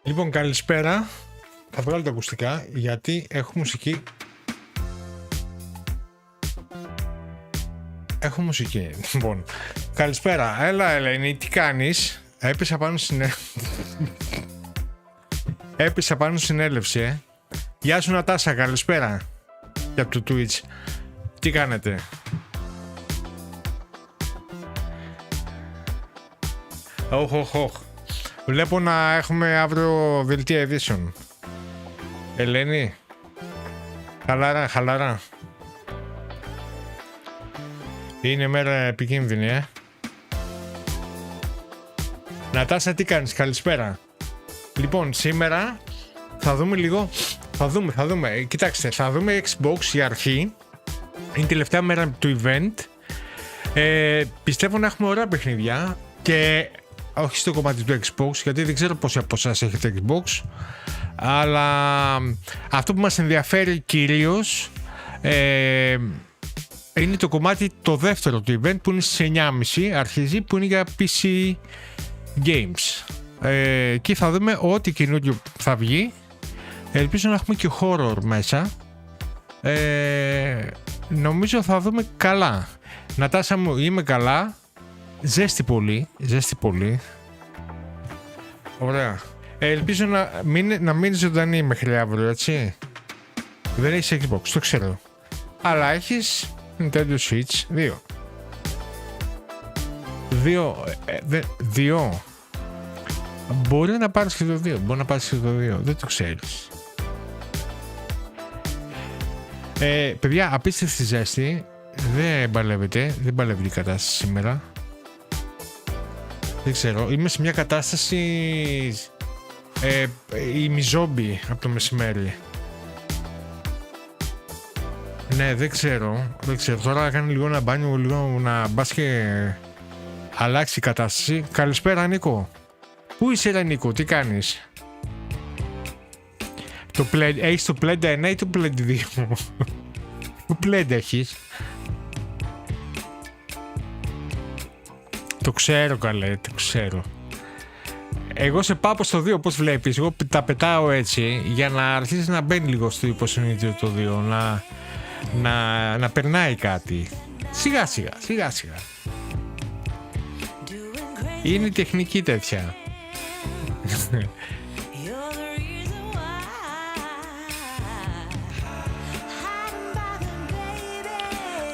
Λοιπόν, καλησπέρα. Θα βγάλω τα ακουστικά γιατί έχω μουσική. Έχω μουσική. Λοιπόν, καλησπέρα. Έλα, Ελένη, τι κάνεις? Έπεσα πάνω στην συνέλευση, Γεια σου, Νατάσα, καλησπέρα. Και από το Twitch. Τι κάνετε? Οχ. Βλέπω να έχουμε αύριο δελτία edition. Ελένη, χαλαρά. Είναι μέρα επικίνδυνη, Νατάσα, τι κάνεις? Καλησπέρα. Λοιπόν, σήμερα θα δούμε λίγο. Θα δούμε. Κοιτάξτε, θα δούμε Xbox για αρχή. Είναι η τελευταία μέρα του event. Πιστεύω να έχουμε ωραία παιχνίδια. Και όχι στο κομμάτι του Xbox, γιατί δεν ξέρω πόσοι από εσάς έχετε Xbox. Αλλά αυτό που μας ενδιαφέρει κυρίως είναι το κομμάτι το δεύτερο του event, που είναι στις 9.30 αρχίζει, που είναι για PC Games. Εκεί θα δούμε ό,τι καινούριο θα βγει. Ελπίζω να έχουμε και horror μέσα. Νομίζω θα δούμε καλά. Νατάσα μου, είμαι καλά. Ζέστη πολύ. Ωραία. Ελπίζω να μείνει ζωντανή μέχρι αύριο, έτσι. Δεν έχεις Xbox, το ξέρω. Αλλά έχεις Nintendo Switch 2. Μπορεί να πάρεις και το 2. Δεν το ξέρεις. Παιδιά, απίστευτη ζέστη. Δεν παλεύει η κατάσταση σήμερα. Δεν ξέρω. Είμαι σε μια κατάσταση ημιζόμπι από το μεσημέρι. Ναι, δεν ξέρω. Τώρα κάνει λίγο ένα μπάνιο, λίγο να μπας και αλλάξει η κατάσταση. Καλησπέρα, Νίκο. Πού είσαι, ρε Νίκο, τι κάνεις? Έχεις το Pled 1 ή το Pled 2? Το Pled έχεις? Το ξέρω, καλέ, το ξέρω. Εγώ σε πάω στο 2, πώς βλέπεις. Εγώ τα πετάω έτσι για να αρχίσει να μπαίνει λίγο στο υποσυνείδητο το 2, να περνάει κάτι. Σιγά. Είναι τεχνική τέτοια.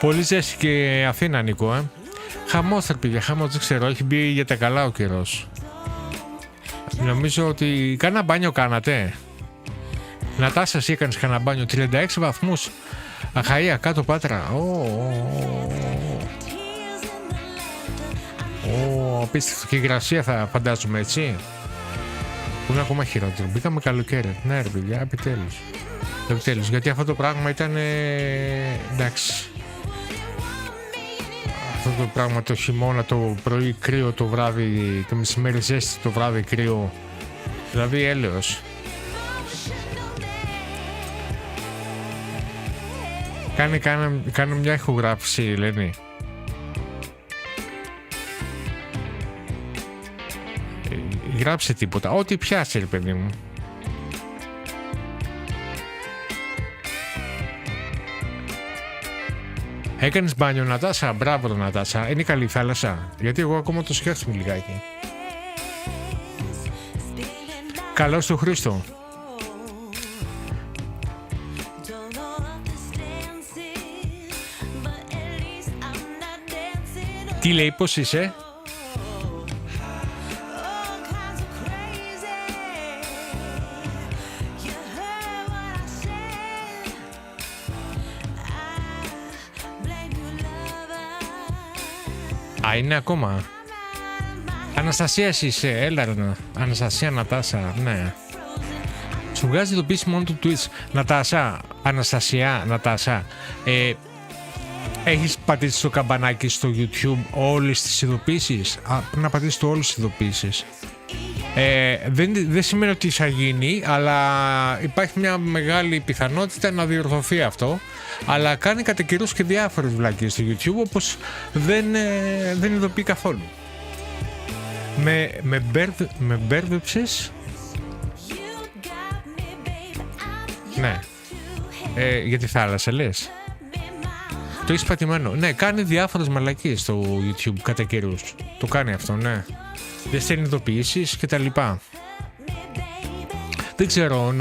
Πολύ ζέστη και Αθήνα, Νίκο, Χαμός, παιδιά, δεν ξέρω, έχει μπει για τα καλά ο καιρός. Νομίζω ότι κάνα μπάνιο κάνατε. Νατάσα, εσύ έκανες κανένα μπάνιο? 36 βαθμούς. Αχαΐα, κάτω Πάτρα. Απίστευτο. Και υγρασία θα φαντάζομαι, έτσι. Που είναι ακόμα χειρότερο. Μπήκαμε καλοκαίρι. Ναι, ρε παιδιά, επιτέλους. Γιατί αυτό το πράγμα ήταν εντάξει. Αυτό το πράγμα το χειμώνα, το πρωί κρύο, το βράδυ, το μεσημέρι ζέστη, το βράδυ κρύο. Δηλαδή έλεος. Κάνε μια ηχογράφηση, Ελένη. Γράψε τίποτα. Ό,τι πιάσει, ρε παιδί μου. Έκανες μπάνιο, Νατάσα? Μπράβο, Νατάσα. Είναι καλή η θάλασσα? Γιατί εγώ ακόμα το σκέφτομαι λιγάκι. Καλώς το Χρήστο. Τι λέει, πώς είσαι? Είναι ακόμα. Αναστασία, εσύ είσαι? Έλα, Αναστασία, Νατάσα, ναι. Σου βγάζει ειδοποίηση μόνο του Twitch. Νατάσα, Αναστασία, Νατάσα. Έχεις πατήσει το καμπανάκι στο YouTube όλες τις ειδοποίησεις? Πρέπει να πατήσεις το όλες τις ειδοποίησεις. Δεν σημαίνει ότι θα γίνει, αλλά υπάρχει μια μεγάλη πιθανότητα να διορθωθεί αυτό. Αλλά κάνει κατά καιρούς και διάφορες βλακίες στο YouTube, όπως δεν ειδοποιεί καθόλου. Με μπέρδεψες Ναι. Για τη θάλασσα λες. Το έχεις πατημένο. Ναι, κάνει διάφορες μαλακίες στο YouTube κατά καιρούς. Το κάνει αυτό, ναι. Δεν στέλνει ειδοποιήσεις και τα λοιπά. Δεν ξέρω,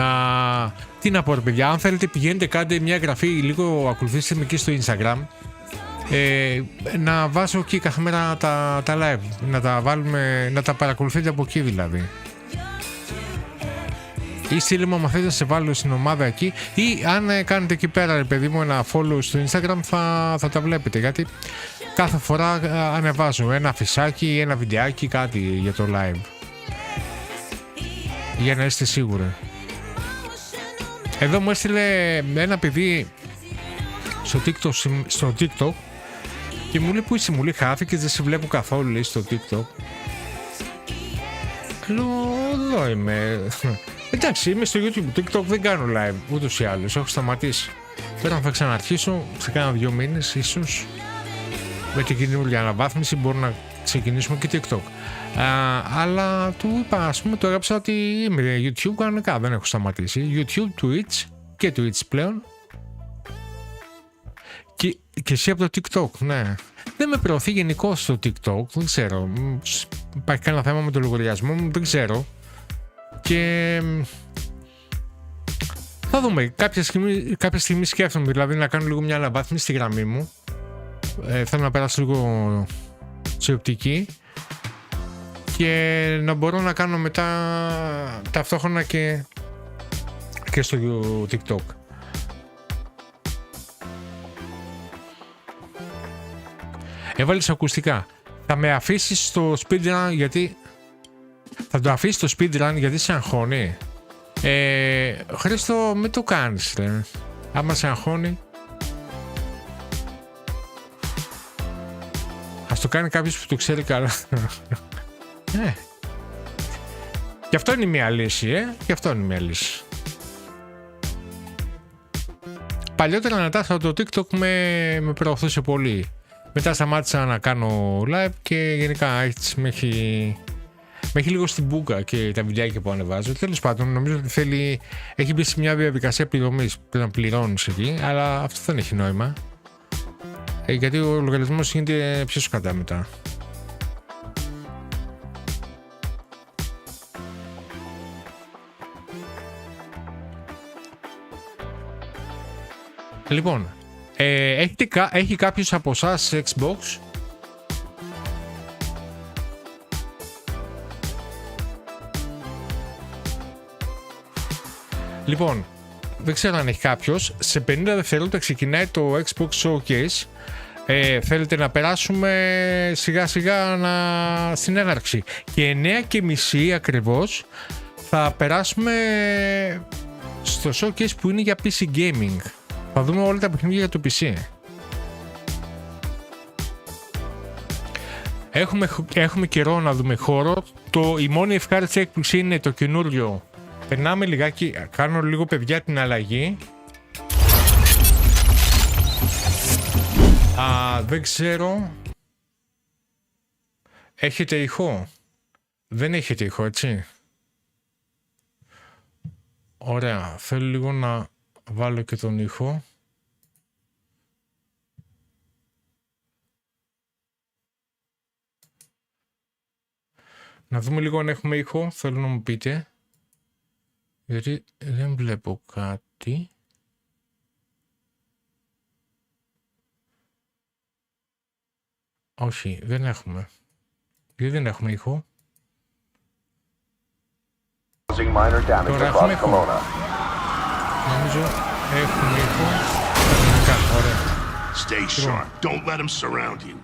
τι να πω ρε παιδιά. Αν θέλετε πηγαίνετε, κάντε μια εγγραφή, λίγο ακολουθήστε με εκεί στο Instagram. Να βάζω εκεί κάθε μέρα τα live. Να τα βάλουμε, να τα παρακολουθείτε από εκεί δηλαδή. Ή στείλε μου, άμα θέλετε να σε βάλω στην ομάδα εκεί. Ή αν κάνετε εκεί πέρα, ρε παιδί μου, ένα follow στο Instagram, θα τα βλέπετε. Γιατί κάθε φορά ανεβάζω ένα φυσάκι, ένα βιντεάκι, κάτι για το live. Για να είστε σίγουροι. Εδώ μου έστειλε ένα παιδί στο TikTok και μου λέει, που είσαι, μου λέει, χάθηκες, δεν σε βλέπω καθόλου, λέει, στο TikTok. Λέω, εδώ είμαι. Εντάξει, είμαι στο YouTube, TikTok δεν κάνω live ούτως ή άλλως, έχω σταματήσει. Τώρα θα ξαναρχίσω, σε κάνα 2 μήνες ίσως, με την καινούργια αναβάθμιση μπορώ να ξεκινήσουμε και TikTok. Αλλά του είπα, ας πούμε, το έγραψα ότι είμαι YouTube κανονικά, δεν έχω σταματήσει. YouTube, Twitch και Twitch πλέον. Και εσύ από το TikTok, ναι. Δεν με προωθεί γενικώς στο TikTok, δεν ξέρω. Υπάρχει κανένα θέμα με το λογαριασμό μου, δεν ξέρω. Και θα δούμε. Κάποια στιγμή σκέφτομαι δηλαδή να κάνω λίγο μια αναβάθμιση στη γραμμή μου. Θέλω να περάσω λίγο σε οπτική και να μπορώ να κάνω μετά ταυτόχρονα και στο TikTok. Έβαλες ακουστικά. Θα με αφήσεις στο speedrun γιατί... Θα το αφήσεις στο speedrun γιατί σε αγχώνει. Χρήστο, μην το κάνεις, ρε. Άμα σε αγχώνει, ας το κάνει κάποιος που το ξέρει καλά. Και αυτό είναι μια λύση, Και αυτό είναι μια λύση. Παλιότερα Νατάσα το TikTok με προωθούσε πολύ. Μετά σταμάτησα να κάνω live και γενικά με έχει λίγο στην μπούκα και τα βιντεάκια που ανεβάζω. Τέλος πάντων, νομίζω ότι έχει μπει σε μια διαδικασία πληρωμής. Πρέπει να πληρώνεις εκεί, αλλά αυτό δεν έχει νόημα. Γιατί ο λογαριασμός γίνεται πιο σκατά μετά. Λοιπόν, έχει κάποιος από εσάς Xbox? Λοιπόν, δεν ξέρω αν έχει κάποιος. Σε 50 δευτερόλεπτα ξεκινάει το Xbox Showcase. Θέλετε να περάσουμε σιγά σιγά στην έναρξη. Και 9:30 ακριβώς θα περάσουμε στο Showcase που είναι για PC Gaming. Θα δούμε όλα τα παιχνίδια για το PC. Έχουμε καιρό να δούμε χώρο. Η μόνη ευχάριστη έκπληξη είναι το καινούριο. Περνάμε λιγάκι, κάνω λίγο παιδιά την αλλαγή. Δεν ξέρω. Έχετε ηχό? Δεν έχετε ηχό, έτσι? Ωραία, θέλω λίγο να βάλω και τον ήχο. Να δούμε λίγο αν έχουμε ήχο, θέλω να μου πείτε. Γιατί δεν βλέπω κάτι. Όχι, δεν έχουμε. Γιατί δεν έχουμε ήχο? Τώρα έχουμε ήχο. Νομίζω έχουμε ήχο. Ωραία. Stay sharp. Don't let them surround you.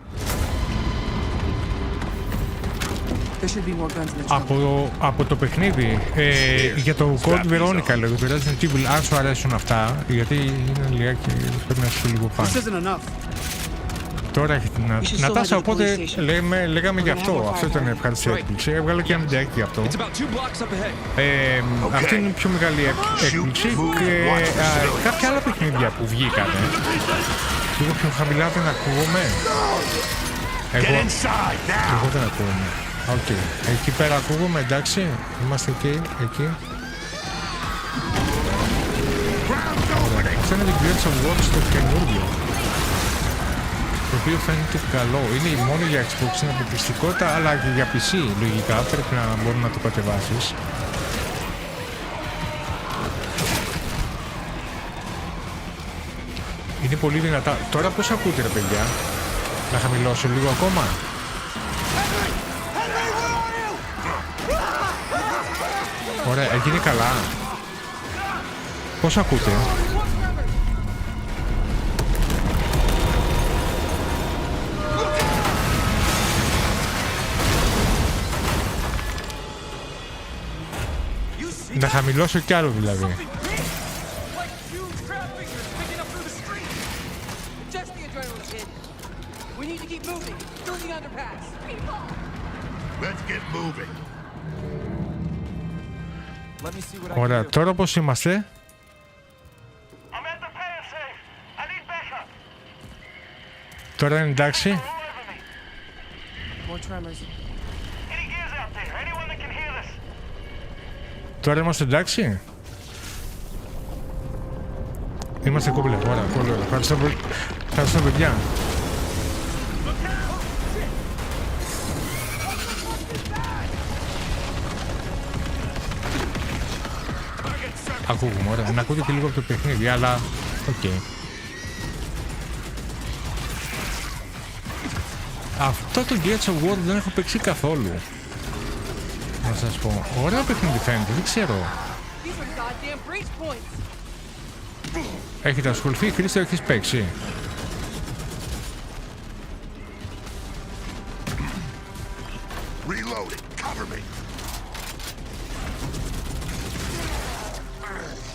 Από το παιχνίδι για το Code Veronica, λέγω, το Resident Evil, αν σου αρέσουν αυτά, γιατί είναι λιγάκι, πρέπει να είσαι λίγο πάνω. Τώρα έχει την Νατάσα, οπότε λέγαμε γι' αυτό. Αυτό ήταν ευχαριστή έκπληξη. Έβγαλα και ένα βιντεάκι γι' αυτό. Αυτή είναι η πιο μεγάλη έκπληξη. Και κάποια άλλα παιχνίδια που βγήκανε. Λίγο πιο χαμηλά δεν ακούγομαι. Εγώ δεν ακούγομαι. Okay. Εκεί πέρα ακούγομαι, εντάξει. Είμαστε εκεί. Αυτό είναι το Gears of War στο καινούργιο. Το οποίο φαίνεται καλό. Είναι μόνο για Xbox, είναι αποκλειστικότητα, αλλά και για PC λογικά. Πρέπει να μπορεί να το κατεβάσεις. Είναι πολύ δυνατά. Τώρα πώς ακούτε ρε παιδιά? Να χαμηλώσω λίγο ακόμα. Ωραία, έγινε καλά. Πώς ακούτε? Να χαμηλώσω κι άλλο δηλαδή. Ωραία, τώρα πώς είμαστε? Τώρα είναι εντάξει? Τώρα είμαστε εντάξει? Είμαστε κόμπλε, ωραία, πολύ ωραία. Ευχαριστώ παιδιά. Ακούγουμε, ωραία. Να ακούτε και λίγο από το παιχνίδι, αλλά οκ. Αυτό το Gears of War δεν έχω παίξει καθόλου. Να σας πω. Ωραίο παιχνίδι φαίνεται, δεν ξέρω. Έχετε ασχοληθεί, Χρήστο, έχεις παίξει?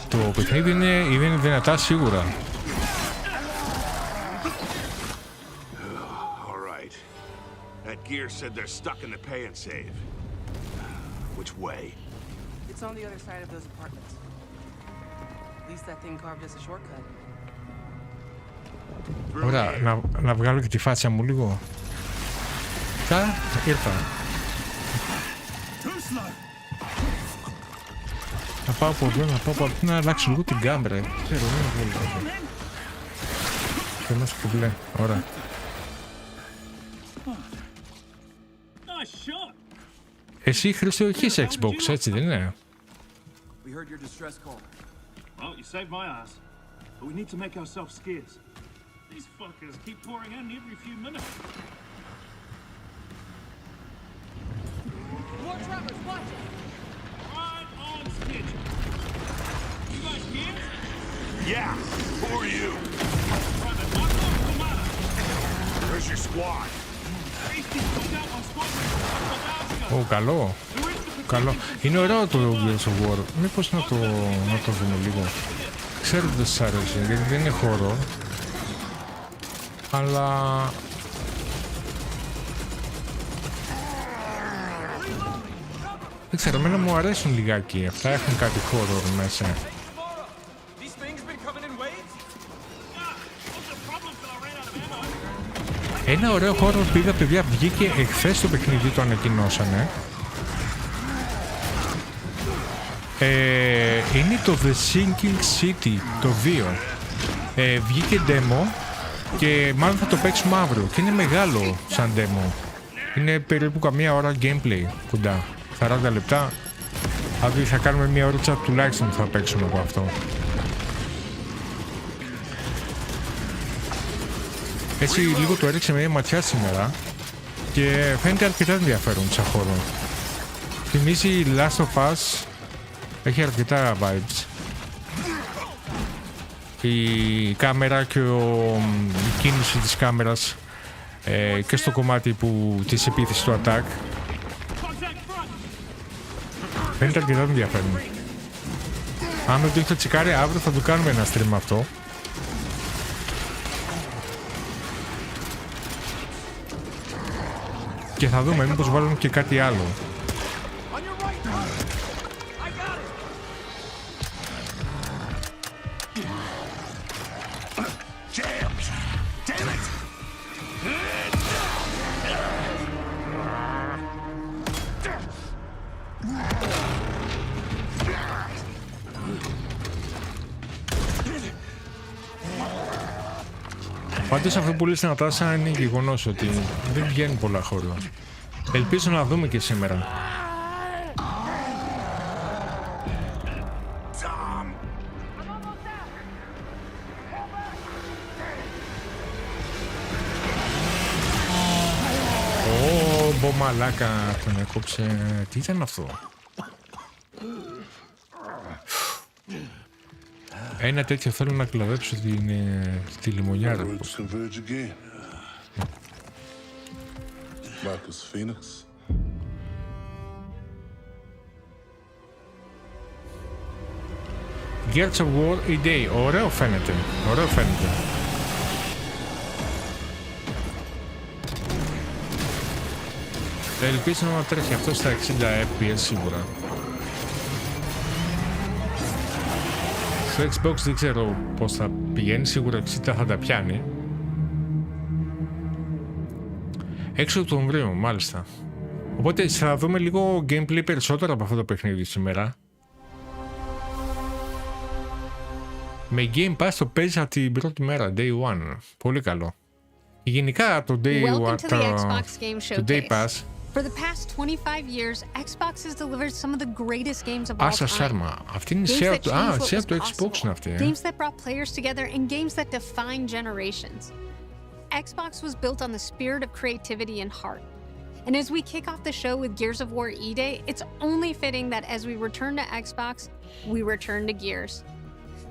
Το παιχνίδι είναι δυνατά σίγουρα. Gear said they're stuck in the pay and save. Which way? It's on the other side of those apartments. At least that thing carved us a shortcut. Ωραία, να βγάλω και τη φάτσα μου λίγο. Ήρθα. Να πάω από εδώ, να πάω από αυτή, να αλλάξω λίγο την κάμερα. Ξέρω, δεν είναι πολύ. Και είμαστε κουμπλέ, ωραία. Εσύ, Χρήστο, έχεις Xbox, έτσι δεν είναι? Yeah, who are you? Where's your squad? Ω, καλό. Καλό. Είναι ωραίο το Gears of War. Μήπως να το δούμε λίγο. Ξέρω ότι δεν σας αρέσει, γιατί δεν είναι χώρο. Αλλά... δεν ξέρω, εμένα μου αρέσουν λιγάκι. Αυτά έχουν κάτι χώρο μέσα. Ένα ωραίο χώρο που είδα, παιδιά, βγήκε εχθές το παιχνίδι, το ανακοινώσανε. Είναι το The Sinking City, το 2. Βγήκε demo και μάλλον θα το παίξουμε αύριο. Και είναι μεγάλο σαν demo. Είναι περίπου καμία ώρα gameplay κοντά. 40 λεπτά. Δηλαδή θα κάνουμε μία ώρα τουλάχιστον που θα παίξουμε από αυτό. Έτσι λίγο το έριξε μια ματιά σήμερα και φαίνεται αρκετά ενδιαφέρον σαν χώρο. Θυμίζει Last of Us, έχει αρκετά vibes. Η κάμερα και η κίνηση της κάμερας και στο κομμάτι της επίθεσης του attack φαίνεται αρκετά ενδιαφέρον. Αν δεν το έχετε τσεκάρει, αύριο θα το κάνουμε ένα stream αυτό. Και θα δούμε μήπως βάλουμε και κάτι άλλο. Πάντως αυτό που λες να τάσα είναι γεγονός ότι δεν βγαίνουν πολλά χώρο. Ελπίζω να δούμε και σήμερα. Ω, μαλάκα, τον έκοψε. Τι ήταν αυτό? Ένα τέτοιο θέλω να κλαδέψω τη λιμονιάρα. Gears of War EA. Ωραίο φαίνεται. Ωραίο φαίνεται. Ελπίζω να τρέχει αυτό στα 60 FPS σίγουρα. Στο Xbox δεν ξέρω πώς θα πηγαίνει, σίγουρα 60 θα τα πιάνει. 6 Οκτωβρίου, μάλιστα. Οπότε θα δούμε λίγο gameplay περισσότερο από αυτό το παιχνίδι σήμερα. Με Game Pass το παίζεις από την πρώτη μέρα, Day 1. Πολύ καλό. Γενικά το Day 1, το Day Pass. For the past 25 years, Xbox has delivered some of the greatest games of all Άσα time. Σάρμα. Αυτή είναι η σειρά του Xbox είναι αυτή. Games that brought players together and games that define generations. Xbox was built on the spirit of creativity and heart. And as we kick off the show with Gears of War E-Day, it's only fitting that as we return to Xbox, we return to Gears.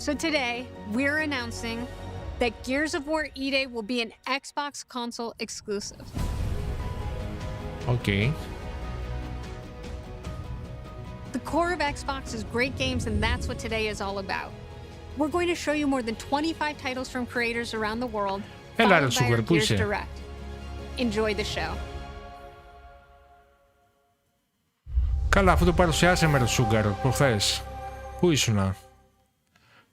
So today, we're announcing that Gears of War E-Day will be an Xbox console exclusive. Okay. The core of Xbox is great games, and that's what today is all about. We're going to show you more than 25 titles from creators around the world, followed by our Gears Direct. Enjoy the show. Καλά, αυτό το παρουσιάσαμε το Sugar προχθές. Πού ήσουνα?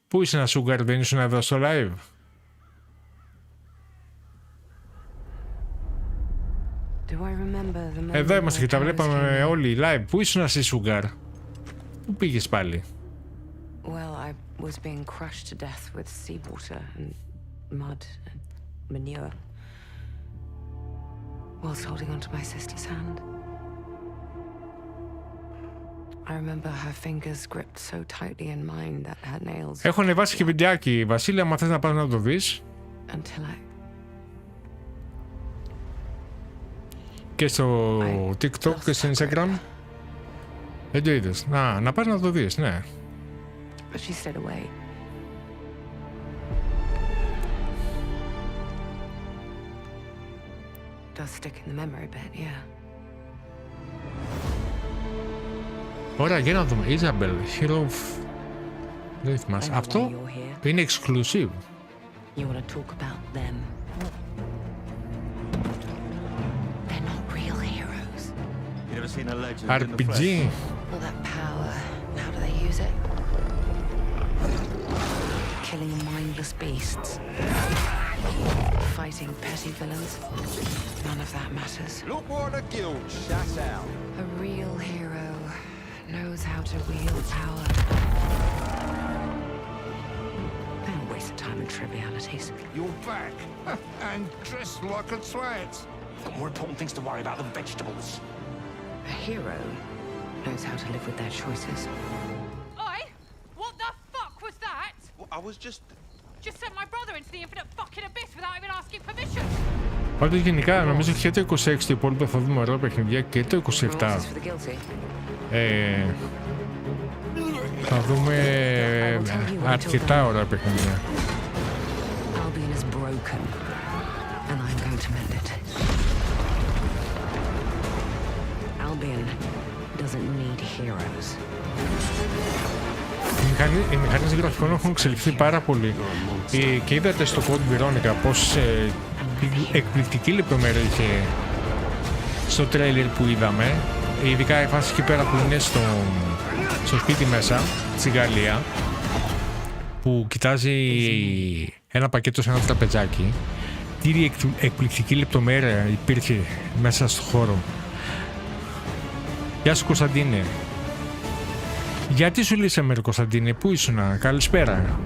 Πού ήσουνα Sugar, δεν ήσουνα εδώ στο live? Εδώ είμαστε και τα βλέπαμε όλοι live. Πού ήσουν εσύ, Sugar? Πού πήγες πάλι? Well, I was being crushed to death with seawater and mud and manure whilst holding onto my sister's hand. I remember her fingers gripped so tightly in mine that her nails. Έχω ανεβάσει και βιντεάκι, Βασίλη, άμα θες να πας να το δεις. Until I και στο TikTok και στο Instagram. Δεν το είδες? Να πας να το δεις, ναι. But she stayed away. Does stick in the memory bit, yeah. Ωραία, για να δούμε. Isabel, Hero of... Δεν θυμάσαι. Αυτό είναι exclusive. You want to talk about them? They're not real heroes. You ever seen a legend in the RPG. flesh? All that power. How do they use it? Killing mindless beasts. Fighting petty villains. None of that matters. Look what the guild shut out. A real hero knows how to wield power. They don't waste time on trivialities. You're back, and dressed like a twat. Got more important things to worry about than vegetables. A hero knows how to live with their choices. Oi! What the fuck was that? Well, I was just... Just sent my brother into the infinite fucking abyss without even asking permission. Πάντως γενικά νομίζω και το 26 το υπόλοιπο θα δούμε ωραία παιχνιδιά και το 27. For the guilty. Θα δούμε αρκετά ωραία παιχνιδιά. Albion is broken, and I'm going to mend it. Albion doesn't need heroes. Οι μηχανές γραφικών έχουν εξελιχθεί πάρα πολύ. Και είδατε στο Code Veronica πως εκπληκτική λεπτομέρεια είχε στο τρέιλερ που είδαμε. Ειδικά η φάση εκεί πέρα που είναι στο σπίτι μέσα, στη Γαλλία, που κοιτάζει ένα πακέτο σε ένα τραπεζάκι. Τι εκπληκτική λεπτομέρεια υπήρχε μέσα στο χώρο. Γεια σου, Κωνσταντίνε. Γιατί σου λύσαμε, ρε Κωνσταντίνε, πού ήσουνα? Καλησπέρα.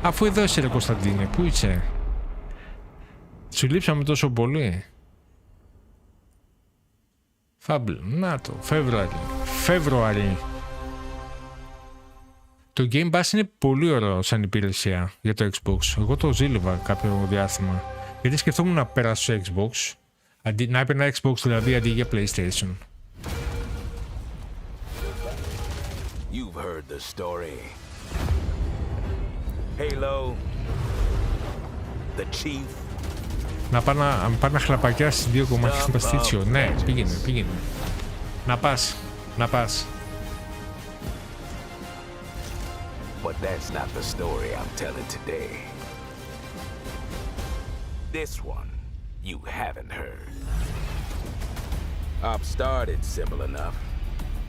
Αφού εδώ είσαι, ρε Κωνσταντίνε, πού είσαι? Σου λείψαμε τόσο πολύ. Fable, να το, Φεβρουαρί. Το Game Pass είναι πολύ ωραίο σαν υπηρεσία για το Xbox. Εγώ το ζήλευα κάποιο διάστημα. Γιατί σκεφτόμουν να περάσω στο Xbox, να έπαιρνα Xbox δηλαδή αντί για PlayStation. You've heard the story. Halo, the Chief. Να πάω να χλαπακιάσεις δύο κομμάτια παστίτσιο. Ναι, πήγαινε. Να πας. But that's not the story I'm telling today. This one you haven't heard. I've started simple enough.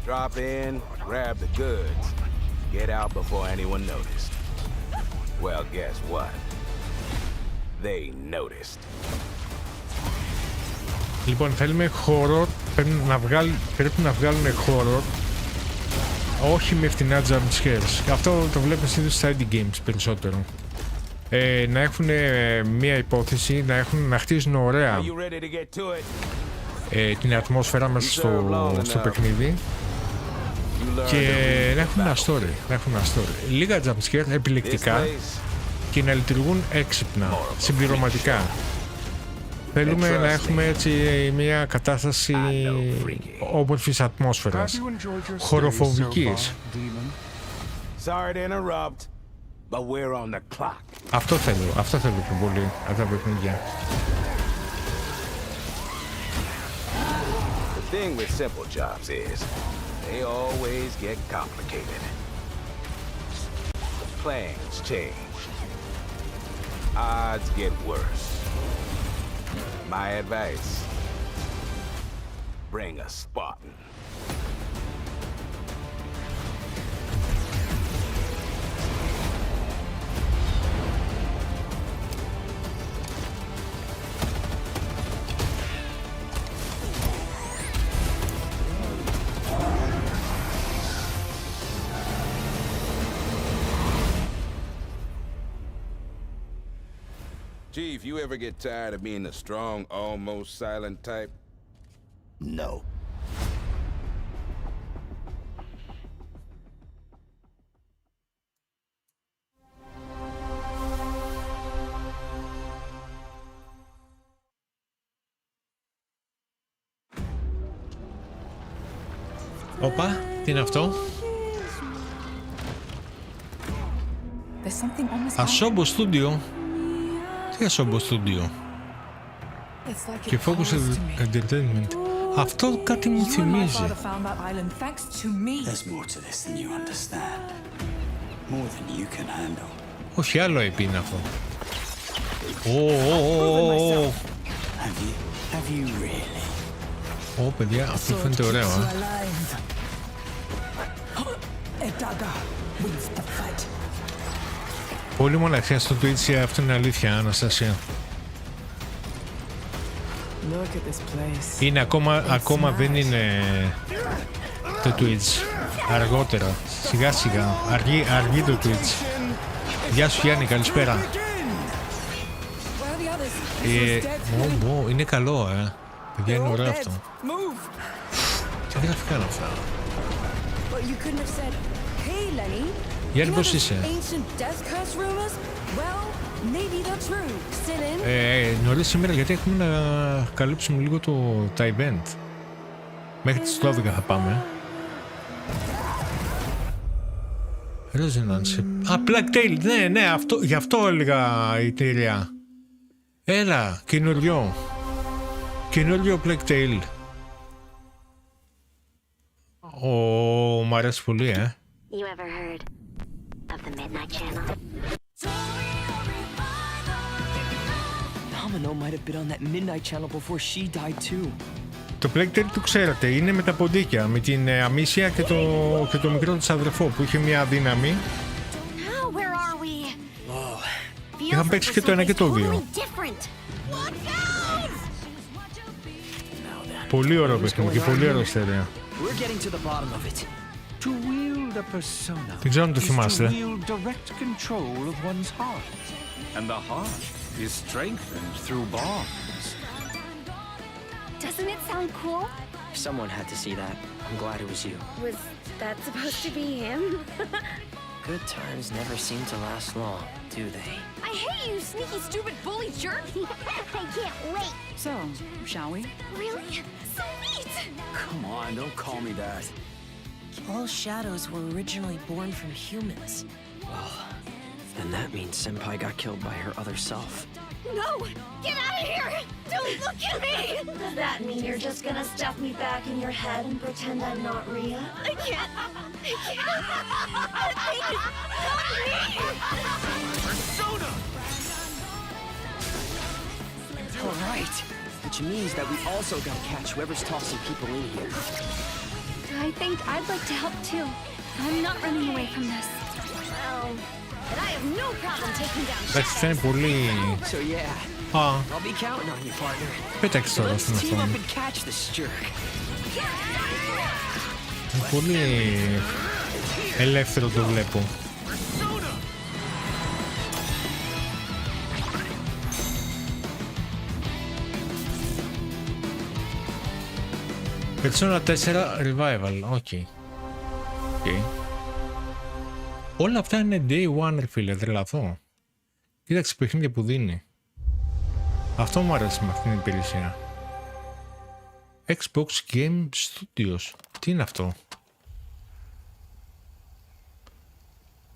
Drop in, grab the goods, get out before anyone noticed. Well, guess what? They noticed. Λοιπόν, θέλουμε horror, πρέπει να βγάλουν horror, όχι με φτηνά jump scares. Αυτό το βλέπουμε συνήθως στα indie games περισσότερο. Να έχουν μία υπόθεση, να χτίζουν ωραία την ατμόσφαιρα μέσα στο παιχνίδι και να έχουν ένα story. Λίγα jump scares επιλεκτικά και να λειτουργούν έξυπνα, συμπληρωματικά. Θέλουμε να έχουμε έτσι μια κατάσταση όμορφης ατμόσφαιρας, χοροφοβικής. Αυτό θέλω πιο πολύ από τα παιχνίδια. The thing with simple jobs is they always get complicated. Plans change. Odds get worse. My advice, bring a Spartan. Chief, you ever get tired of being the strong, almost silent type? No. Όπα, τι είναι αυτό? Ασόμπο στούντιο. Τι Ασόμπο στούντιο? Και Focus Entertainment. Αυτό κάτι μου θυμίζει. There's more to this than you understand. More than you can handle. Όχι, άλλο IP είναι αυτό. Have you really? Ω, παιδιά, αυτό φαίνεται ωραίο, Πολύ μοναξιά στο Twitch, αυτό είναι αλήθεια, Αναστασία. Είναι ακόμα δεν είναι το Twitch. Αργότερα, σιγά σιγά, αργεί το Twitch. Γεια σου Γιάννη, καλησπέρα. Είναι καλό, παιδιά, είναι ωραίο αυτό. Τι γραφικά είναι αυτά? Γιάννη, πώς είσαι? Νωρίς σήμερα, γιατί έχουμε να καλύψουμε λίγο τα event. Μέχρι τις 12 θα πάμε. Resonance. Black Tail, ναι, αυτό, γι' αυτό έλεγα η εταιρεία. Έλα, καινούριο Black Tail. Μ' αρέσει πολύ, You ever heard of the Midnight Channel? Domino might have been on that Midnight Channel before she died too. Το Black Tail το ξέρετε, είναι με τα ποντίκια, με την Αμίσια και το μικρό της αδερφό που είχε μια δύναμη. Είχαν παίξει και το ένα και το δύο. Πολύ ωραίο παιχνίδι και πολύ ωραία ιστορία. To wield a persona Δεν ξέρω αν το is to θυμάστε. wield direct control of one's heart. And the heart is strengthened through bonds. Doesn't it sound cool? Someone had to see that. I'm glad it was you. Was that supposed to be him? Good times never seem to last long, do they? I hate you, sneaky, stupid bully jerk! I can't wait! So, shall we? Really? So neat! Come on, don't call me that. All shadows were originally born from humans. Well, then that means Senpai got killed by her other self. No! Get out of here! Don't look at me! Does that mean you're just gonna stuff me back in your head and pretend I'm not Rhea? I can't! I can't! That thing is not me! Persona! All right, which means that we also gotta catch whoever's tossing people in here. I think I'd like to help too. I'm not running away from this. Well, but I have no problem taking down Εντάξει, θα είναι πολύ... So yeah, Α, I'll be counting on you, partner. πέταξε τώρα στην Let's team up οθόνη. and catch this jerk. Είναι πολύ ελεύθερο το βλέπω. Persona 4 Revival, οκ. Όλα αυτά είναι day one, ρε φίλε, τρελαθώ. Κοίταξε παιχνίδια που δίνει. Αυτό μου αρέσει με αυτήν την υπηρεσία. Xbox Game Studios. Τι είναι αυτό?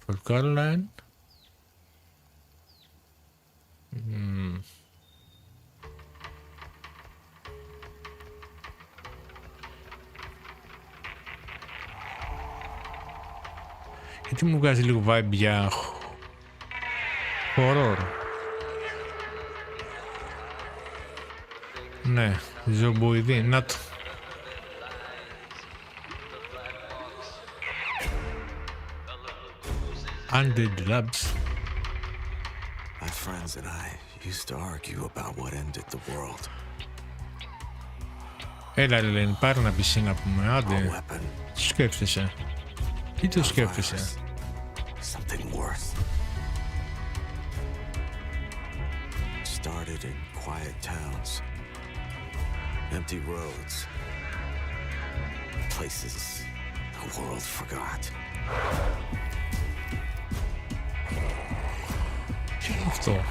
For Caroline. Γιατί μου βγάζει λίγο vibe για horror. Ναι, ζομποειδή, να το. Undead Labs. My friends and I used to argue about what ended the world. Έλα Ελένη, πάρε να πεις να πούμε, άντε. Τι σκέφτεσαι? Τι το σκέφτεσαι? Something worse. Started in quiet towns, empty roads, places the world forgot. Τι είναι αυτό?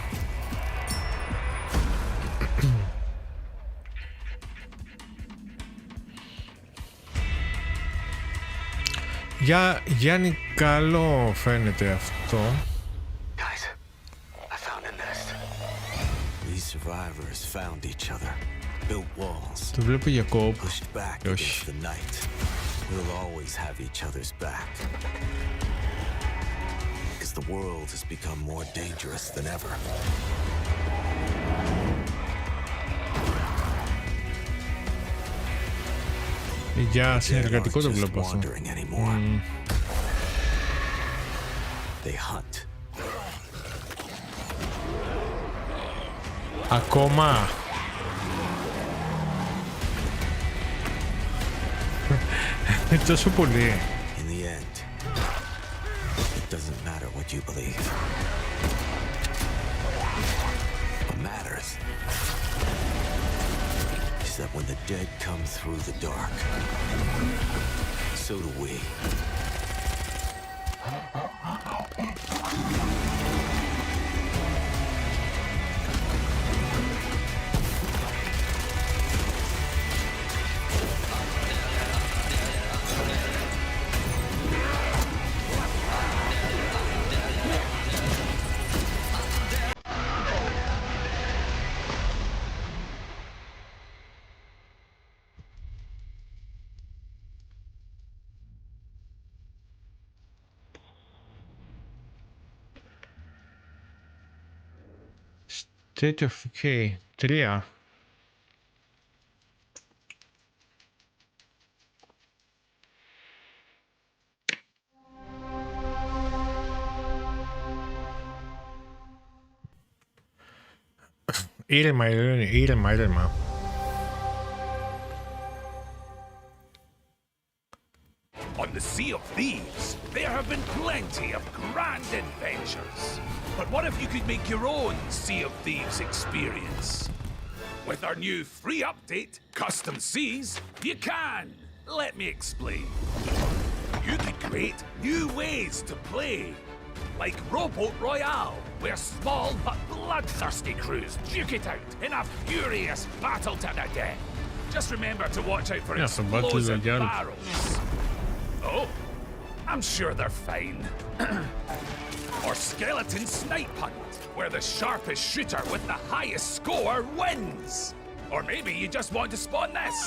Γιάννη, καλό φαίνεται αυτό. Guys, I found a nest. These survivors found each other, built walls. Το βλέπω για κόπ. Pushed back against the night. We'll always have each other's back. Because the world has become more dangerous than ever. Για συνεργατικό το βλέπω αυτό. They hunt. Ακόμα. Τόσο πολύ. In the end, it doesn't matter what you believe. What matters is that when the dead come through the dark, so do we. State of Decay 3. Ήρεμα, ήρεμα. On the Sea of Thieves, there have have been plenty of grand adventures. But what if you could make your own Sea of Thieves experience? With our new free update, Custom Seas, you can. Let me explain. You could create new ways to play. Like Rowboat Royale, where small but bloodthirsty crews duke it out in a furious battle to the death. Just remember to watch out for explosive barrels. Oh, I'm sure they're fine. Or Skeleton Snipe Hunt, where the sharpest shooter with the highest score wins. Or maybe you just want to spawn this,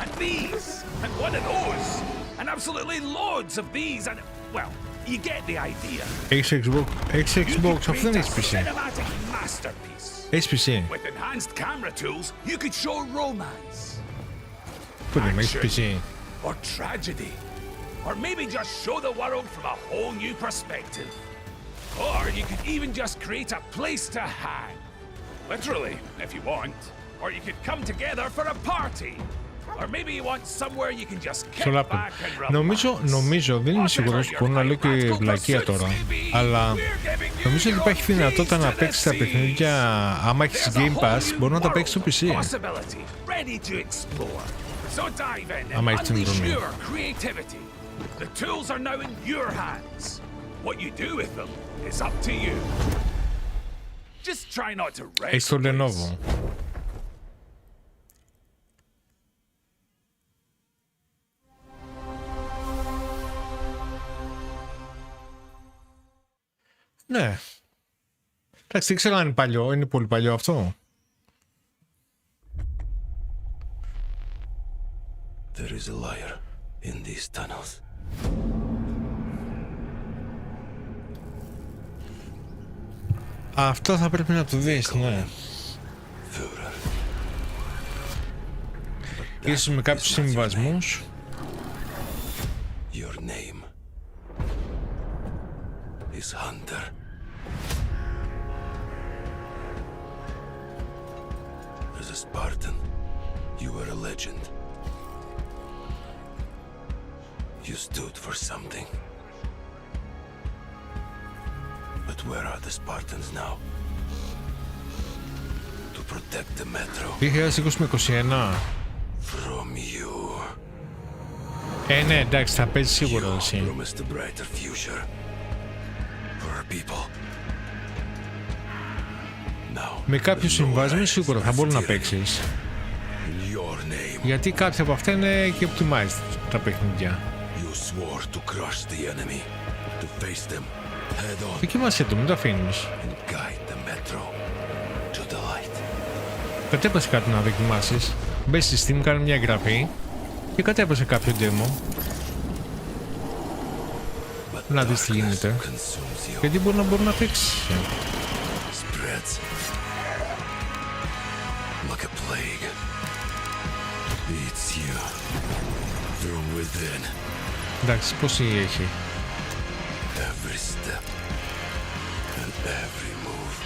and these, and one of those, and absolutely loads of these, and, well, you get the idea. Xbox, αυτό δεν έχει PC. Έχει PC. With enhanced camera tools, you could show romance. Πού δεν έχει PC. Or tragedy. Or maybe just show the world from a whole new perspective. Or you could even just create a place to hang. Literally, if you want. Or you could come together for a party. Or maybe you want somewhere you can just kick back and relax. Νομίζω, δεν είμαι σίγουρος, μπορώ να λέω και βλακεία τώρα, αλλά νομίζω ότι υπάρχει δυνατότητα να παίξεις τα παιχνίδια, άμα έχεις Game Pass, μπορεί να τα παίξεις στο PC. Άμα έχεις την υποδομή. The tools are now in your hands. What you do with them is up to you. Just try not to wreck. Έχεις το Lenovo. Ναι. Εντάξει, δεν ξέρω αν είναι παλιό. Είναι πολύ παλιό αυτό. There is a liar in these tunnels. Αυτό θα πρέπει να το δεις, ναι. Ίσως με κάποιους συμβασμούς. Your name is Hunter. As a Spartan, you were a legend. You stood for something. But where are the Spartans now? To protect the metro. 2020 με 21. From you. Ναι, εντάξει, θα παίζει σίγουρα εσύ. Promised a brighter future for our people. Now, με κάποιους συμβάσμους σίγουρα θα μπορεί να παίξεις. Γιατί κάποια από αυτά είναι και optimized τα παιχνίδια. Δοκίμασέ το, μην το αφήνεις. Κατέβασε κάτι να δοκιμάσεις. Μπες στη Steam, κάνε μια εγγραφή και κατέβασε κάποιο demo. Να δεις τι γίνεται. Γιατί μπορεί να παίξεις. Like a plague. It's you. From within. Εντάξει, πόσοι έχει. Every step and every move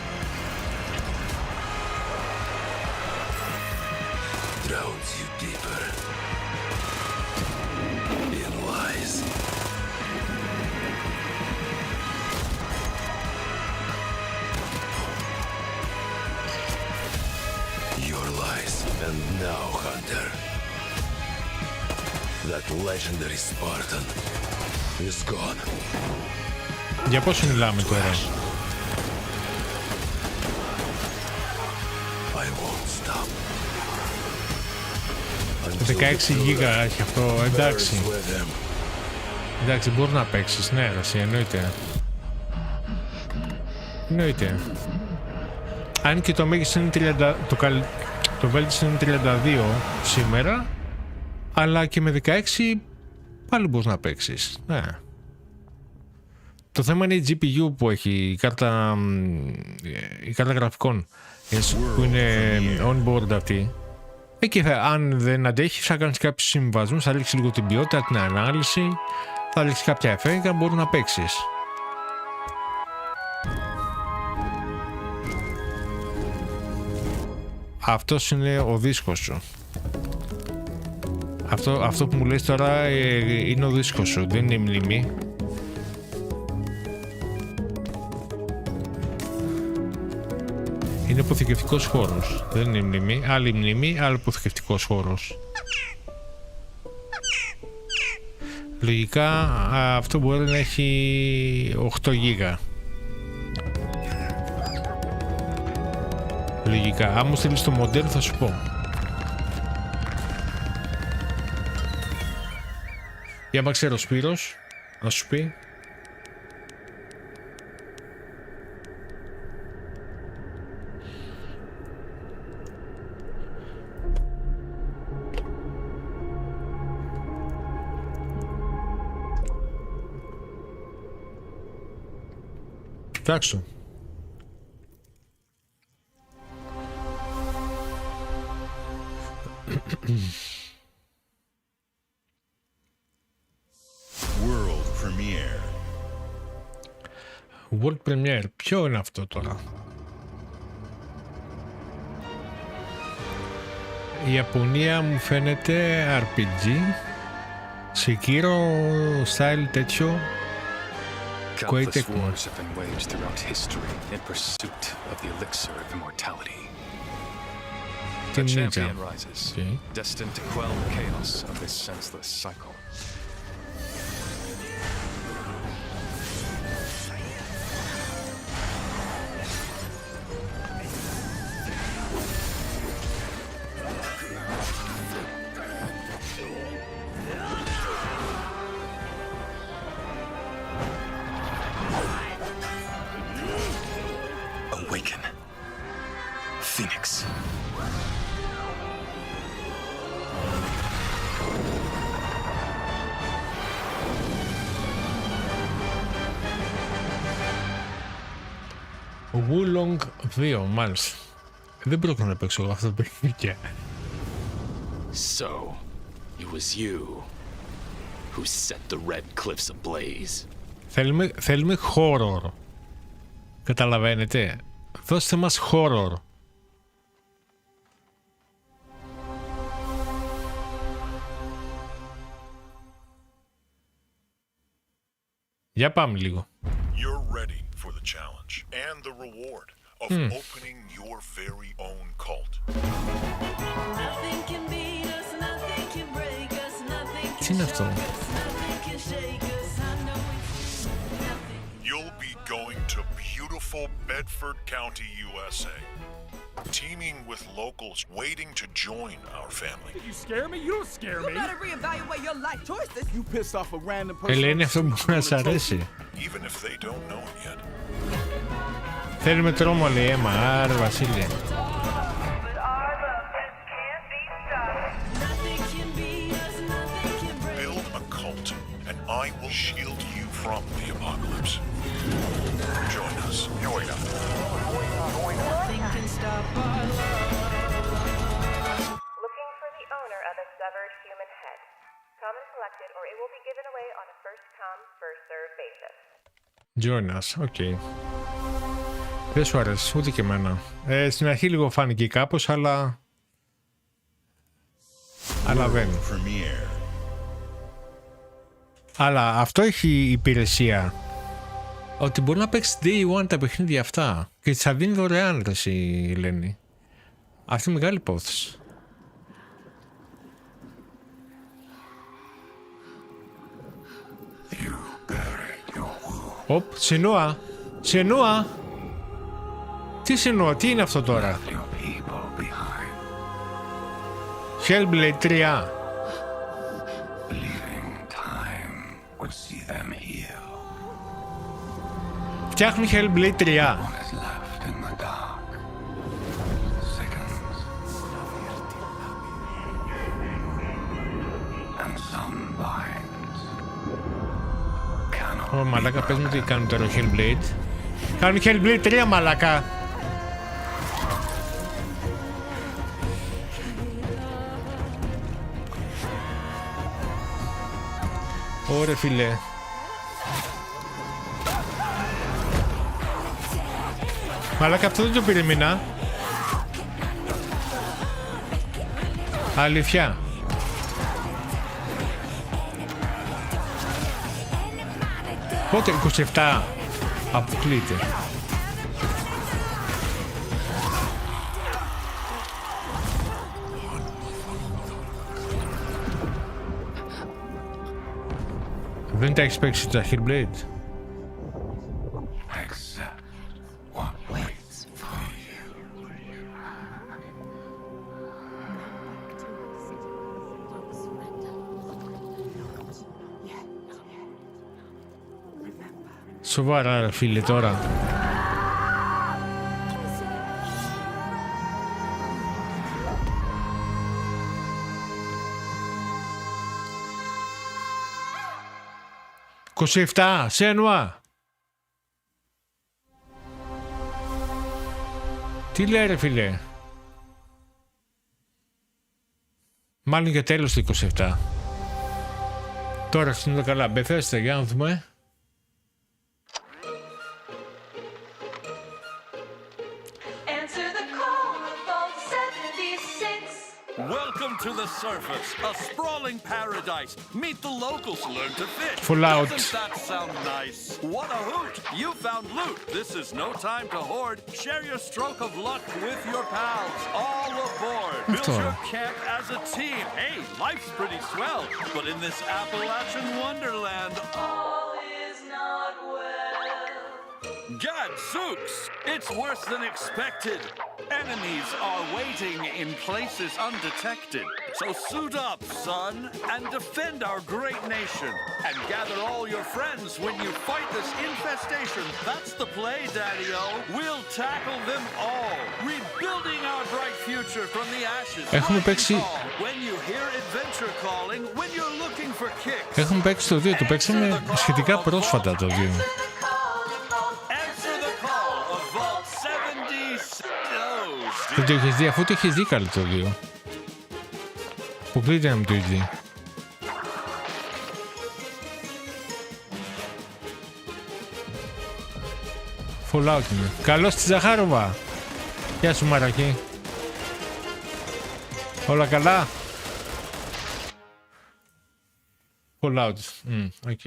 drowns you deeper in lies. Your lies. And now, Hunter, that legendary Spartan is gone. Για πόσο μιλάμε τώρα? I won't stop. 16 γίγα έχει αυτό, εντάξει. Εντάξει, μπορεί να παίξεις, ναι, εσύ, εννοείται. Εννοείται. Αν και το μέγιστο είναι 30, το βέλτιστο είναι 32 σήμερα, αλλά και με 16 πάλι μπορείς να παίξεις, ναι. Το θέμα είναι η GPU που έχει, η κάρτα γραφικών, που είναι on-board αυτή. Εκεί αν δεν αντέχει, θα κάνεις κάποιους συμβασμούς, θα ρίξεις λίγο την ποιότητα, την ανάλυση, θα ρίξεις κάποια εφέ και μπορεί να παίξεις. Αυτός είναι ο δίσκος σου. Αυτό που μου λες τώρα είναι ο δίσκος σου, δεν είναι η μνήμη. Είναι αποθηκευτικός χώρος. Δεν είναι μνήμη. Άλλη μνήμη, άλλο αποθηκευτικός χώρος. Λογικά αυτό μπορεί να έχει 8 γίγα. Λογικά. Αν μου στείλεις το μοντέλο θα σου πω. Για να ξέρω ο Σπύρος, να σου πει. Κοιτάξτε. World Premiere. World Premiere. Ποιο είναι αυτό τώρα? Η Ιαπωνία μου φαίνεται RPG. Sekiro style τέτοιο. Countless wars have been waged throughout history in pursuit of the elixir of immortality. A champion rises, destined to quell the chaos of this senseless cycle. Awaken. Phoenix. Wulong 2, μάλιστα. Δεν πρόκειται να παίξω αυτό το παιχνίδι. So, it was you who set the red cliffs ablaze. Θέλουμε horror. Καταλαβαίνετε. Δώστε μας horror. Για πάμε λίγο. You're ready for the challenge and the reward of opening your very own cult. Τι είναι αυτό? You'll be going to beautiful Bedford County, USA, teaming with locals waiting to join our family. You scare me? You don't scare me. You better reevaluate your life choices. You pissed off a random person. Ελένη, αυτό που να σ' αρέσει. Even if they don't know it yet. Θέλουμε τρόμο, λέει αίμα. Άρε, Βασίλη. Build a cult, and I will shield you from the apocalypse. Join us. Join us. Nothing can stop our love. Looking for the owner of a severed human head. Come and collect it, or it will be given away on a first-come, first-served basis. Join us, okay. Δεν σου αρέσει, ούτε και εμένα. Στην αρχή λίγο φάνηκε κάπως, αλλά δεν. Αλλά αυτό έχει υπηρεσία. Ότι μπορεί να παίξει day one τα παιχνίδια αυτά. Και θα δίνει δωρεάν, ρε εσύ, Ελένη. Αυτή είναι μεγάλη υπόθεση. Οπ, Σινούα. Σινούα. Τι Σινούα, τι είναι αυτό τώρα? Hellblade 3. Φτιάχνουν Hellblade 3. Ω, μαλάκα, πες μου τι κάνουν τώρα Hellblade. Κάνουν Hellblade 3, μαλάκα. Ωρε φίλε. Μαλάκα, αυτό δεν το περίμενα. Αλήθεια. Πότε 27 αποκλείται. Δεν τα έχεις παίξει τα Hellblade? Σοβαρά ρε φίλε τώρα. «27, Σένουα». Τι λέει ρε φίλε? Μάλλον για τέλος το 27. Τώρα είναι καλά. Μπεθέστε, για να δούμε. Welcome to the surface, a sprawling paradise. Meet the locals, learn to fish. Fallout. Doesn't that sound nice? What a hoot! You found loot. This is no time to hoard. Share your stroke of luck with your pals. All aboard. Build your camp as a team. Hey, life's pretty swell, but in this Appalachian wonderland, all is not well. Gadzooks! It's worse than expected. Enemies are waiting in places undetected. So suit up, son, and defend our great nation. And gather all your friends when you fight this infestation. That's the play, Daddy-O. We'll tackle them all. Rebuilding our bright future from the ashes. Έχουμε παίξει... When you hear adventure calling, when you're looking for kicks. Έχουμε παίξει το 2, το παίξαμε σχετικά πρόσφατα το 2. Δεν το έχεις δει, αφού το έχεις δει καλή το 2. Αποκλείται να μην το έχεις δει. Fallout είναι. Καλώς στη Ζαχάροβα. Γεια σου Μαρακή. Όλα καλά. Fallout. Οκ.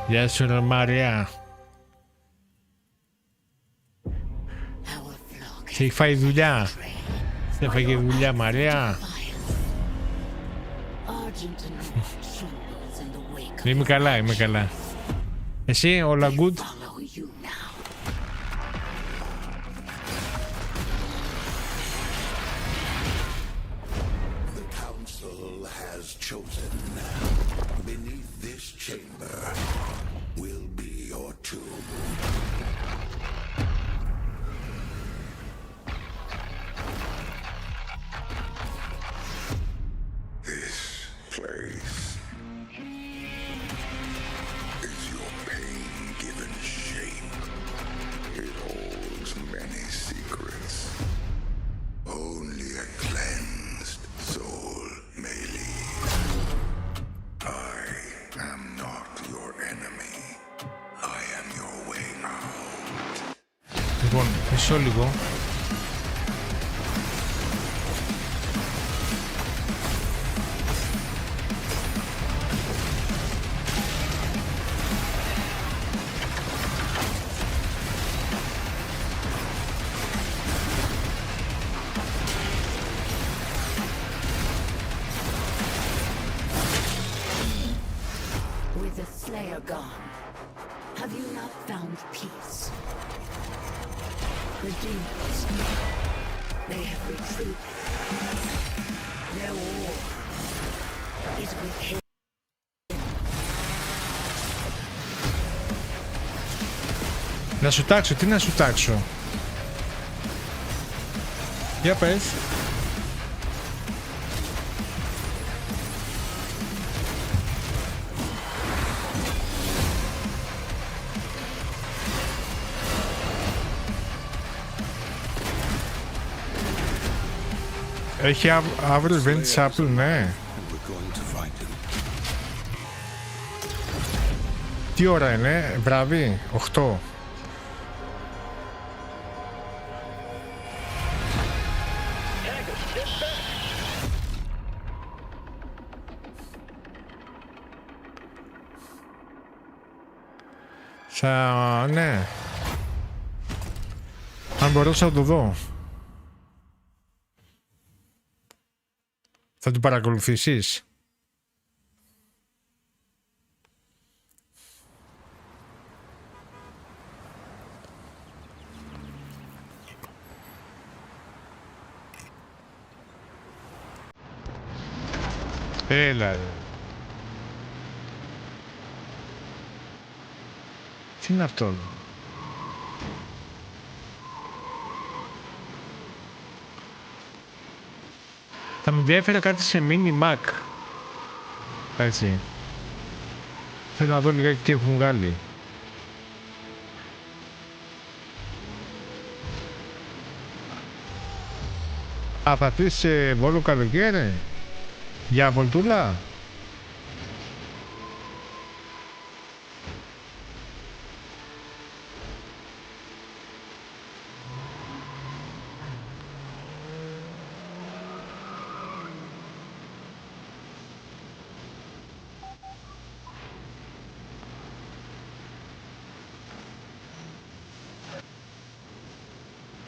Γεια σου ρε Μαρία. Σε έχει φάει δουλειά. Σε έφαγε δουλειά Μαρία. Είμαι καλά, είμαι καλά. Εσύ όλα good? Λοιπόν, μισό λίγο. With the Slayer gone, have you not found peace? The demons, they have retreated. Their war is with him. Να σου τάξω, τι να σου τάξω? Για πες. Έχει αύριο event της Apple, ναι. Τι ώρα είναι, βράδυ, 8. Ναι. Αν μπορούσα να το δω. Θα του παρακολουθήσεις? Έλα. Τι είναι αυτό? Θα με ενδιαφέρει κάτι σε mini Mac. Έτσι. Θέλω να δω λιγάκι τι έχουν βγάλει. Α, θα πεις σε Βόλο καλοκαίρι? Για βολτούλα?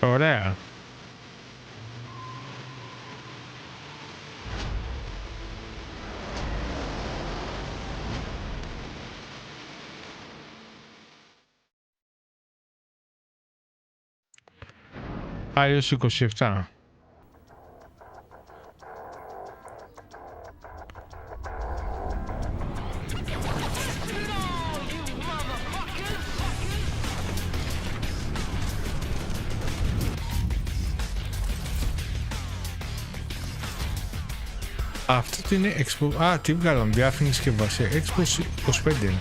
Ωραία. iOS 27. Αυτό τι είναι Expo... Α, τι βγάλαμε, διάφορη συσκευασία. Expo 25.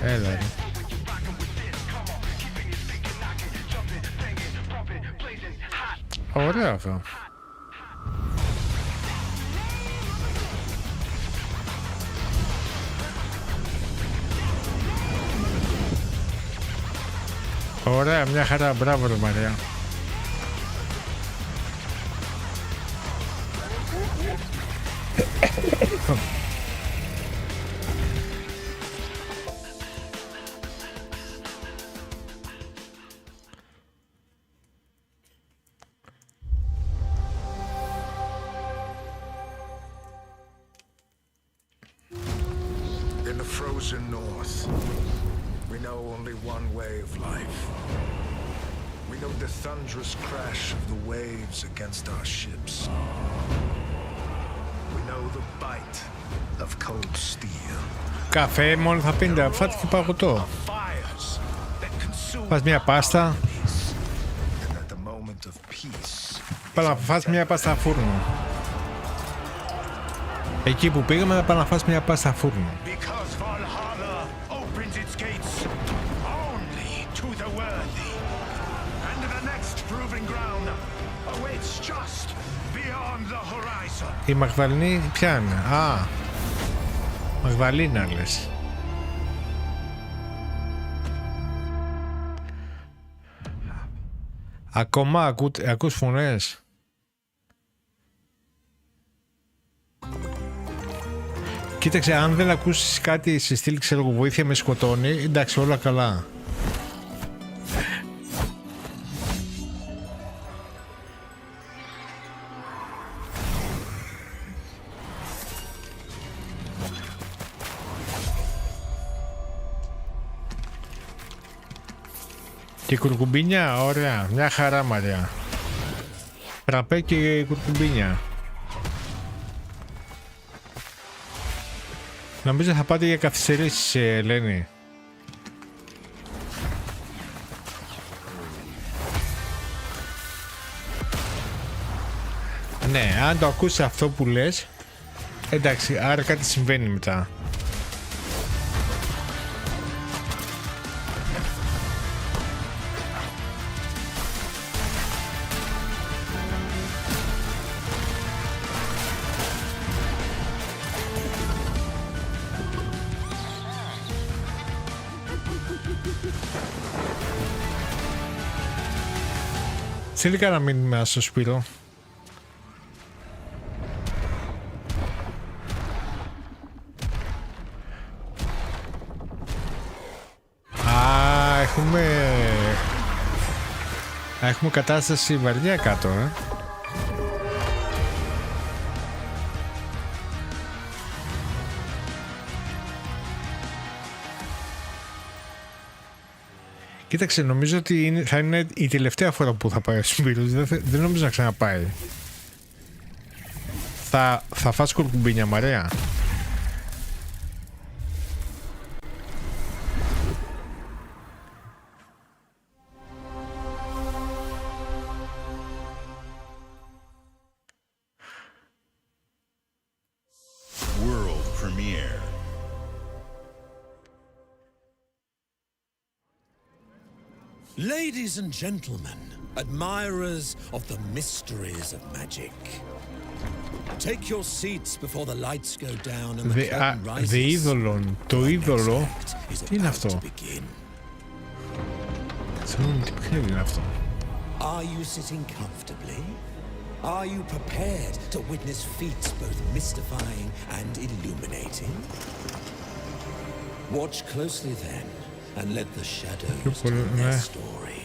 Έλα ρε. Ωραία αυτό. Ωραία, μια χαρά, μπράβο ρε Μαρία. In the frozen north, we know only one way of life. We know the thunderous crash of the waves against our ships. We know the bite of cold steel. Καφέ μόνο θα πίνετε, φάτε και παγωτό. Φας μια πάστα. Πας να φας μια πάστα φούρνο. Εκεί που πήγαμε να πας να φας μια πάστα φούρνο. Η Μαγδαληνή ποια είναι? Α, Μαγδαλίνα λες. Ακόμα ακούς φωνές? Κοίταξε, αν δεν ακούσεις κάτι σε στυλ, ξέρω εγώ, βοήθεια με σκοτώνει, εντάξει, όλα καλά. Και κουρκουμπίνια, ωραία, μια χαρά Μαρία. Φραπέ και κουρκουμπίνια. Νομίζω θα πάτε για καθυστερήσεις, Ελένη. Ναι, αν το ακούσεις αυτό που λες, εντάξει, άρα κάτι συμβαίνει μετά. Θέλει κανένα μήνυμα στο Σπύρο? Α, έχουμε Έχουμε κατάσταση βαριά κάτω, Κοίταξε, νομίζω ότι θα είναι η τελευταία φορά που θα πάει ο Σπύρος. Δεν νομίζω να ξαναπάει. Θα φας κουρκουμπίνια, μαρέα. World premiere. Ladies and gentlemen, admirers of the mysteries of magic, take your seats before the lights go down and the curtain rises. Το είδωλο. Τι είναι αυτό? Τι παιχνίδι είναι αυτό? Are you sitting comfortably? Are you prepared to witness feats both mystifying and illuminating? Watch closely then. And let the shadows tell their story.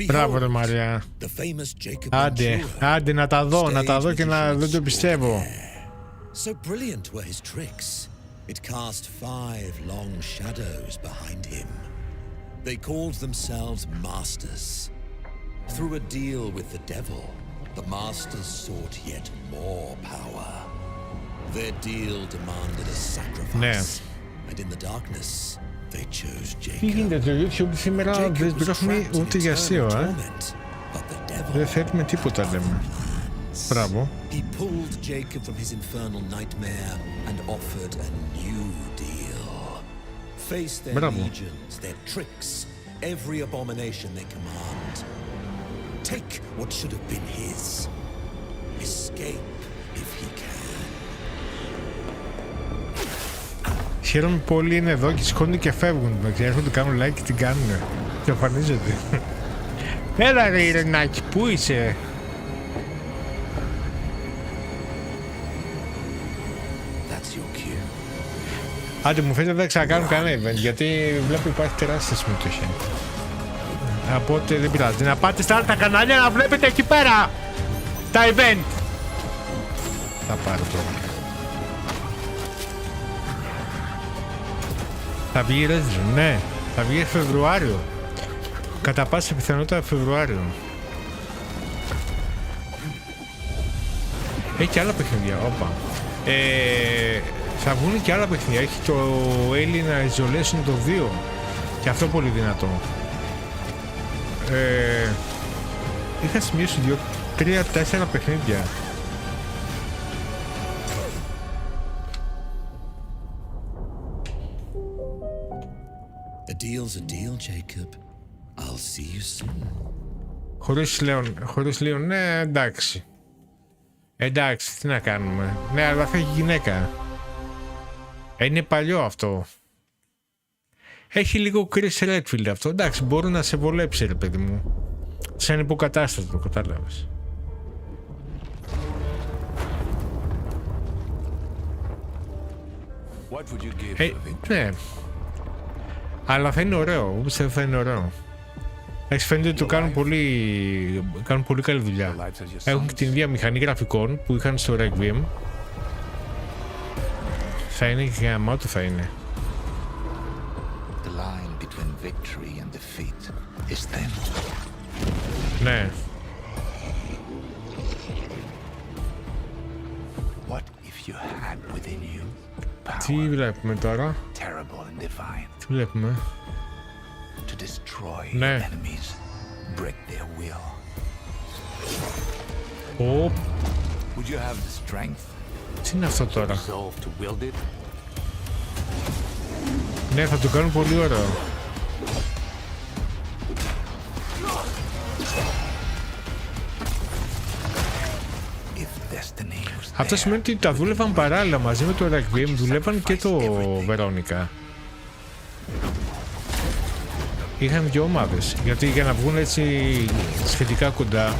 Μπράβο ρε Μαρία. Άντε να τα δω και να δεν το πιστεύω. So brilliant were his tricks. It cast 5 long shadows behind him. They called themselves masters. Through a deal with the devil, the masters sought yet more power. Their deal demanded a sacrifice. And in the darkness, they chose Jacob. Τι γίνεται το YouTube σήμερα, δεν τρώχνει ούτε για αστείο, Δεν θέλουμε τίποτα, λέμε. Μπράβο. He pulled Jacob from his infernal nightmare and offered a new deal. Face their legions, their tricks, every abomination they command. Take what should have been his. Escape if he can. Χαίρομαι πολύ, είναι εδώ και σηκώνουν και φεύγουν. Έρχονται, κάνουν like και την κάνουν. Και εμφανίζονται. Έλα ρε Ειρηνάκη, πού είσαι? Άντε μου φαίνεται δεν θα ξανακάνουν κανένα event, γιατί βλέπω υπάρχει τεράστια συμμετοχή. Οπότε δεν πειράζει. Να πάτε στα άλλα τα κανάλια να βλέπετε εκεί πέρα τα event. Θα πάρω τώρα. Θα βγει Resident, ναι. Θα βγει Φεβρουάριο. Κατά πάσα πιθανότητα Φεβρουάριο. Έχει και άλλα παιχνίδια, όπα. Θα βγουν και άλλα παιχνίδια. Έχει το Alien Isolation το 2. Και αυτό πολύ δυνατό. Είχα σημειώσει 3-4 παιχνίδια. A deal's a deal, Jacob. I'll see you soon. Χωρίς Λέον, ναι, εντάξει. Εντάξει, τι να κάνουμε. Ναι, αλλά θα έχει γυναίκα. Είναι παλιό αυτό. Έχει λίγο Chris Redfield αυτό. Εντάξει, μπορεί να σε βολέψει, ρε παιδί μου. Σαν υποκατάστατο, κατάλαβες. Ναι. Αλλά θα είναι ωραίο. Όπως θα είναι ωραίο. Εντάξει, φαίνεται ότι το κάνουν πολύ καλή δουλειά. Έχουν και την ίδια μηχανή γραφικών που είχαν στο Requiem. Θα είναι και γαμάτο θα είναι. Ναι. Τι βλέπουμε τώρα? Τι βλέπουμε? Ναι. Ω. Τι είναι αυτό τώρα? Ναι, θα το κάνουν πολύ ωραίο. Αυτό σημαίνει ότι τα δούλευαν παράλληλα μαζί με το Requiem, δουλεύαν και το Veronica. Είχαν δύο ομάδες, γιατί για να βγουν έτσι σχετικά κοντά,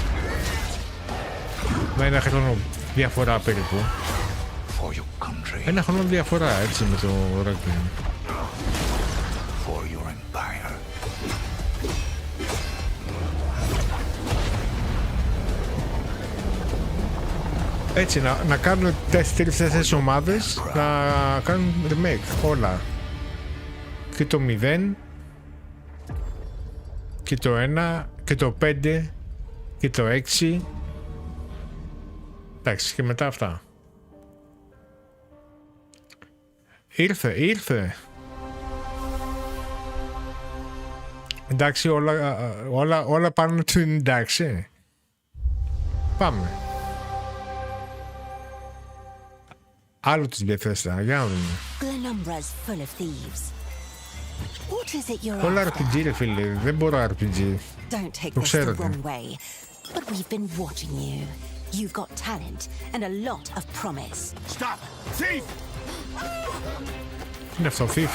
με ένα χρόνο διαφορά περίπου. Ένα χρόνο διαφορά έτσι με το Requiem. Έτσι, να κάνουν 4 ομάδες, να κάνουν remake όλα. Και το 0, και το 1, και το 5, και το 6. Εντάξει, και μετά αυτά. Ήρθε. Εντάξει, όλα πάνω του εντάξει. Πάμε. Άλλο της Bethesda, για να δούμε. Όλα RPG ρε φίλε, δεν μπορώ RPG. Το ξέρετε. But we've been watching you. You've got talent and a lot of promise. Stop! Thief! Είναι αυτό, thief.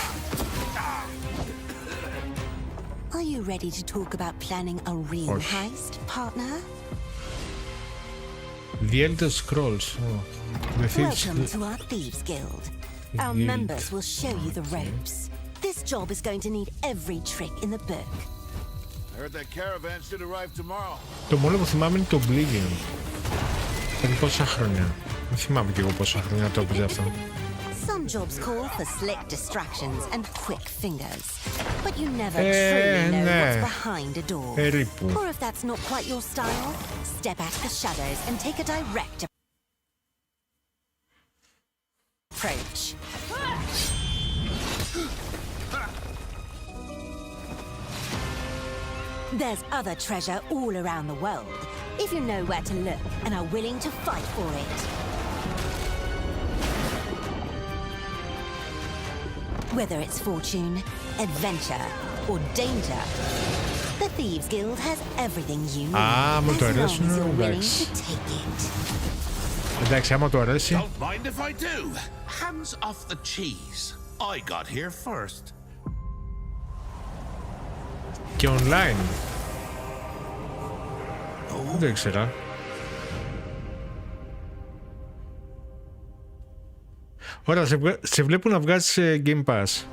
Are you ready to talk about planning a real heist, partner? The Elder Scrolls. The Thieves. Welcome to our Thieves Guild. Our members will show you the ropes. This job is going to need every trick in the book. I heard that caravan should arrive tomorrow. Το μόνο που θυμάμαι είναι το Oblivion. Πριν πόσα χρόνια. Δεν θυμάμαι κι εγώ πόσα χρόνια το έπαιζε αυτό. Some jobs call for slick distractions and quick fingers, but you never truly know what's behind a door. Or if that's not quite your style, step out of the shadows and take a direct approach. There's other treasure all around the world, if you know where to look and are willing to fight for it. Whether it's fortune, adventure, or danger, the Thieves Guild has everything you need, as long as you're willing to take it. Εντάξει, άμα το αρέσει. Don't mind if I do. Hands off the cheese. I got here first. Και online. Δεν ήξερα. Ωραία, σε βλέπω να βγάζεις Game Pass.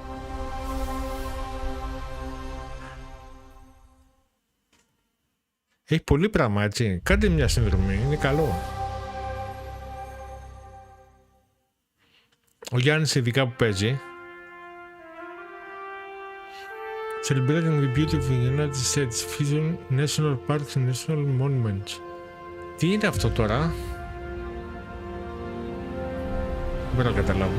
Έχει πολύ πράγμα, έτσι. Κάντε μια συνδρομή, είναι καλό. Ο Γιάννης ειδικά που παίζει. Celebrating the beauty of the United States, featuring national parks and national monuments. Τι είναι αυτό τώρα? Δεν μπορώ να καταλάβω.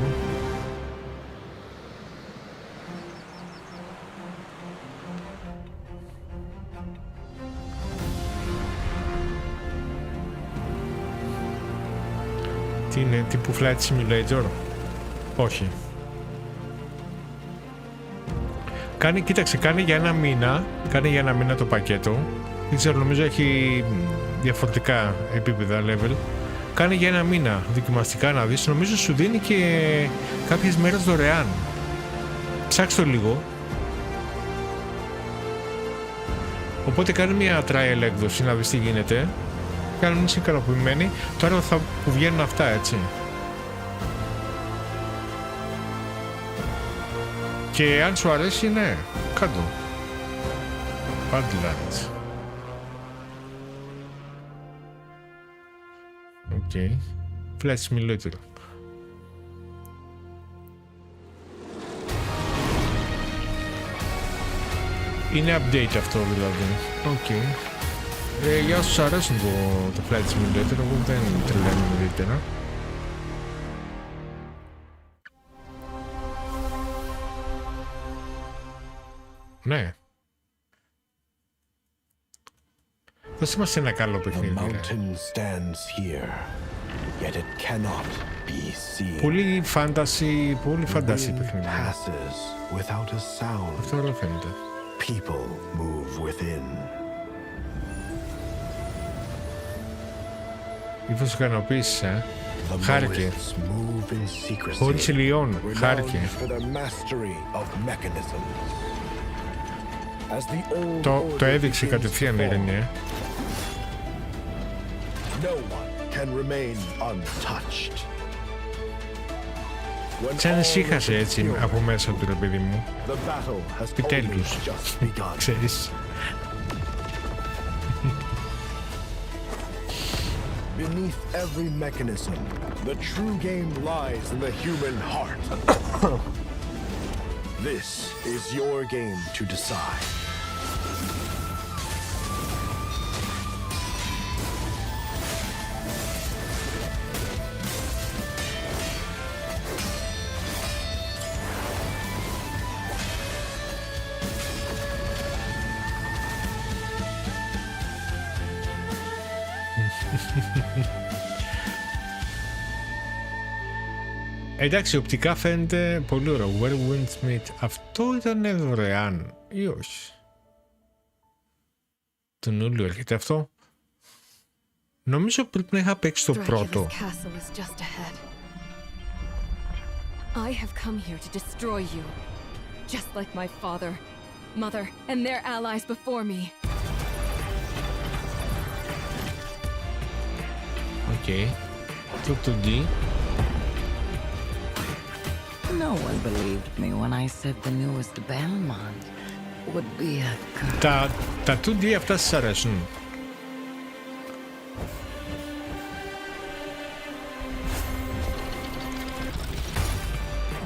Τι είναι, τύπου Flight Simulator? Όχι. Κοίταξε, κάνει για ένα μήνα το πακέτο. Δεν ξέρω, νομίζω έχει διαφορετικά επίπεδα level. Κάνει για ένα μήνα δοκιμαστικά να δεις. Νομίζω σου δίνει και κάποιες μέρες δωρεάν. Ψάξτε το λίγο. Οπότε κάνει μια trial έκδοση να δεις τι γίνεται. Και αν είσαι ικανοποιημένοι, τώρα θα που βγαίνουν αυτά, έτσι. Και αν σου αρέσει, ναι, κάτω. Badlands. Οκ. Flight Simulator. Είναι update αυτό δηλαδή. Οκ. Για όσους αρέσουν το Flight Simulator, εγώ δεν τρελαίνω ιδιαίτερα. Ναι. Πώς είμαστε ένα καλό παιχνίδι. Πολύ φάνταση παιχνίδι. Αυτό όλο φαίνεται. Ήφος ικανοποίησης, χάρηκε. Χωρίς ηλιών, χάρηκε. Το έδειξε κατευθείαν η Ειρηνία. Σαν ησύχασε έτσι από μέσα του, ρε παιδί μου. Επιτέλους. Ξέρεις. beneath every mechanism. The true game lies in the human heart. This is your game to decide. Εντάξει, οπτικά φαίνεται πολύ ωραίο. Where Winds Meet. Αυτό ήταν δωρεάν ή όχι? Τον Ιούλιο έρχεται αυτό. Νομίζω πρέπει να είχα παίξει το πρώτο. I have come here to destroy you, just like my father, mother, and their allies before me. Okay. Το D. No one believed me when I said the newest Belmont would be a... Τα 2D αυτά σας αρέσουν?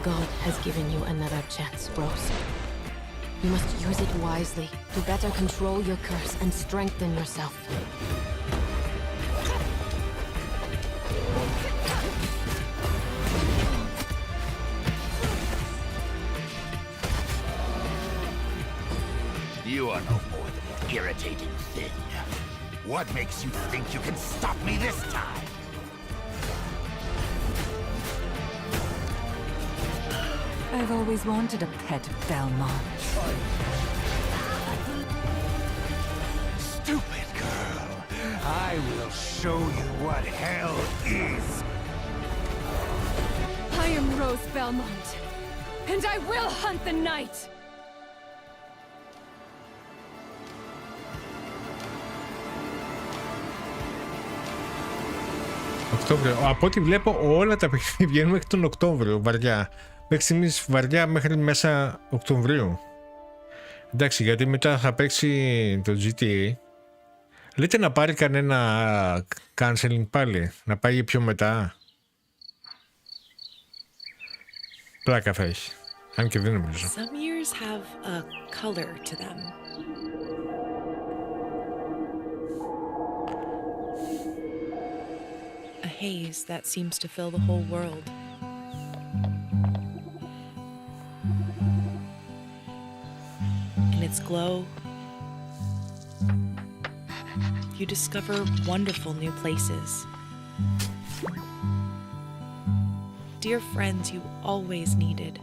God has given you another chance, Rose. You must use it wisely to better control your curse and strengthen yourself. You are no more than an irritating thing. What makes you think you can stop me this time? I've always wanted a pet Belmont. Stupid girl. I will show you what hell is. I am Rose Belmont, and I will hunt the night! Οκτώβριο. Από ό,τι βλέπω όλα τα παιχνίδια βγαίνουν μέχρι τον Οκτώβριο, βαριά. Μέχρι στιγμής βαριά μέχρι μέσα Οκτωβρίου. Εντάξει, γιατί μετά θα παίξει το GTA. Λέτε να πάρει κανένα canceling πάλι, να πάει πιο μετά. Πλάκα θα έχει. Αν και δεν νομίζω. Some years have a color to them. A haze that seems to fill the whole world. In its glow, you discover wonderful new places. Dear friends you always needed.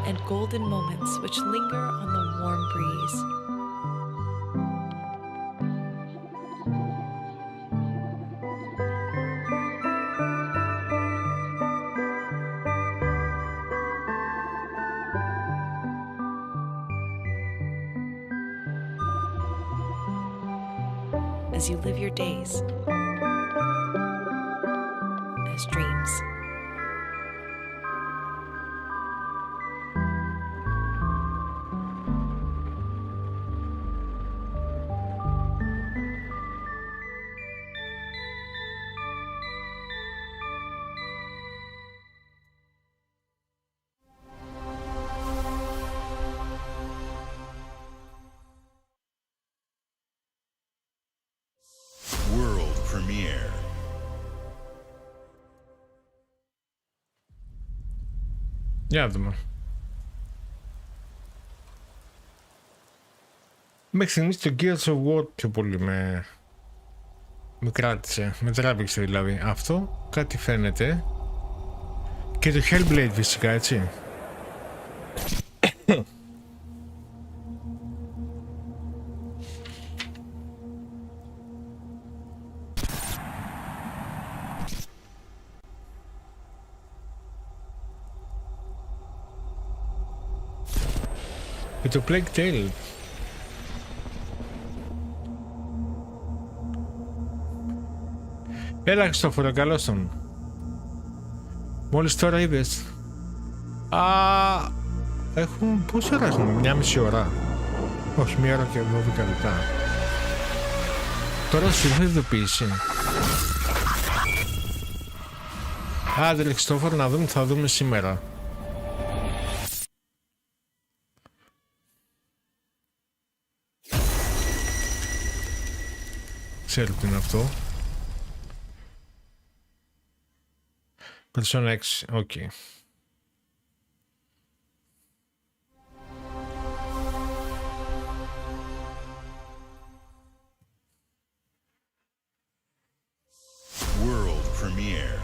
And golden moments which linger on the warm breeze. As you live your days as dreams. World premiere. Για να δούμε. Μέχρι στιγμής το Gears of War πιο πολύ με κράτησε, με τράβηξε δηλαδή. Αυτό κάτι φαίνεται. Και το Hellblade φυσικά, έτσι. Και το Plague Tale. Έλα Χριστόφορο, καλώς τον. Μόλις τώρα είδες. Έχουν πόση ώρα έχουμε, 1,5 ώρα. Όχι, 1 ώρα και 12 λεπτά. Τώρα σου ήρθε ειδοποίηση. Άντε Χριστόφορο, να δούμε τι θα δούμε σήμερα. Ξέρω τι είναι αυτό. Persona 6, οκ. World premiere.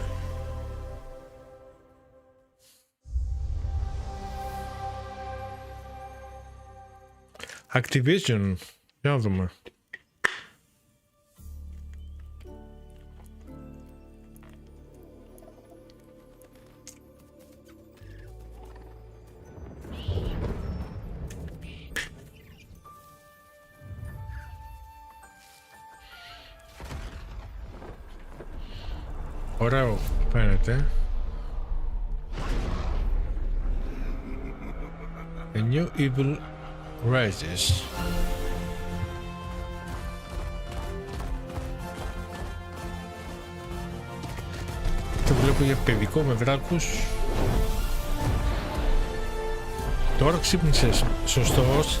Activision, για να δούμε. Ωραίο φαίνεται. A new evil rises. Το βλέπω για παιδικό με δράκους. Τώρα ξύπνησες. Σωστός.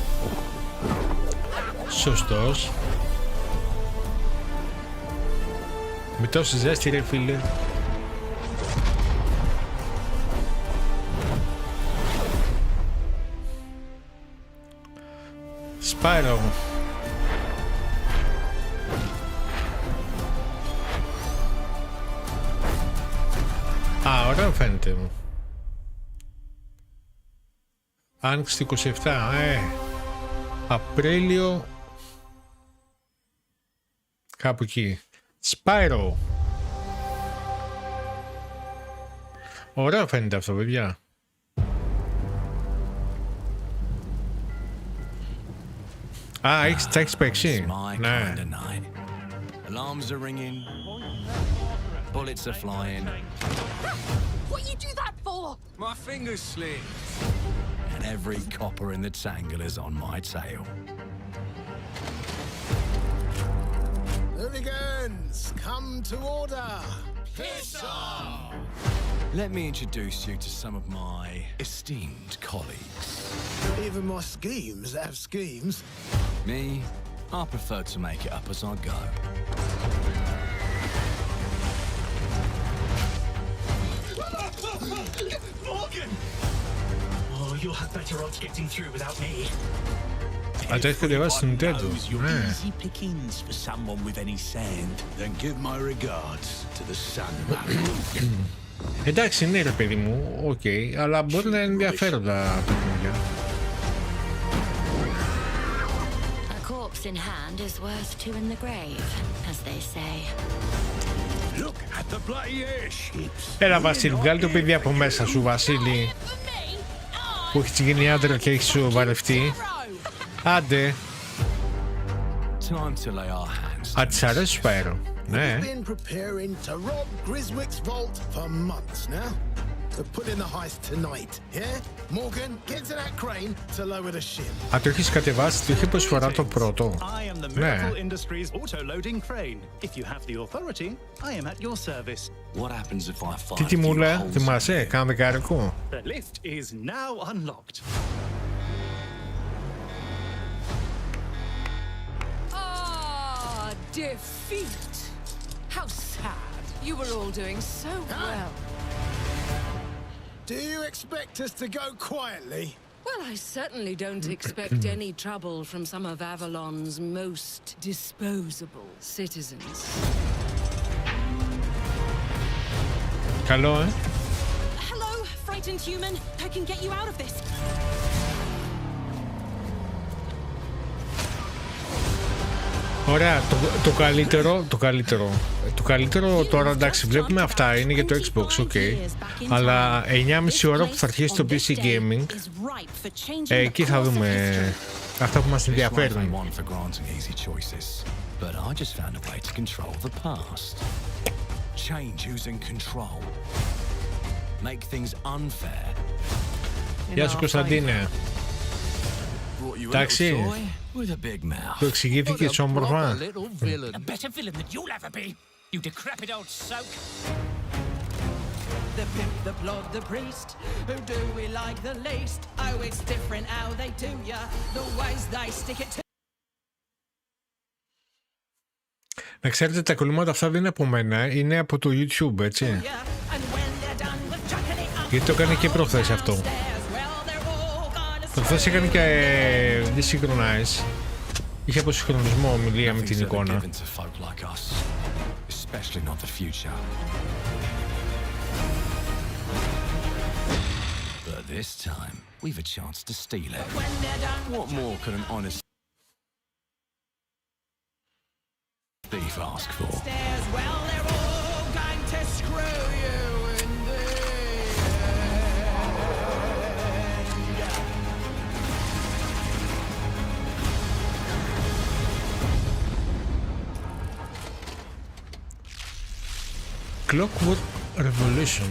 Σωστός. Με τόση ζέστη ρε φίλε. Σπάιρο. Α, ωραία φαίνεται μου. Άνοιξη 27, Απρίλιο. Κάπου εκεί. Σπάιρο. Ωραία φαίνεται αυτό, παιδιά. Α, τα έχεις παίξει. Ναι. Alarms are ringing. Bullets are flying. What you do that for? My fingers slip. And every copper in the tangle is on my tail. Hooligans, come to order. Piss off! Let me introduce you to some of my esteemed colleagues. Even my schemes have schemes. Me, I prefer to make it up as I go. Morgan! Oh, you'll have better odds getting through without me. Α, το έχετε διαβάσει στην Nintendo. Ναι. Easy pickings for someone with any sand. Then give my regards to the sun. Εντάξει, ναι ρε παιδί μου, οκ, αλλά μπορεί να είναι ενδιαφέροντα παιχνίδια. A corpse in hand is worth two in the grave, as they say. Look at the bloody airships. Έλα Βασίλη, βγάλει το παιδί από μέσα σου, Βασίλη, που έχει γίνει άντρα και έχει σου βαρευτεί. Άντε. Α, της αρέσει σου Πάερο. Ναι. We've been preparing to rob Griswick's vault for months now. We're putting the heist tonight, yeah? Morgan, get to that crane to lower the ship. Α, το έχεις κατεβάσει, το είχε προσφορά το πρώτο. I am the Ναι. Miracle Industries auto-loading crane. If you have the authority, I am at your service. What happens if I find Τι τιμούλα, θυμάσαι, κάνα δεκάρικο. The lift is now unlocked. Ah, defeat. How sad. You were all doing so well. Do you expect us to go quietly? Well, I certainly don't expect any trouble from some of Avalon's most disposable citizens. Καλό, Hello, frightened human. I can get you out of this. Ωραία, το καλύτερο τώρα, εντάξει, βλέπουμε αυτά, είναι για το Xbox, ok. Αλλά 9,5 ώρα που θα αρχίσει το PC Gaming, εκεί θα δούμε αυτά που μας ενδιαφέρουν. Γεια σου Κωνσταντίνε. Εντάξει, το εξηγήθηκες όμορφα. The pimp, the plod, the priest. Who do we like the least? Oh, it's different how they do ya. The ways they stick it to. Να ξέρετε, τα κολλήματα αυτά δεν είναι από μένα, είναι από το YouTube, έτσι. Γιατί το έκανε και προχθές αυτό. Προχθές έκανε και desynchronize. Είχε αποσυγχρονισμό ομιλία με την εικόνα. This time, we've a chance to steal it. What more could an honest thief ask for? Well, they're all going to screw you in the Clockwork Revolution.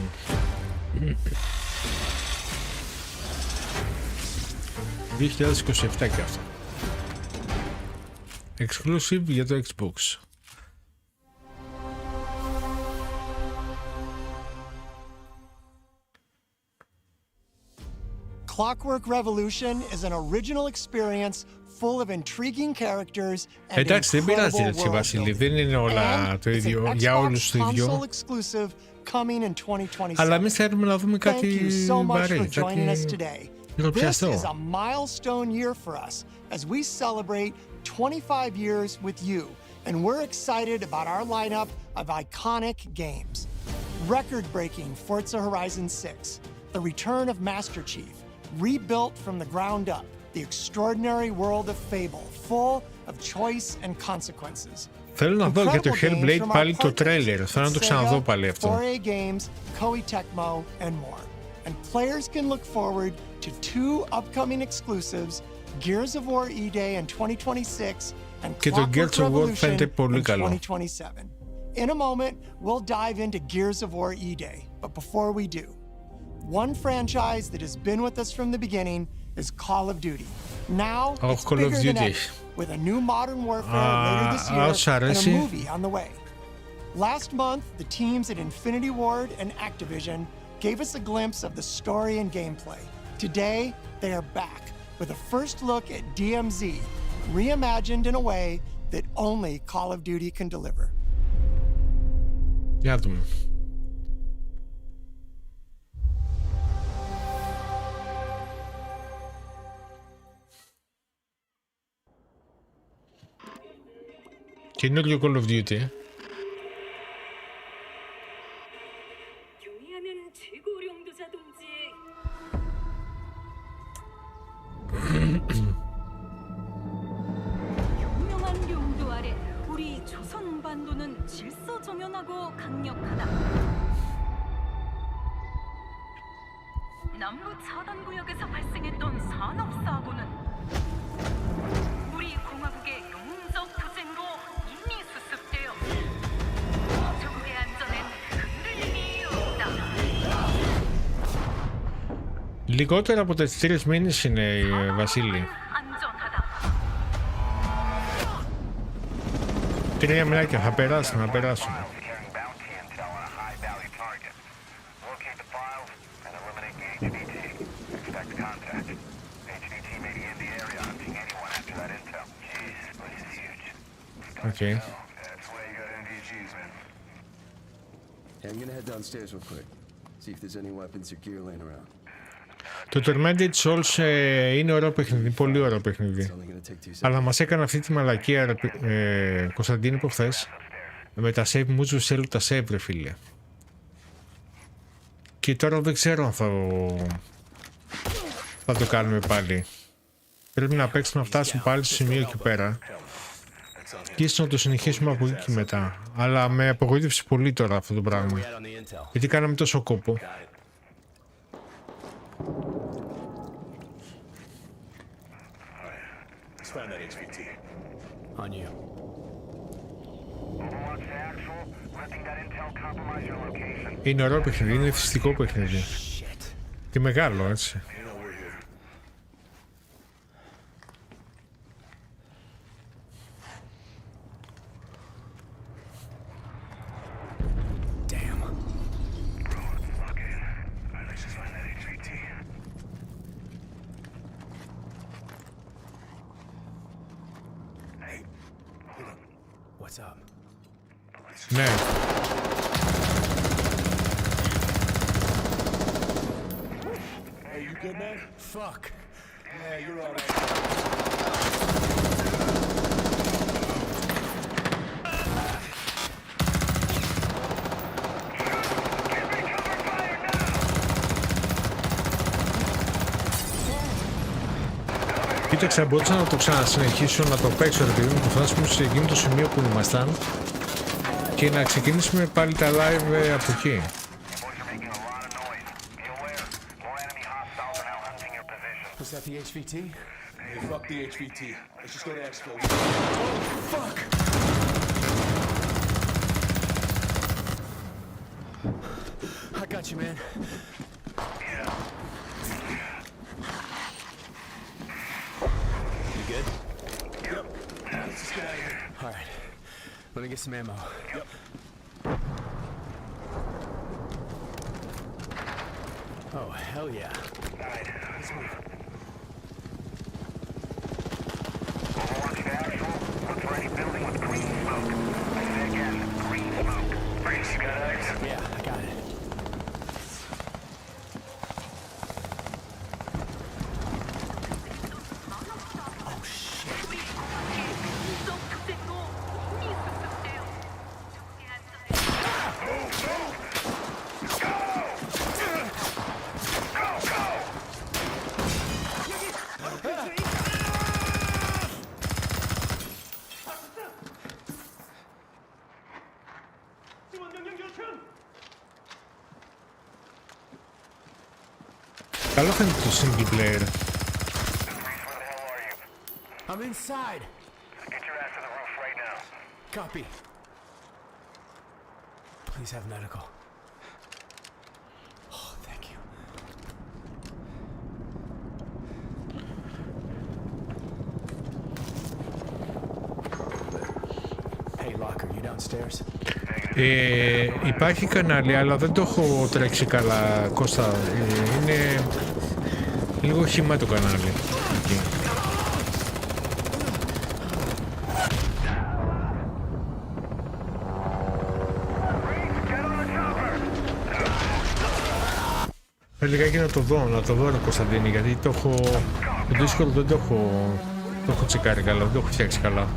2027 και αυτό. Exclusive για το Xbox. Clockwork Revolution is an original experience full of intriguing characters and εντάξει, δεν πειράζει έτσι Βασίλη, δεν είναι όλα το ίδιο, για όλους το ίδιο. Αλλά εμείς θέλουμε να δούμε κάτι βαρύ, κάτι This is a milestone year for us as we celebrate 25 years with you, and we're excited about our lineup of iconic games. Record-breaking Forza Horizon 6, the return of Master Chief, rebuilt from the ground up, the extraordinary world of Fable, full of choice and consequences. Θέλω να δω και το Hellblade πάλι το τρέλερ, θέλω να το ξαναδώ πάλι αυτό. And players can look forward to 2 upcoming exclusives, Gears of War E-Day in 2026 and Clockwork Revolution in 2027. In a moment, we'll dive into Gears of War E-Day, but before we do, one franchise that has been with us from the beginning is Call of Duty. Now, it's bigger than ever, with a new Modern Warfare later this year and a movie on the way. Last month, the teams at Infinity Ward and Activision gave us a glimpse of the story and gameplay. Today, they are back with a first look at DMZ, reimagined in a way that only Call of Duty can deliver. Για δούμε. Καινούριο Call of Duty. 유명한 용도 아래 우리 조선 반도는 질서정연하고 강력하다. 남부 차단 구역에서 발생했던 산업 사고는 우리 공화국의 용적 투쟁으로 이미 수습되어 조국의 안전엔 흔들림이 없다. Λιγότερο από τα 3 μήνες είναι, Βασίλη. 3 μηνάκια θα περάσουν, να περάσουν. Okay. Hey, I'm gonna head downstairs real quick. See if there's any weapons or gear laying around. Το Tormented Souls είναι ωραίο παιχνίδι, πολύ ωραίο παιχνίδι. Αλλά μας έκανε αυτή τη μαλακία, Κωνσταντίνη, προχθές. Με τα save μου ζουσέλου τα save, ρε φίλε. Και τώρα δεν ξέρω αν θα το κάνουμε πάλι. Πρέπει να παίξουμε να φτάσουμε πάλι στο σημείο εκεί πέρα. Και ίσως να το συνεχίσουμε από εκεί και μετά. Αλλά με απογοήτευσε πολύ τώρα αυτό το πράγμα. Γιατί κάναμε τόσο κόπο. Είναι ωραίο παιχνίδι, είναι φυσικό παιχνίδι. Και μεγάλο, έτσι. Ναι. Hey, you good, man? Fuck. Yeah, you're all right. Κοίταξα, μπορούσα να το ξανασυνεχίσω, να το παίξω επειδή μου φτάσουμε σε εκείνο το σημείο που ήμασταν και να ξεκινήσουμε πάλι τα live από εκεί. Was that the HVT? Hey, fuck the HVT. Let's just go to exfil. Oh, fuck! I got you, man. You good? Yep. Let's just get out of here. All right. Let me get some ammo. Yep. Oh, hell yeah. All right, let's move. Overwatch to actual. Look for any building with green smoke. I say again, green smoke. Brace, you got eyes? Yeah, I got it. Oh, shit. Καλό φαίνεται το single player. I'm inside. Get your ass to the roof right now. Copy. Please have medical. Oh, thank you. Hey, Locker, you downstairs? Υπάρχει κανάλι, αλλά δεν το έχω τρέξει καλά, Κώστα. Είναι λίγο χυμά το κανάλι. Εκεί. Λιγάκι να το δω ρε Κωνσταντίνη, γιατί το Discord δεν το έχω τσεκάρει καλά, δεν το έχω φτιάξει καλά.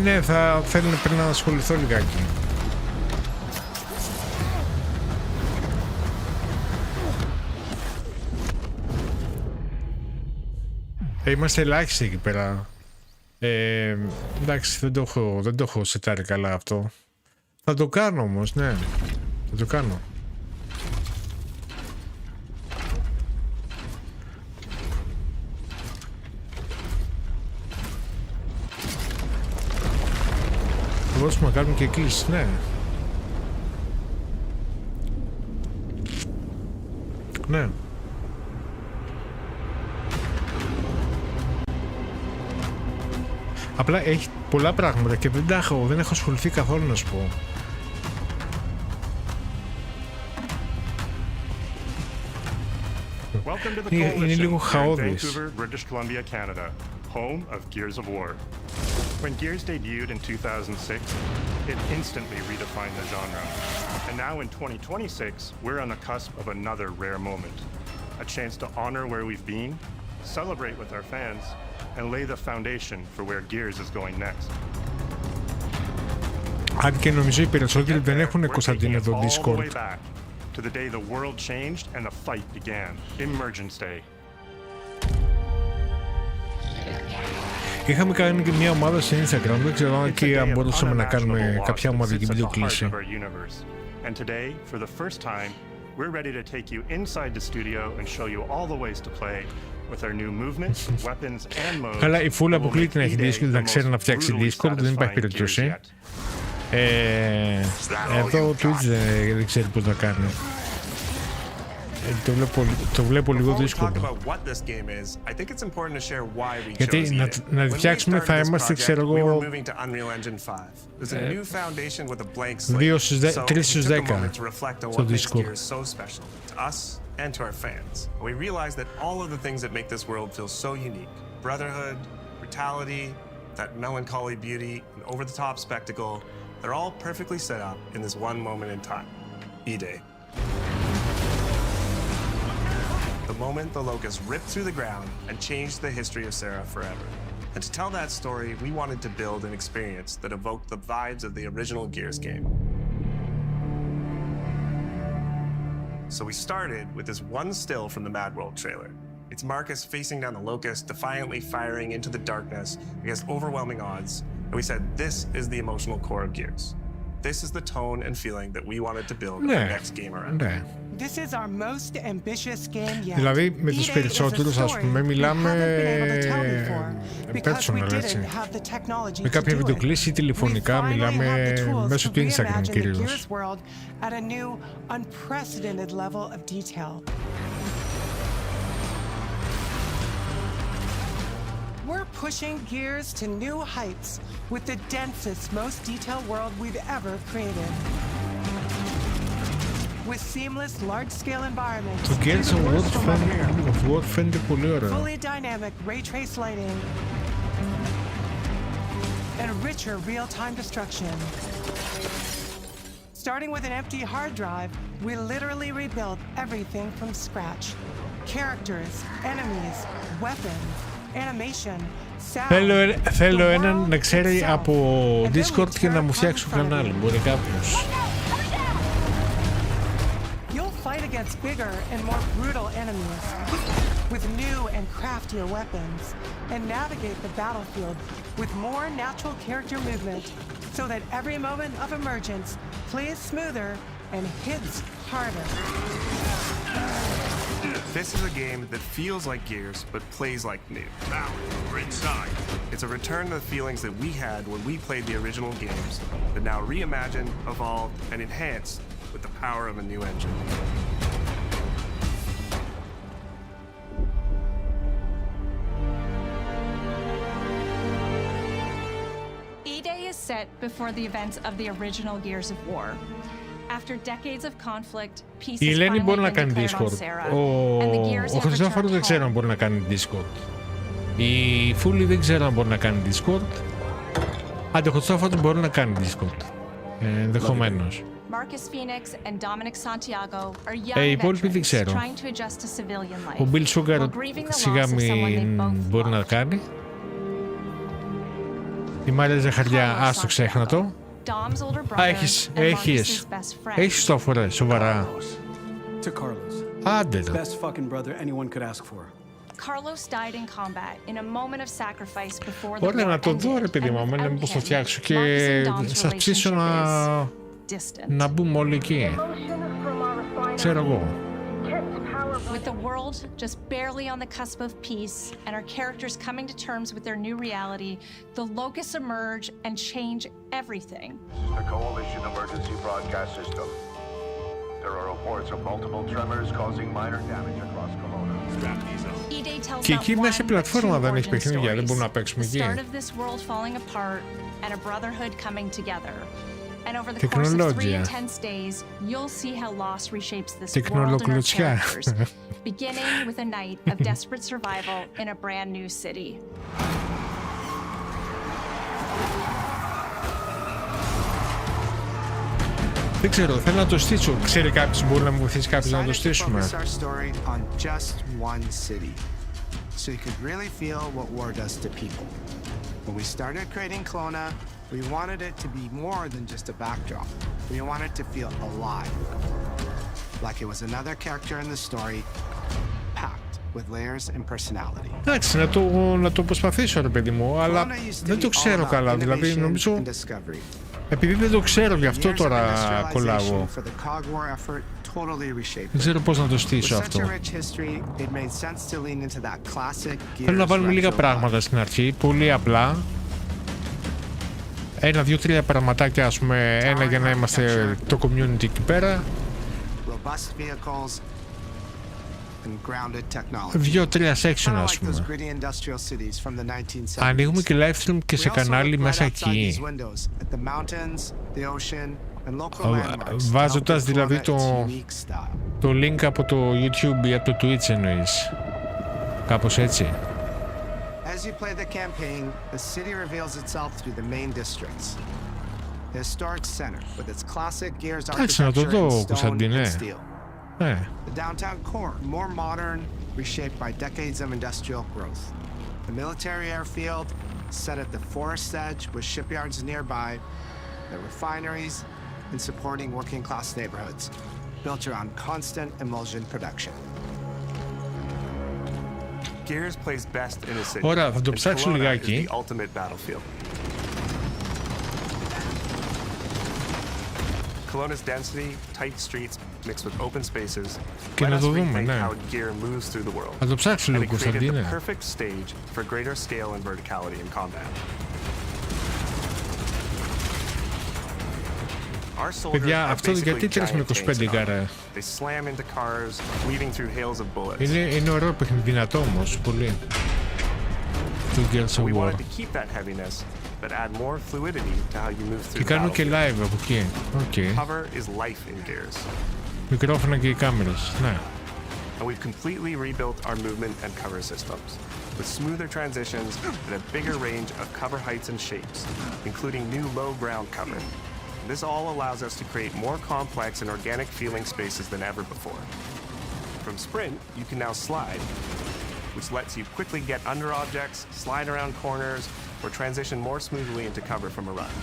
Ναι, θέλω πριν να ασχοληθώ λιγάκι. Είμαστε ελάχιστοι εκεί πέρα. Εντάξει, δεν το έχω σετάρει καλά αυτό. Θα το κάνω όμως, ναι. Θα το κάνω. Θα μπορούσαμε να κάνουμε και κλήσεις, ναι. Ναι. Απλά έχει πολλά πράγματα και δεν έχω ασχοληθεί καθόλου, να σου πω. Είναι λίγο χαόδης. Home of Gears of War. When Gears debuted in 2006, it instantly redefined the genre. And now in 2026, we're on the cusp of another rare moment. A chance to honor where we've been, celebrate with our fans, and lay the foundation for where Gears is going next. Αν και νομίζω οι περισσότεροι δεν έχουν Κωνσταντίνο εδώ Discord. To the day the world changed and the fight began. Emergence Day. Είχαμε κάνει και μια ομάδα σε Instagram, δεν ξέρω αν και αν μπορούσαμε να κάνουμε κάποια ομαδική βιντεοκλήση. And today, for the first time, we're ready to take you inside the studio and show you all the ways to play with our new movements, weapons and modes. Καλά, η φούλα αποκλείται να έχει Discord, να ξέρει να φτιάξει Discord, δεν υπάρχει περίπτωση. Εδώ ο Twitch δεν ξέρει πώς να κάνει. Το βλέπω λίγο δύσκολο. Γιατί να τη φτιάξουμε θα είμαστε, ξέρω εγώ, 3 στους 10 στο Discord. And to our fans. We realize that all of the things that make this world feel so unique, brotherhood, brutality, that melancholy beauty, and over-the-top spectacle, they're all perfectly set up in this one moment in time, E-Day. The moment the locusts ripped through the ground and changed the history of Sarah forever. And to tell that story, we wanted to build an experience that evoked the vibes of the original Gears game. So we started with this one still from the Mad World trailer. It's Marcus facing down the locust, defiantly firing into the darkness against overwhelming odds. And we said, this is the emotional core of Gears. This is the tone and feeling that we wanted to build our next game around. This is our most ambitious game yet. Δηλαδή με τους περισσότερους, ας πούμε, μιλάμε personal, έτσι. Με κάποια βιντεοκλήση ή τηλεφωνικά μιλάμε μέσω του Instagram κυρίως. At a new, unprecedented level of detail. We're pushing Gears to new heights with the densest, most detailed world we've ever created. With seamless, large-scale environments, το Gears of War φαίνεται πολύ ωραίο. Fully dynamic ray trace lighting, and richer real-time destruction. Starting with an empty hard drive, we literally rebuilt everything from scratch. Characters, enemies, weapons, animation, sound. Θέλω έναν να ξέρει από Discord και να μου φτιάξει το κανάλι. Μπορεί κάποιος. You'll fight against bigger and more brutal enemies with new and craftier weapons and navigate the battlefield with more natural character movement so that every moment of emergence plays smoother and hits harder. This is a game that feels like Gears, but plays like new. Now, we're inside. It's a return to the feelings that we had when we played the original games, but now reimagined, evolved, and enhanced with the power of a new engine. E-Day is set before the events of the original Gears of War. After decades of conflict, peace Η has Ελένη μπορεί finally να been κάνει declared on Discord. Sarah, and the Gears Ο have Χριστόφορος δεν returned ξέρω αν μπορεί να κάνει Discord. Η Φούλη δεν ξέρω αν μπορεί να κάνει Discord. Άντε, ο Χριστόφορος μπορεί να κάνει Discord. Ενδεχομένως. Marcus Phoenix and Dominic Santiago are young Οι υπόλοιποι δεν veterans ξέρω. trying to adjust to civilian life. Ο Bill Sugar while grieving the σιγά loss of someone they μην both μπορεί να κάνει. Η Μάρια Ζαχαριά, άστο ξέχνα το. Dom's older Α, brother έχεις and έχεις Marcus's best friend. έχεις το φορέ, σοβαρά. To Carlos. Άντε το. Best fucking brother anyone could ask for. Carlos died in combat in a moment of sacrifice before the Ωραία, war να το δω ρε ended, παιδί and μου, αμένα without πώς θα him, φτιάξω και Marcus and Dom's σας ψήσω relationship is distant. να μπούμε όλοι εκεί. Ξέρω εγώ. With the world just barely on the cusp of peace and our characters coming to terms with their new reality, the locusts emerge and change everything. The Coalition Emergency Broadcast System. There are reports of multiple tremors causing minor damage across Kelowna. Strap these up. E-Day tells Και not εκεί one, μέσα σε but πλατφόρμα two δεν έχει origin παιχνίδια, δεν μπορούμε να stories. παίξουμε The εκεί. start of this world falling apart and a brotherhood coming together. And over the course of 3 Τεχνολόγια. intense days, you'll see how loss reshapes this world and our Τεχνολογλωτσιά. characters, beginning with a night of desperate survival in a brand new city. Δεν ξέρω, θέλω να το στήσω. Ξέρει κάποιος, μπορεί να μου βοηθήσει κάποιος να το στήσουμε. Focus our story on just one city, so you could really feel what war does to people. When we started creating Kelowna, we wanted it to be more than just a backdrop. We wanted to feel alive, like it was another character in the story, packed with layers and personality. Εντάξει, να το προσπαθήσω ρε παιδί μου, αλλά δεν το ξέρω καλά, δηλαδή νομίζω... Επειδή δεν το ξέρω, γι' αυτό τώρα κολλάω. Δεν ξέρω πώς να το στήσω αυτό. Θέλω να βάλουμε λίγα πράγματα στην αρχή, πολύ απλά. 1, 2, 3 πραγματάκια, ας πούμε, ένα για να είμαστε το community εκεί πέρα. and grounded technology. 2-3 section, Kind of ας like those πούμε. gritty industrial cities from the 1970s. Ανοίγουμε και live stream και σε We also κανάλι look μέσα right outside εκεί. these windows at the mountains, the ocean, and local landmarks. Βάζοντας δηλαδή Kelowna its unique style. το link από το YouTube ή από το Twitch εννοείς. Κάπως έτσι. As you play the campaign, the city reveals itself through the main districts. The historic center, with its classic Gears Εντάξει, να το architecture δω, in stone and Κωνσταντίνε. steel. Ναι. The downtown core, more modern, reshaped by decades of industrial growth. The military airfield, set at the forest edge with shipyards nearby, the refineries, and supporting working-class neighborhoods, built around constant emulsion production. Gears plays best in a city. Ωραία, θα το ψάξω and Kelowna λιγάκι. is the ultimate battlefield. Kelowna's density, tight streets mixed with open spaces Και let να us το δούμε, rethink ναι. how gear moves through the world. Θα το ψάξω And λίγο, it created the Κωνσταντίνε. perfect stage for greater scale and verticality in combat. Our soldiers Παιδιά, are αυτό basically γιατί τρεις με giant tanks 25 in κάρα. armor. They slam into cars, weaving through hails of bullets. Είναι ωραίο παιχνίδι, δυνατό όμως, πολύ. Το Gears of We War. wanted to keep that heaviness, but add more fluidity to how you move through Και the κάνουν και battlefield. live από εκεί. Οκ. Cover is life in Gears. Μικρόφωνα και οι κάμερες. Ναι. And we've completely rebuilt our movement and cover systems, with smoother transitions and a bigger range of cover heights and shapes, including new low ground cover. This all allows us to create more complex and organic feeling spaces than ever before. From Sprint, you can now slide, which lets you quickly get under objects, slide around corners, or transition more smoothly into cover from a run.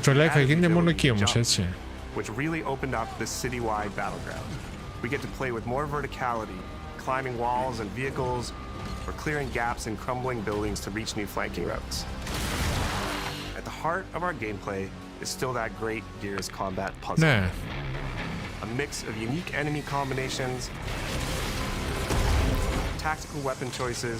Το live θα γίνει μόνο εκεί όμως, έτσι. Which really opened up this citywide battleground. We get to play with more verticality, climbing walls and vehicles, or clearing gaps in crumbling buildings to reach new flanking routes. At the heart of our gameplay is still that great Gears combat puzzle. Ναι. A mix of unique enemy combinations, tactical weapon choices,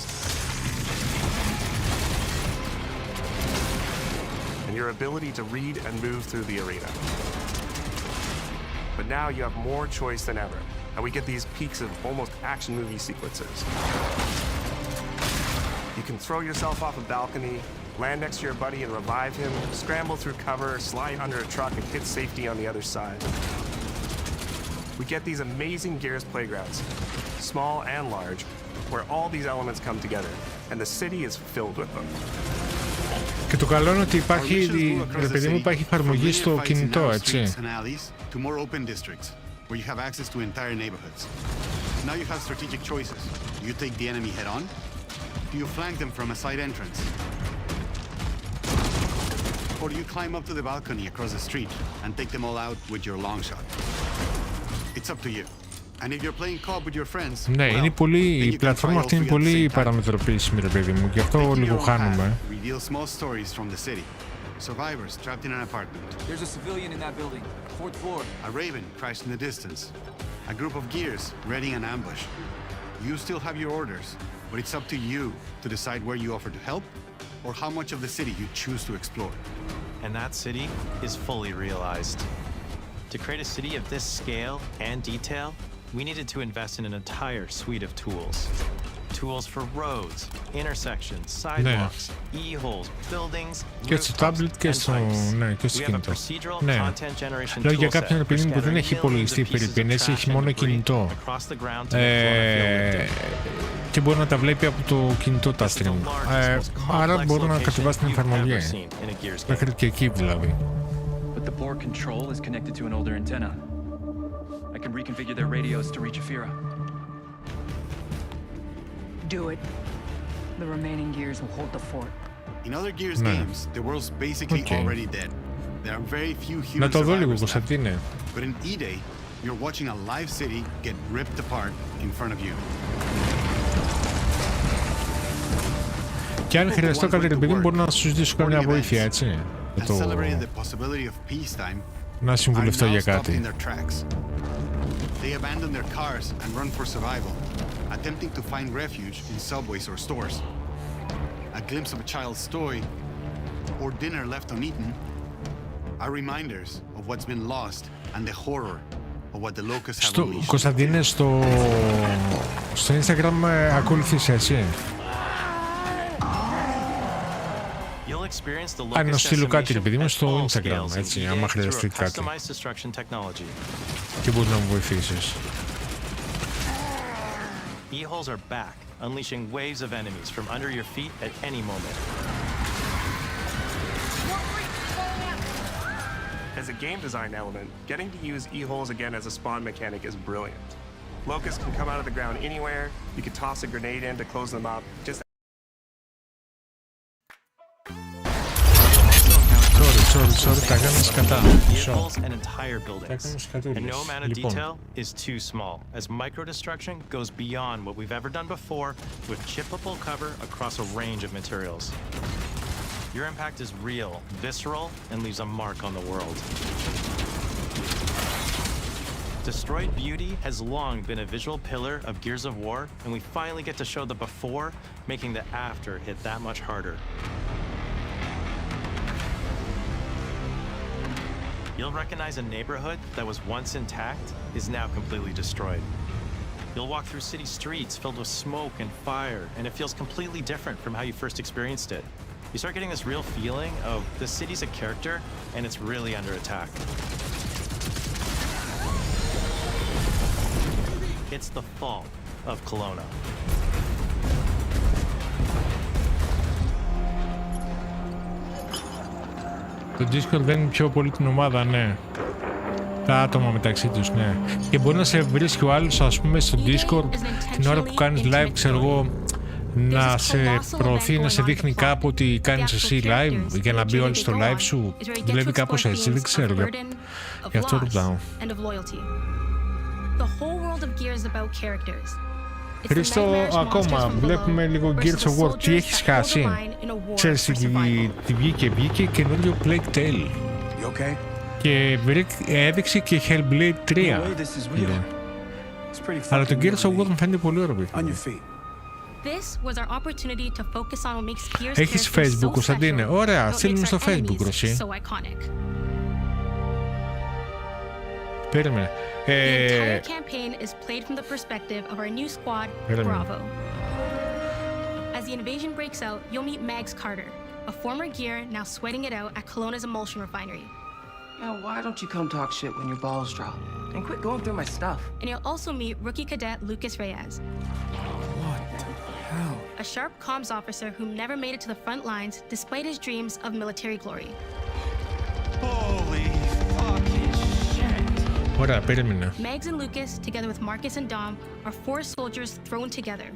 and your ability to read and move through the arena. But now you have more choice than ever, and we get these peaks of almost action movie sequences. You can throw yourself off a balcony, land next to your buddy and revive him, scramble through cover, slide under a truck and hit safety on the other side. We get these amazing Gears playgrounds, small and large, where all these elements come together, and the city is filled with them. Και το καλό είναι ότι υπάρχει, ρε παιδί μου, υπάρχει εφαρμογή στο κινητό, έτσι. To more open districts, where you have access to entire neighborhoods. Now you have strategic choices. Do you take the enemy head-on? Do you flank them from a side entrance? Or do you climb up to the balcony across the street and take them all out with your long shot? It's up to you. And if you're playing co-op with your friends, Ναι, είναι πολύ, η πλατφόρμα αυτή είναι πολύ παραμετροποιήσιμη, ρε παιδί μου, γι' αυτό λίγο χάνουμε. reveal small stories from the city. Survivors trapped in an apartment. There's a civilian in that building, 4th floor. A raven crashed in the distance. A group of gears readying an ambush. You still have your orders, but it's up to you to decide where you offer to help or how much of the city you choose to explore. And that city is fully realized. To create a city of this scale and detail, we needed to invest in an entire suite of tools. Tools for roads, intersections, sidewalks, e-holes, buildings, Και στο tablet και στο, ναι, και στο κινητό. Ναι. Λέω για κάποιον παιδί που δεν έχει υπολογιστή περιπίνεση, έχει μόνο κινητό. Και μπορεί να τα βλέπει από το κινητό τα stream. Άρα μπορεί να κατεβάσει την εφαρμογή. Μέχρι και εκεί δηλαδή. But the board control is connected to an older antenna. I can reconfigure their radios to reach Ephira. Do it. The remaining gears will hold the fort. In other Gears games, the world's basically already dead. There are very few human survivors left. But in E-Day, you're watching a live city get ripped apart in front of you. Και αν χρειαστώ κάτι, ρε παιδί μου, μπορώ να σου ζητήσω καμιά βοήθεια, έτσι. Να συμβουλευτώ για κάτι. They abandon their cars and run for survival, attempting to find refuge in subways or stores. A glimpse of a child's toy or dinner left uneaten are reminders of what's been lost and the horror of of what the locusts have unleashed. Κωνσταντίνε, στο Instagram ακολουθείς εσύ. Αν να στείλω κάτι ρε παιδί μου στο Instagram, έτσι, άμα χρειαστεί κάτι. Και μπορείς να μου βοηθήσεις. E-holes are back, unleashing waves of enemies from under your feet at any moment. As a game design element, getting to use e-holes again as a spawn mechanic is brilliant. Locusts can come out of the ground anywhere, you can toss a grenade in to close them up, just... Sorry, τα κάνεις κατά. Vehicles and entire buildings. And no amount of detail is too small, as micro-destruction goes beyond what we've ever done before with chippable cover across a range of materials. Your impact is real, visceral, and leaves a mark on the world. Destroyed beauty has long been a visual pillar of Gears of War, and we finally get to show the before, making the after hit that much harder. You'll recognize a neighborhood that was once intact is now completely destroyed. You'll walk through city streets filled with smoke and fire, and it feels completely different from how you first experienced it. You start getting this real feeling of the city's a character, and it's really under attack. It's the fall of Kelowna. Το Discord δεν είναι πιο πολύ την ομάδα, ναι. Τα άτομα μεταξύ τους, ναι. Και μπορεί να σε βρίσκει ο άλλος, ας πούμε, στο Discord την ώρα που κάνεις live, ξέρω εγώ, να σε προωθεί, να σε δείχνει κάπου ότι κάνεις εσύ live για να μπει όλοι στο live σου. Δουλεύει κάπως έτσι, δεν ξέρω. Γι' αυτό ρωτάω. Χρήστο, ακόμα βλέπουμε λίγο Gears of War. Τι έχεις χάσει? Ξέρεις τι βγήκε καινούριο Plague Tale. Και έδειξε και Hellblade 3. Αλλά το Gears of War μου φαίνεται πολύ ωραίο. Έχεις Facebook, Κωνσταντίνε? Ωραία, στείλουμε στο Facebook, Ρωσί. Περίμενε. The entire campaign is played from the perspective of our new squad, Bravo. As the invasion breaks out, you'll meet Mags Carter, a former Gear now sweating it out at Kelowna's emulsion refinery. Now, why don't you come talk shit when your balls drop? And quit going through my stuff. And you'll also meet rookie cadet Lucas Reyes. What the hell? A sharp comms officer who never made it to the front lines despite his dreams of military glory. Holy fucking shit. Ωραία, περίμενα. Megs and Lucas, together with Marcus and Dom, are four soldiers thrown together,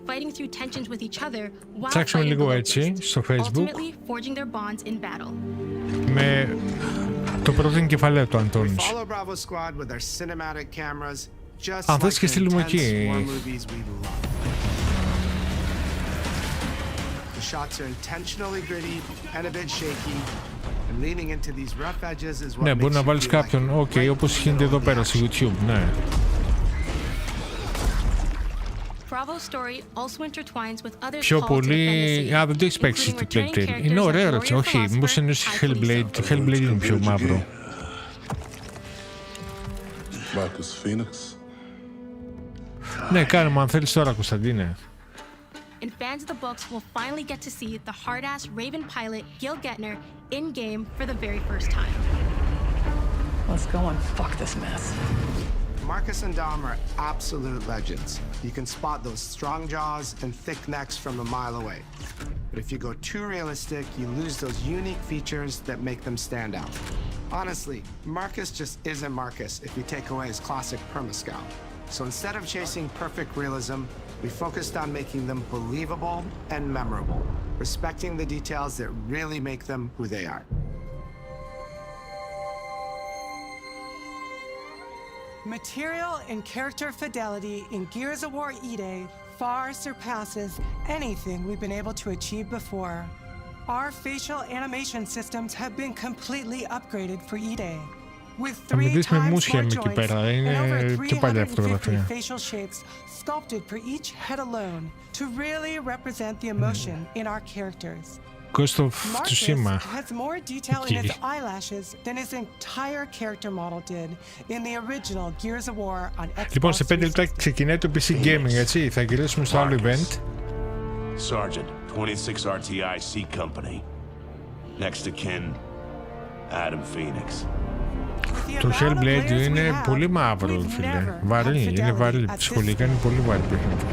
fighting through tensions with each other while Ψάξαμε λίγο έτσι στο Facebook. ultimately forging their bonds in battle. Με το πρώτο κεφαλαίο του Αντώνης. Αν θες και στείλουμε εκεί. Ναι, μπορεί να βάλεις κάποιον, όπως γίνεται εδώ πέρα στο YouTube, ναι. Πιο πολύ... δεν το έχεις παίξει το Plague Tale. Είναι ωραίο ερώτηση, όχι, μήπως εννοείς Hellblade. Το Hellblade είναι πιο μαύρο. Ναι, κάνουμε αν θέλεις τώρα, Κωνσταντίνε. And fans of the books will finally get to see the hard-ass Raven pilot Gil Gettner in-game for the very first time. Let's go and fuck this mess. Marcus and Dom are absolute legends. You can spot those strong jaws and thick necks from a mile away. But if you go too realistic, you lose those unique features that make them stand out. Honestly, Marcus just isn't Marcus if you take away his classic perma-scout. So instead of chasing perfect realism, we focused on making them believable and memorable, respecting the details that really make them who they are. Material and character fidelity in Gears of War Ide far surpasses anything we've been able to achieve before. Our facial animation systems have been completely upgraded for Ide. With 3 times more joints and over 350 facial shapes sculpted for each head alone to really represent the emotion in our characters. Ghost of Tsushima. Marcus has more detail in his eyelashes than his entire character model did in the original Gears of War on Xbox. Λοιπόν, σε 5 λεπτά ξεκινάει το PC Gaming, έτσι. Θα γυρίσουμε στο άλλο event. Sergeant, 26 RTI C Company. Next to kin, Adam Phoenix. Το Hellblade είναι πολύ μαύρο, φίλε. Βαρύ, είναι βαρύ. Ψυχολογικά είναι πολύ βαρύ παιχνίδι.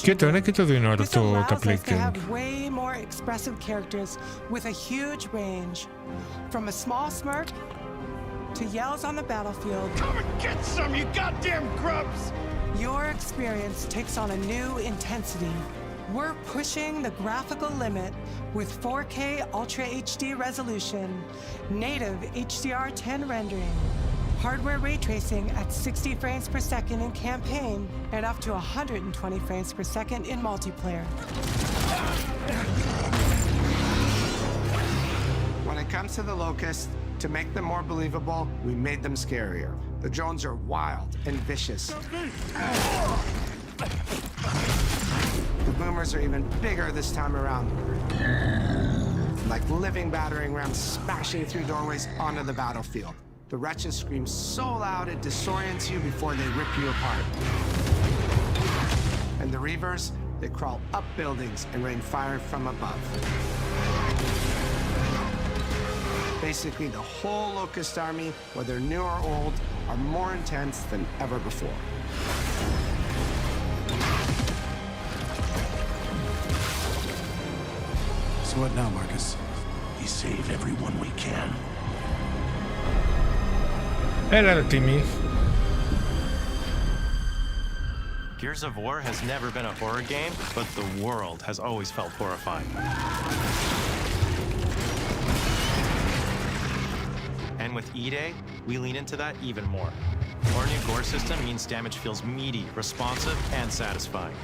Και το ένα και το δύο είναι ώρα τα Play King. To yells on the battlefield. Come and get some, you goddamn grubs! Your experience takes on a new intensity. We're pushing the graphical limit with 4K Ultra HD resolution, native HDR10 rendering, hardware ray tracing at 60 frames per second in campaign, and up to 120 frames per second in multiplayer. When it comes to the Locust, to make them more believable, we made them scarier. The drones are wild and vicious. The boomers are even bigger this time around. Like living battering rams smashing through doorways onto the battlefield. The wretches scream so loud it disorients you before they rip you apart. And the Reavers, they crawl up buildings and rain fire from above. Basically, the whole Locust army, whether new or old, are more intense than ever before. So what now, Marcus? We save everyone we can. Έλα ρε Τίμη. Gears of War has never been a horror game, but the world has always felt horrifying. And with E-Day, we lean into that even more. Our new gore system means damage feels meaty, responsive, and satisfying.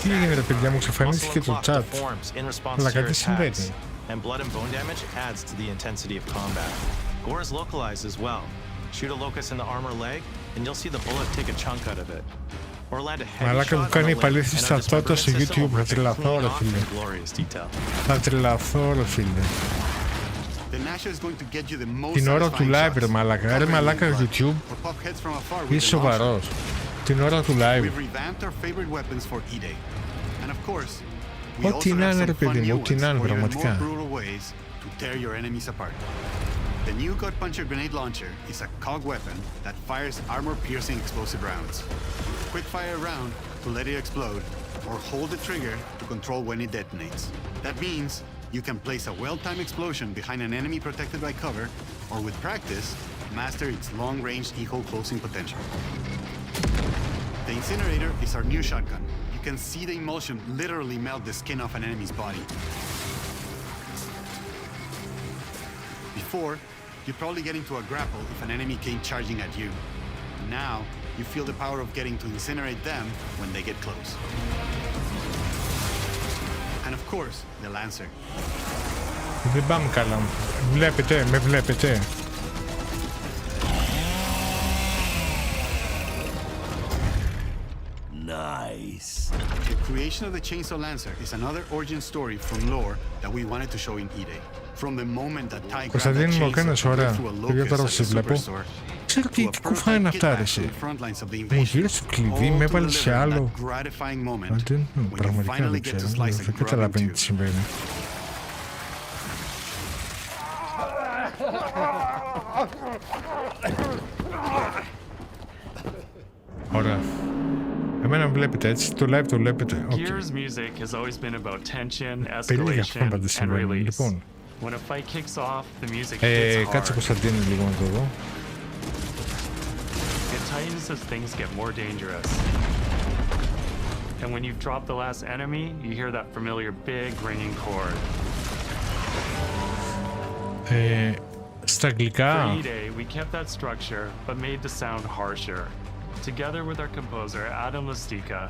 Τι έγινε ρε παιδιά, μου εξαφανίστηκε το chat. Αλλά κάτι συμβαίνει. And blood and bone damage adds to the intensity of combat. Gore is localized as well. Shoot a locust in the armor leg, and you'll see the bullet take a chunk out of it. Μαλάκα μου κάνει επαλήθευση ταυτότητα στο YouTube. Θα τρελαθώ ρε φίλε. Θα τρελαθώ ρε φίλε. Την ώρα του live ρε μαλάκα. Ρε μαλάκα YouTube. Είσαι σοβαρός. Την ώρα του live. Ό,τι να είναι ρε παιδί μου. Ό,τι να είναι πραγματικά. The new Gut Puncher grenade launcher is a COG weapon that fires armor-piercing explosive rounds. Quick fire a round to let it explode, or hold the trigger to control when it detonates. That means you can place a well-timed explosion behind an enemy protected by cover, or with practice, master its long-range eco closing potential. The incinerator is our new shotgun. You can see the emulsion literally melt the skin off an enemy's body. Before, you'd probably get into a grapple if an enemy came charging at you. Now, you feel the power of getting to incinerate them when they get close. And of course, the Lancer. Δεν πάμε καλά. Βλέπετε, με βλέπετε. Nice. The creation of the Chainsaw Lancer is another origin story from lore that we wanted to show in E-Day. From the moment that Ty grabbed that chainsaw through a locust at the superstore, ξέρω τι κουφά είναι αυτά ρε εσύ. Μου γύρισε το κλειδί, με έβαλε σε άλλο. Πραγματικά δεν ξέρω, δεν καταλαβαίνει τι συμβαίνει. Ωραία. Εμένα βλέπετε έτσι, το live το βλέπετε. Gears music has always been about tension, escalation, and release. Λοιπόν, When a fight kicks off, the music hits hard. κάτσε Κωνσταντίνο λίγο να το δω. It tightens as things get more dangerous. And when you've dropped the last enemy, you hear that familiar big ringing chord. Στα αγγλικά. For E-Day, we kept that structure, but made the sound harsher. Together with our composer, Adam Lastica,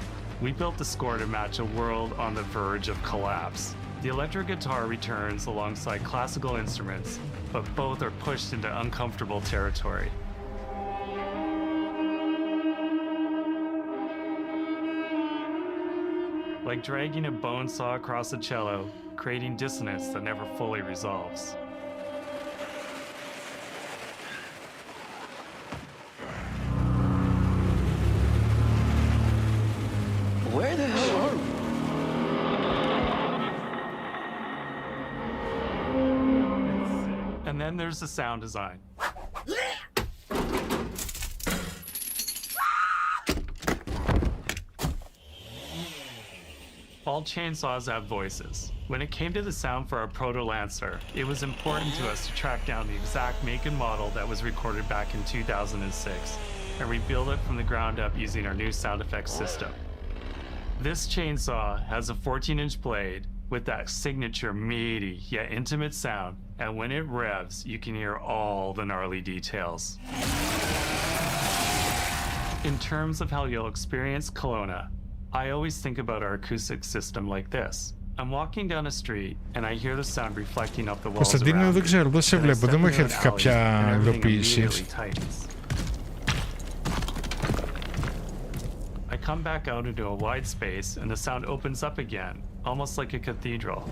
we built the score to match a world on the verge of collapse. The electric guitar returns alongside classical instruments, but both are pushed into uncomfortable territory. like dragging a bone saw across a cello, creating dissonance that never fully resolves. Where the hell are we? And then there's the sound design. All chainsaws have voices. When it came to the sound for our Proto-Lancer, it was important to us to track down the exact make and model that was recorded back in 2006 and rebuild it from the ground up using our new sound effects system. This chainsaw has a 14-inch blade with that signature meaty yet intimate sound, and when it revs, you can hear all the gnarly details. In terms of how you'll experience Kelowna, I always think about our acoustic system like this. I'm walking down a street and I hear the sound reflecting off the walls Κωνσταντίνο, around δεν ξέρω, δεν σε βλέπω, δεν μου έχει έρθει κάποια ειδοποίηση. I come back out into a wide space and the sound opens up again, almost like a cathedral.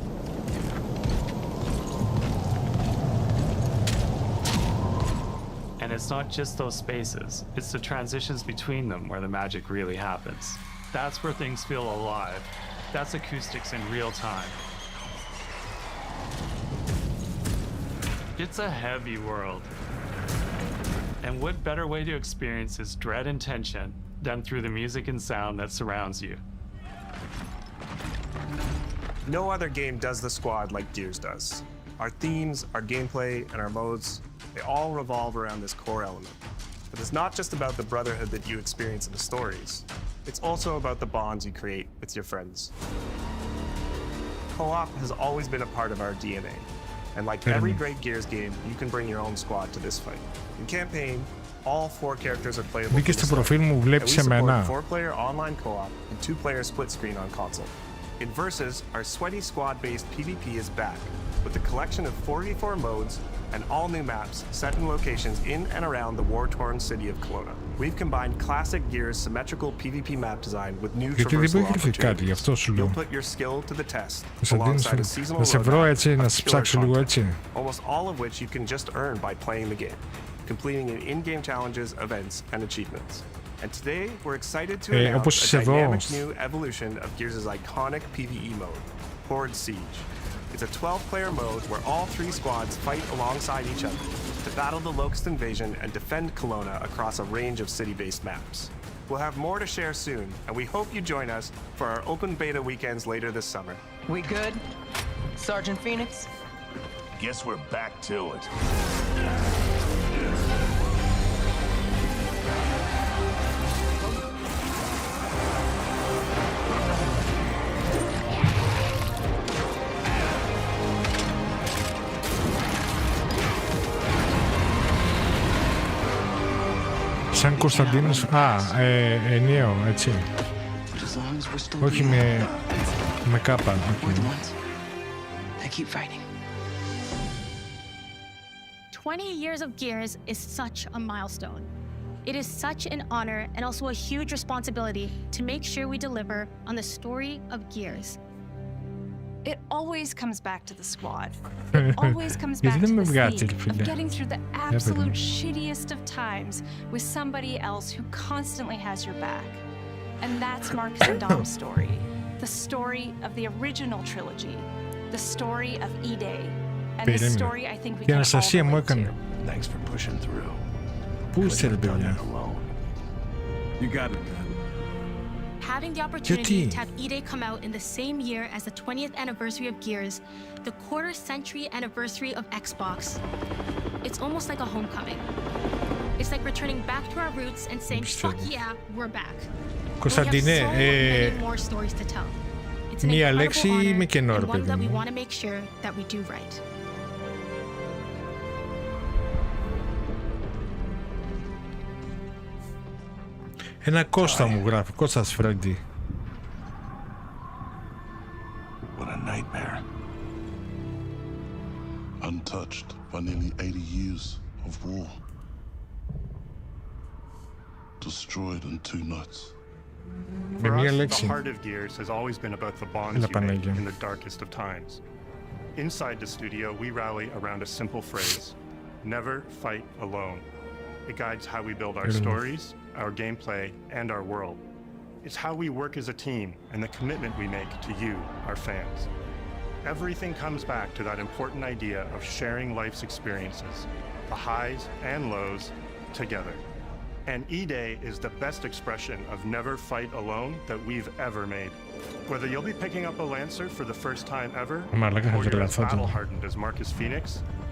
And it's not just those spaces, it's the transitions between them where the magic really happens. That's where things feel alive. That's acoustics in real time. It's a heavy world. And what better way to experience its dread and tension than through the music and sound that surrounds you? No other game does the squad like Gears does. Our themes, our gameplay, and our modes, they all revolve around this core element. But it's not just about the brotherhood that you experience in the stories. It's also about the bonds you create with your friends. Co-op has always been a part of our DNA. And like every great Gears game, you can bring your own squad to this fight. In campaign, all 4 characters are playable. Μπήκε στο προφίλ μου, βλέπεις εμένα. 4-player online co-op and 2-player split screen on console. In Versus, our sweaty squad-based PvP is back, with a collection of 44 modes and all new maps set in locations in and around the war-torn city of Kelowna. We've combined classic Gears symmetrical PvP map design with new traversal opportunities. You'll put your skill to the test alongside a seasonal roadmap, almost all of which you can just earn by playing the game, completing in-game challenges, events, and achievements. And today, we're excited to announce a dynamic new evolution of Gears' iconic PvE mode, Horde Siege. It's a 12-player mode where all 3 squads fight alongside each other to battle the Locust invasion and defend Kelowna across a range of city-based maps. We'll have more to share soon, and we hope you join us for our open beta weekends later this summer. We good? Sergeant Phoenix? Guess we're back to it. Σαν Κωνσταντίνος, ενιαίο, έτσι. Όχι με κάπα. Keep fighting. 20 years of Gears is such a milestone. It is such an honor and also a huge responsibility to make sure we deliver on the story of Gears. It always comes back to the squad. It always comes back to the theme of getting through the absolute shittiest of times with somebody else who constantly has your back. And that's Marcus and Dom's story. The story of the original trilogy. The story of E-Day. And the story I think we can all relate to. Thanks for pushing through. Πού είστε, ρε παιδιά? You got it, man. Having the opportunity to have E-Day come out in the same year as the 20th anniversary of Gears, the quarter-century anniversary of Xbox, it's almost like a homecoming. It's like returning back to our roots and saying, fuck yeah, we're back. Κωνσταντίνε, μία λέξη με κενό, ρε παιδί μου. Ένα Κώστα μου γράφει, Κώστας Φρέντι. What a nightmare. Untouched by nearly 80 years of war. Destroyed in 2 nights. For μία us, the λέξη. heart of Gears has always been about the bonds you make in the darkest of times. Inside the studio, we rally around a simple phrase: never fight alone. It guides how we build our stories, our gameplay, and our world. It's how we work as a team and the commitment we make to you, our fans. Everything comes back to that important idea of sharing life's experiences, the highs and lows, together. And E-Day is the best expression of never fight alone that we've ever made. Whether you'll be picking up a Lancer for the first time ever, or you're as battle-hardened as Marcus Phoenix,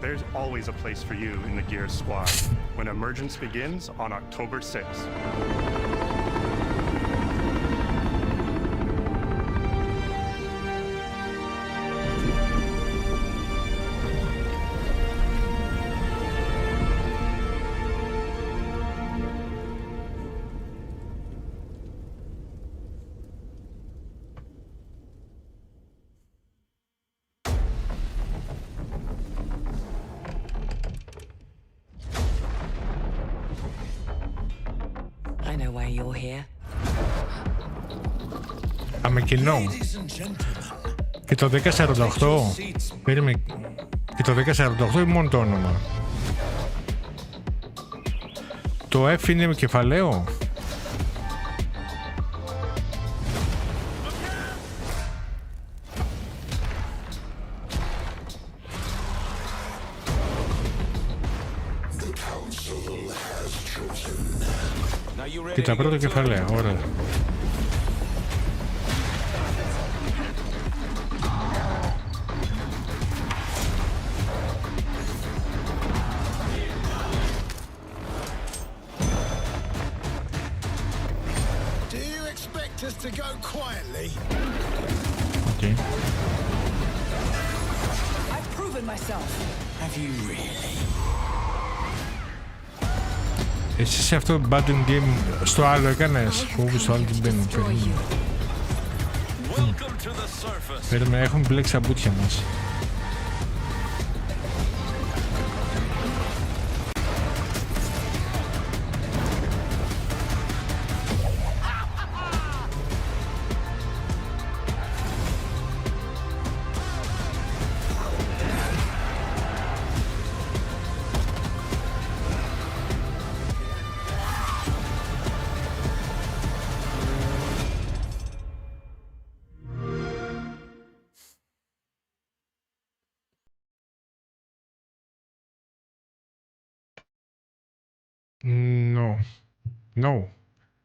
there's always a place for you in the Gears squad when Emergence begins on October 6th. I know why you're here. Άμε κοινό. Και το 1048. Περίμενε. Και το 1048 είναι μόνο το όνομα. Το F είναι με κεφαλαίο. Και τα πρώτα κεφαλαία, ωραία. Do you expect us to go quietly? Okay. I've proven myself. Have you really? Εσύ σε αυτό το battle game στο άλλο έκανες, όπου στο άλλο την μπαίνουν. Περίμενε, έχουμε μπλέξει τα μπουτια μας.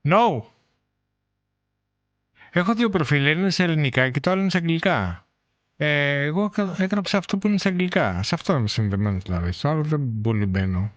No. Έχω δύο προφίλ, ένα είναι σε ελληνικά και το άλλο είναι σε αγγλικά. Εγώ έγραψα αυτό που είναι σε αγγλικά. Σε αυτό είμαι συνδεμένος δηλαδή. Στο άλλο δεν πολύ μπαίνω.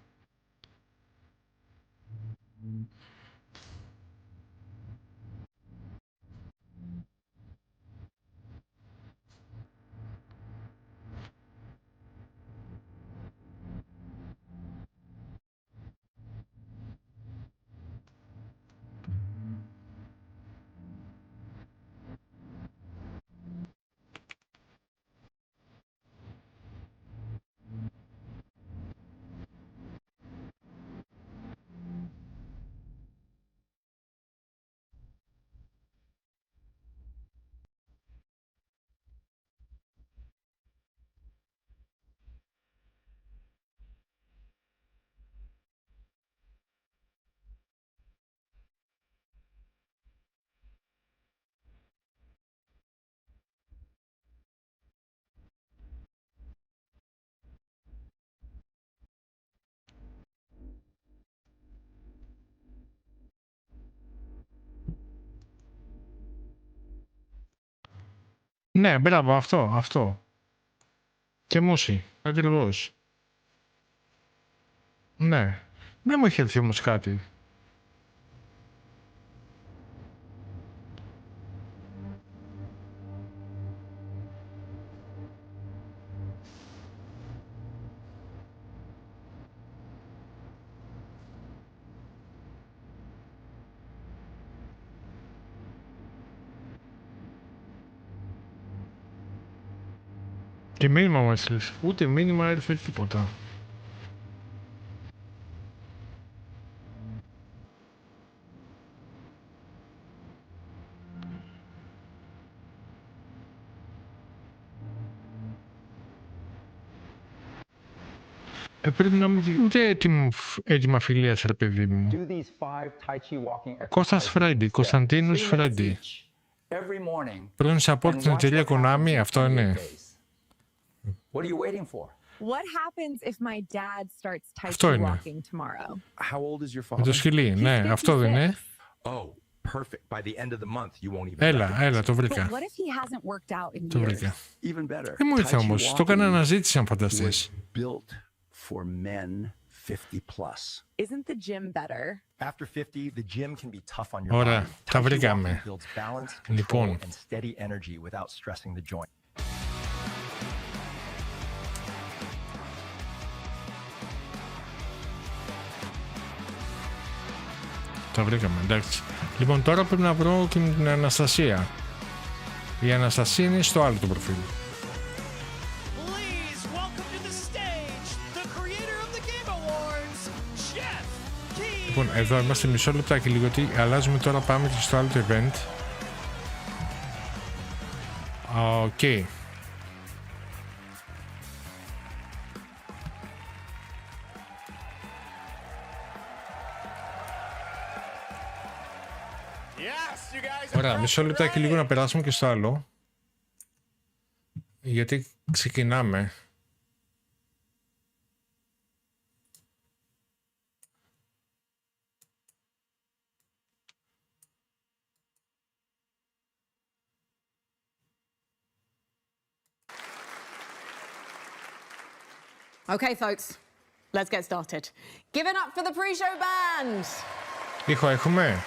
Ναι, μπράβο, αυτό. Και μουσι, ακριβώς. Ναι, δεν μου έχει έρθει όμως κάτι. Τι μήνυμα μου έστειλες? Ούτε μήνυμα έρθει τίποτα. Πρέπει να μην ούτε έτοιμα φιλίας, ρε παιδί μου. Κώστας Φρέντι, Κωνσταντίνος Φρέντι. Πρώην support στην εταιρεία Konami, αυτό είναι. What are you waiting for? What happens if my dad starts Αυτό tai chi είναι. walking tomorrow? How old is your Με το father? σκυλί, ναι, αυτό δεν είναι. Oh, perfect. By the end of the month, you won't even. Έλα, το But βρήκα. what if he hasn't worked out in Το years? βρήκα. Even better. Δεν μου ήρθε Tai chi όμως, το έκανα walking αναζήτηση αν was φανταστείς. built for men 50 plus. Isn't the gym better? After 50, the gym can be tough on your Ωραία, body. τα Tai chi βρήκαμε. walking builds balance, Λοιπόν. control, and steady energy without stressing the joint. Τα βρήκαμε, εντάξει. Λοιπόν, τώρα πρέπει να βρω και την Αναστασία. Η Αναστασία είναι στο άλλο το προφίλ. Please welcome to the stage the creator of the Game Awards, Geoff Keighley. Λοιπόν, εδώ είμαστε μισό λεπτάκι λίγο, γιατί αλλάζουμε τώρα, πάμε και στο άλλο το event. Οκ. Ωραία, μισό λεπτάκι λίγο να περάσουμε και στο άλλο. Γιατί ξεκινάμε. Okay, folks, let's get started. Give it up for the pre-show band. Ήχο έχουμε.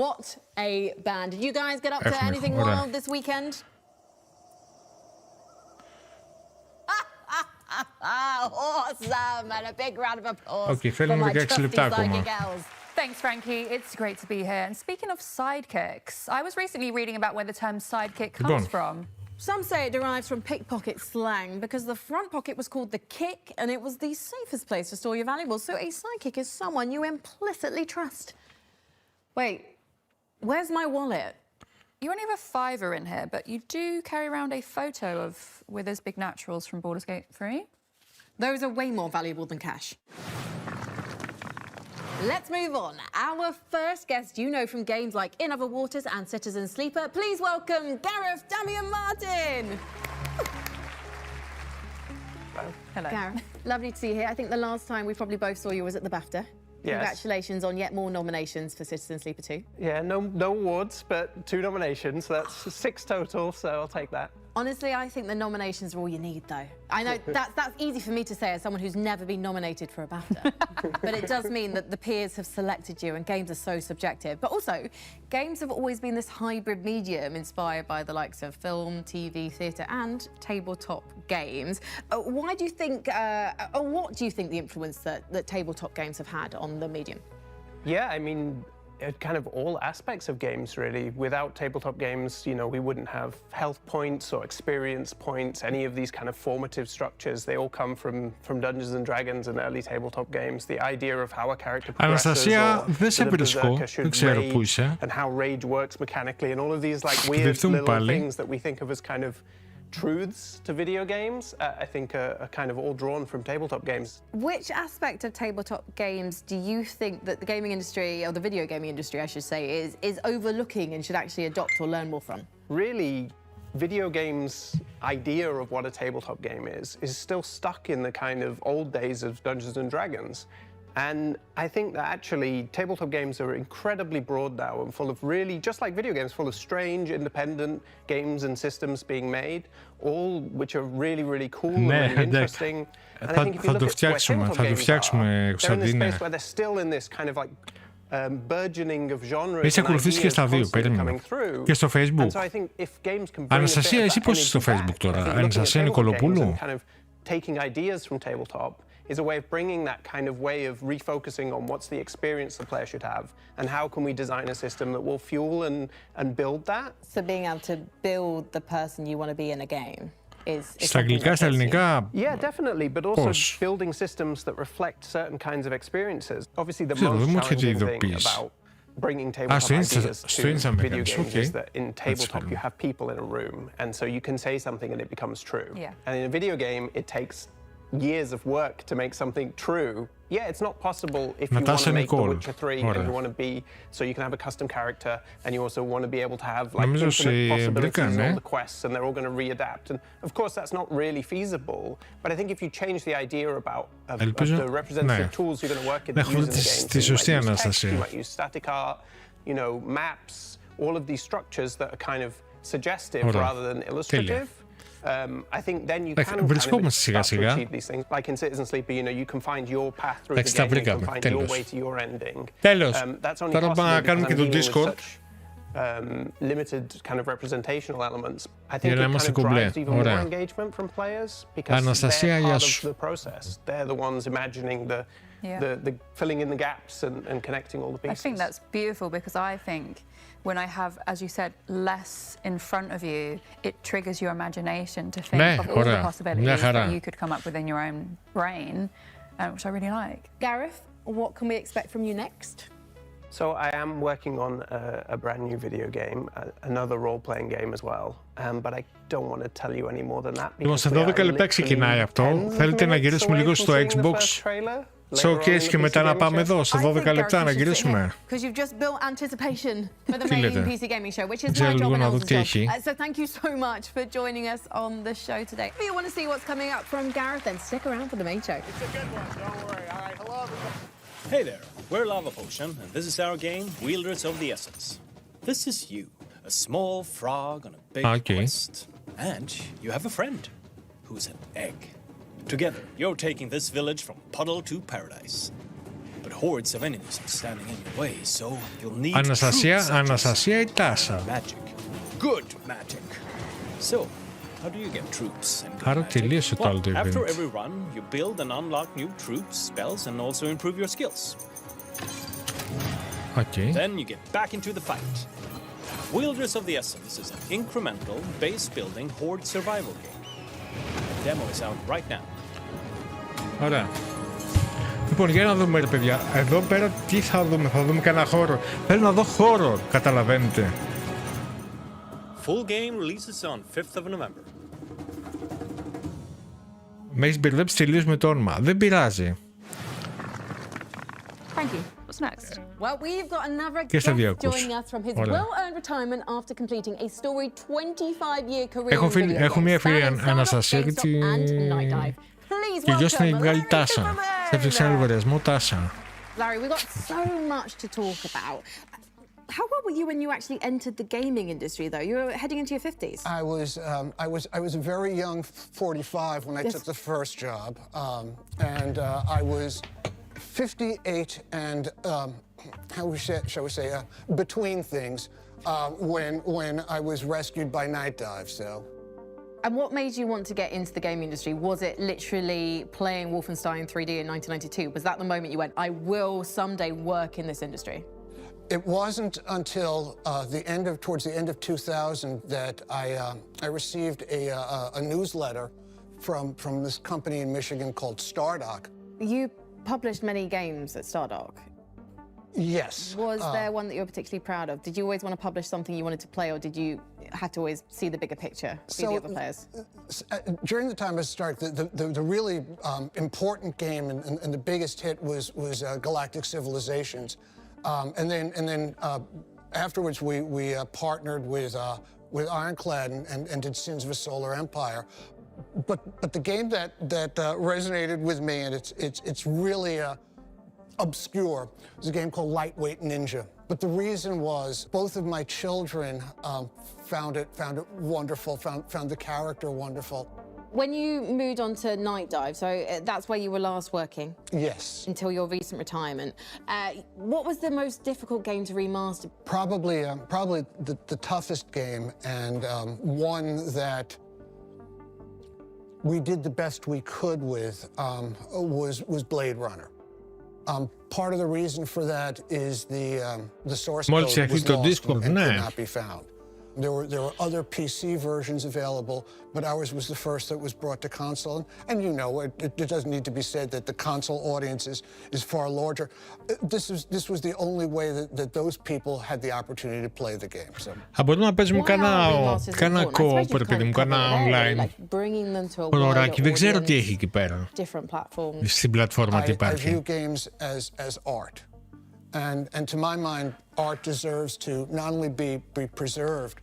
What a band. Did you guys get up to Έχουμε, anything ωραία. wild this weekend? Awesome! And a big round of applause Okay, for θέλουμε my 16 trusty λεπτά ακόμα. psychic elves. Thanks, Frankie. It's great to be here. And speaking of sidekicks, I was recently reading about where the term sidekick comes from. Some say it derives from pickpocket slang because the front pocket was called the kick and it was the safest place to store your valuables. So a sidekick is someone you implicitly trust. Wait, where's my wallet? You only have a $5 in here, but you do carry around a photo of Withers Big Naturals from Baldur's Gate 3. Those are way more valuable than cash. Let's move on. Our first guest you know from games like In Other Waters and Citizen Sleeper. Please welcome Gareth Damian Martin. Hello. Gareth, lovely to see you here. I think the last time we probably both saw you was at the BAFTA. Yes. Congratulations on yet more nominations for Citizen Sleeper 2. Yeah, no awards, but 2 nominations. That's 6 total, so I'll take that. Honestly, I think the nominations are all you need, though. I know that's easy for me to say as someone who's never been nominated for a BAFTA. But it does mean that the peers have selected you and games are so subjective. But also, games have always been this hybrid medium inspired by the likes of film, TV, theatre and tabletop games. Why do you think, or what do you think the influence that tabletop games have had on the medium? Yeah, I mean, kind of all aspects of games, really. Without tabletop games, you know, we wouldn't have health points or experience points, any of these kind of formative structures. They all come from Dungeons and Dragons and early tabletop games. The idea of how a character progresses, Αναστασία, δεν σε βρίσκω. Δεν ξέρω πού είσαι. and how rage works mechanically, and all of these like weird little things that we think of as kind of truths to video games, I think are kind of all drawn from tabletop games. Which aspect of tabletop games do you think that the gaming industry, or the video gaming industry, I should say, is overlooking and should actually adopt or learn more from? Really, video games' idea of what a tabletop game is still stuck in the kind of old days of Dungeons and Dragons. And I think that actually tabletop games are incredibly broad now and full of really, just like video games, full of strange, independent games and systems being made, all which are really, really cool and really interesting. And I think if you look at where tabletop games are, they're in this space where they're still in this kind of like burgeoning of genres Έχει and ακολουθήσει και στα δύο, ideas περίμενα. coming through. Και στο Facebook. And so I think if games can bring a bit Αναστασία, of εσύ that πώς είσαι στο energy Facebook back, I τώρα? think looking at Αναστασία tabletop Νικολοπούλου. games and kind of taking ideas from tabletop is a way of bringing that kind of way of refocusing on what's the experience the player should have and how can we design a system that will fuel and build that. So being able to build the person you want to be in a game is Στα αγγλικά, στα ελληνικά. Yeah, definitely, but also building systems that reflect certain kinds of experiences. Obviously, the Ξέρω, most δεν μου έρχεται η challenging thing ειδοποίηση. about bringing tabletop ideas to video games okay. is that in tabletop you have people in a room, and so you can say something and it becomes true. Yeah. And in a video game, it takes years of work to make something true. Yeah, it's not possible if you want to make The Witcher 3 and you want to be, so you can have a custom character, and you also want to be able to have like infinite possibilities in all the quests, and they're all going to readapt. And of course, that's not really feasible. But I think if you change the idea about of the representative tools you're going to work in using the game, so you might use text, you might use static art, you know, maps, all of these structures that are kind of suggestive rather than illustrative. I think then you can kind of start to achieve these things. Like in Citizen Sleeper, you know, you can find your path through the game, you can find your way to your ending. That's only possible because I'm dealing with such limited kind of representational elements. I think it kind of drives even more engagement from players because they're part of the process. They're the ones imagining the filling in the gaps and connecting all the pieces. I think that's beautiful because I think when I have, as you said, less in front of you, it triggers your imagination to think of all the possibilities that you could come up with in your own brain, which I really like. Gareth, what can we expect from you next? So I am working on a brand new video game, another role-playing game as well, but I don't want to tell you any more than that. Λοιπόν, σε 12 λεπτά ξεκινάει αυτό. Θέλετε να γυρίσουμε λίγο στο Xbox Showcase και μετά να πάμε εδώ, σε 12 λεπτά να γυρίσουμε. Because you've just built anticipation for the main PC gaming show, which is my job and Elsa's job. So thank you so much for joining us on the show today. If you want to see what's coming up from Gareth, then stick around for the main show. It's a good one, don't worry. All right, hello everybody. Hey there, we're Lava Potion, and this is our game, Wielders of the Essence. This is you, a small frog on a big quest. And you have a friend, who's an egg. Together, you're taking this village from puddle to paradise. But hordes of enemies are standing in your way, so you'll need Αναστασία ή Τάσα. Magic. Good magic. So, how do you get troops and good Άρα magic? τελείωσε το άλλο το event. After every run, you build and unlock new troops, spells, and also improve your skills. Okay. Then you get back into the fight. Wielders of the Essence is an incremental, base-building horde survival game. The demo is out right now. Ωραία. Λοιπόν, για να δούμε ρε παιδιά, εδώ πέρα τι θα δούμε κανένα χώρο. Θέλω να δω χώρο, καταλαβαίνετε. Full game releases on 5th of November. Με έχεις μπερδέψει τελείως με το όνομα. Δεν πειράζει. Thank you. What's next? Well, we've got another guest joining us from his well-earned retirement after completing a storied 25-year career in video games. Έχω μια φίλη Αναστασία γιατί και γιος είναι η μεγάλη Τάσα. Θα έφτιαξε ένα λογαριασμό Τάσα. Larry, we've got so much to talk about. How old were you when you actually entered the gaming industry, though? You were heading into your 50s. I was a very young 45 when I took the first job, and I was 58 and shall we say between things when I was rescued by Night Dive. So. And what made you want to get into the gaming industry? Was it literally playing Wolfenstein 3D in 1992? Was that the moment you went, I will someday work in this industry? It wasn't until towards the end of 2000 that I received a newsletter from this company in Michigan called Stardock. You published many games at Stardock. Yes. Was there one that you were particularly proud of? Did you always want to publish something you wanted to play, or did you have to always see the bigger picture, see the other players? During the time of Stardock, the really important game and the biggest hit was Galactic Civilizations. And then afterwards, we partnered with Ironclad and did Sins of a Solar Empire. But the game that resonated with me, and it's really obscure, was a game called Lightweight Ninja. But the reason was both of my children found it wonderful, found the character wonderful. When you moved on to Night Dive, so that's where you were last working? Yes. Until your recent retirement. What was the most difficult game to remaster? Probably the toughest game, and one that we did the best we could with was Blade Runner. Part of the reason for that is the source code was lost and could not be found. There were other PC versions available, but ours was the first that was brought to console. And you know, it doesn't need to be said that the console audience is far larger. This was the only way that those people had the opportunity to play the game. So. Μπορούμε να παίζουμε κάνα co-op, παιδί μου, κάνα online. Ωράκι, δεν ξέρω τι έχει εκεί πέρα. Στην πλατφόρμα τι υπάρχει. I view games as art. And to my mind, art deserves to not only be preserved,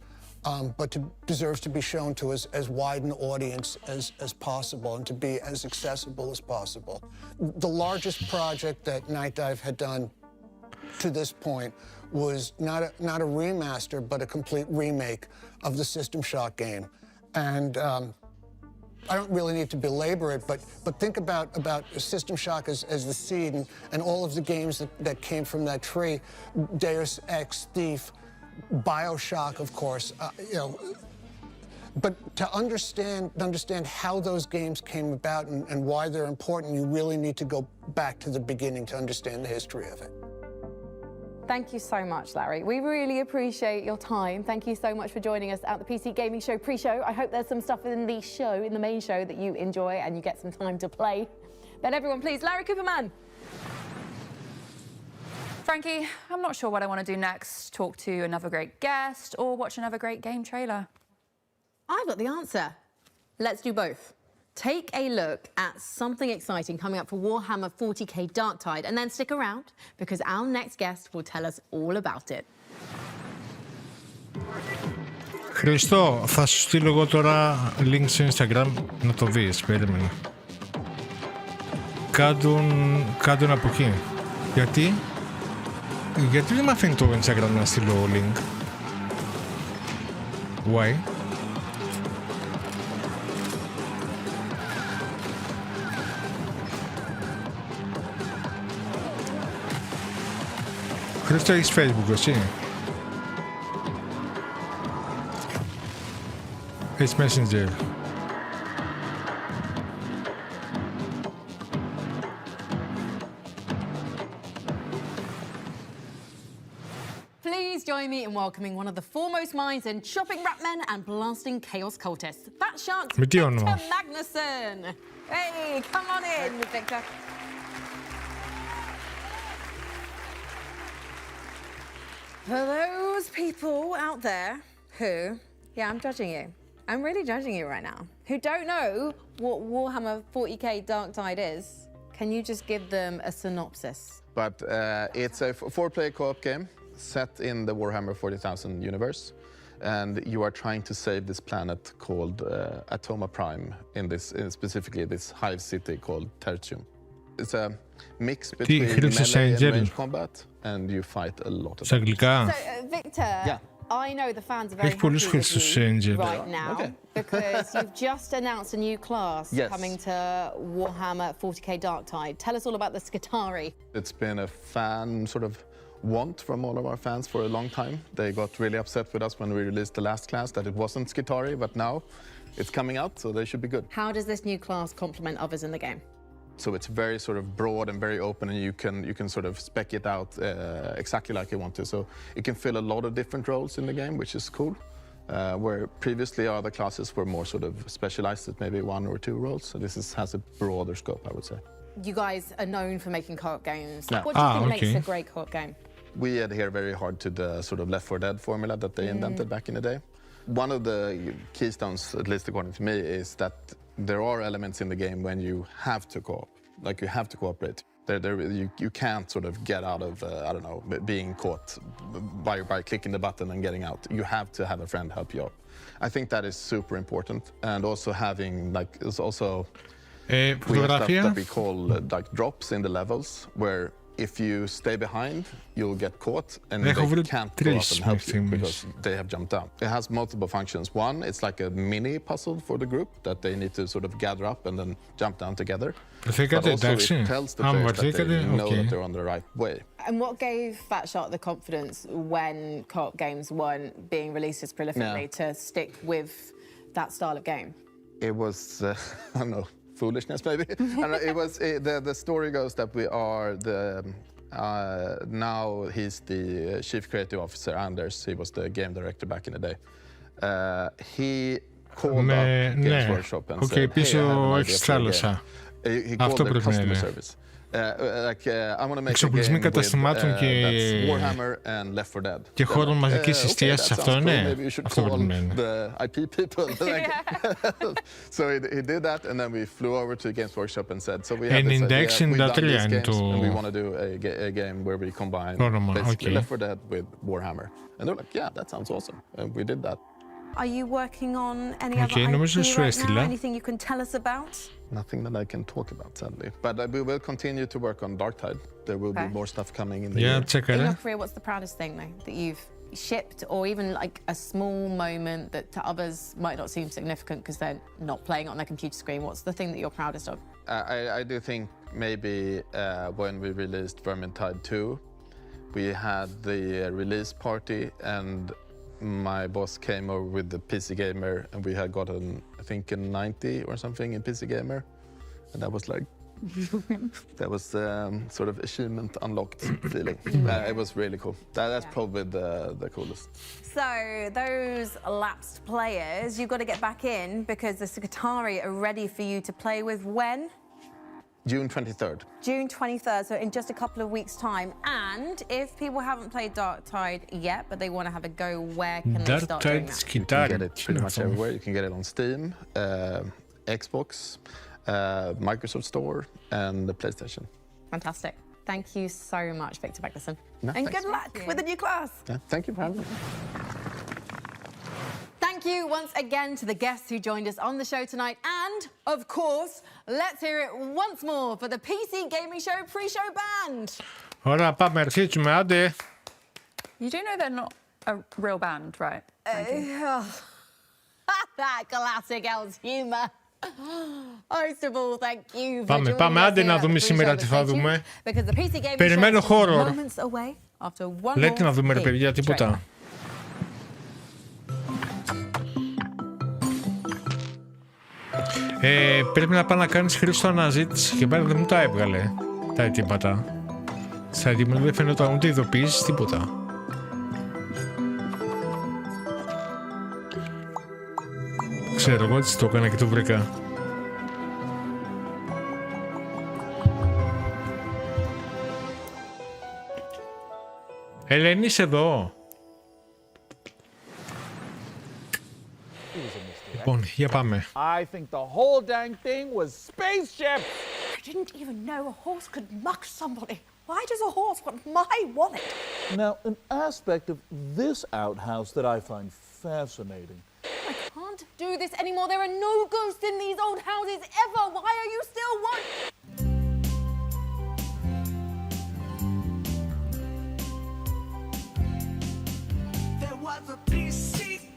but deserves to be shown to as wide an audience as possible and to be as accessible as possible. The largest project that Night Dive had done to this point was not a remaster, but a complete remake of the System Shock game. And I don't really need to belabor it, but think about System Shock as the seed and all of the games that came from that tree. Deus Ex, Thief, BioShock, of course, you know. But to understand how those games came about and why they're important, you really need to go back to the beginning to understand the history of it. Thank you so much, Larry. We really appreciate your time. Thank you so much for joining us at the PC Gaming Show pre-show. I hope there's some stuff in the show, in the main show, that you enjoy and you get some time to play. Then everyone, please, Larry Cooperman. Frankie, I'm not sure what I want to do next. Talk to another great guest or watch another great game trailer. I've got the answer. Let's do both. Take a look at something exciting coming up for Warhammer 40k Darktide, and then stick around because our next guest will tell us all about it. Χριστό, θα σου στείλω εγώ τώρα link στο Instagram να το δεις, περίμενε. Κάντουν από εκεί. Γιατί δεν μ' αφήνει το Instagram να στείλω link. Why? Χρήστο, έχεις Facebook, εσύ? Έχεις Messenger? Please join me in welcoming one of the foremost minds in chopping rat men and blasting chaos cultists, Fat Shark's Victor Magnusson. Hey, come on in, Victor. For those people out there who, yeah, I'm judging you. I'm really judging you right now. Who don't know what Warhammer 40k Darktide is, can you just give them a synopsis? But it's a four-player co-op game set in the Warhammer 40,000 universe. And you are trying to save this planet called Atoma Prime in this, specifically this hive city called Tertium. It's a mix between melee and range combat, and you fight a lot of So, Victor, I know the fans are very happy with you right now because you've just announced a new class coming to Warhammer 40k Darktide. Tell us all about the Skitarii. It's been a fan sort of want from all of our fans for a long time. They got really upset with us when we released the last class that it wasn't Skitarii, but now it's coming out, so they should be good. How does this new class complement others in the game? So it's very sort of broad and very open, and you can sort of spec it out exactly like you want to. So it can fill a lot of different roles in the game, which is cool. Where previously other classes were more sort of specialized at maybe one or two roles. So this has a broader scope, I would say. You guys are known for making co-op games. Yeah. What do you think makes a great co-op game? We adhere very hard to the sort of Left 4 Dead formula that they invented back in the day. One of the keystones, at least according to me, is that there are elements in the game when you have to co-op, like you have to cooperate. You can't sort of get out of, I don't know, being caught by clicking the button and getting out. You have to have a friend help you out. I think that is super important. And also having, like, it's also, we have stuff that we call like drops in the levels, where if you stay behind, you'll get caught and they can't go up and help you because they have jumped down. It has multiple functions. One, it's like a mini puzzle for the group that they need to sort of gather up and then jump down together. But also it tells the players that they know that they're on the right way. And what gave Fat Shark the confidence when co-op games weren't being released as prolifically to stick with that style of game? It was, I don't know, foolishness maybe. And it was the story goes that we are Now he's the chief creative officer, Anders. He was the game director back in the day. He called up Games Workshop and said, hey, I have an idea for a game. He called the customer service. I want to make a game with that's Warhammer and Left 4 Dead. Και χώρο μαζικής εστίασης, αυτό είναι. Αυτό πρέπει να είναι. The IP people. So he did that, and then we flew over to Games Workshop and said, so we have this idea, we've done these games, and we want to do a game where we combine basically Left 4 Dead with Warhammer. And they were like, yeah, that sounds awesome. And we did that. Are you working on any other IP right now? Anything you can tell us about? Nothing that I can talk about, sadly. But we will continue to work on Darktide. There will be more stuff coming in the year. In your career, what's the proudest thing, though, that you've shipped, or even like a small moment that to others might not seem significant because they're not playing it on their computer screen? What's the thing that you're proudest of? I do think maybe when we released Vermintide 2, we had the release party, and my boss came over with the PC Gamer, and we had gotten, I think, a 90 or something in PC Gamer, and that was like, that was sort of achievement unlocked feeling. It was really cool. That's probably the coolest. So those lapsed players, you've got to get back in because the Secretari are ready for you to play with when? June 23rd. June 23rd, so in just a couple of weeks' time. And if people haven't played Darktide yet, but they want to have a go, where can they start doing that? You can get it pretty much everywhere. You can get it on Steam, Xbox, Microsoft Store, and the PlayStation. Fantastic. Thank you so much, Victor Beckerson. No, and good luck with the new class. Thank you for having me. Thank you once again to the guests who joined us on the show tonight. And, of course, let's hear it once more for the PC Gaming Show pre-show band. Ωραία, πάμε, αρχίσουμε, άντε. You do know they're not a real band, right? That classic Els humor. First of all, thank you for Πάμε, πάμε, άντε να δούμε σήμερα τι θα δούμε. Περιμένω horror. Λέτε να δούμε, ρε παιδιά, τίποτα. Πρέπει να πάω να κάνεις χρήση αναζήτηση και πάλι δεν μου τα έβγαλε τα αιτήματα. Στα αιτήματα δεν φαίνονταν ούτε ειδοποιήσεις, τίποτα. Ξέρω εγώ έτσι το έκανα και το βρήκα. Ελένη, είσαι εδώ. Λοιπόν, για πάμε. I think the whole dang thing was spaceship. I didn't even know a horse could muck somebody. Why does a horse want my wallet? Now, an aspect of this outhouse that I find fascinating. I can't do this anymore. There are no ghosts in these old houses ever. Why are you still There was a PC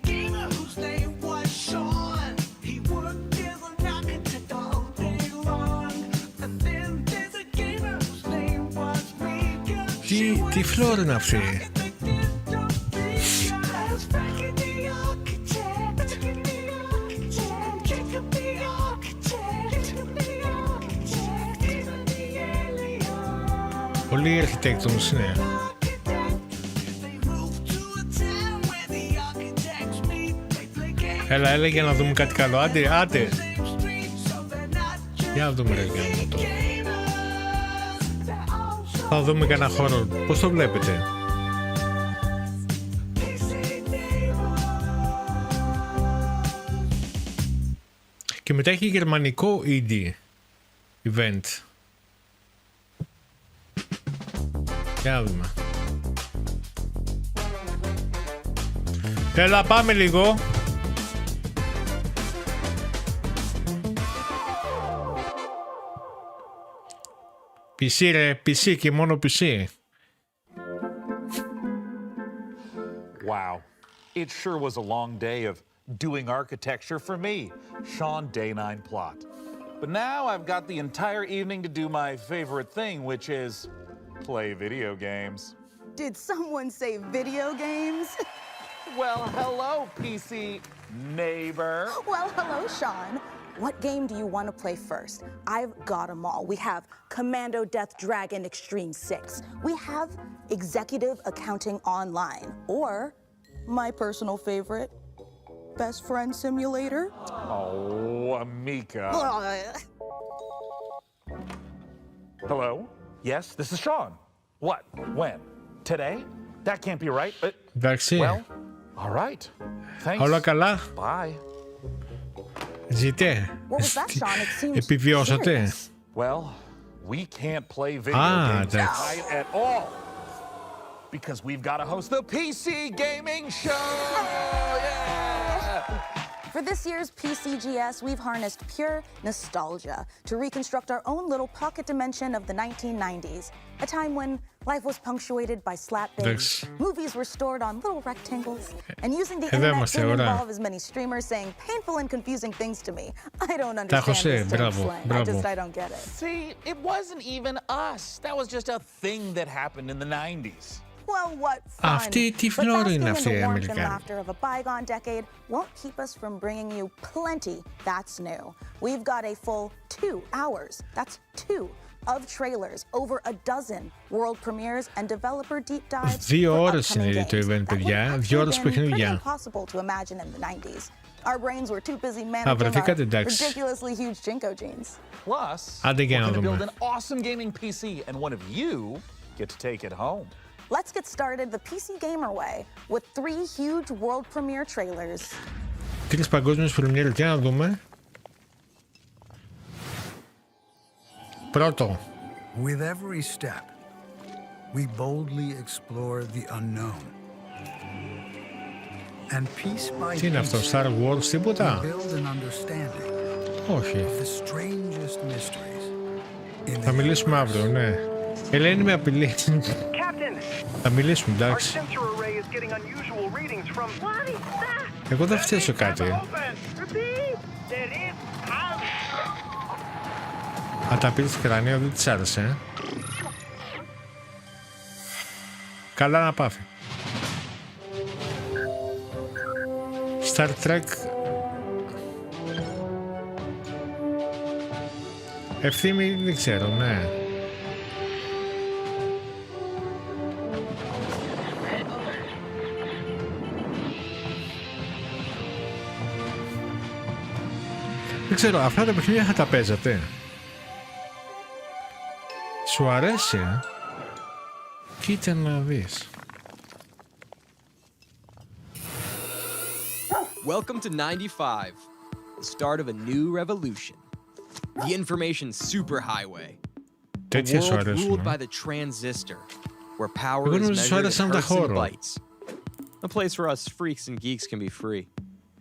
gamer whose name was Sean. He worked as a knocking to all day long. And then there's a gamer whose name was Mika. Τι φλόρ είναι αυτή. Πολύ architectons είναι. Έλα, έλα για να δούμε κάτι καλό. Άντε, άντε. Για να δούμε ρε γάμο το. Θα δούμε κανένα χώρο. Πώς το βλέπετε. Και μετά έχει γερμανικό indie event. Για να δούμε. Έλα, πάμε λίγο. PC ρε, PC και μόνο PC. Wow. It sure was a long day of doing architecture for me, Sean Day 9 Plot. But now I've got the entire evening to do my favorite thing, which is play video games. Did someone say video games? Well, hello, PC neighbor. Well, hello, Sean. What game do you want to play first? I've got them all. We have Commando Death Dragon Extreme 6. We have Executive Accounting Online. Or, my personal favorite, Best Friend Simulator. Oh, Amika. Hello? Yes, this is Sean. What? When? Today? That can't be right. Well, all right. Thanks. Όλα καλά. Bye. Ζείτε. Επιβιώσατε. Well, we can't play video games tonight at all. Because we've got to host the PC Gaming Show! Yeah! For this year's PCGS, we've harnessed pure nostalgia to reconstruct our own little pocket dimension of the 1990s, a time when life was punctuated by slap bangs, movies were stored on little rectangles, and using the internet didn't involve as many streamers saying painful and confusing things to me. I don't understand this term slang. I don't get it. See, it wasn't even us. That was just a thing that happened in the 90s. Well, what fun. Αυτή τι φλόρο είναι αυτή η Αμερικάνη. Laughter of a bygone decade won't keep us from bringing you plenty that's new. We've got a full 2 hours, that's 2, of trailers, over a dozen world premieres and developer deep dives. 2 ώρες είναι το event, παιδιά. 2 ώρες παιχνίδια. Impossible to imagine in the 90s. Our brains were too busy managing our ridiculously huge Jinko jeans. Plus, we're going to build an awesome gaming PC, and one of you get to take it home. Let's get started the PC gamer way with 3 huge world premiere trailers. 3 παγκόσμιες πρεμιέρες, για να δούμε. Πρώτο. With every step, we boldly explore the unknown. And piece by Τι είναι αυτό, Star Wars, τίποτα? we build an understanding Όχι. of the strangest mysteries. Θα μιλήσουμε αύριο, ναι. Ελένη με απειλεί. Θα μιλήσουμε, εντάξει. Εγώ δεν φτιάξω κάτι. Αν τα πήρε στο κρανίο δεν της άρεσε. Καλά να πάθει. Star Trek. Ευθύμη δεν ξέρω, ναι. Δεν ξέρω, αυτά τα παιχνίδια θα τα παίζατε. Σου αρέσει, Κοίτα να δεις. Welcome to 95, the start of a new revolution. The information superhighway. A world ruled by the transistor, where power is measured in hertz and bytes. A place where us freaks and geeks can be free.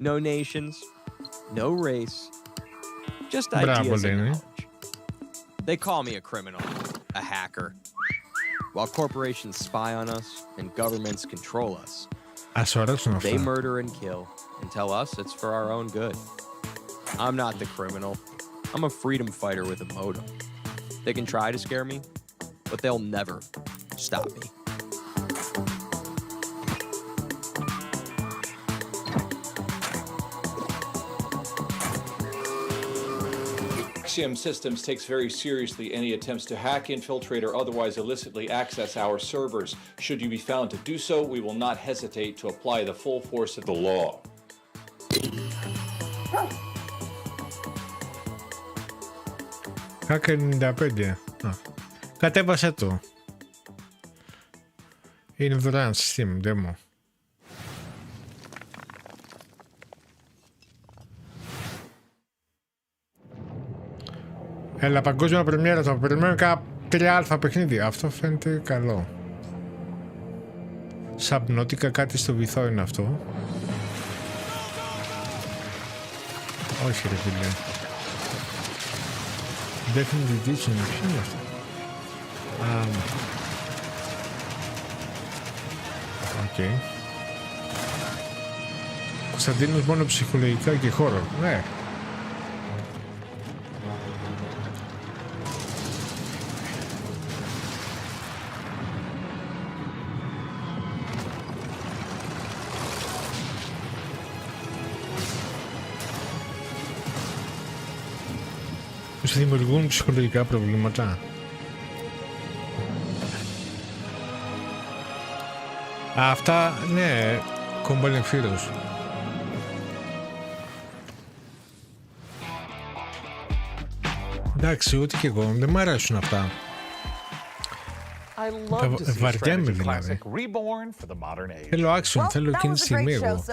No nations, no race, just ideas and knowledge. They call me a criminal, a hacker. While corporations spy on us and governments control us, they murder and kill and tell us it's for our own good. I'm not the criminal. I'm a freedom fighter with a modem. They can try to scare me, but they'll never stop me. Axiom Systems takes very seriously any attempts to hack, infiltrate, or otherwise illicitly access our servers. Should you be found to do so, we will not hesitate to apply the full force of the law. Hacker 95. Κατέβασε το. Είναι δωρεάν στη Steam, demo. Έλα, παγκόσμια πρεμιέρα, θα περιμένω κάνα 3α παιχνίδια. Αυτό φαίνεται καλό. Subnautica, κάτι στο βυθό είναι αυτό. Όχι ρε φίλε. Definitely Edition, ποιο είναι αυτό? Οκ. Κωνσταντίνος μόνο ψυχολογικά και χώρο. Ναι. Τους δημιουργούν ψυχολογικά προβλήματα. Αυτά, ναι, κομπολεμφύρους. Εντάξει, ούτε κι εγώ, δεν μ' αρέσουν αυτά. Βαριέμαι δηλαδή. Θέλω action, θέλω εκείνη τη στιγμή εγώ.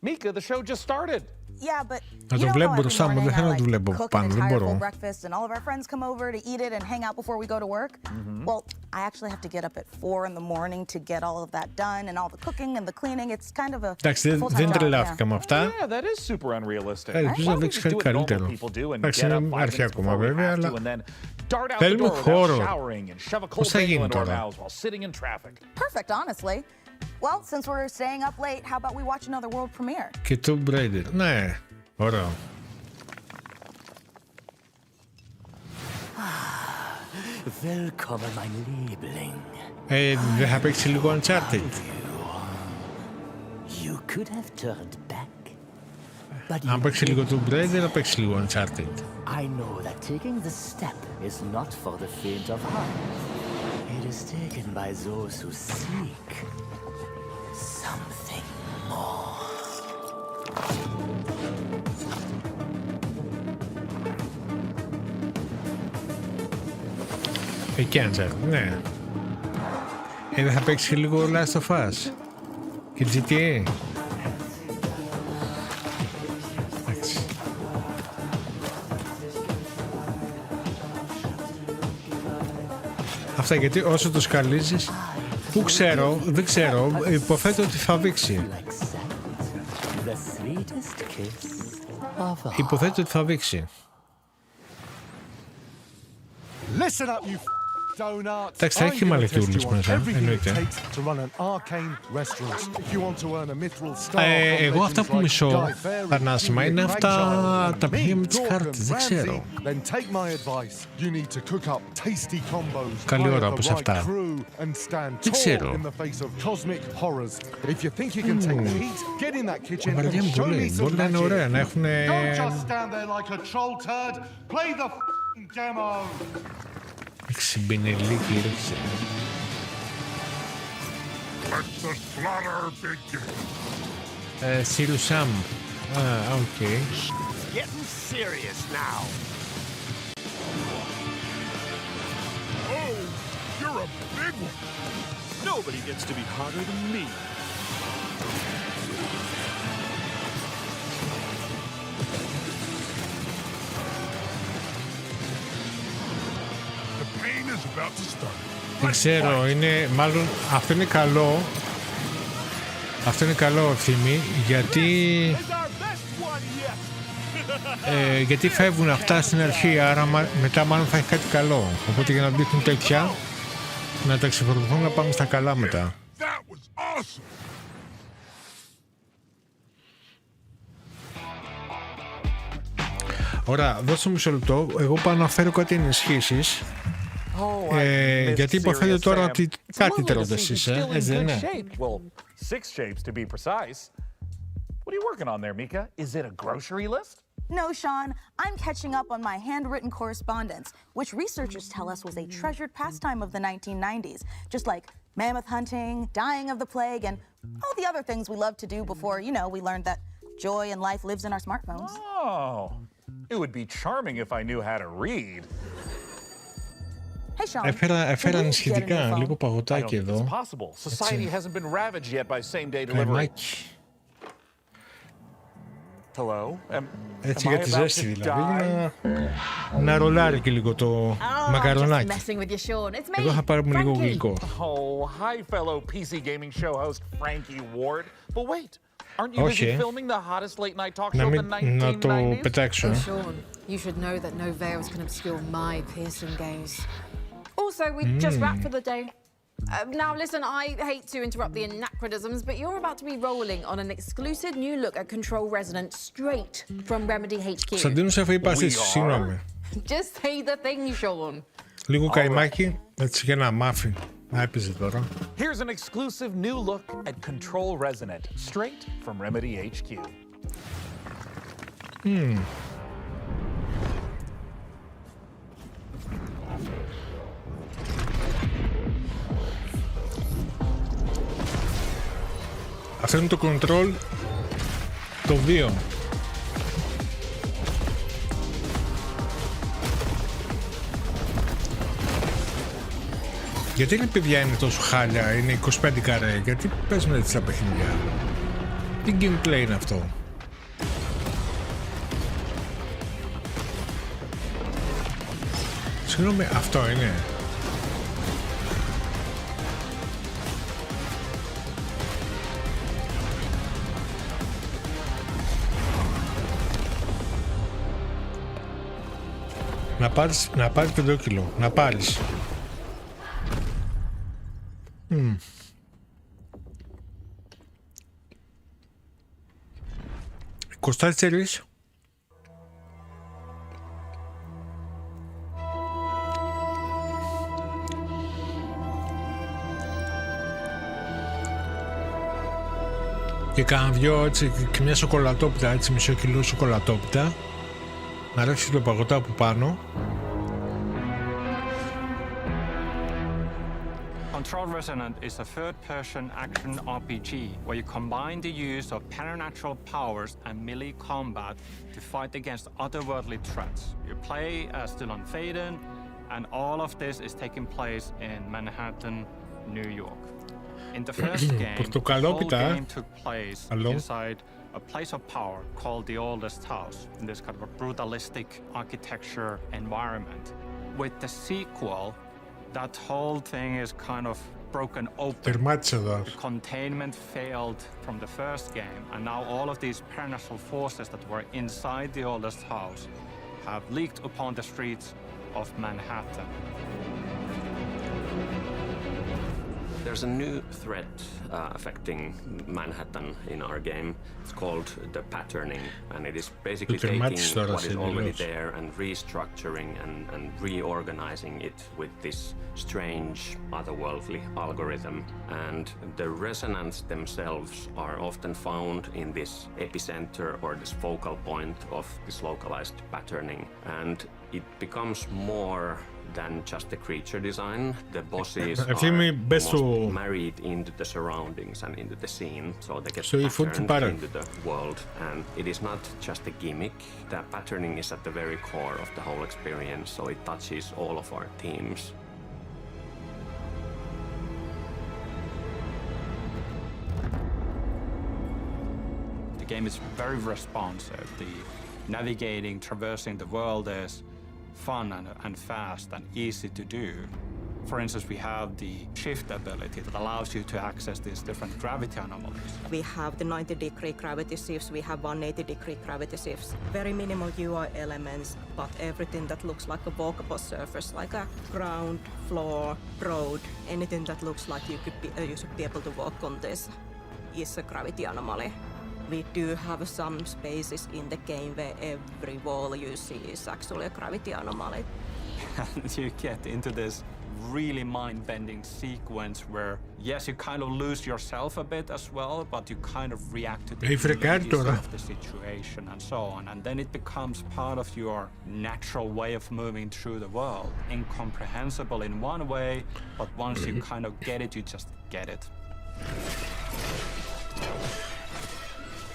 Mika, the show just started. Yeah, but να το βλέπω μπροστά μου, δεν θέλω να το βλέπω πάνω, δεν μπορώ. And all of our friends come over to eat it and hang out before we go to work. Well, I actually have to get up at 4 in the morning to get all of that done and all the cooking and the cleaning. It's kind of a εντάξει, δεν τρελάθηκα με αυτά. Yeah, that is super unrealistic. Ελπίζω να δείξει κάτι καλύτερο. Εντάξει, είναι αρχαία ακόμα βέβαια, αλλά θέλουμε χώρο. Πώς θα γίνει τώρα? Perfect, honestly. Well, since we're staying up late, how about we watch another world premiere? Και το Brady. Ναι, ωραίο. Willkommen, mein Liebling. Δεν θα παίξει λίγο Uncharted? You could have turned back. Αν παίξει λίγο το Brady, θα παίξει λίγο Uncharted. I know that taking the step is not for the faint of heart. It is taken by those who seek something more. Εκεί Uncharted, ναι. Δεν θα παίξει λίγο Last of Us και GTA. Εντάξει. Αυτά γιατί όσο το σκαλίζεις, που ξέρω, δεν ξέρω, υποθέτω ότι θα δείξει. Υποθέτω ότι θα δείξει. Εντάξει, θα έχει μαλακιούλες μέσα, εννοείται. Εγώ αυτά που μισώ θανάσιμα είναι αυτά τα παιχνίδια με τις κάρτες, δεν ξέρω. Καλή ώρα όπως αυτά. Δεν ξέρω. Βαριέμαι πολύ, μπορεί να είναι ωραία, να έχουν... Ξυμπινελίκη ήρθε. Σιρουσάμ. Οκ. Getting serious now. Oh, you're a big one. Nobody gets to be hotter than me. Δεν ξέρω, είναι μάλλον αυτό είναι καλό. Αυτό είναι καλό ευθύμη, γιατί φεύγουν αυτά στην αρχή, άρα μετά μάλλον θα έχει κάτι καλό. Οπότε για να δείχνουν τέτοια, να τα ξεφορμηθούν να πάμε στα καλά μετά. Ωραία, δώστε μου μισό λεπτό. Εγώ πάω να φέρω κάτι ενισχύσεις. Γιατί υποθέτω τώρα ότι κάτι τρώτε εσείς, έτσι δεν είναι? Six shapes to be precise. What are you working on there, Mika? Is it a grocery list? No, Sean. I'm catching up on my handwritten correspondence, which researchers tell us was a treasured pastime of the 1990s. Just like mammoth hunting, dying of the plague, and all the other things we love to do before, you know, we learned that joy and life lives in our smartphones. Oh, it would be charming if I knew how to read. Έφεραν σχετικά λίγο παγωτάκι εδώ. Καϊμάκι. Έτσι για τη ζέστη δηλαδή, να ρολάρει και λίγο το μακαρονάκι. Εγώ θα πάρουμε λίγο γλυκό. Όχι, να το πετάξω. You should know that no veils can obscure my piercing gaze. Also, we just wrapped for the day. Now, listen, I hate to interrupt the anachronisms, but you're about to be rolling on an exclusive new look at Control Resonant straight from Remedy HQ. Κωνσταντίνος έφερε πάση σου, συγγνώμη. Just say the thing, Sean. Λίγο καϊμάκι, έτσι για να μάθει. Να έπαιζε τώρα. Here's an exclusive new look at Control Resonant straight from Remedy HQ. Αυτό είναι το control το 2. Γιατί είναι παιδιά είναι τόσο χάλια, είναι 25 καρέ, γιατί παίζουμε έτσι τα παιχνίδια. Τι gameplay είναι αυτό. Συγγνώμη, αυτό είναι. Να πάρεις 5 κιλό, να πάρεις. Κοστάτσερης. Και κάνα δυο έτσι και μια σοκολατόπιτα, έτσι μισό κιλό σοκολατόπιτα. Να ρίξει το παγωτά από πάνω. Control Resonant is a third-person action RPG where you combine the use of supernatural powers and melee combat to fight against otherworldly threats. You play as Dylan Faden, and all of this is taking place in Manhattan, New York. In the first game, the whole game took place inside a place of power called the Oldest House, in this kind of a brutalistic architecture environment. With the sequel, that whole thing is kind of broken open. The containment failed from the first game, and now all of these supernatural forces that were inside the Oldest House have leaked upon the streets of Manhattan. There's a new threat affecting Manhattan in our game. It's called the patterning, and it is basically taking what is already there and restructuring and reorganizing it with this strange, otherworldly algorithm. And the resonants themselves are often found in this epicenter or this focal point of this localized patterning. And it becomes more than just the creature design. The bosses are married into the surroundings and into the scene, so they get patterned into the world. And it is not just a gimmick. The patterning is at the very core of the whole experience, so it touches all of our themes. The game is very responsive. The navigating, traversing the world is fun and fast and easy to do. For instance, we have the shift ability that allows you to access these different gravity anomalies. We have the 90-degree gravity shifts, we have 180-degree gravity shifts. Very minimal UI elements, but everything that looks like a walkable surface, like a ground, floor, road, anything that looks like you should be able to walk on this is a gravity anomaly. We do have some spaces in the game where every wall you see is actually a gravity anomaly. And you get into this really mind-bending sequence where, yes, you kind of lose yourself a bit as well, but you kind of react to the immediacy of the situation and so on. And then it becomes part of your natural way of moving through the world. Incomprehensible in one way, but once you kind of get it, you just get it.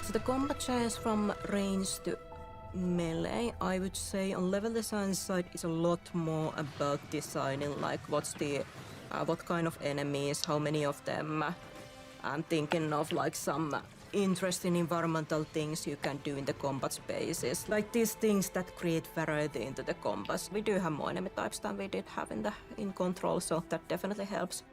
So the combat changes from range to melee. I would say on level design side is a lot more about designing like what's the what kind of enemies, how many of them. I'm thinking of like some interesting environmental things you can do in the combat spaces, like these things that create variety into the combats. We do have more enemy types than we did have in Control, so that definitely helps.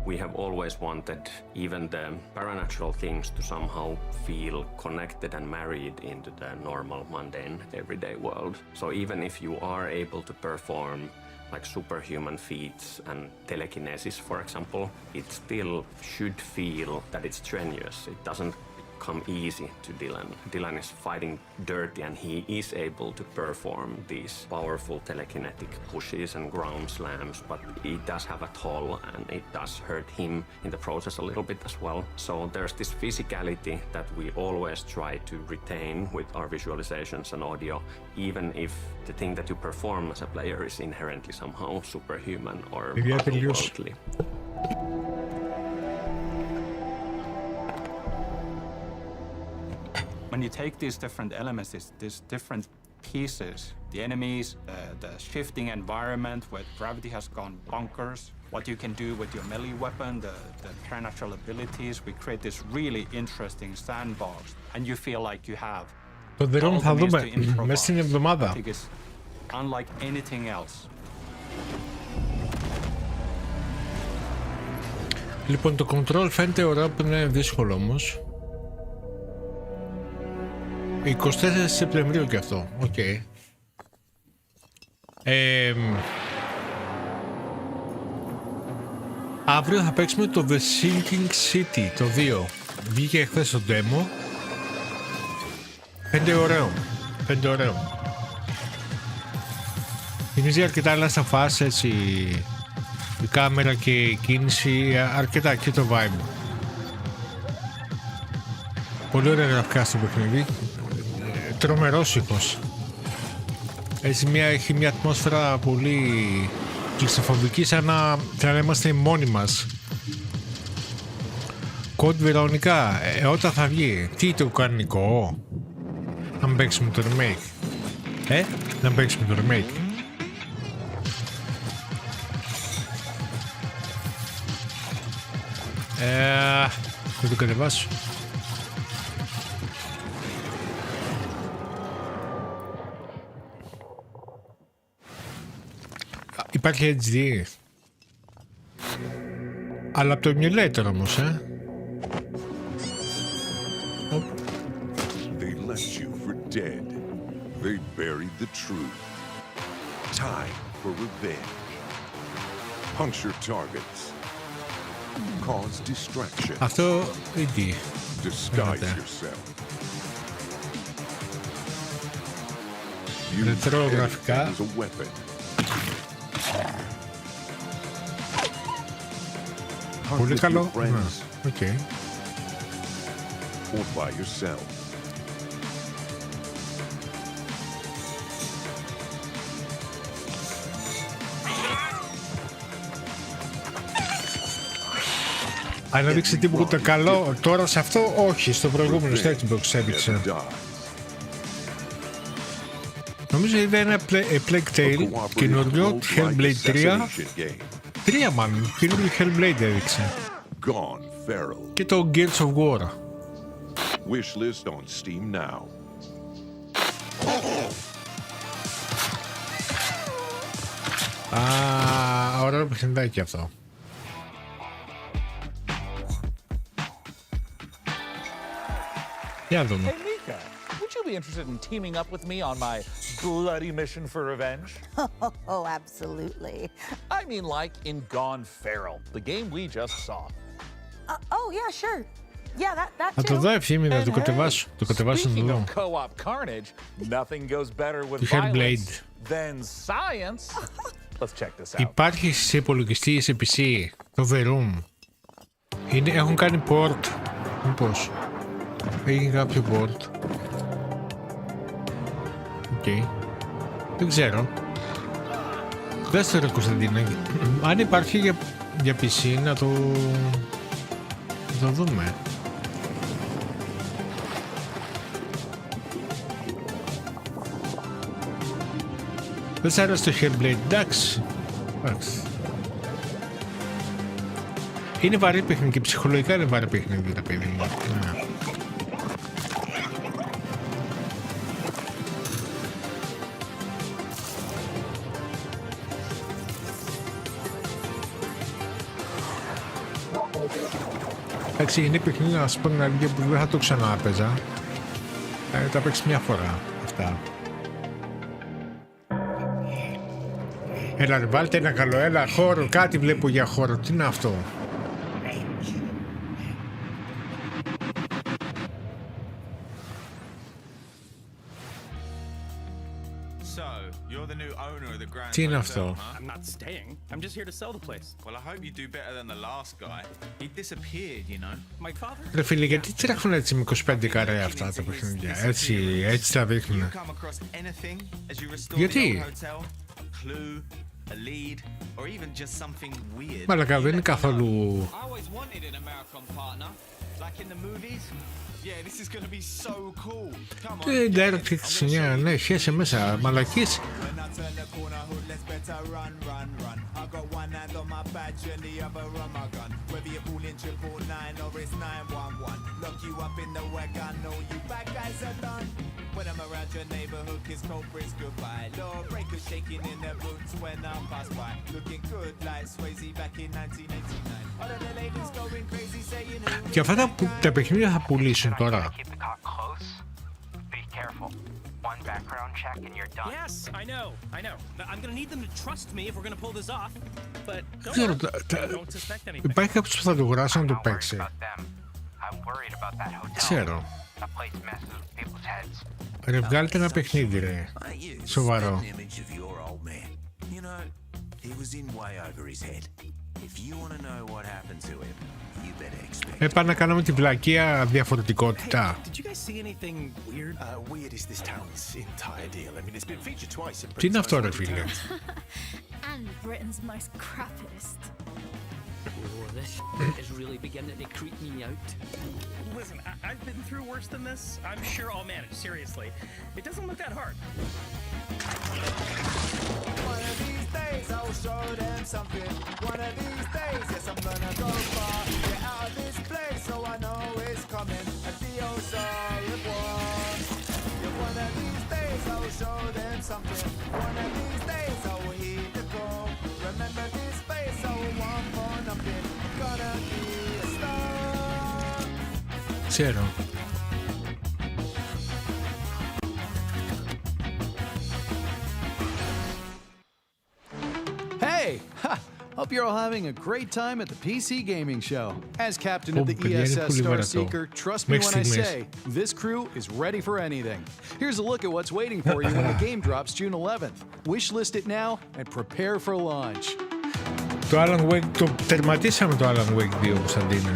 We have always wanted even the paranatural things to somehow feel connected and married into the normal, mundane, everyday world. So even if you are able to perform like superhuman feats and telekinesis, for example, it still should feel that it's strenuous. It doesn't come easy to Dylan. Dylan is fighting dirty and he is able to perform these powerful telekinetic pushes and ground slams, but it does have a toll and it does hurt him in the process a little bit as well. So there's this physicality that we always try to retain with our visualizations and audio, even if the thing that you perform as a player is inherently somehow superhuman or otherworldly. When you take these different elements, these different pieces, the enemies, the shifting environment where gravity has gone bonkers, what you can do with your melee weapon, the supernatural abilities, we create this really interesting sandbox, and you feel like you have Το δρόμο θα δούμε μέσα στην εβδομάδα. unlike anything else. Λοιπόν, το control φαίνεται ωραίο που είναι δύσκολο όμως. 24 Σεπτεμβρίου και αυτό, οκ. Αύριο θα παίξουμε το The Sinking City, το 2. Βγήκε χθες στο demo. Φαίνεται ωραίο. Θυμίζει αρκετά άλλα στα φάση, έτσι, η κάμερα και η κίνηση, αρκετά και το vibe. Πολύ ωραία γραφικά στο παιχνίδι. Τρομερός ήχος. Έτσι έχει μια ατμόσφαιρα πολύ κλειστοφοβική, σαν να είμαστε μόνοι μας. Κοντ Βερονικά, όταν θα βγει, τι το κανονικό, να παίξουμε το remake. Να παίξουμε το remake. Θα το κατεβάσω. Υπάρχει HD. Αλλά από το emulator όμως, They left you for dead. They buried the truth. Time for revenge. Puncture targets. Cause distraction. Αυτό ήδη. Disguise yourself. Ρετρό γραφικά. As a weapon. Πολύ καλό. Οκ. Or by yourself. Αν έδειξε τίποτα καλό τώρα σε αυτό, όχι, στο προηγούμενο στο Xbox έδειξε. Νομίζω είδα ένα Plague Tale καινούριο, Hellblade 3. 3 μάλλον, καινούριο Hellblade έδειξε. Και το Gears of War. Wishlist on Steam now. Ωραίο παιχνιδάκι αυτό. Για να δούμε. Hey, Mika, would you be interested in teaming up with me on my bloody mission for revenge? Oh, absolutely. I mean like in Gone Feral, the game we just saw. Oh, yeah, sure. Yeah, that Θα το δω ευθύμη να το κατεβάσω. Το κατεβάσω να το δω. Co-op carnage, nothing goes better with Το violence Hellblade. than science. Let's check this out. Υπάρχει σε υπολογιστή, σε PC, το The Room. Έχουν κάνει port. Μήπως έχει κάποιο port. Οκ. Δεν ξέρω. Δεύτερο Κωνσταντίνα. Αν υπάρχει για PC να το δούμε. Δεν σ' άρεσε το Hellblade, εντάξει. Είναι βαρύ παιχνίδι και ψυχολογικά είναι βαρύ παιχνίδι τα παιδιά. Εντάξει, είναι παιχνίδι να σας πω την αλήθεια που δεν θα το ξανά παίζα. Τα παίξει μια φορά αυτά. Έλα ρε, βάλτε ένα καλό, έλα χώρο, κάτι βλέπω για χώρο, τι είναι αυτό. you're the new owner of the Grand Τι είναι Hotel, αυτό? huh? I'm not staying. I'm just here to sell the place. Well, I hope you do better than the last guy. He disappeared, you know. My father. Ρε φίλε, γιατί τρέχουν έτσι με 25 καρέ αυτά τα παιχνίδια? Έτσι τα δείχνουν. Γιατί? Μαλάκα, δεν είναι καθόλου... Τι direct ξενιά, ναι, χέσε μέσα, μαλακής. When I'm around your neighborhood, kiss culprits goodbye. Lawbreakers shaking in their boots when I pass by. Looking good like Swayze back in 1989. All of the ladies going crazy saying who. Και αυτά τα παιχνίδια θα πουλήσουν τώρα. One background check and you're done. Yes, I know. I'm gonna need them to trust me if we're gonna pull this off. But don't suspect anything. Υπάρχει κάποιος που θα το αγοράσει να το παίξει. Ξέρω. Ρε, βγάλετε ένα παιχνίδι, ρε. Σοβαρό. Έπα να κάνουμε τη βλακεία διαφορετικότητα. Τι είναι αυτό, ρε φίλε? This is really beginning to creep me out. Listen, I've been through worse than this. I'm sure I'll manage, seriously. It doesn't look that hard. One of these days I'll show them something. One of these days, yes, I'm gonna go far. Get out of this place so I know it's coming. And the old sorry it was. Yeah, one of these days I'll show them something. One of these days I will heed the call. Remember this face I will want for nothing. Gonna be a star. Ξέρω. Hey! Ha! Hope you're all having a great time at the PC Gaming Show. As captain of the ESS Starseeker, trust me when I say, this crew is ready for anything. Here's a look at what's waiting for you when the game drops June 11th. Wishlist it now and prepare for launch. Το Alan Wake, το τερματίσαμε το Alan Wake 2, Κωνσταντίνε.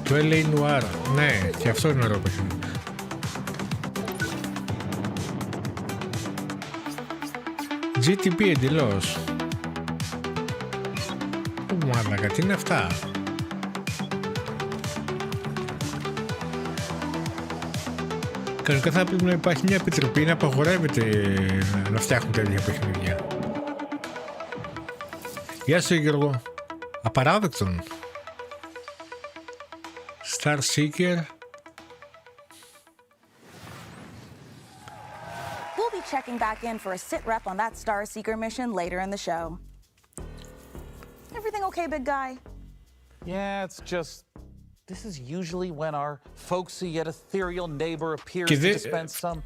Το LA Noir, ναι, και αυτό είναι ωραίο παιχνίδι. GTP εντελώς. Μάλακα, τι είναι αυτά? Κανονικά θα πρέπει να υπάρχει μια επιτροπή να απαγορεύεται να φτιάχνουν τέτοια παιχνίδια. Γεια σου, Γιώργο. Απαράδεκτον. Star Seeker. We'll be checking back in for a sit rep on that Star Seeker mission later in the show. Everything okay, big guy? Yeah, it's just... This is usually when our folksy yet ethereal neighbor appears to dispense some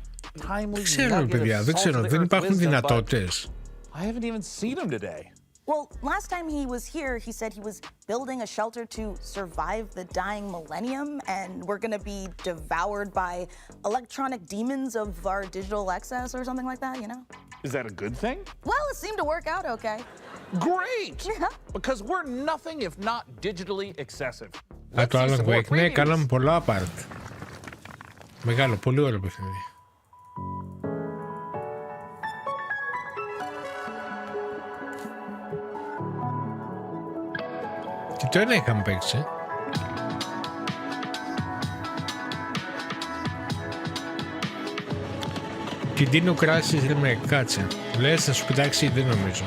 timely nugget of salt-of-the-earth wisdom, but I haven't even seen him today. Well, last time he was here, he said he was building a shelter to survive the dying millennium, and we're gonna be devoured by electronic demons of our digital excess or something like that, you know? Is that a good thing? Well, it seemed to work out okay. Great! Because we're nothing if not digitally excessive. Το Alan Wake, ναι, κάναμε πολλά part. Μεγάλο, πολύ ωραίο παιχνίδι. Και το ένα είχαμε παίξει. Την Dino Crisis Remake, κάτσε. Λες θα σου πετάξει, δεν νομίζω.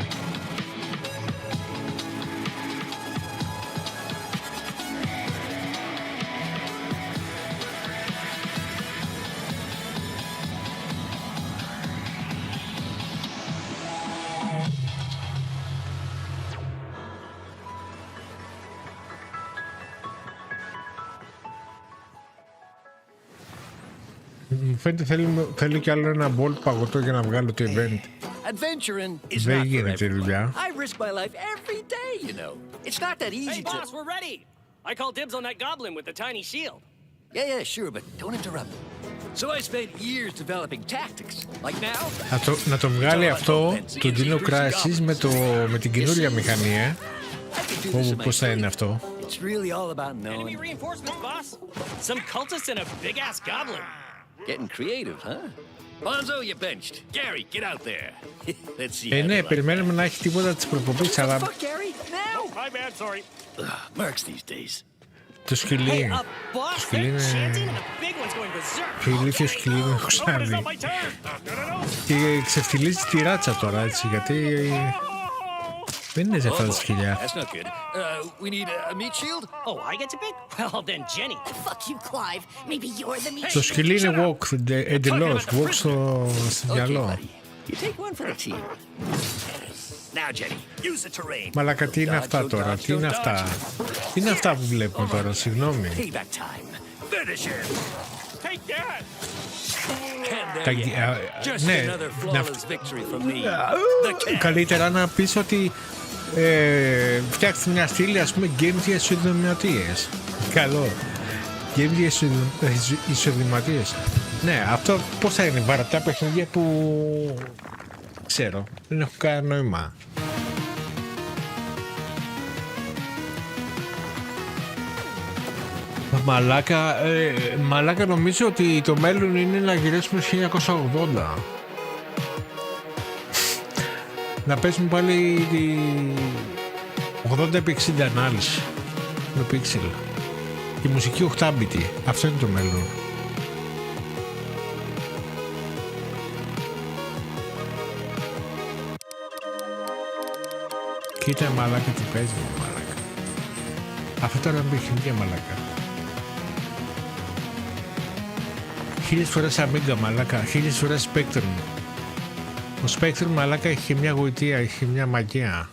Μου φαίνεται θέλει κι άλλο ένα bolt παγωτό για να βγάλω το event. Adventuring is Δεν not for γίνεται everyone. δουλειά. I risk my life every day, you know. It's not that easy Hey, boss, we're ready. I call dibs on that goblin with the tiny shield. Yeah, sure, but don't interrupt. So I spent years developing tactics. Like now. Να το βγάλει αυτό το Dino Crisis με την καινούρια μηχανή, πώς θα είναι αυτό. It's really all about knowing. Enemy reinforcements, boss. Some cultists and a big-ass goblin. Getting creative, huh? Bonzo, you benched. Gary, get out there. Let's see. Ναι, περιμένουμε να έχει τίποτα της προποπής, αλλά... Fuck, Gary, now. My bad, sorry. Marks these days. Το σκυλί. Το σκυλί είναι... Πιο ηλίθιο σκυλί δεν έχω ξαναδεί. Και ξεφτιλίζει τη ράτσα τώρα, έτσι, γιατί... Δεν είναι σε αυτά τα σκυλιά. That's not good. We need a meat shield. Oh, I get to pick? Well, then Jenny. Fuck you, Clive. Maybe you're the meat shield. Το σκυλί είναι walk, εντελώς. Walk στο μυαλό. You take one for the team. Now, Jenny, use the terrain. Μαλάκα, τι είναι αυτά τώρα, τι είναι αυτά. Τι είναι αυτά που βλέπουμε τώρα, συγγνώμη. Payback time. Finish him. Take that. Ναι, καλύτερα να πεις ότι φτιάξτε μια στήλη, ας πούμε, games για ισοδηματίες. Καλό. Games για ισοδηματίες. Ναι, αυτό πώς θα είναι, βαρατά παιχνίδια που ξέρω, δεν έχω κανένα νόημα. Μαλάκα, νομίζω ότι το μέλλον είναι να γυρίσουμε 1980. Να παίζουμε πάλι τη 80x60 ανάλυση με pixel. Η μουσική 8-bit. Αυτό είναι το μέλλον. Κοίτα μαλάκα τι παίζει, μαλάκα. Αυτό τώρα είναι παιχνίδια, μαλάκα. 1000 φορές Amiga, μαλάκα, 1000 φορές Spectrum. Ο Spectrum, μαλάκα, έχει μια γοητεία, έχει μια μαγεία.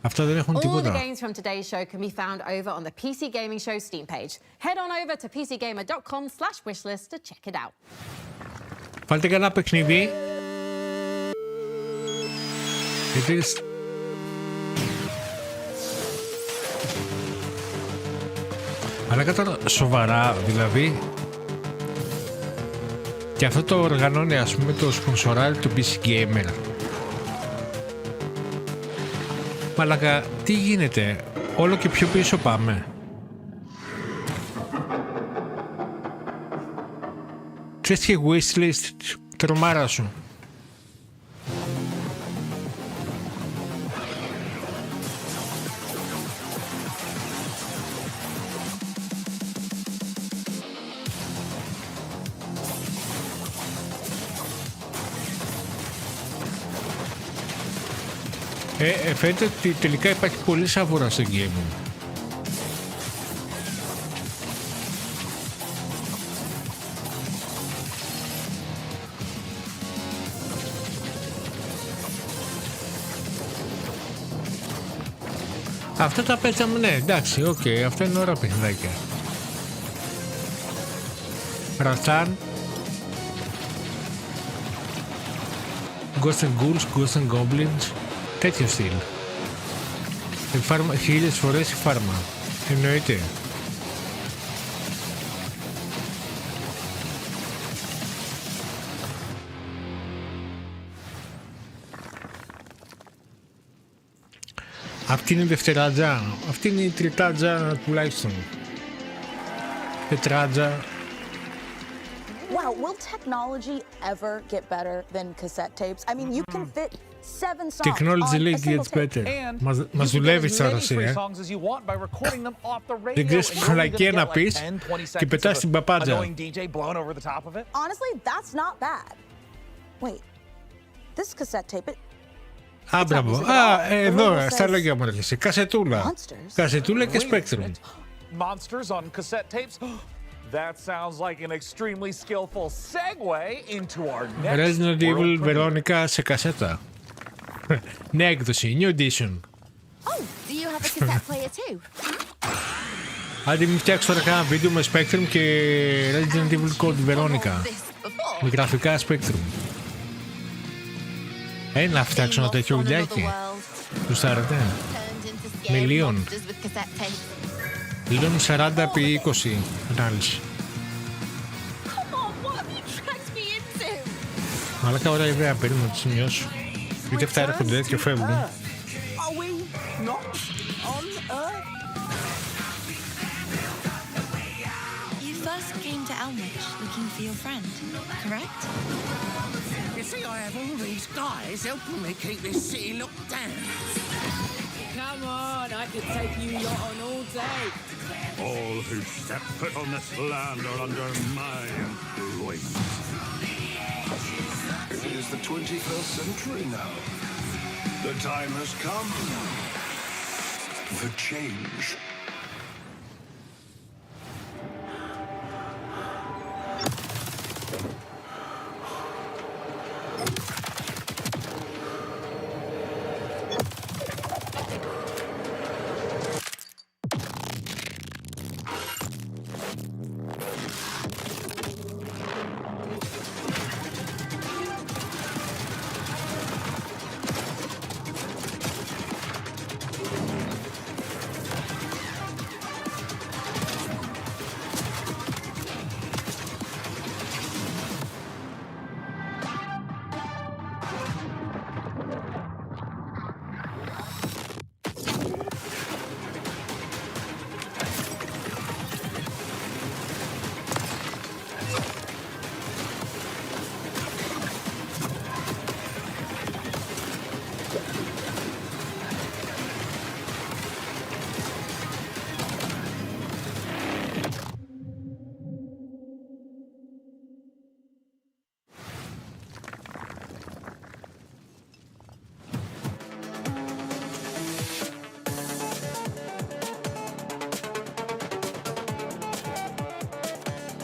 Αυτά δεν έχουν τίποτα. All the games from today's show can be found over on the PC Gaming Show Steam page. Head on over to pcgamer.com/wishlist to check it out. Βάλτε κανένα παιχνίδι. Γιατί... Μαλάκα τώρα, σοβαρά, δηλαδή... Και αυτό το οργανώνει, ας πούμε, το σπονσοράρι του PC Gamer. Μαλάκα, τι γίνεται, όλο και πιο πίσω πάμε. Ξέρεις και wishlist, τρομάρα σου. Φαίνεται ότι τελικά υπάρχει πολύ σαβούρα στο gaming. Αυτά τα παίξαμε, ναι, εντάξει, οκ, αυτά είναι ωραία παιχνιδάκια. Ρατάν, Ghost and Ghouls, Ghost and Goblins, τέτοιο στυλ. 1000 φορές η φάρμα. Εννοείται. Αυτή είναι η δευτεράτζα. Αυτή είναι η τριτάτζα τουλάχιστον. Τετράτζα. Wow, will technology ever get better than cassette tapes? I mean, you can fit 7 songs Technology on a gets single better. tape. Μας δουλεύει τώρα εσύ, Δεν ξέρεις φυλακία να πεις και πετάς την παπάντζα. Honestly, that's not bad. Wait, this cassette tape, Α, μπράβο. Εδώ, στα λόγια μου έρχεσαι. Κασετούλα. Κασετούλα και Spectrum. Monsters on cassette tapes? That sounds like an extremely skillful segue into our next Resident Evil Veronica σε κασέτα. Νέα έκδοση, new edition. Oh, do you have a cassette player too? Άντε μην φτιάξω τώρα κάνα βίντεο με Spectrum και Resident Evil Code Veronica. Με γραφικά Spectrum. Να φτιάξω ένα τέτοιο βιντεάκι. Του στάρετε. Με Λίον. Λίον 40x20 ανάλυση. Μαλάκα, ωραία ιδέα, περίμενα να το σημειώσω. Γιατί αυτά έρχονται και φεύγουν. You first came to Elmwich looking for your friend, correct? You see, I have all these guys helping me keep this city locked down. Come on, I could take you yacht on all day. All who step foot on this land are under my employment. It is the 21st century now. The time has come for change.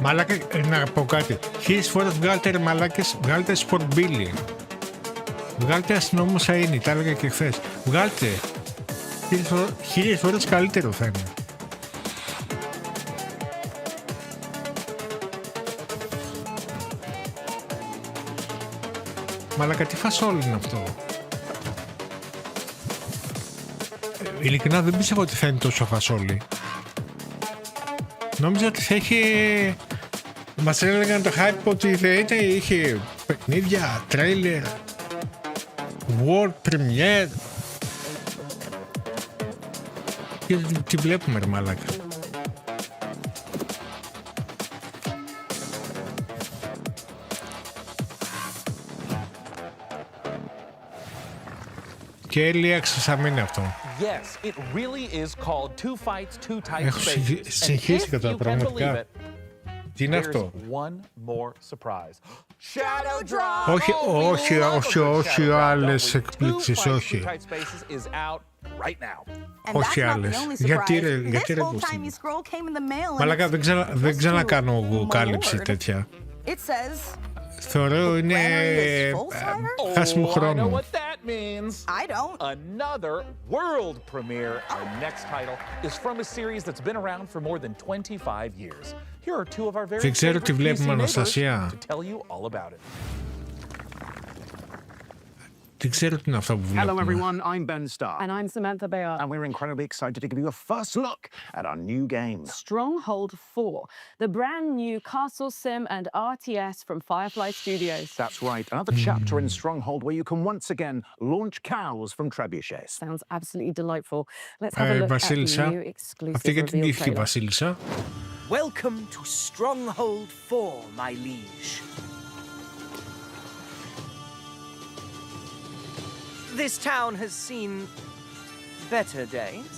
Μαλάκα, να πω κάτι. 1000 φορές βγάλτε μαλάκες, βγάλτε σπορμπίλι. Βγάλτε αστυνόμουσα είναι, τα έλεγα και χθες. Βγάλτε. 1000 φορές καλύτερο θα είναι. Μαλάκα, τι φασόλι είναι αυτό. Ειλικρινά δεν πίστευα ότι θα είναι τόσο φασόλι. Νόμιζα ότι θα έχει... Μας έλεγαν το hype ότι θα είχε παιχνίδια, τρέιλερ, world premiere. Και τι βλέπουμε ρε μαλάκα. Και έλειαξε σαν είναι αυτό. Yes, it really is called two fights, two types Έχω συγχύσει κατά πραγματικά. Τι είναι αυτό? Όχι άλλες εκπλήξεις, όχι. Όχι άλλες. Γιατί ρε Κωστή. Μαλάκα, δεν ξανακάνω κάλυψη τέτοια. Θεωρώ είναι χάσιμο χρόνο. I don't. Another world premiere. Our next title is from a series that's been around for more than 25 years. Here are two of our very favorite PC neighbors to tell you all about it. Hello everyone, I'm Ben Starr. And I'm Samantha Bayard. And we're incredibly excited to give you a first look at our new game. Stronghold 4, the brand new castle sim and RTS from Firefly Studios. That's right, another chapter in Stronghold where you can once again launch cows from trebuchets. Sounds absolutely delightful. Let's have a look at the new exclusive reveal trailer. Welcome to Stronghold 4, my liege. This town has seen better days,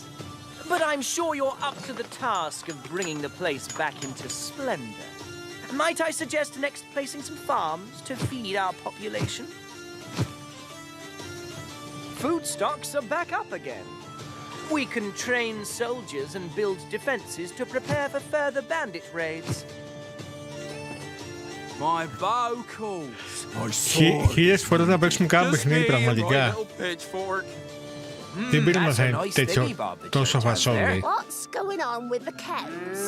but I'm sure you're up to the task of bringing the place back into splendor. Might I suggest next placing some farms to feed our population? Food stocks are back up again. We can train soldiers and build defenses to prepare for further bandit raids. My bow calls. Χίλιες φορές να παίξουμε κάποιο παιχνίδι πραγματικά. Δεν πήρε να θα είναι τέτοιο τόσο φασόλι. What's going on with the cows?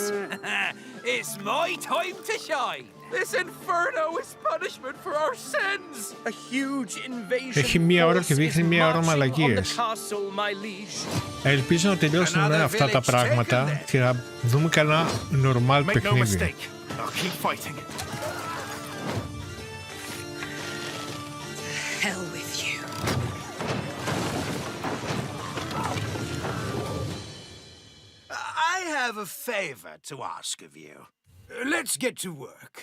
It's my time to shine. This inferno is punishment for our sins. A huge invasion. Έχει μία ώρα και δείχνει μία ώρα μαλακίες. Ελπίζω να τελειώσουν με αυτά τα πράγματα και να δούμε κανένα normal παιχνίδι. hell with you. I have a favor to ask of you. Let's get to work.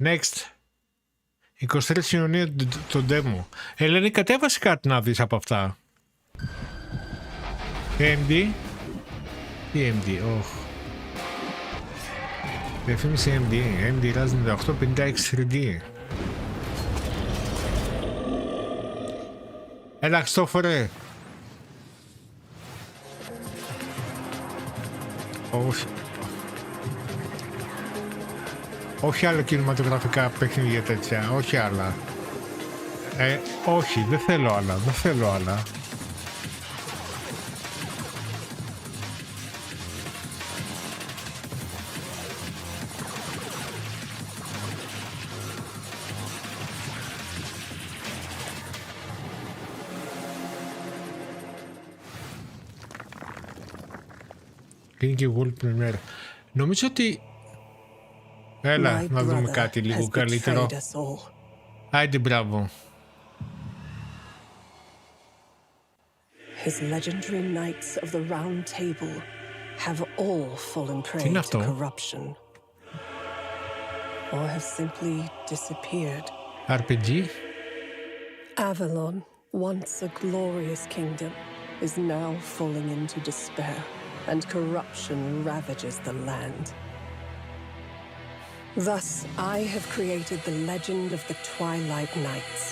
Next. 23 Ιουνίου το demo. Ελένη, κατέβασε κάτι να δεις από αυτά. MD. Τι MD, διαφήμιση MD. MD Ryzen 9856 3D. Έλα, Χριστόφορε. Όχι. Όχι άλλο κινηματογραφικά παιχνίδια τέτοια, όχι άλλα. Όχι, δεν θέλω άλλα. Είναι και World Premiere. Νομίζω ότι... Έλα, να δούμε κάτι λίγο καλύτερο. Άιντε, μπράβο. His legendary knights of the Round Table have all fallen prey to corruption, or have simply disappeared. RPG? Avalon, once a glorious kingdom, is now falling into despair, and corruption ravages the land. Thus, I have created the legend of the Twilight Knights.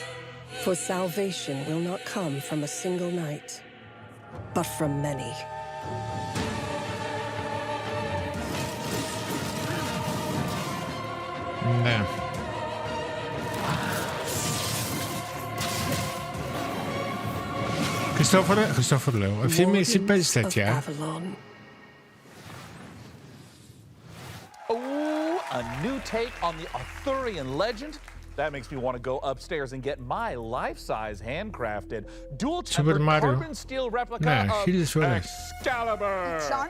For salvation will not come from a single knight, but from many. Ναι. Χριστόφορο λέω. Ευθύμη, εσύ παίζεις τέτοια. A new take on the Arthurian legend? That makes me want to go upstairs and get my life-size handcrafted dual-tempered carbon steel replica of Excalibur. Sean,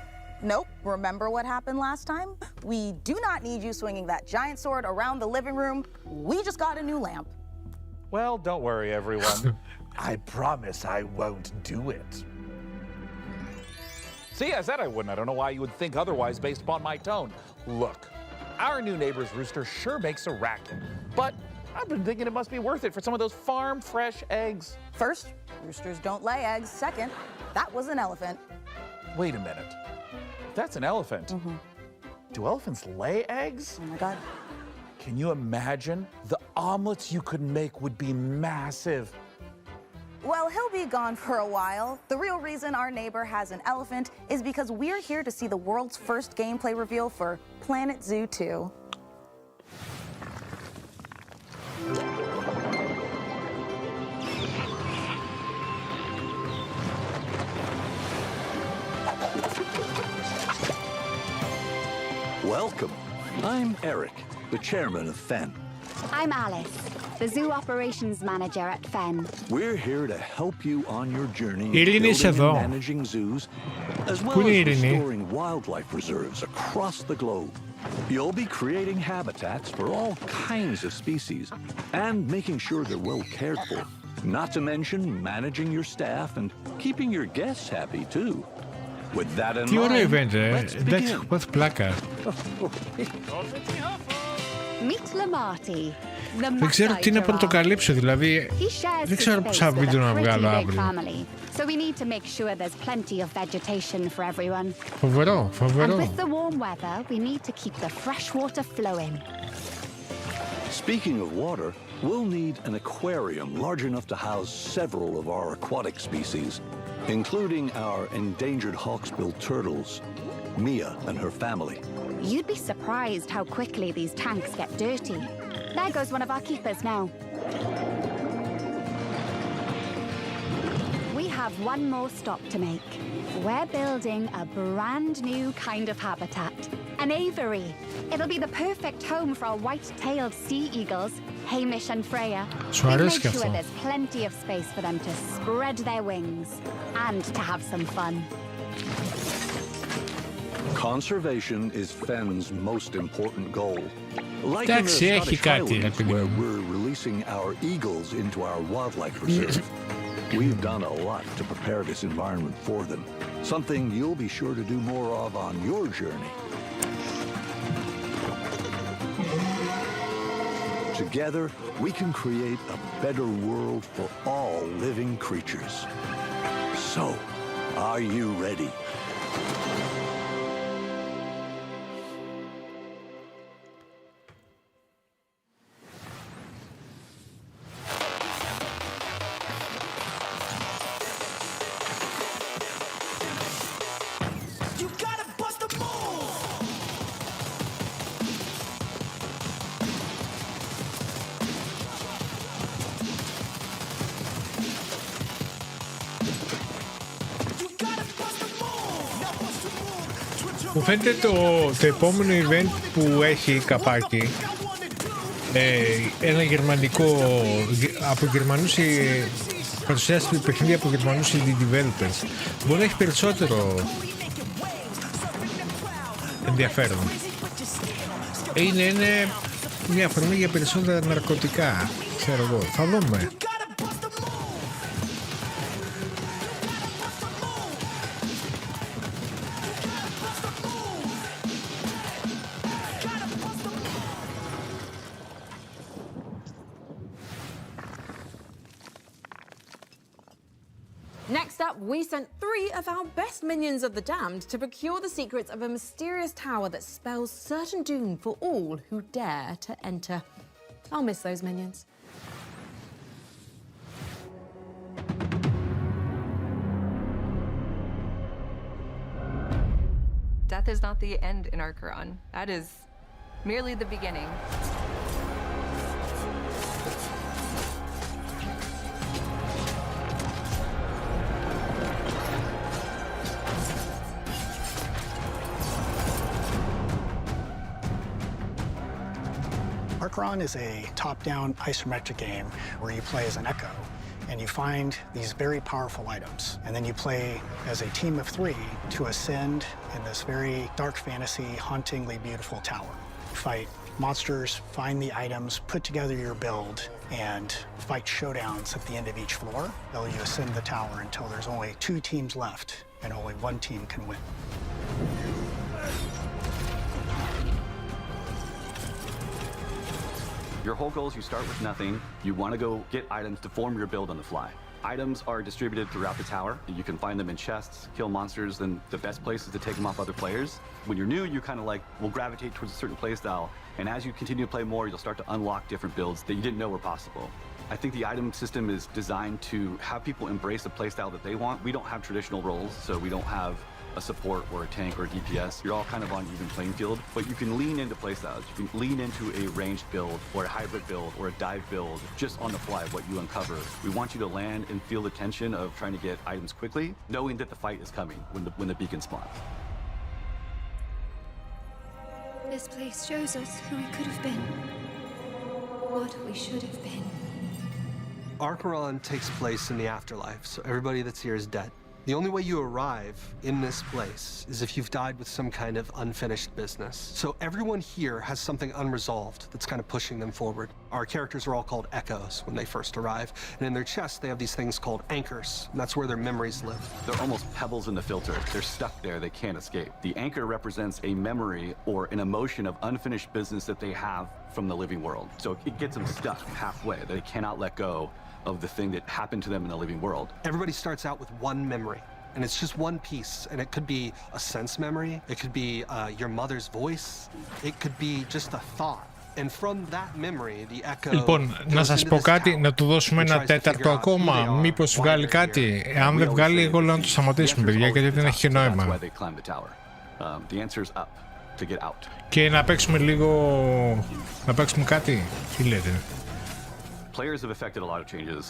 nope. Remember what happened last time? We do not need you swinging that giant sword around the living room. We just got a new lamp. Well, don't worry, everyone. I promise I won't do it. See, I said I wouldn't. I don't know why you would think otherwise based upon my tone. Look. Our new neighbor's rooster sure makes a racket, but I've been thinking it must be worth it for some of those farm-fresh eggs. First, roosters don't lay eggs. Second, that was an elephant. Wait a minute. That's an elephant. Do elephants lay eggs? Oh my God. Can you imagine? The omelets you could make would be massive. Well, he'll be gone for a while. The real reason our neighbor has an elephant is because we're here to see the world's first gameplay reveal for Planet Zoo 2. Welcome. I'm Eric, the chairman of FEN. I'm Alice, the zoo operations manager at FEN. We're here to help you on your journey building and managing zoos, as well as restoring wildlife reserves across the globe. You'll be creating habitats for all kinds of species and making sure they're well cared for. Not to mention managing your staff and keeping your guests happy too. With that in mind, let's begin. What's πλάκα. Meet Lamarty. Δεν ξέρω τι να πρωτοκαλύψω, δηλαδή δεν ξέρω πόσα βίντεο να βγάλω αύριο. So we need to make sure there's plenty of vegetation for everyone. Φοβερό. And with the warm weather, we need to keep the fresh water flowing. Speaking of water, we'll need an aquarium large enough to house several of our aquatic species, including our endangered hawksbill turtles, Mia and her family. You'd be surprised how quickly these tanks get dirty. There goes one of our keepers now. We have one more stop to make. We're building a brand new kind of habitat, an aviary. It'll be the perfect home for our white-tailed sea eagles, Hamish and Freya. We'll make sure there's plenty of space for them to spread their wings and to have some fun. Conservation is Fenn's most important goal. Like in the Εντάξει, έχει Scottish κάτι, Highlands, where we're releasing our eagles into our wildlife reserve. We've done a lot to prepare this environment for them. Something you'll be sure to do more of on your journey. Together, we can create a better world for all living creatures. So, are you ready? Μου φαίνεται το επόμενο event που έχει καπάκι, ένα γερμανικό, από Γερμανούς παρουσιάσει παιχνίδια από Γερμανούς indie developers, μπορεί να έχει περισσότερο ενδιαφέρον. Είναι μια αφορμή για περισσότερα ναρκωτικά, ξέρω εγώ, θα δούμε. Next up, we sent 3 of our best minions of the damned to procure the secrets of a mysterious tower that spells certain doom for all who dare to enter. I'll miss those minions. Death is not the end in our Quran. That is merely the beginning. Quran is a top-down isometric game where you play as an echo and you find these very powerful items. And then you play as a team of 3 to ascend in this very dark fantasy, hauntingly beautiful tower. Fight monsters, find the items, put together your build, and fight showdowns at the end of each floor. While you ascend the tower until there's only 2 teams left and only 1 team can win. Your whole goal is you start with nothing. You want to go get items to form your build on the fly. Items are distributed throughout the tower. You can find them in chests, kill monsters, and the best place is to take them off other players. When you're new, you kind of will gravitate towards a certain play style, and as you continue to play more, you'll start to unlock different builds that you didn't know were possible. I think the item system is designed to have people embrace the play style that they want. We don't have traditional roles, so we don't have a support or a tank or a DPS. You're all kind of on even playing field, but you can lean into playstyles. You can lean into a ranged build or a hybrid build or a dive build just on the fly, what you uncover. We want you to land and feel the tension of trying to get items quickly, knowing that the fight is coming when the beacon spawns. This place shows us who we could have been, what we should have been. Our Quran takes place in the afterlife, so everybody that's here is dead. The only way you arrive in this place is if you've died with some kind of unfinished business. So everyone here has something unresolved that's kind of pushing them forward. Our characters are all called echoes when they first arrive, and in their chests they have these things called anchors, and that's where their memories live. They're almost pebbles in the filter. They're stuck there, they can't escape. The anchor represents a memory or an emotion of unfinished business that they have from the living world. So it gets them stuck halfway. They cannot let go of the thing that happened to them in the living world. Everybody starts out with one memory, and it's just one piece, and it could be a sense memory, it could be your mother's voice, it could be just a thought. And from that memory, the echo. Λοιπόν, να σας πω κάτι, να του δώσουμε ένα τέταρτο ακόμα, μήπως βγάλει κάτι. Εάν δεν βγάλει, εγώ λέω να το σταματήσουμε, παιδιά, γιατί δεν έχει και νόημα. Και να παίξουμε λίγο, να παίξουμε κάτι, τι λέτε. Players have affected a lot of changes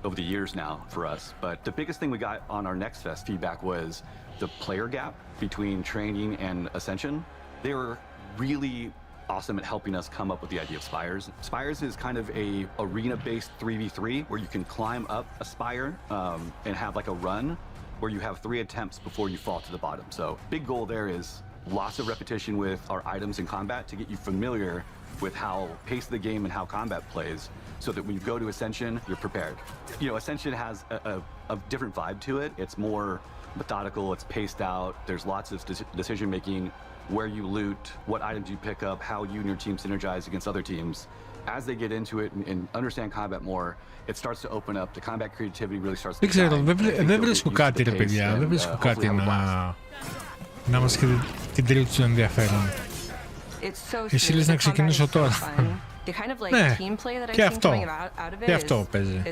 over the years now for us, but the biggest thing we got on our Next Fest feedback was the player gap between training and ascension. They were really awesome at helping us come up with the idea of spires. Spires is kind of a arena-based 3v3 where you can climb up a spire and have like a run, where you have 3 attempts before you fall to the bottom. So big goal there is lots of repetition with our items in combat to get you familiar with how pace of the game and how combat plays, so that when you go to Ascension, you're prepared. You know, Ascension has a different vibe to it. It's more methodical, it's paced out, there's lots of decision making, where you loot, what items you pick up, how you and your team synergize against other teams. As they get into it and understand combat more, it starts to open up. The combat creativity really starts to. Δεν ξέρω, δεν βρίσκω κάτι ρε παιδιά, δεν βρίσκω κάτι να μας κεντρεί του ενδιαφέρον. Εσύ λες να ξεκινήσω τώρα. Ναι, και αυτό παίζει.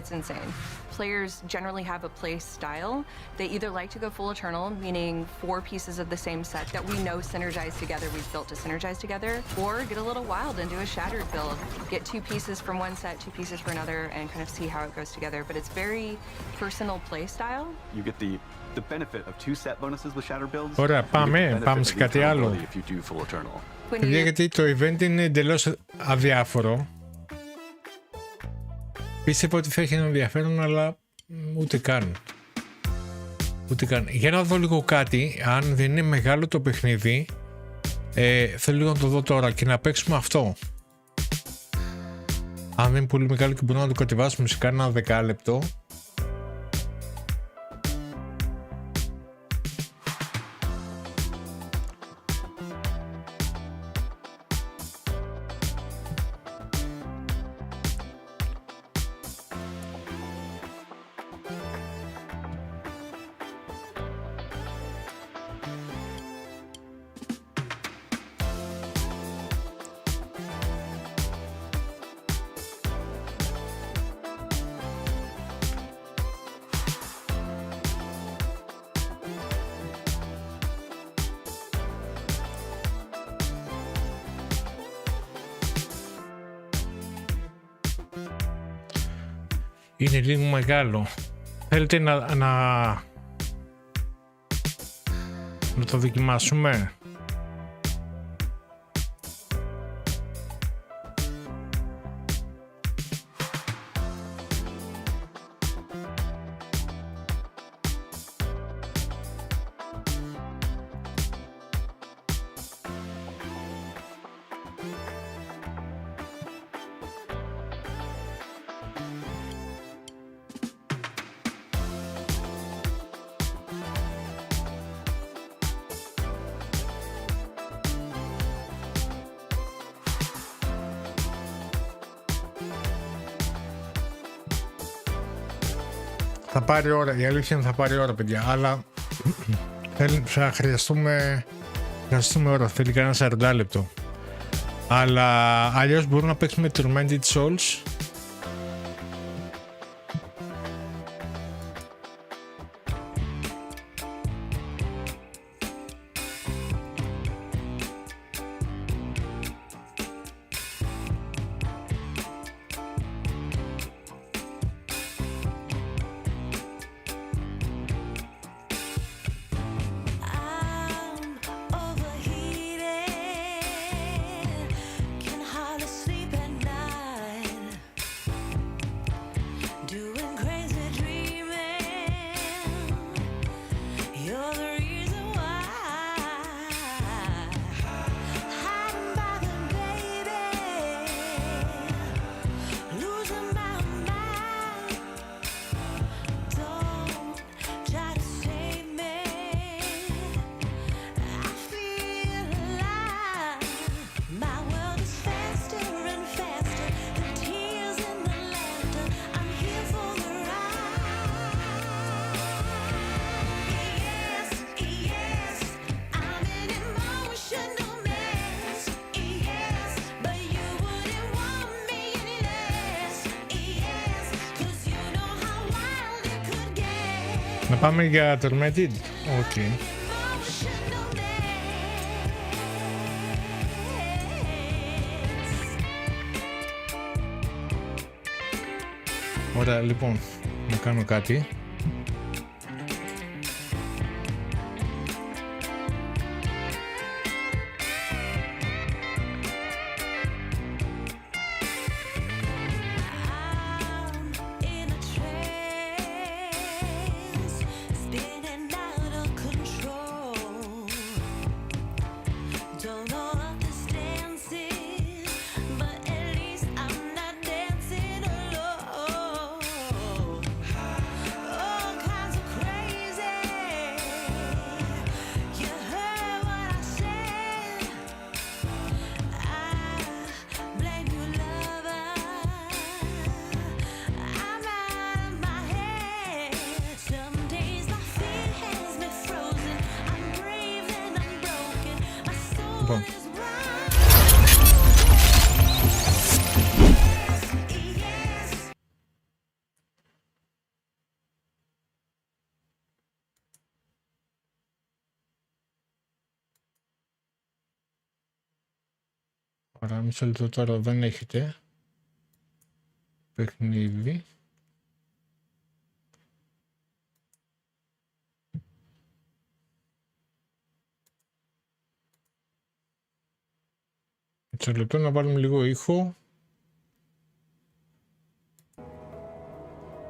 Players generally have a play style. They either like to go full eternal, meaning 4 pieces of the same set that we know synergize together, we've built to synergize together, or get a little wild and do a shattered build. Get 2 pieces from one set, 2 pieces for another, and kind of see how it goes together. But it's very personal play style. You get the benefit of 2 set bonuses with shattered builds. Ωραία, πάμε σε κάτι άλλο. Παιδιά, γιατί το event είναι εντελώς αδιάφορο. Πίστευα ότι θα έχει ένα ενδιαφέρον, αλλά ούτε καν. Για να δω λίγο κάτι, αν δεν είναι μεγάλο το παιχνίδι, θέλω λίγο να το δω τώρα και να παίξουμε αυτό. Αν δεν είναι πολύ μεγάλο και μπορούμε να το κατεβάσουμε σε κάνα 10 λεπτό. Είναι λίγο μεγάλο. Θέλετε να το δοκιμάσουμε? Θα πάρει ώρα, η αλήθεια είναι θα πάρει ώρα παιδιά, αλλά θα χρειαστούμε ώρα, θέλει κανένα 40 λεπτό. Αλλά αλλιώς μπορούμε να παίξουμε Tormented Souls. Να πάμε για Tormented. Οκ. Ωραία, λοιπόν, να κάνω κάτι. Spinning Λοιπόν. Ωραία, μισό λεπτό τώρα δεν έχετε παιχνίδι. Μισό λεπτό να βάλουμε λίγο ήχο.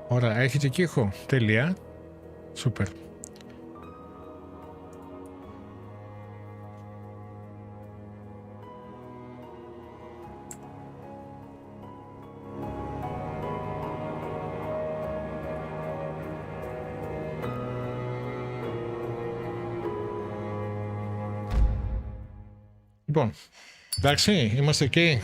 Ωραία, έχετε και ήχο. Τέλεια. Σούπερ. Λοιπόν, εντάξει, είμαστε εκεί.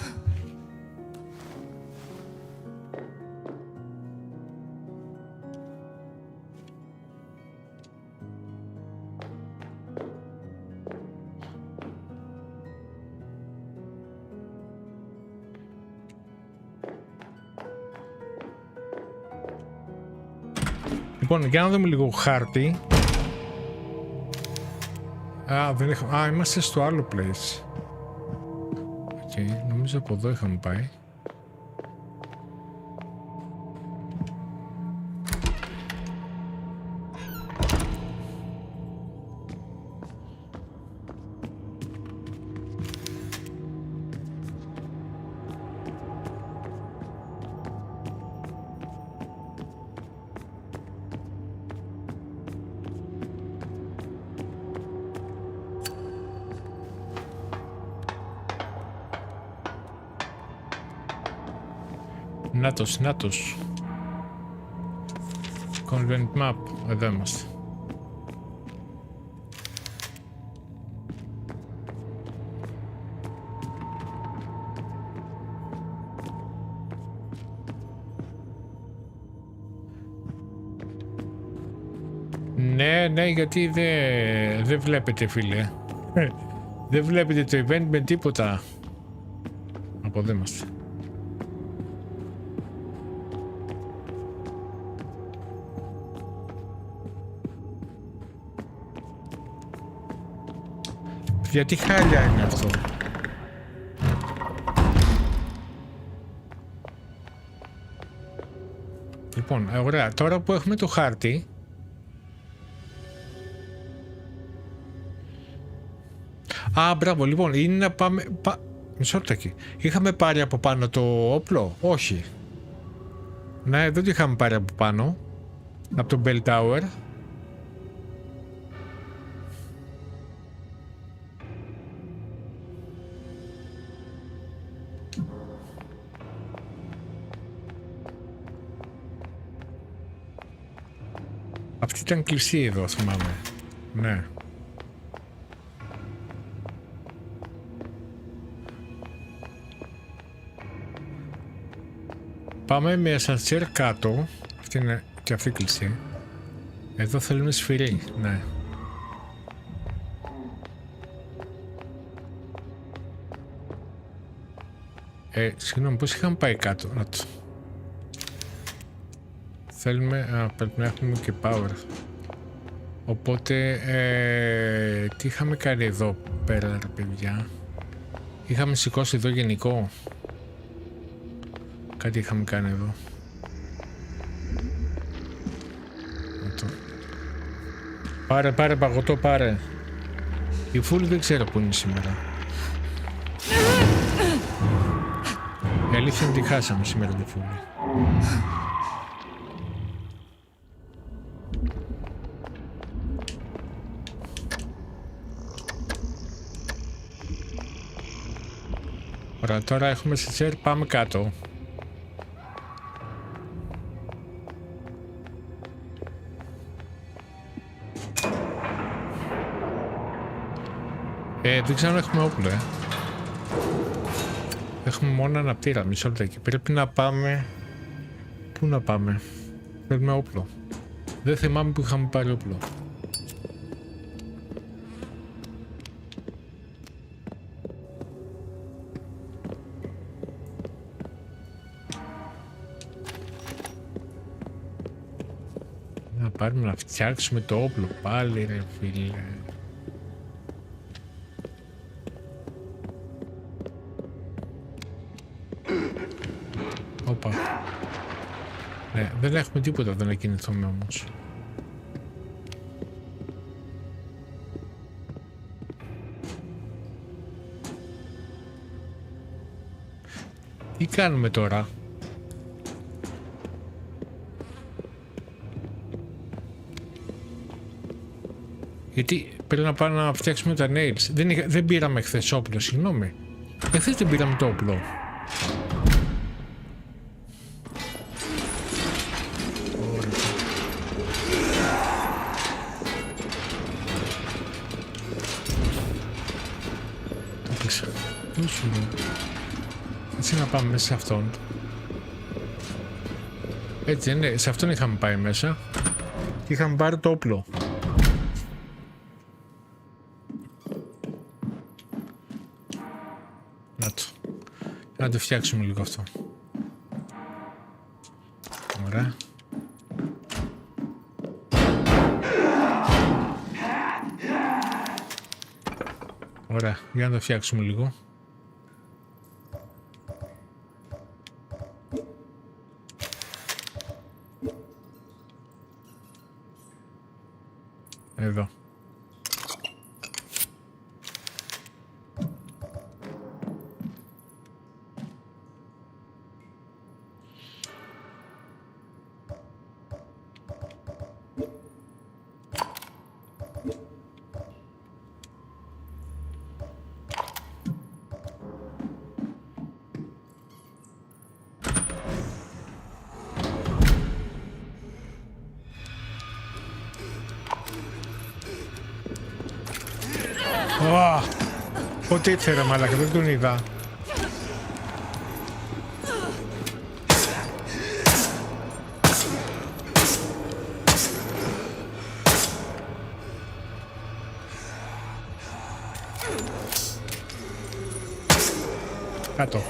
Λοιπόν, για να δούμε λίγο χάρτη. Δεν έχω... είμαστε στο άλλο place. Νομίζω από εδώ είχαμε πάει. Νάτος. Convent map. Εδώ είμαστε. Ναι, γιατί δεν βλέπετε, φίλε. Δεν βλέπετε το event με τίποτα. Από εδώ είμαστε. Γιατί χάλια είναι αυτό. Λοιπόν, ωραία. Τώρα που έχουμε το χάρτη. Μπράβο. Λοιπόν, είναι να πάμε... Μισό λεπτάκι. Είχαμε πάρει από πάνω το όπλο. Όχι. Ναι, δεν το είχαμε πάρει από πάνω. Από το Bell Tower. Αυτή ήταν κλειστή εδώ, θυμάμαι. Ναι. Πάμε με ασανσέρ κάτω. Αυτή είναι και αυτή κλειστή. Εδώ θέλουμε σφυρί, ναι. Συγγνώμη, πώς είχαμε πάει κάτω. Θέλουμε, πρέπει να έχουμε και power. Οπότε, τι είχαμε κάνει εδώ πέρα, ρε παιδιά. Είχαμε σηκώσει εδώ γενικό. Κάτι είχαμε κάνει εδώ. Πάρε παγωτό, πάρε. Η φούλη δεν ξέρω που είναι σήμερα. Η αλήθεια είναι ότι χάσαμε σήμερα τη φούλη. Ωραία, τώρα έχουμε σε τσέρ, πάμε κάτω. Δεν ξέρω αν έχουμε όπλο, Έχουμε μόνο αναπτήρα, μισό λεπτάκι. Πρέπει να πάμε... Πού να πάμε? Θέλουμε όπλο. Δεν θυμάμαι που είχαμε πάρει όπλο. Να πάρουμε να φτιάξουμε το όπλο πάλι, ρε φίλε. Όπα. Ναι, δεν έχουμε τίποτα, δεν να κινηθούμε όμως. Τι κάνουμε τώρα? Γιατί πρέπει να πάμε να φτιάξουμε τα nails. Δεν πήραμε χθες όπλο, συγγνώμη. Χθες δεν πήραμε το όπλο. Έτσι να πάμε μέσα σε αυτόν. Έτσι ναι, σε αυτόν είχαμε πάει μέσα και είχαμε πάρει το όπλο. Να το φτιάξουμε λίγο αυτό. Ωραία. Ωραία, για να το φτιάξουμε λίγο. Εδώ. Ό,τι ήθελα μαλάκα, δεν τον είδα. Κάτω.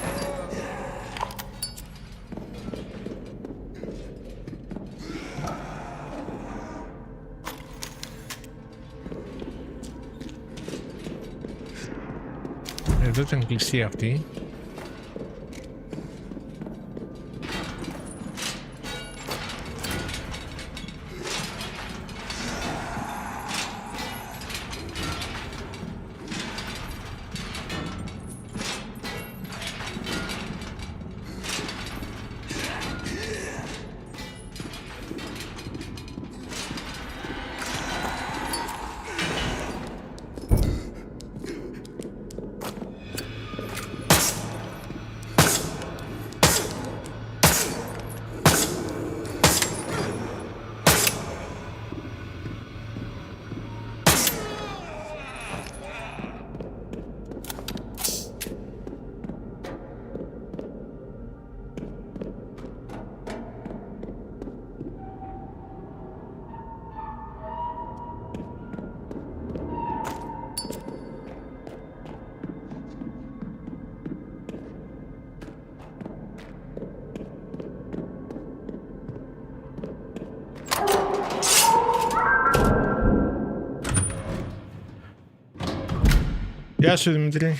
Εδώ ήταν κλειστή αυτή. Γεια σου Δημήτρη.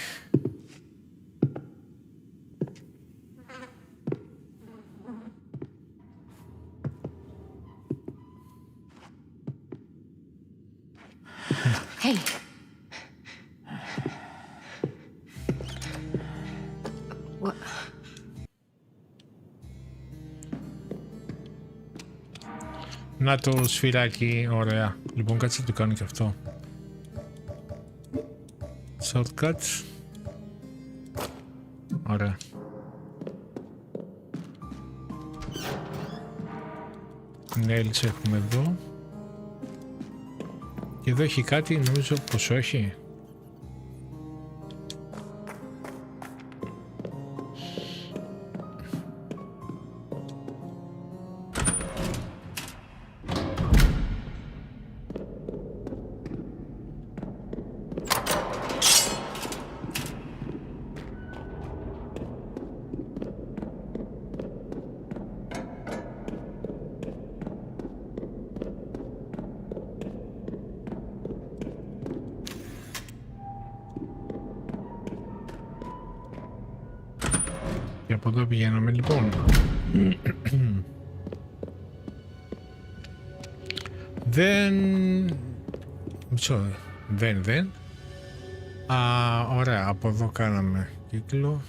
Hey. What? Να το σφυράκι, ωραία. Λοιπόν, κάτσε να το κάνω και αυτό. Shortcuts. Ωραία. Nails έχουμε εδώ. Και εδώ έχει κάτι, νομίζω πως όχι. Από εδώ πηγαίναμε λοιπόν. Δεν. Ωραία, από εδώ κάναμε κύκλο.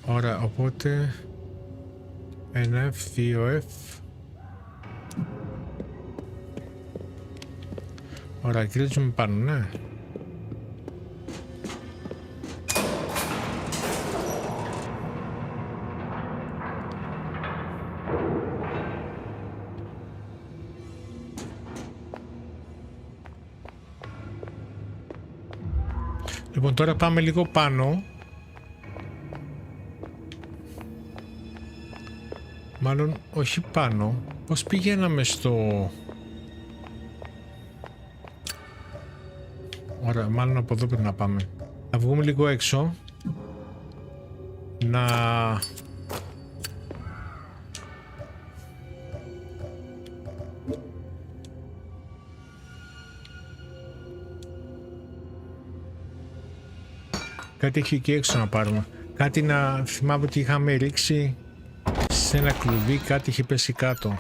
Ωραία, οπότε 1F, 2F. Ωραία, κλείζουμε πάνω, ναι. Λοιπόν, τώρα πάμε λίγο πάνω. Μάλλον όχι πάνω. Πώς πηγαίναμε στο... Ωραία, μάλλον από εδώ πρέπει να πάμε. Να βγούμε λίγο έξω. Να... Κάτι έχει εκεί έξω να πάρουμε. Κάτι να θυμάμαι ότι είχαμε ρίξει σε ένα κλουβί, κάτι είχε πέσει κάτω.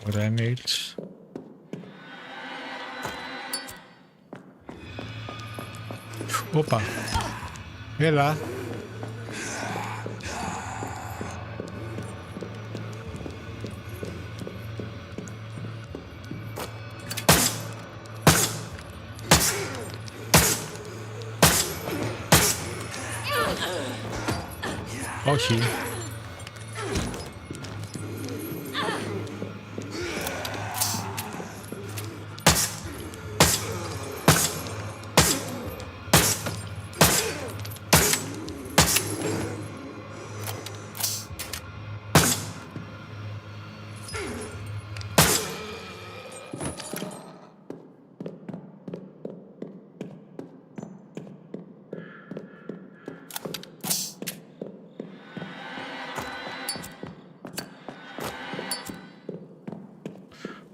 Ωραία, nails. Όπα. Έλα. Όχι.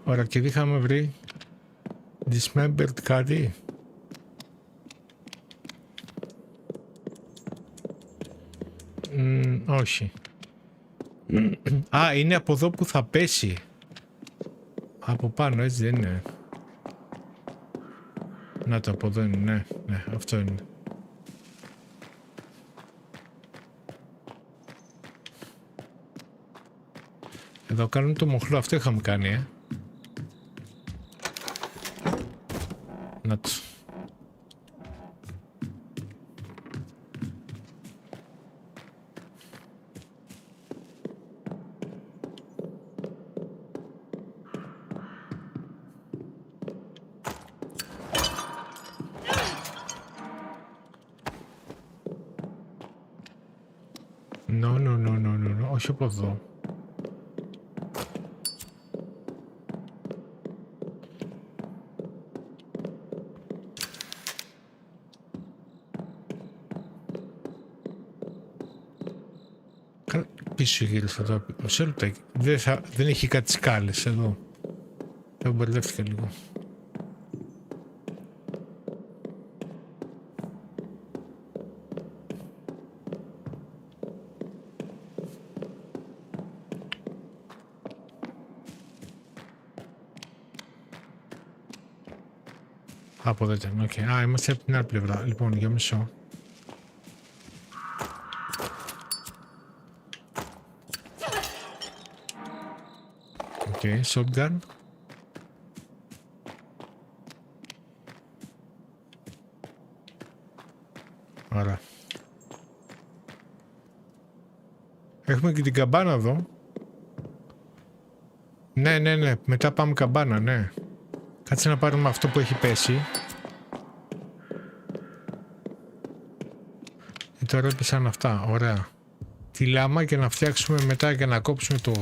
Ωραία, και είχαμε βρει dismembered κάτι. Όχι. Α, είναι από εδώ που θα πέσει. Από πάνω, έτσι δεν είναι? Να το, από εδώ είναι, ναι, αυτό είναι. Εδώ κάνουν το μοχλό, αυτό είχαμε κάνει, Να το. No, όχι από εδώ. Πίσω γύρισα εδώ. Μισό λεπτάκι. Δεν έχει κάτι σκάλες εδώ. Δεν μπερδεύτηκα λίγο. Από εδώ ήταν. Okay. Α, είμαστε από την άλλη πλευρά. Λοιπόν, για μισό. shotgun. Άρα. Έχουμε και την καμπάνα εδώ. Ναι, μετά πάμε καμπάνα, ναι. Κάτσε να πάρουμε αυτό που έχει πέσει. Και τώρα έπεσαν αυτά, ωραία. Τη λάμα και να φτιάξουμε μετά και να κόψουμε το...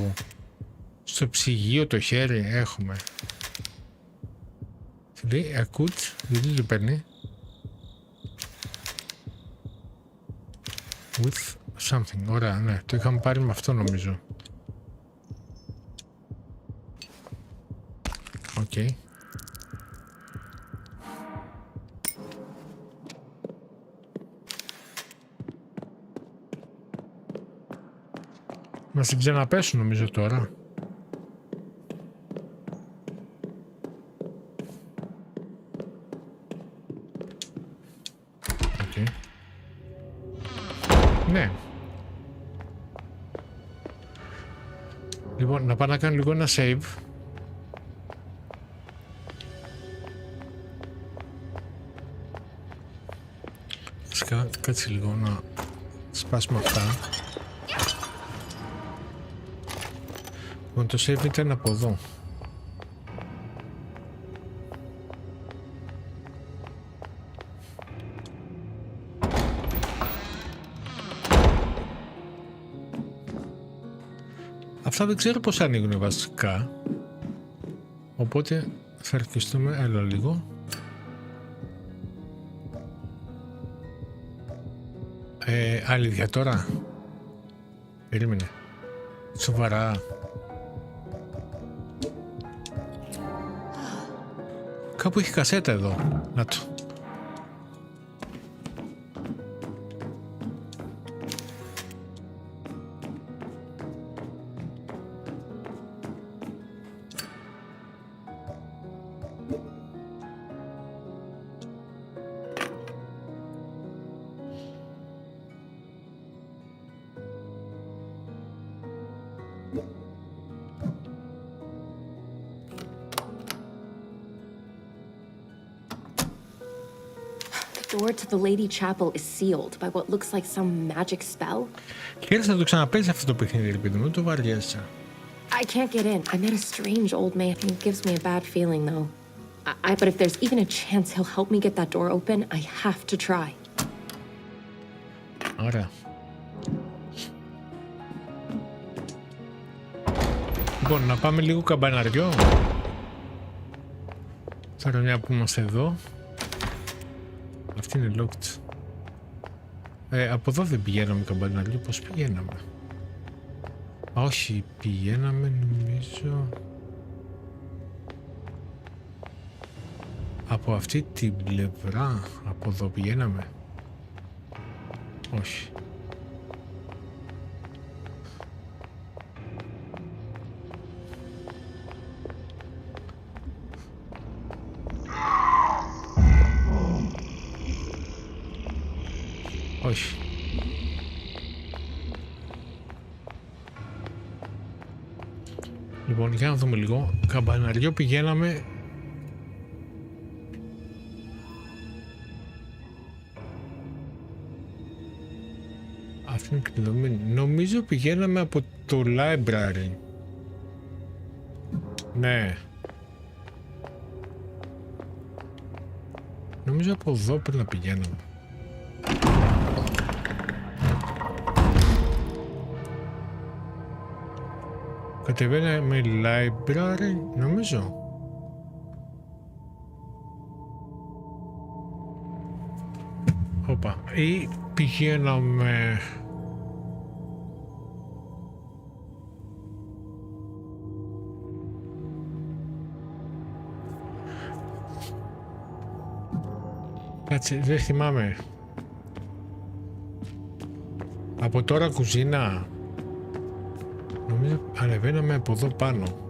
στο ψυγείο το χέρι, έχουμε. Τι λέει, ακούτ, γιατί το παίρνει. With something, ωραία, ναι, το είχαμε πάρει με αυτό νομίζω. Οκ. Να την ξαναπέσουν νομίζω τώρα. Okay. Ναι. Λοιπόν, να πάω να κάνω λίγο ένα save. Κάτσε λίγο να σπάσουμε αυτά. Λοιπόν, το save ήταν από εδώ. Αυτά δεν ξέρω πώς ανοίγουν βασικά. Οπότε θα αρχιστούμε, έλα λίγο. Αλήθεια τώρα. Περίμενε. Σοβαρά. Κάπου έχει κασέτα εδώ. Να το. The door to the Lady Chapel is sealed by what looks like some magic spell. Χαίρεσαι να το ξαναπέζεις αυτό το παιχνίδι, επειδή μου το βαριέσαι. I can't get in. I met a strange old man. It gives me a bad feeling, though. But if there's even a chance he'll help me get that door open, I have to try. Ωραία. Λοιπόν, να πάμε λίγο καμπαναριό. Τώρα μια που είμαστε εδώ. Αυτή είναι locked. Από εδώ δεν πηγαίναμε καμπαναριό. Πώς πηγαίναμε? Όχι, πηγαίναμε νομίζω από αυτή την πλευρά. Από εδώ πηγαίναμε. Όχι. Όχι. Λοιπόν, για να δούμε λίγο. Καμπαναριό πηγαίναμε. Αυτή είναι κλειδωμένη. Νομίζω πηγαίναμε από το library. Ναι. Νομίζω από εδώ πρέπει να πηγαίναμε. Κατεβαίναμε library, νομίζω. Όπα. Ή πηγαίναμε... Κάτσε, δεν θυμάμαι. Από τώρα κουζίνα. Νομίζω ανεβαίναμε από εδώ πάνω.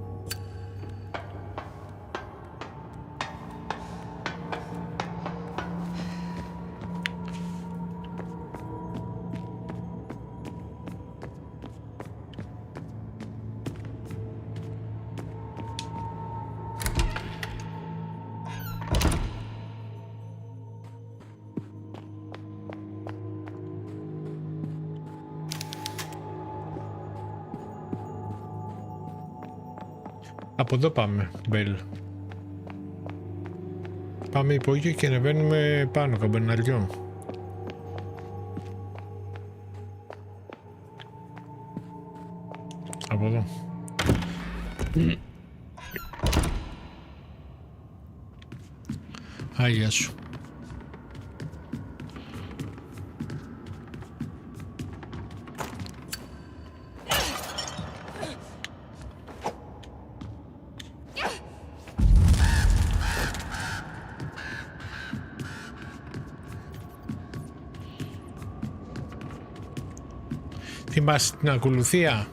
Από εδώ πάμε, Μπέλ. Πάμε υπόγειο και ανεβαίνουμε πάνω, καμπαναριό. Από εδώ. Άγια σου. Θυμάσαι την ακολουθία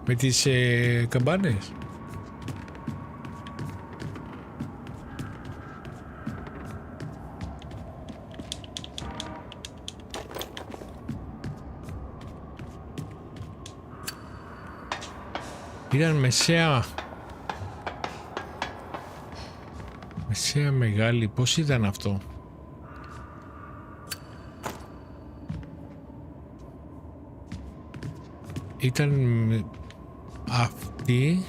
με τις καμπάνες. Ήταν μεσαία μεγάλη. Πώς ήταν αυτό? Ήταν αυτή.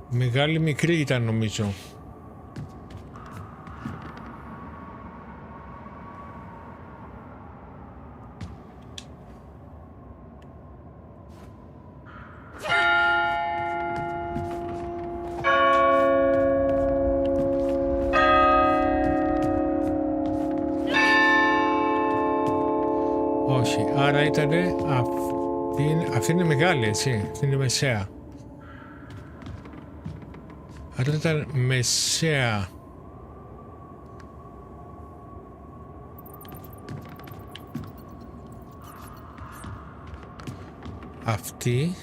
Μεγάλη μικρή ήταν νομίζω. Όχι, άρα ήταν αυτή είναι μεγάλη, έτσι, αυτή είναι μεσαία. Άρα ήταν μεσαία. Αυτή.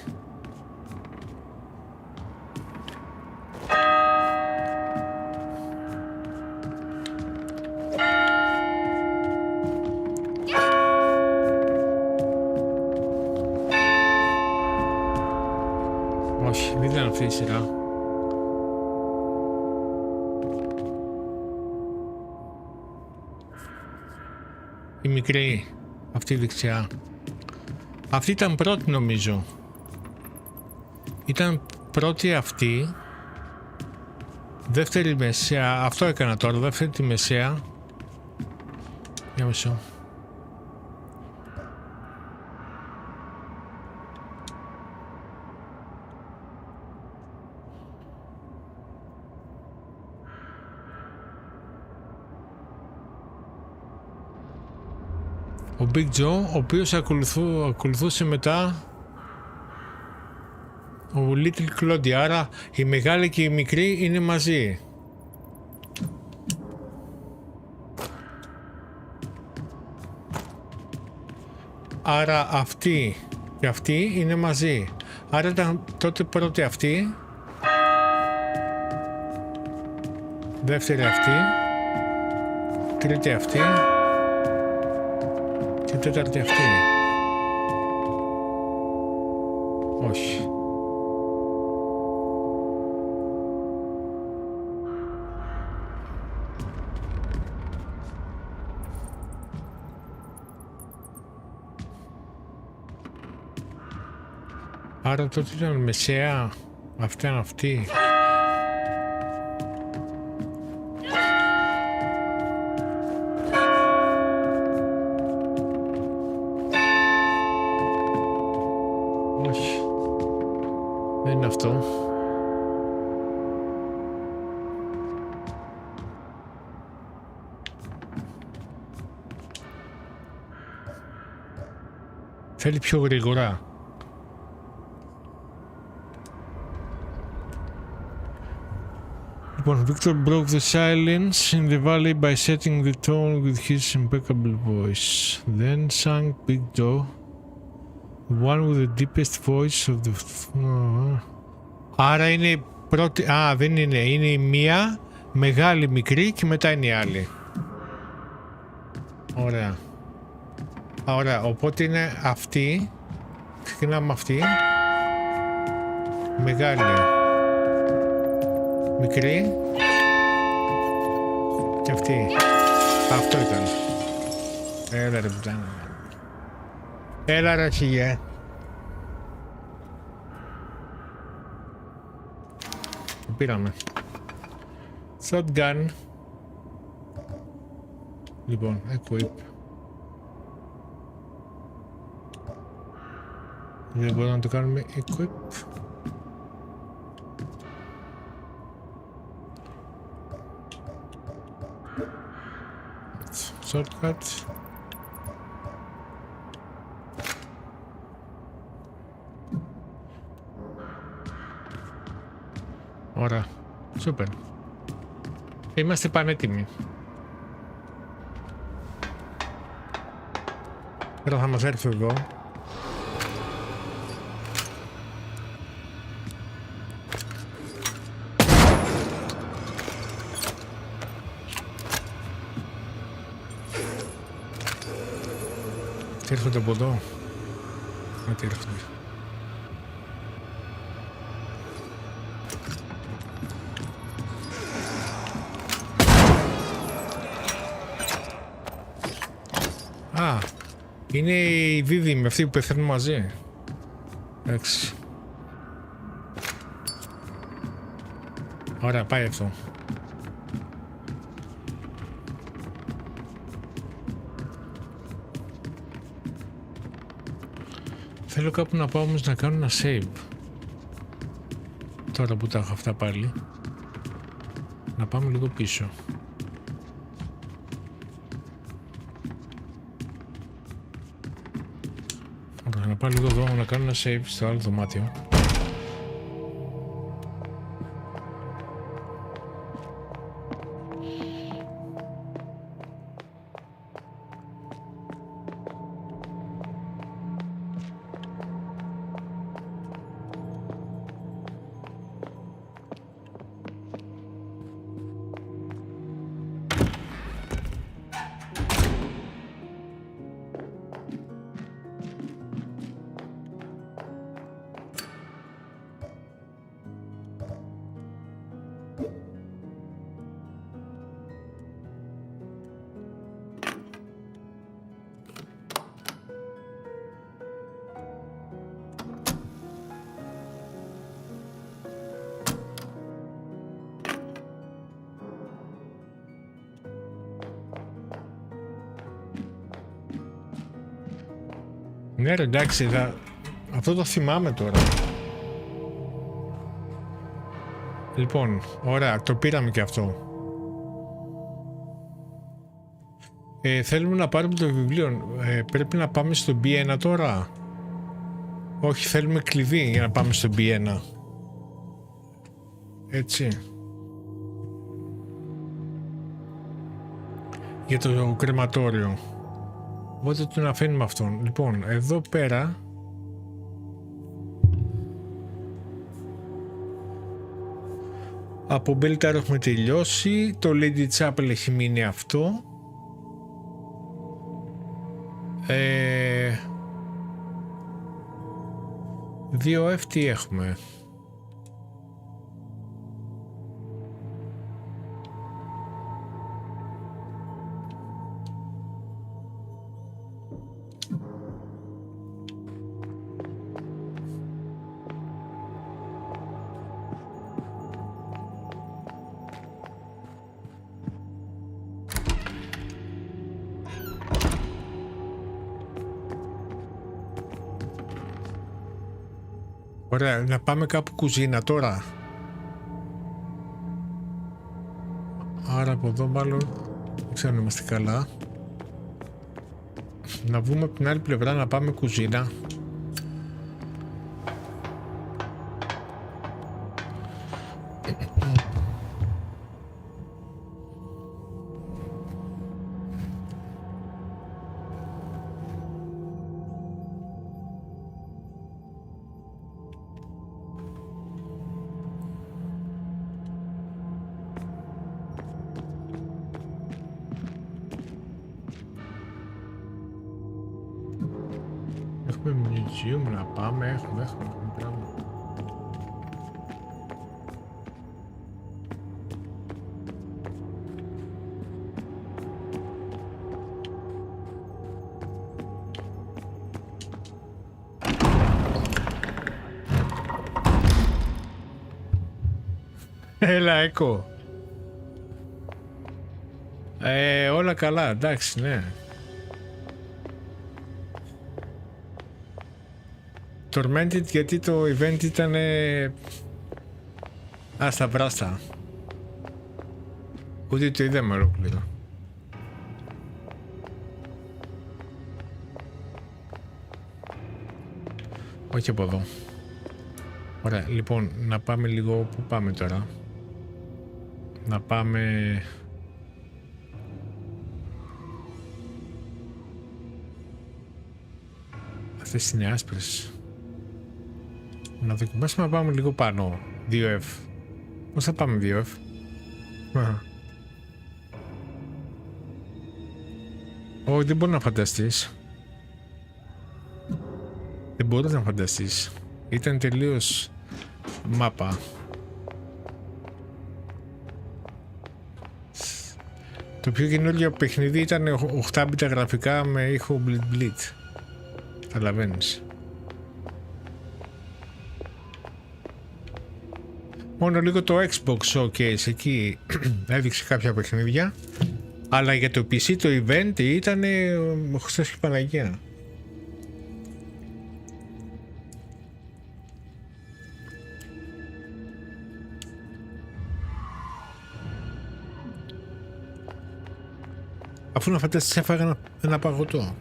Όχι, δεν ήταν αυτή η σειρά. Η μικρή, αυτή η δεξιά. Αυτή ήταν πρώτη νομίζω. Ήταν πρώτη αυτή. Δεύτερη μεσαία. Αυτό έκανα τώρα, δεύτερη τη μεσαία. Για μισό. Ο Big Joe, ο οποίος ακολουθούσε μετά ο Little Claudia, άρα η μεγάλη και η μικρή είναι μαζί. Άρα αυτή και αυτή είναι μαζί. Άρα ήταν τότε πρώτη αυτή, δεύτερη αυτή, τρίτη αυτή και τέταρτη αυτή. Όχι. Άρα τότε ήταν μεσαία, αυτή ήταν αυτή. Όχι, δεν είναι αυτό. Θέλει πιο γρήγορα. Victor broke the silence in the valley by setting the tone with his impeccable voice. Then sang Big Joe, one with the deepest voice of the... Άρα είναι η πρώτη... δεν είναι. Είναι η μία, μεγάλη, μικρή και μετά είναι η άλλη. Ωραία. Ωραία, οπότε είναι αυτή. Ξεκινάμε αυτή. Μεγάλη. Μικρή και αυτή. Αυτό ήταν. Έλα ρε πουτάνα. Έλα ρε αρχηγέ. Το πήραμε. Shotgun. Λοιπόν, equip. Δεν μπορούμε να το κάνουμε equip. Shortcut. Ωραία. Σούπερ. Είμαστε πανέτοιμοι. Τώρα θα μας έρθει εδώ. Τι έρχονται από εδώ. Τι έρχονται. Α, είναι οι δίδυμοι αυτοί που πεθαίνουν μαζί. Εντάξει. Ωραία, πάει αυτό. Θέλω κάπου να πάω όμως να κάνω ένα save. Τώρα που τα έχω αυτά πάλι. Να πάμε λίγο πίσω. Ωραία, να πάω λίγο εδώ να κάνω ένα save στο άλλο δωμάτιο. Ναι ρε, εντάξει, αυτό το θυμάμαι τώρα. Λοιπόν, ωραία, το πήραμε και αυτό. Θέλουμε να πάρουμε το βιβλίο. Πρέπει να πάμε στο B1 τώρα. Όχι, θέλουμε κλειδί για να πάμε στο B1. Έτσι. Για το κρεματόριο. Οπότε τον αφήνουμε αυτόν. Λοιπόν, εδώ πέρα από Μπέλταρ έχουμε τελειώσει. Το Lady Chapel έχει μείνει αυτό. Δύο F τι έχουμε. Ωραία, να πάμε κάπου κουζίνα τώρα. Άρα από εδώ μάλλον δεν ξέρω αν είμαστε καλά. Να βγούμε από την άλλη πλευρά να πάμε κουζίνα. Να πάμε, έχουμε πράγμα. Έλα, Έκο. Όλα καλά, εντάξει, ναι. Tormented γιατί το event ήταν άστα βράστα. Ούτε το είδαμε ολόκληρο. Όχι από εδώ. Ωραία, λοιπόν, να πάμε λίγο. Πού πάμε τώρα? Να πάμε... Αυτές είναι άσπρες. Να δοκιμάσουμε να πάμε λίγο πάνω. 2F. Πώς θα πάμε 2F? Όχι, δεν μπορεί να φανταστείς. Δεν μπορείς να φανταστείς. Ήταν τελείως μάπα. Το πιο καινούργιο παιχνίδι ήταν 8-bit γραφικά με ήχο bleed. Καταλαβαίνεις. Μόνο λίγο το Xbox Showcase εκεί έδειξε κάποια παιχνίδια. Αλλά για το PC το event ήταν Χριστός και Παναγία. Αφού να φανταστείς έφαγα ένα παγωτό.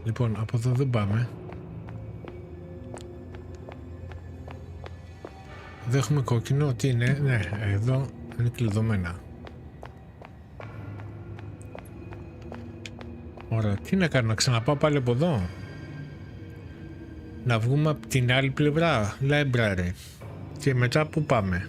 Λοιπόν, από εδώ δεν πάμε. Εδώ έχουμε κόκκινο, τι είναι? Ναι, εδώ είναι κλειδωμένα. Ωραία, τι να κάνω, να ξαναπάω πάλι από εδώ? Να βγούμε από την άλλη πλευρά, library. Και μετά που πάμε?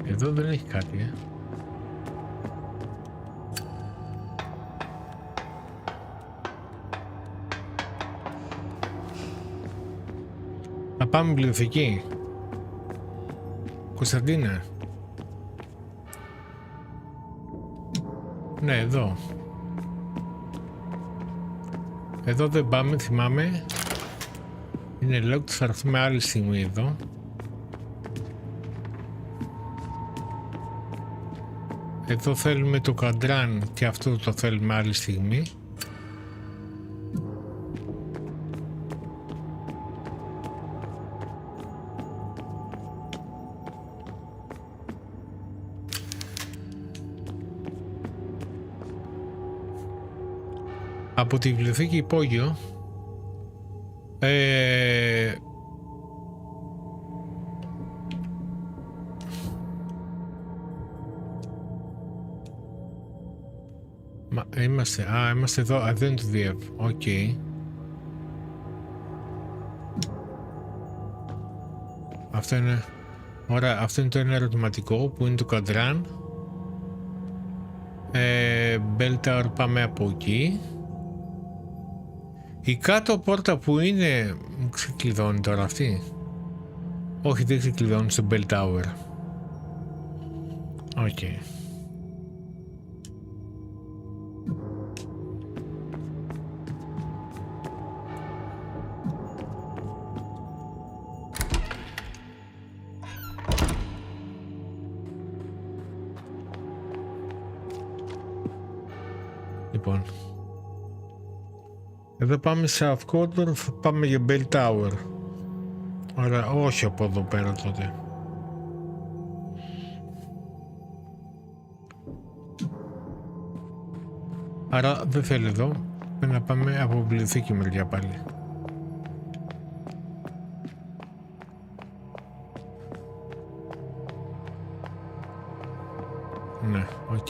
Εδώ δεν έχει κάτι, Να πάμε βιβλιοθήκη. Κωνσταντίνα. Ναι, εδώ. Εδώ δεν πάμε, θυμάμαι. Είναι locked, θα έρθουμε άλλη στιγμή εδώ. Εδώ θέλουμε το καντράν και αυτό το θέλουμε άλλη στιγμή. Από τη βιβλιοθήκη υπόγειο είμαστε εδώ, δεν είναι το διεύω. Οκ. Αυτό είναι, ωραία, αυτό είναι το ένα ερωτηματικό που είναι το καντράν. Bell Tower, πάμε από εκεί. Η κάτω πόρτα που είναι, ξεκλειδώνει τώρα αυτή? Όχι, δεν ξεκλειδώνει στο Bell Tower. Οκ. Λοιπόν, εδώ πάμε σε South Corridor, θα πάμε για Bell Tower. Άρα όχι από εδώ πέρα τότε. Άρα δεν θέλω εδώ, πρέπει να πάμε από βιβλιοθήκη μεριά πάλι. Ναι, οκ.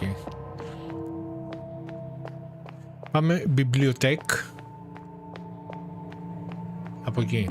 Πάμε βιβλιοτέκ. Από εκεί.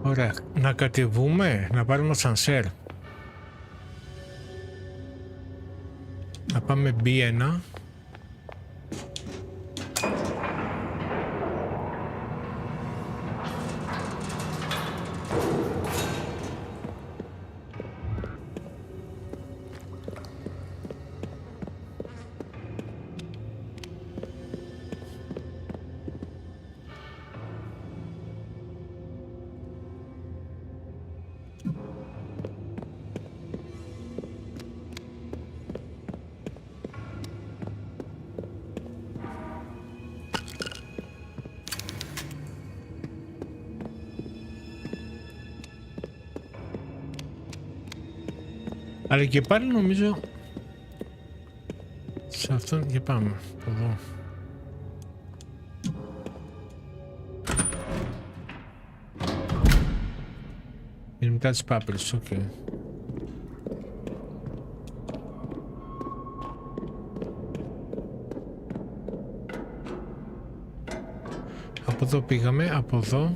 Ωραία, να κατεβούμε, να πάρουμε ασανσέρ. Να πάμε B1. Αλλά και πάλι νομίζω σε αυτόν και πάμε από εδώ. Είναι μετά τις πάπερες, οκ. Από εδώ πήγαμε, από εδώ.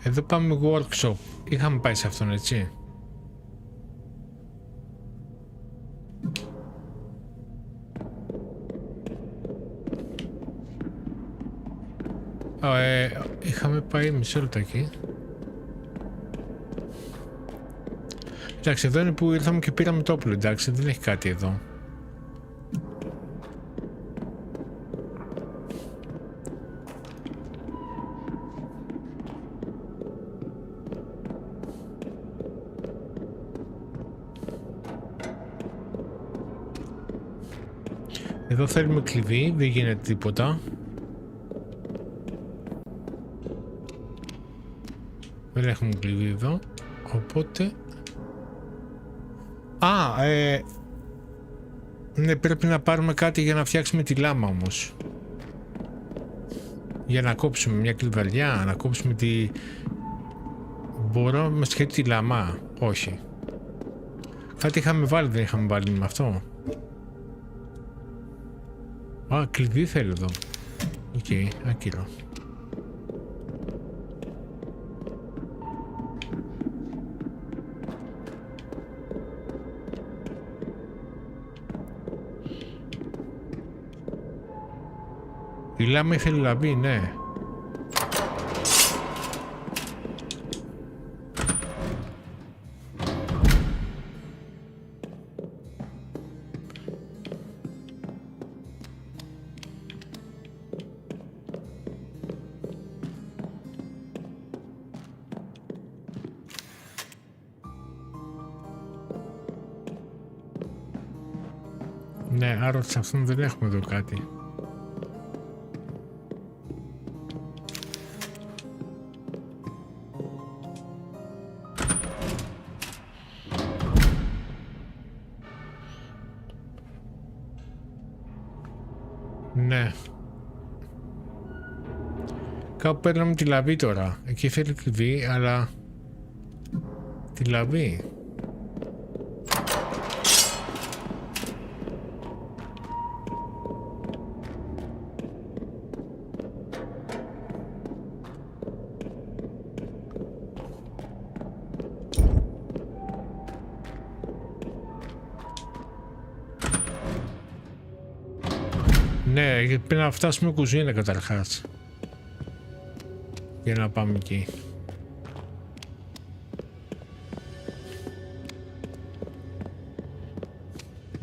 Εδώ πάμε workshop. Είχαμε πάει σε αυτόν, έτσι. Είχαμε πάει μισό λεπτάκι. Εντάξει, εδώ είναι που ήρθαμε και πήραμε το όπλο. Εντάξει, δεν έχει κάτι εδώ. Εδώ θέλουμε κλειδί, δεν γίνεται τίποτα. Δεν έχουμε κλειδί εδώ, οπότε... Ναι, πρέπει να πάρουμε κάτι για να φτιάξουμε τη λάμα όμως. Για να κόψουμε μια κλειδαριά, να κόψουμε τη... Μπορώ να μας σχετεί τη λάμα, όχι. Κάτι είχαμε βάλει, δεν είχαμε βάλει με αυτό. Κλειδί θέλω εδώ. Οκ, άκυρο. Η λάμα ήθελε να μπει, ναι. Ναι, άρα σε αυτόν δεν έχουμε εδώ κάτι. Ναι. Κάπου παίρναμε τη λαβή τώρα. Εκεί θέλει κλειδί, αλλά... Τη λαβή. Ναι, πρέπει να φτάσουμε κουζίνα καταρχάς. Για να πάμε εκεί.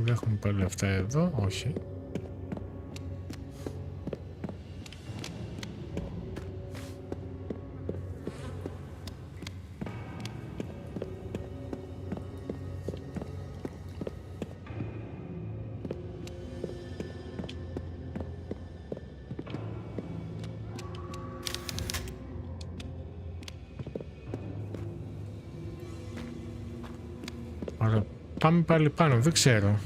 Δεν έχουμε πάλι αυτά εδώ, όχι. Άρα πάμε πάλι πάνω, δεν ξέρω.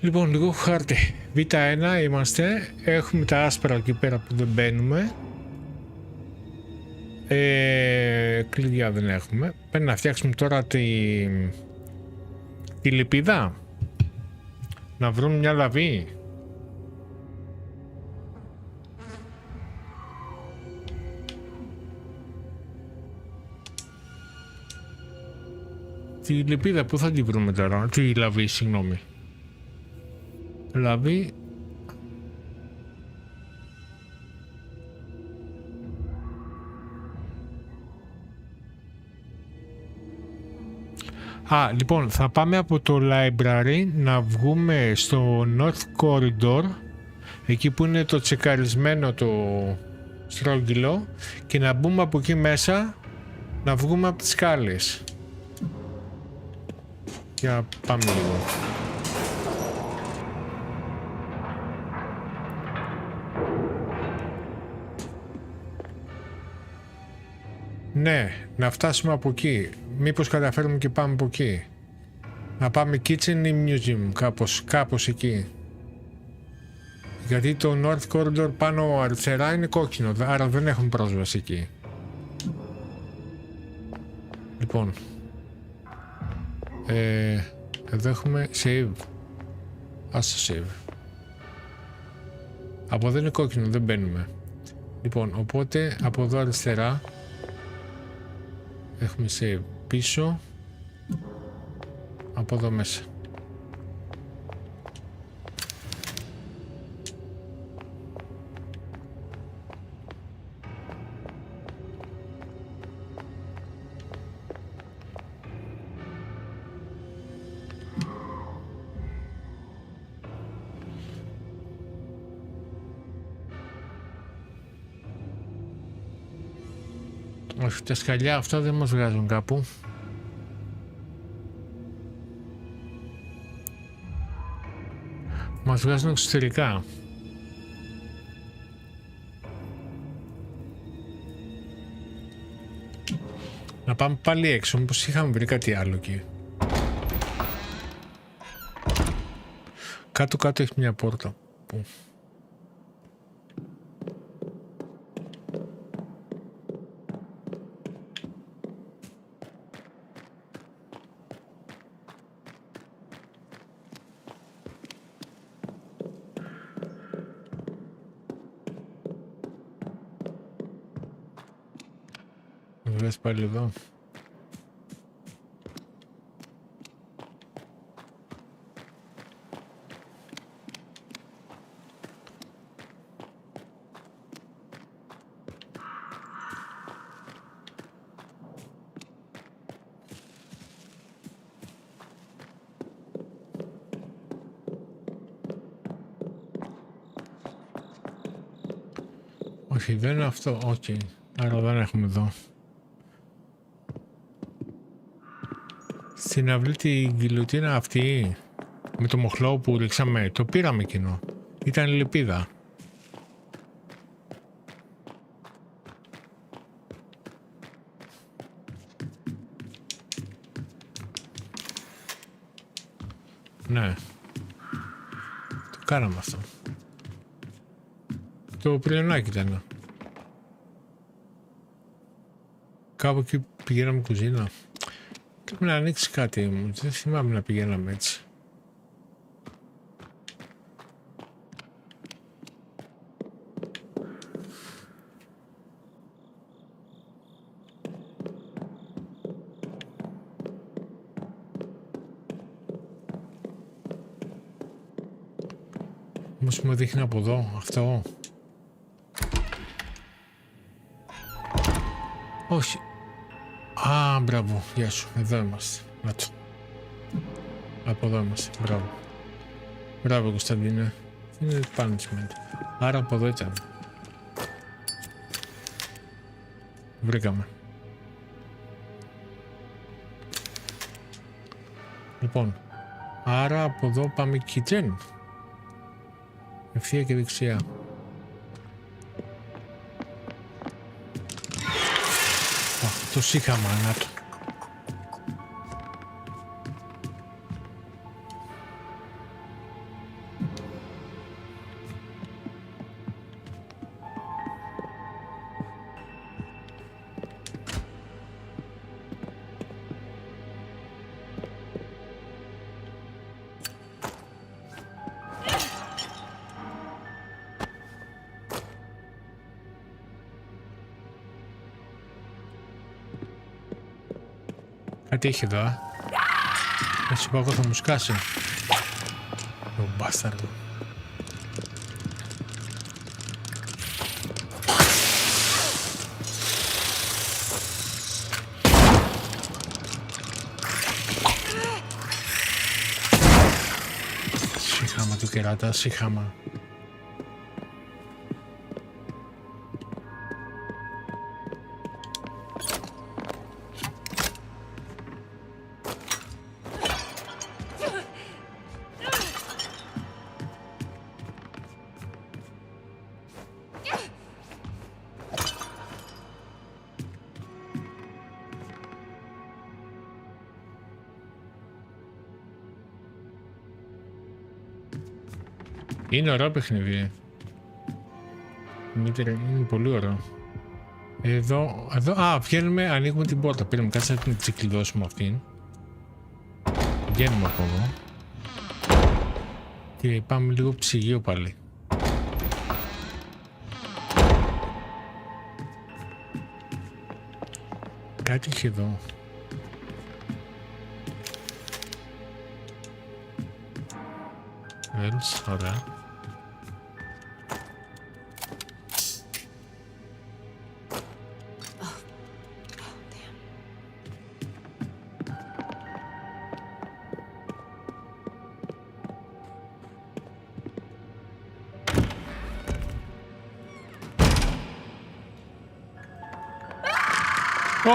Λοιπόν, λίγο χάρτη. Β1 είμαστε. Έχουμε τα άσπρα εκεί πέρα που δεν μπαίνουμε. Κλειδιά δεν έχουμε. Πρέπει να φτιάξουμε τώρα τη λιπίδα. Να βρούμε μια λαβή. Τη λιπίδα που θα τη βρούμε τώρα. Τη λαβή, συγγνώμη. Λαβή. Λοιπόν, θα πάμε από το library να βγούμε στο North Corridor, εκεί που είναι το τσεκαρισμένο το στρόγγυλο, και να μπούμε από εκεί μέσα, να βγούμε από τις σκάλες. Για πάμε λίγο. Ναι, να φτάσουμε από εκεί. Μήπως καταφέρουμε και πάμε από εκεί. Να πάμε kitchen ή museum, κάπως εκεί. Γιατί το North Corridor πάνω αριστερά είναι κόκκινο, άρα δεν έχουμε πρόσβαση εκεί. Λοιπόν. Εδώ έχουμε save. Ας το save. Από εδώ είναι κόκκινο, δεν μπαίνουμε. Λοιπόν, οπότε από εδώ αριστερά έχουμε save. Πίσω. Από εδώ μέσα. Όχι, τα σκαλιά αυτά δεν μας βγάζουν κάπου. Μας βγάζουν εξωτερικά. Να πάμε πάλι έξω, μήπως είχαμε βρει κάτι άλλο εκεί. Κάτω-κάτω έχει μια πόρτα. Πού? Βγες πάλι εδώ. Όχι, δεν είναι αυτό. Όχι. Άρα δεν έχουμε εδώ. Στην αυλή την γκιλωτίνα αυτή με το μοχλό που ρίξαμε, το πήραμε εκείνο. Ήταν λιπίδα. Ναι. Το κάναμε αυτό. Το πριονάκι ήταν. Κάπου εκεί πηγαίναμε κουζίνα. Πρέπει να ανοίξει κάτι μου. Δεν θυμάμαι να πηγαίναμε έτσι. Όμως μου δείχνει από εδώ αυτό. Όχι. Α, μπράβο, γεια σου, εδώ είμαστε. Να το. Από εδώ είμαστε. Μπράβο. Μπράβο Κωνσταντίνε. Είναι punishment. Άρα από εδώ ήταν. Βρήκαμε. Λοιπόν. Άρα από εδώ πάμε kitchen. Ευθεία και δεξιά. Το είχαμε, να το. Κάτι έχει εδώ, έτσι πάω εγώ θα μου σκάσει. Ο μπάσταρδο. Σύχαμα του κεράτα, σύχαμα. Είναι ωραίο παιχνίδι. Είναι πολύ ωραίο. Εδώ, βγαίνουμε, ανοίγουμε την πόρτα. Πήραμε κάτι να την ξεκλειδώσουμε αυτήν. Βγαίνουμε από εδώ. Και πάμε λίγο ψυγείο πάλι. Κάτι έχει εδώ. Ωραία.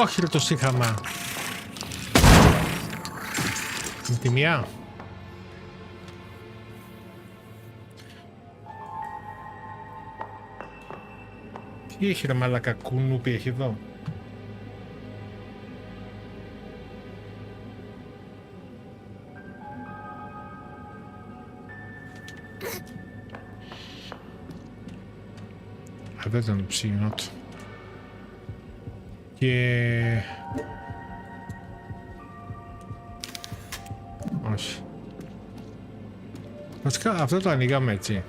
Όχι ρε το σύγχαμα. Με τη μία. Τι έχει ρε μαλάκα κουνούπι έχει εδώ. Δεν ήταν το ψυγείο του. Και... όχι. Βασικά αυτό το ανοίγαμε έτσι.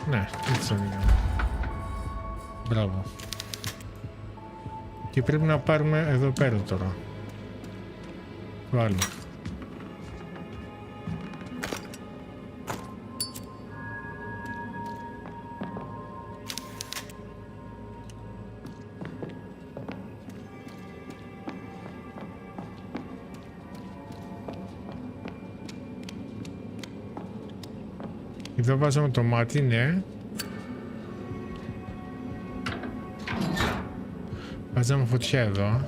Ναι, έτσι το ανοίγαμε. Μπράβο. Και πρέπει να πάρουμε εδώ πέρα τώρα. Το άλλο. Εδώ βάζαμε το μάτι, ναι. Βάζαμε φωτιά εδώ.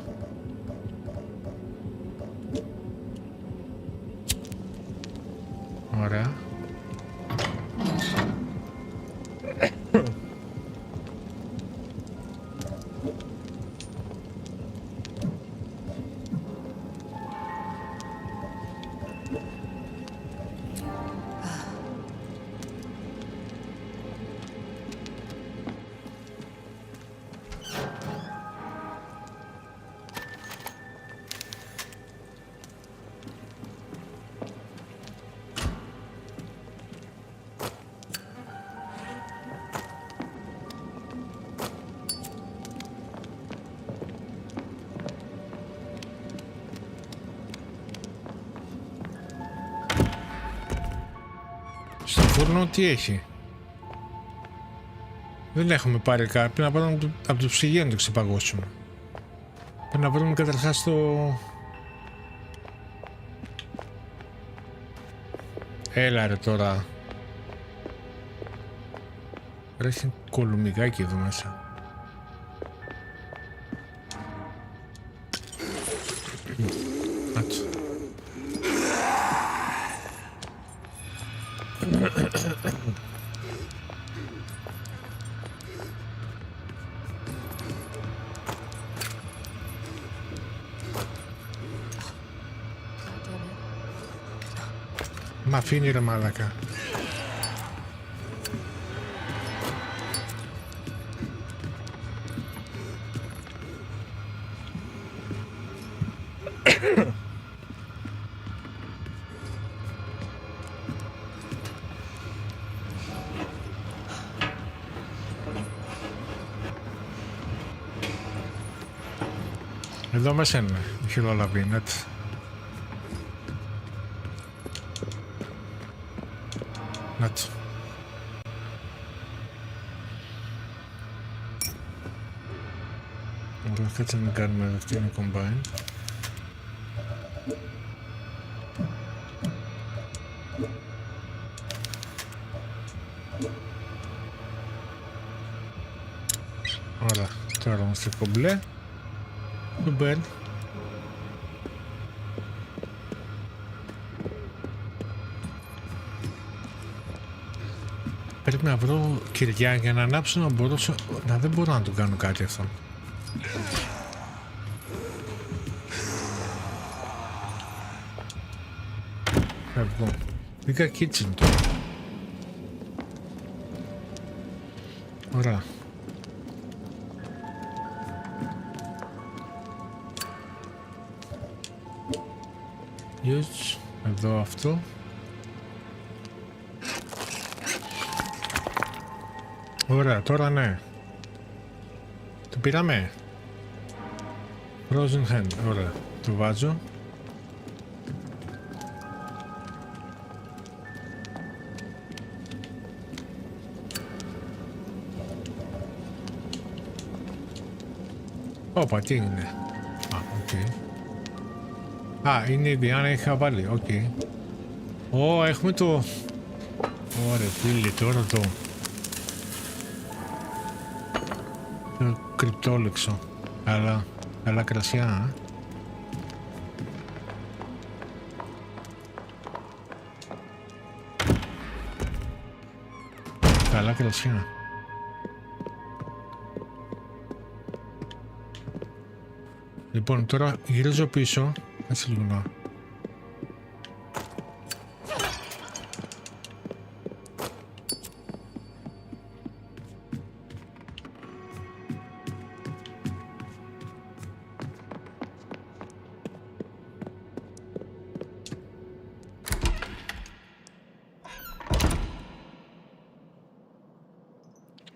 Ωραία. Στο φούρνο τι έχει. Δεν έχουμε πάρει κάτι. Πρέπει να πάμε από το ψυγείο να το ξεπαγώσουμε. Πρέπει να βρούμε καταρχάς το... Έλα ρε τώρα. Ρε, έχει κολουμιγάκι εδώ μέσα. Άτσο. Μ' αφήνει ρε μάλακα. Εδώ μέσα είναι η χειρολαβή, έτσι. Έτσι. Ωραία, κάτσε να κάνουμε δεύτερο combine. Ωραία, τώρα είμαστε κομπλέ. Μπεν. Πρέπει να βρω κυριά για να ανάψω να μπορέσω... Να δεν μπορώ να του κάνω κάτι αυτό. Φεύγω. Μπήκα kitchen τώρα. Ωραία. Use. Εδώ αυτό. Ωραία, τώρα ναι. Το πήραμε. Frozen hand, ωραία. Το βάζω. Όπα, τι είναι. Α, οκ. Α, είναι η Διάννα, είχα βάλει, οκ. Ω, έχουμε το... Ωραία, φίλοι, τώρα το... Το κρυπτόλεξο. Αλλά κρασιά, Καλά κρασιά. Λοιπόν, τώρα γυρίζω πίσω. Έτσι λίγο να...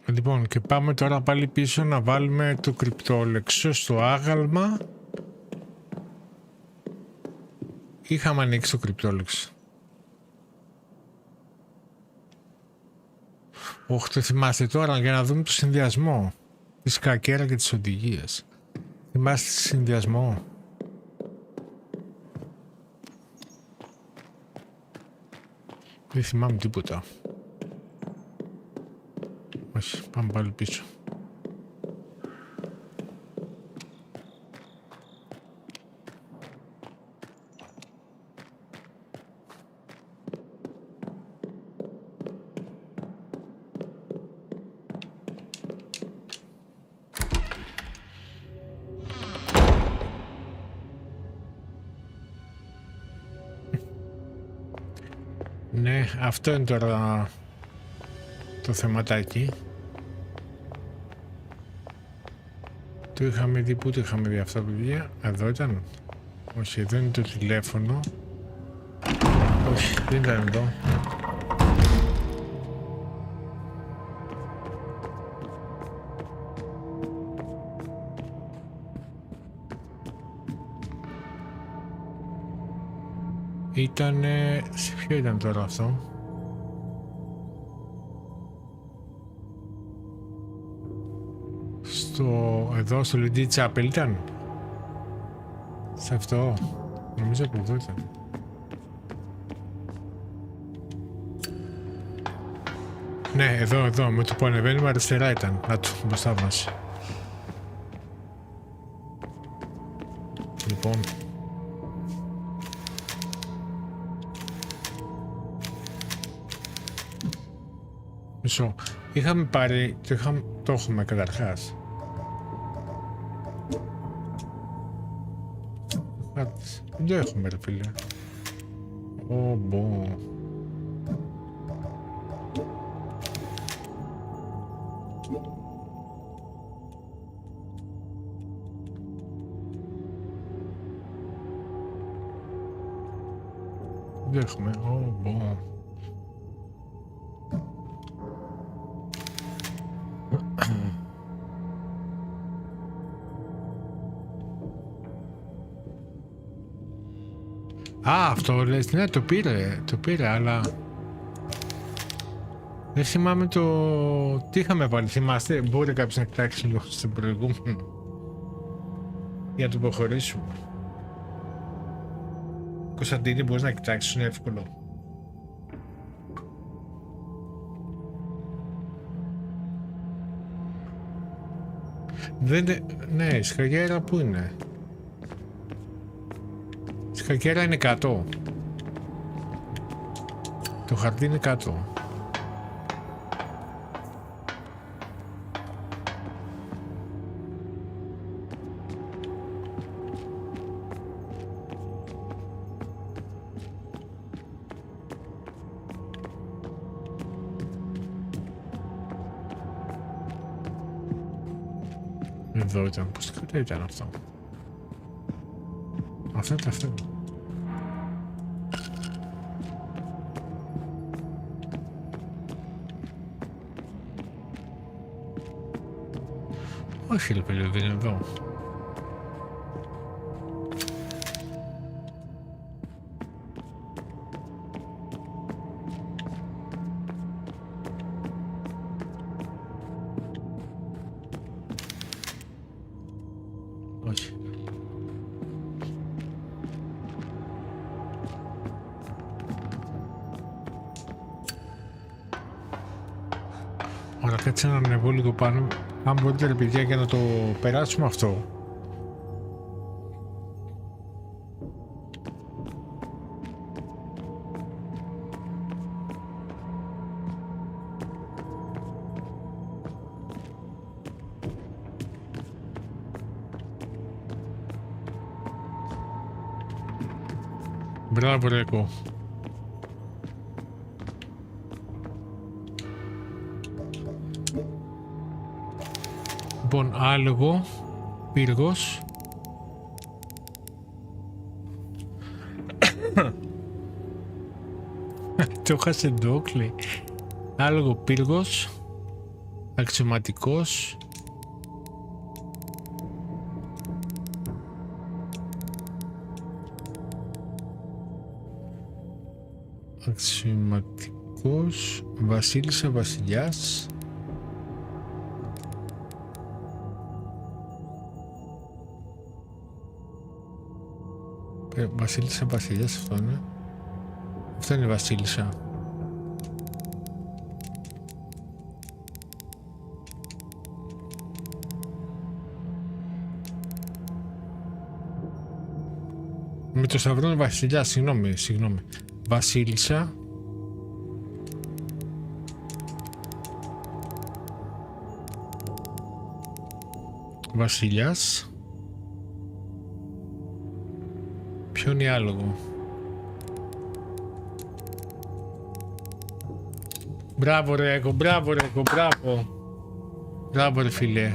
Λοιπόν, και πάμε τώρα πάλι πίσω να βάλουμε το κρυπτόλεξο στο άγαλμα. Είχαμε ανοίξει το κρυπτόλεξο. Όχι, το θυμάστε τώρα για να δούμε το συνδυασμό της κακέρα και της οδηγίας. Θυμάστε το συνδυασμό. Δεν θυμάμαι τίποτα. Όχι, πάμε πάλι πίσω. Ναι, αυτό είναι τώρα το θεματάκι. Το είχαμε δει, πού το είχαμε δει αυτά, παιδιά? Εδώ ήταν? Όχι, εδώ είναι το τηλέφωνο. Όχι, δεν ήταν εδώ. Ήτανε... Σε ποιο ήταν τώρα αυτό? Εδώ στο Lady Chapel ήταν. Σε αυτό. Νομίζω από εδώ ήταν. Ναι, εδώ, με το που ανεβαίνουμε αριστερά ήταν. Να το, μπροστά μας. Λοιπόν. Μισό. Είχαμε πάρει, το έχουμε καταρχάς. Δεν το έχουμε ρε φίλε. Μπο. Δεν έχουμε. Μπο. Α, αυτό λες, ναι, το πήρε, αλλά δεν θυμάμαι τι είχαμε βάλει, θυμάστε, μπορεί κάποιος να κοιτάξει λίγο στο προηγούμενο για να το προχωρήσουμε. Κωνσταντίνη, μπορείς να κοιτάξεις, είναι εύκολο. Ναι, η σκαγέρα πού είναι? Η σκαγέρα είναι κάτω. Το χαρτί είναι κάτω. Εδώ ήταν, πώς ήταν αυτό? Αυτό ήταν αυτό. Όχι ρε παιδί, δεν είναι εδώ. Όχι. Ωραία, κάτσε να ανεβώ λίγο πάνω. Αν μπορείτε ρε παιδιά για να το περάσουμε αυτό. Μπράβο ρε εγώ. Λοιπόν, άλογο, πύργος. Το χάσε ντόκλι. Άλογο, πύργος. Αξιωματικός. Αξιωματικός. Βασίλισσα, βασιλιάς. Βασίλισσα, βασιλιάς, αυτό είναι. Αυτό είναι βασίλισσα. Με το σταυρό είναι βασιλιά, συγγνώμη. Βασίλισσα. Βασιλιάς. Ποιο είναι άλογο? Μπράβο ρε εγώ, μπράβο. Μπράβο ρε φίλε.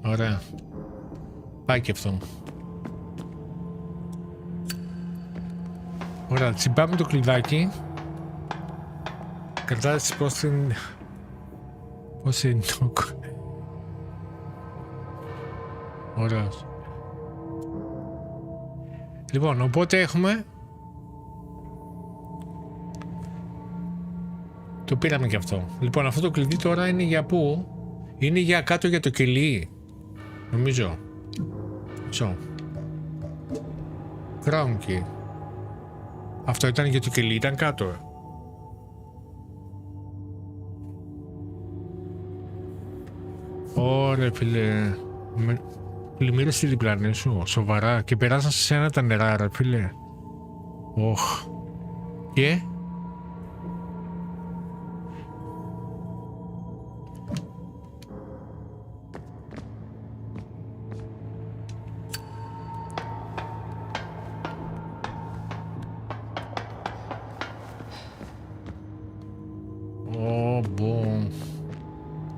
Ωραία. Πάει και αυτό. Ωραία, τσιμπάμε το κλειδάκι. Κρατάς πώς είναι... Πώς είναι το... Ωραίος. Λοιπόν, οπότε έχουμε... Το πήραμε και αυτό. Λοιπόν, αυτό το κλειδί τώρα είναι για πού? Είναι για κάτω για το κελί. Νομίζω. Crown key. Αυτό ήταν για το κελί, ήταν κάτω. Ωραία φίλε. Πλημμύρες στη διπλανή σου, σοβαρά. Και περάσαν σε σένα τα νερά ρε φίλε. Οχ. Και...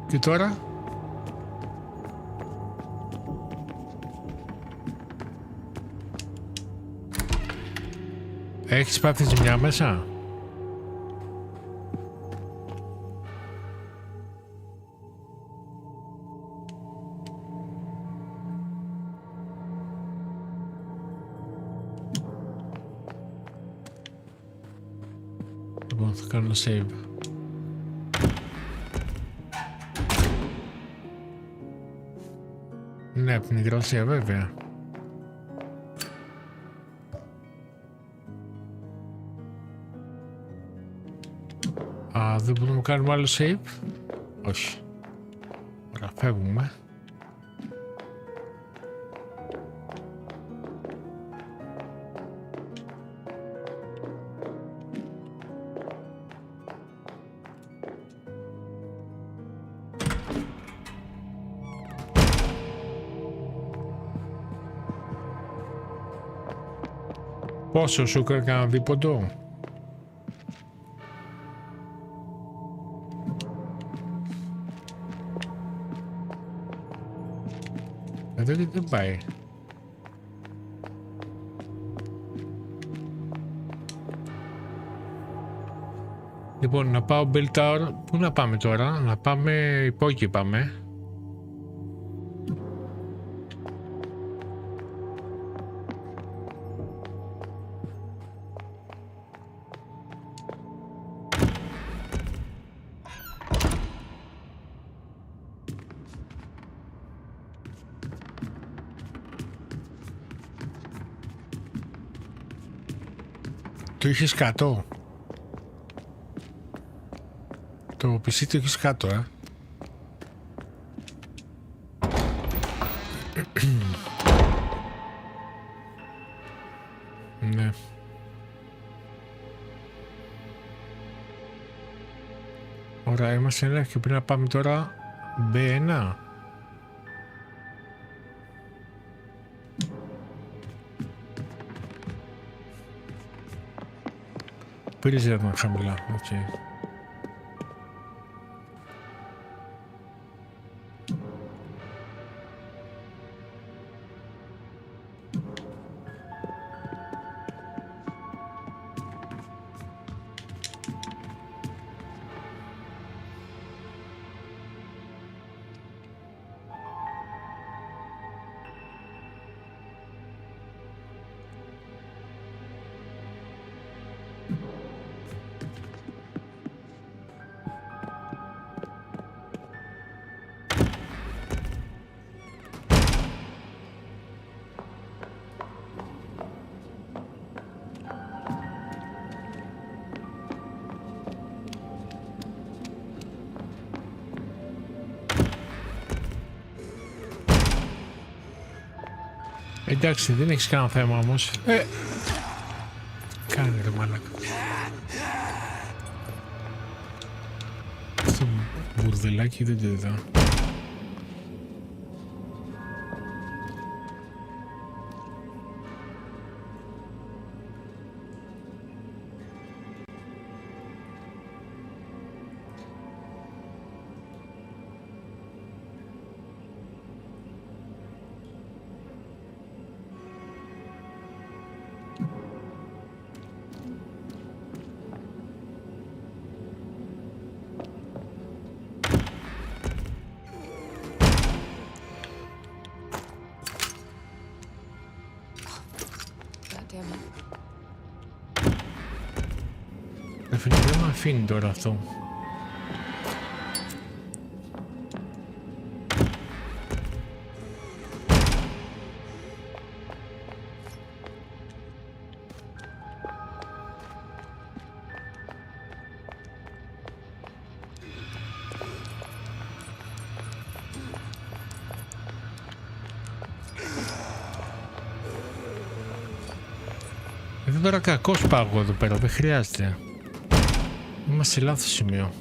Και τώρα έχεις πάθει ζημιά μέσα? Λοιπόν, θα κάνω save. Ναι, από την υγρασία βέβαια. Δεν μπορούμε να κάνουμε άλλο save. Όχι. Ωραία, φεύγουμε. Πόσο σου έκανε κανένα δίποντο? Εδώ δεν πάει. Λοιπόν, να πάω Bell Tower. Πού να πάμε τώρα? Να πάμε υπόκει πάμε. Το είχες κάτω. Το PC το έχεις κάτω, Ναι. Ωραία, είμαστε ένα και πρέπει να πάμε τώρα B1. Πήρες για να χαμηλά, οκ. Εντάξει, δεν έχεις κανένα θέμα όμως. Κάνε ρε μαλάκα. Αυτό μπουρδελάκι δεν το είδα. Δεν με αφήνει τώρα αυτό. Εδώ τώρα κακός πάγω εδώ πέρα, δεν χρειάζεται. Είμαστε σε λάθος σημείο.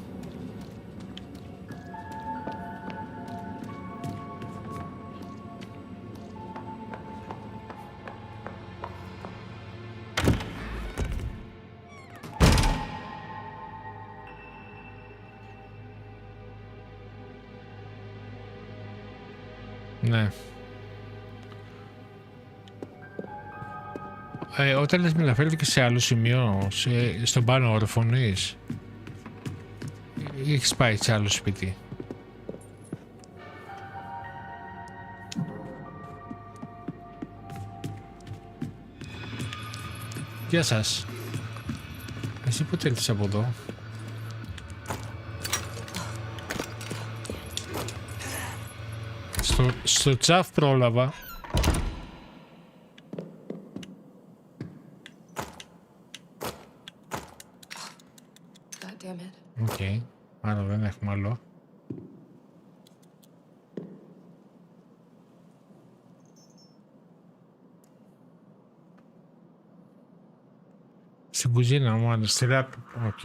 Ναι. Όταν λες μεταφέρθηκε σε άλλο σημείο, στον πάνω οροφωνής, ή έχεις πάει σε άλλο σπίτι? Γεια σας. Εσύ πότε ήρθες από εδώ? Στο τσαφ πρόλαβα. Οκ, άρα δεν έχουμε άλλο. Στην κουζίνα μου, αριστερά. Οκ.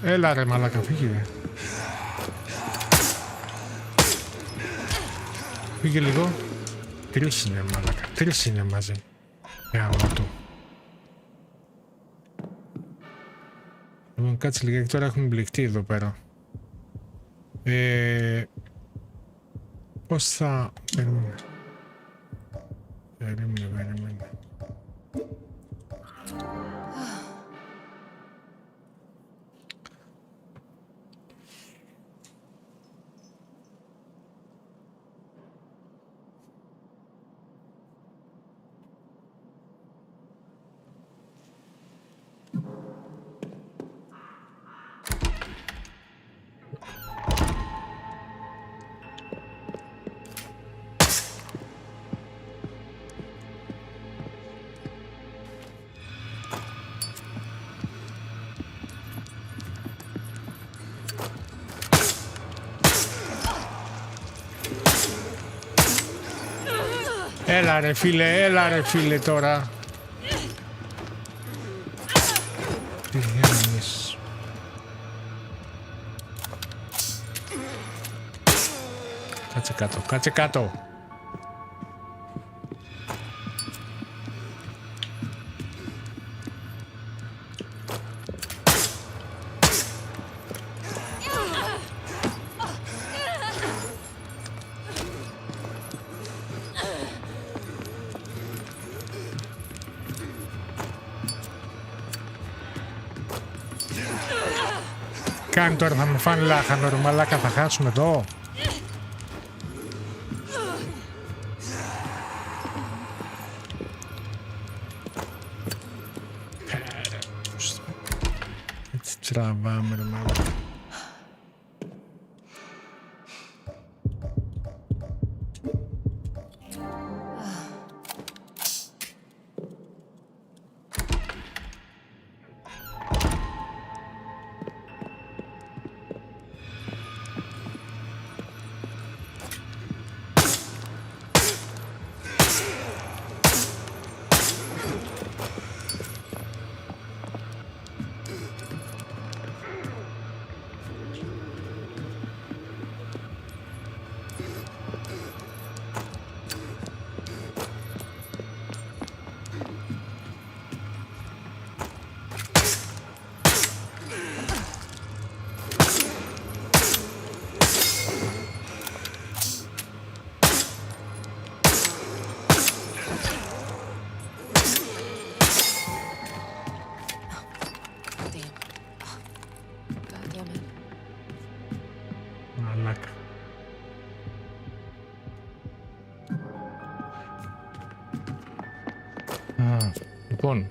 Έλα ρε μαλάκα, φύγε. Φύγε λίγο. Τρεις είναι μαλάκα, τρεις είναι μαζί. Γάμο του. Λοιπόν, κάτσε λίγα, τώρα έχουμε μπληκτεί εδώ πέρα. Πώς θα... Περίμενε. Έλα ρε φίλε τώρα. Τι γίνεις? Κάτσε κάτω, κάτσε κάτω. Κάνει τώρα, θα με φάνε λάχανο ρε μαλάκα, θα χάσουμε εδώ. Έτσι τραβάμε ρε μαλάκα. Λοιπόν.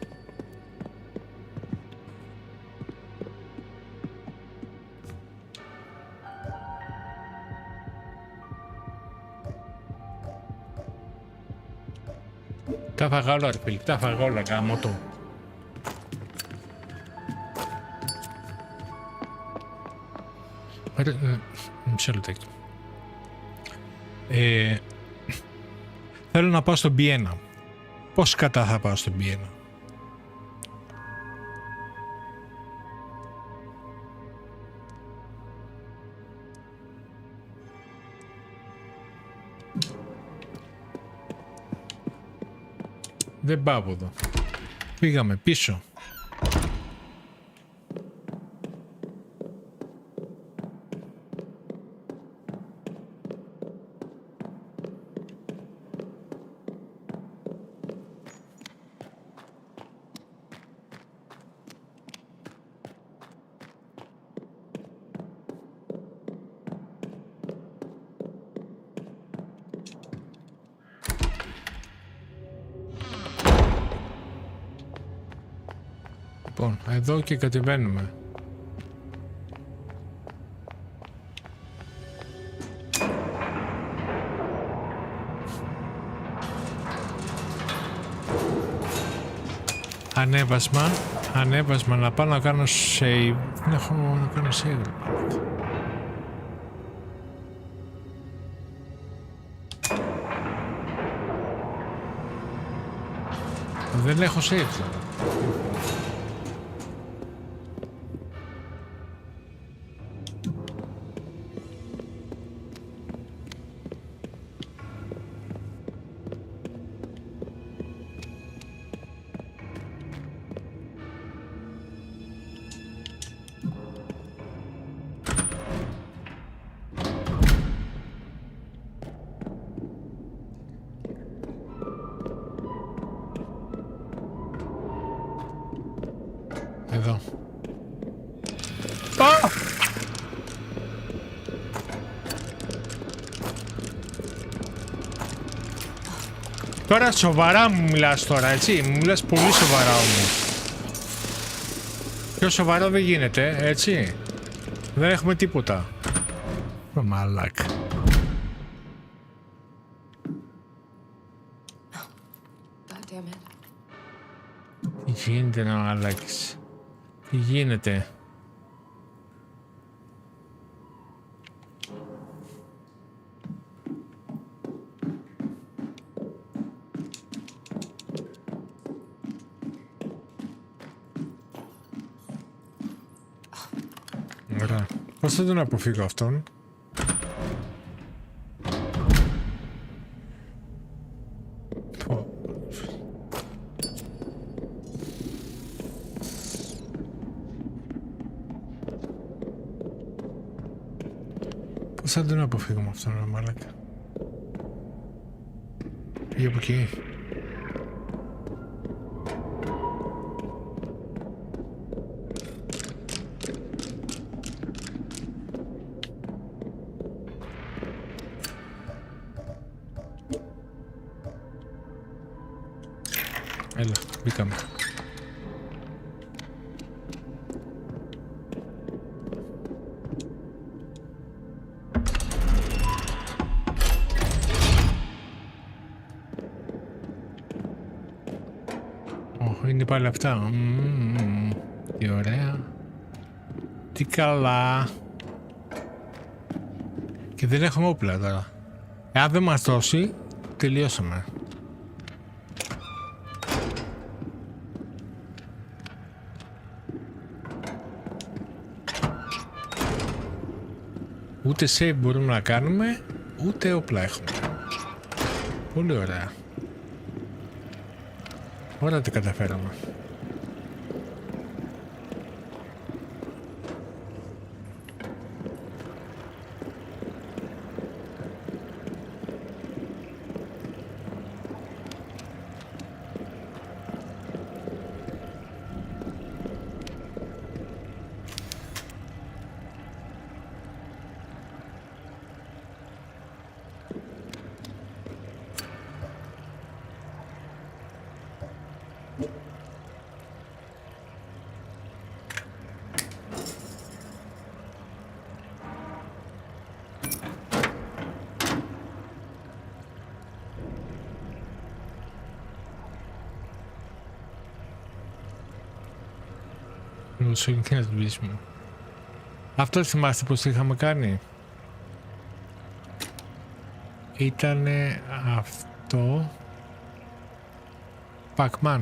Τα φαγά όλα ρε φίλοι, τα φαγά όλα γάμο το. Μισό λεπτάκι. Θέλω να πάω στον B1. Πώς κατά θα πάω στον B1? Δεν πάω από εδώ. Πήγαμε πίσω. Λοιπόν, εδώ και κατεβαίνουμε. Ανέβασμα, να πάω να κάνω save. Δεν έχω να κάνω save. Δεν έχω save τώρα. Εδώ. Τώρα σοβαρά μου μιλάς τώρα, έτσι. Μου μιλάς πολύ σοβαρά όμως. Πιο σοβαρό δεν γίνεται, έτσι. Δεν έχουμε τίποτα. Μαλάκα. Τι γίνεται να μαλάκεις? Τι γίνεται? Ωραία. Πώς θα τον αποφύγω αυτόν? Πώς θα τον αποφύγουμε αυτόν, ρε μαλάκα? Πήγε από εκεί. Έλα, μπήκαμε. Είναι πάλι αυτά. Τι ωραία. Τι καλά. Και δεν έχουμε όπλα τώρα. Εάν δεν μας δώσει, τελειώσαμε. Ούτε save μπορούμε να κάνουμε, ούτε όπλα έχουμε. Πολύ ωραία. Ωραία τα καταφέραμε. Όσο είναι να σβήσουμε. Αυτό θυμάστε πως το είχαμε κάνει? Ήτανε αυτό... Pac-Man.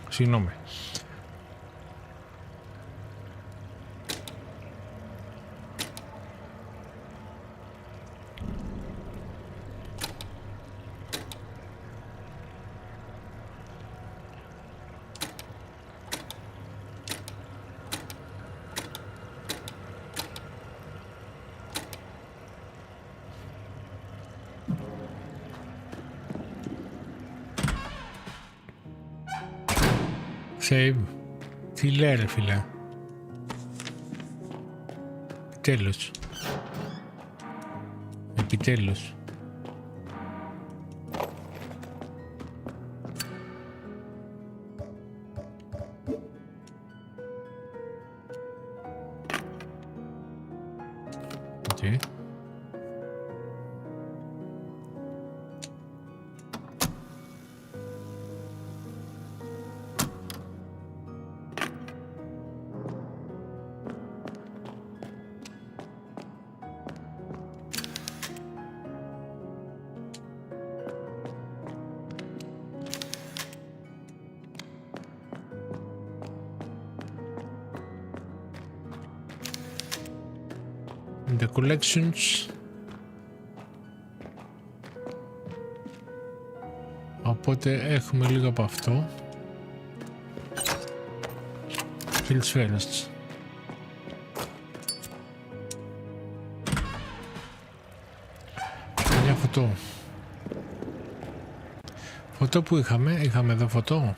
Συγγνώμη. Save. Τι λέει ρε φίλε? Επιτέλους. Επιτέλους. Okay. The collections. Οπότε έχουμε λίγο από αυτό. Fields first. Μια φωτό. Φωτό που είχαμε εδώ φωτό.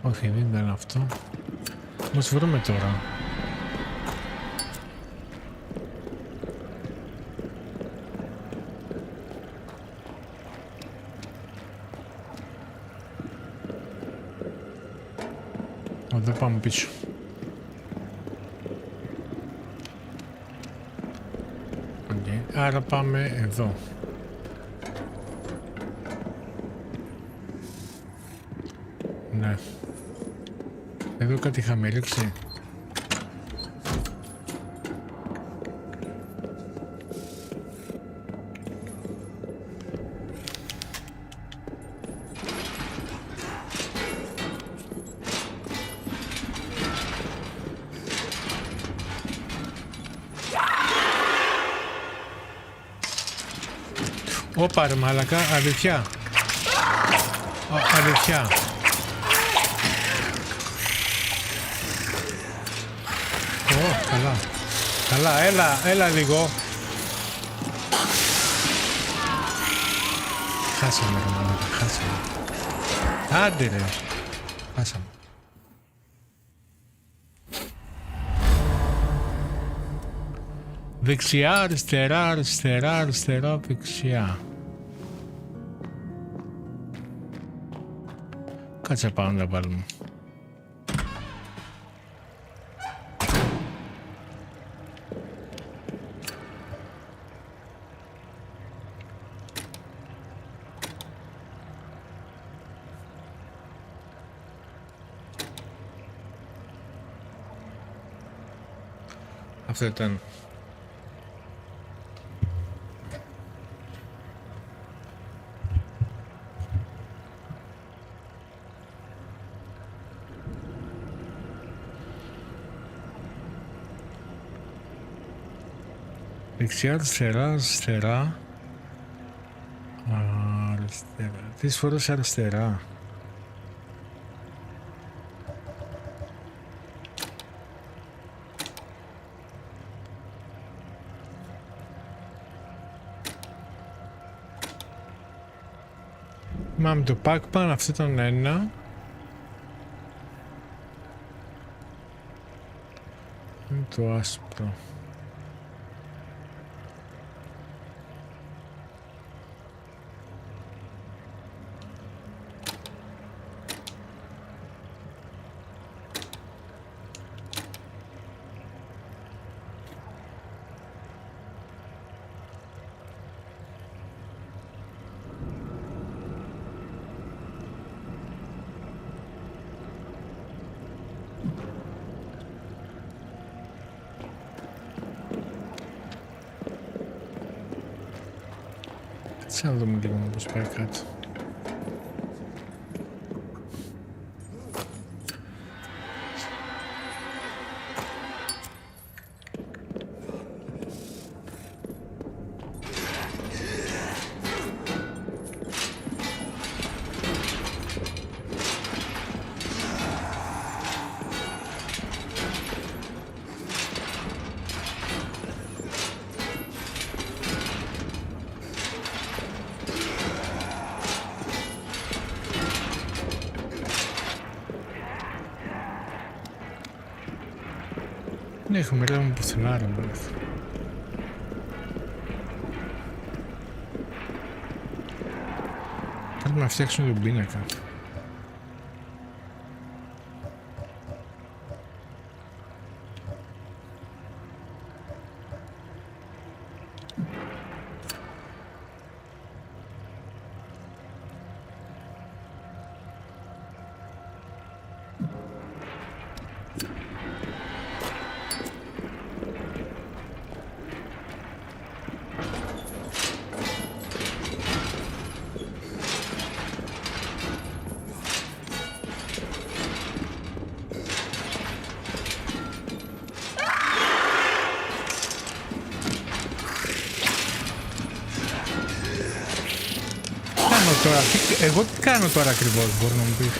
Όχι, δεν ήταν αυτό. Μας βρούμε τώρα. Εδώ πάμε πίσω. Okay. Άρα πάμε εδώ. Ναι. Εδώ κάτι είχαμε ρίξει. Ωπα ρε μαλακά, αλήθεια. Αλήθεια. Καλά. Καλά, έλα λίγο. Χάσαμε ρε μαλάκα, χάσαμε. Άντε ρε. Χάσαμε. Δεξιά, αριστερά, αριστερά, αριστερά, δεξιά. Κάτσε πάνω να τα βάλουμε. Αυτό ήταν. Δεξιά, αριστερά, αριστερά. Αριστερά. Τρεις φορές αριστερά. Μάμε το Pac-Man, αυτό ήταν ένα. Το άσπρο. Να δούμε λίγο πώς πάει κάτω. Δεν έχουμε ρεύμα πουθενά, ρε μπρος. Πρέπει να φτιάξουν τον πίνακα. Εγώ τι κάνω τώρα ακριβώς, μπορεί να μου πεις.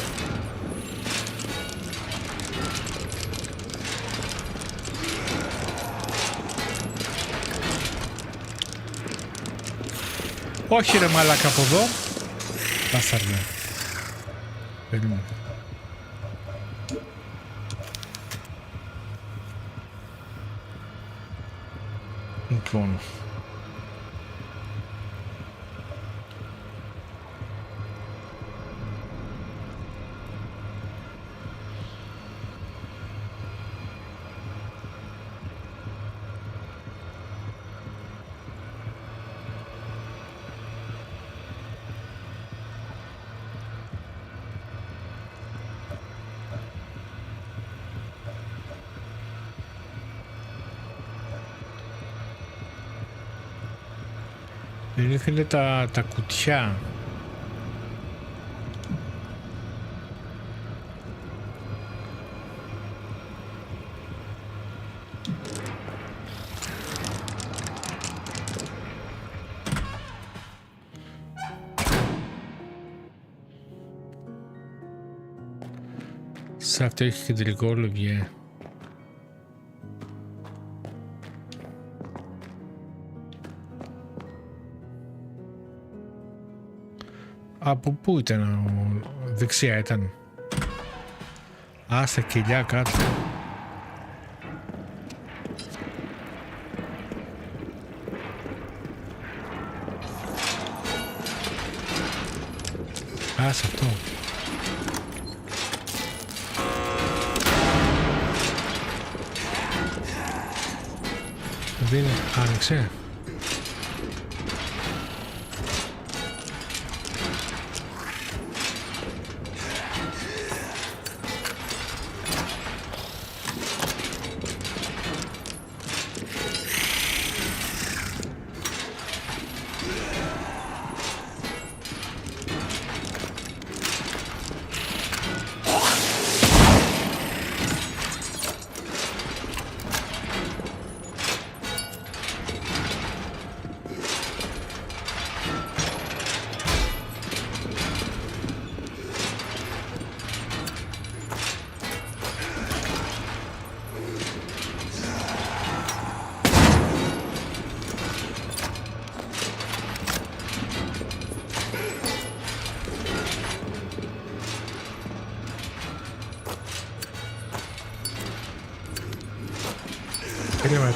Όχι ρε μαλάκα από εδώ. Πάσαρδε. Περίμενε. Λοιπόν. Ήθελε τα κουτιά. Σε αυτό έχει κεντρικό λοβιέ. Από πού ήταν, δεξιά ήταν. Α, στα κελιά κάτω. Α, σε αυτό. Δεν άνοιξε.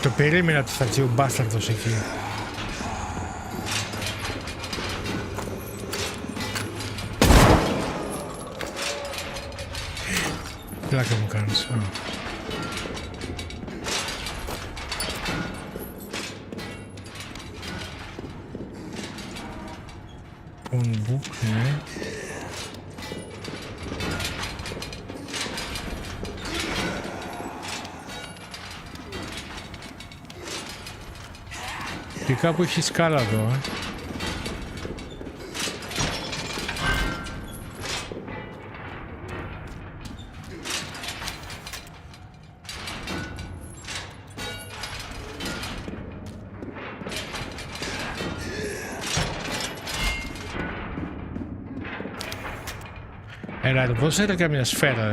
Το περίμενα ότι θα έρθει ο μπάσταρδος εκεί. Πλάκα μου κάνεις. Πονμπουκ, ναι. Και κάπου έχει σκάλα εδώ, Έλα, πώς era καμιά σφαίρα,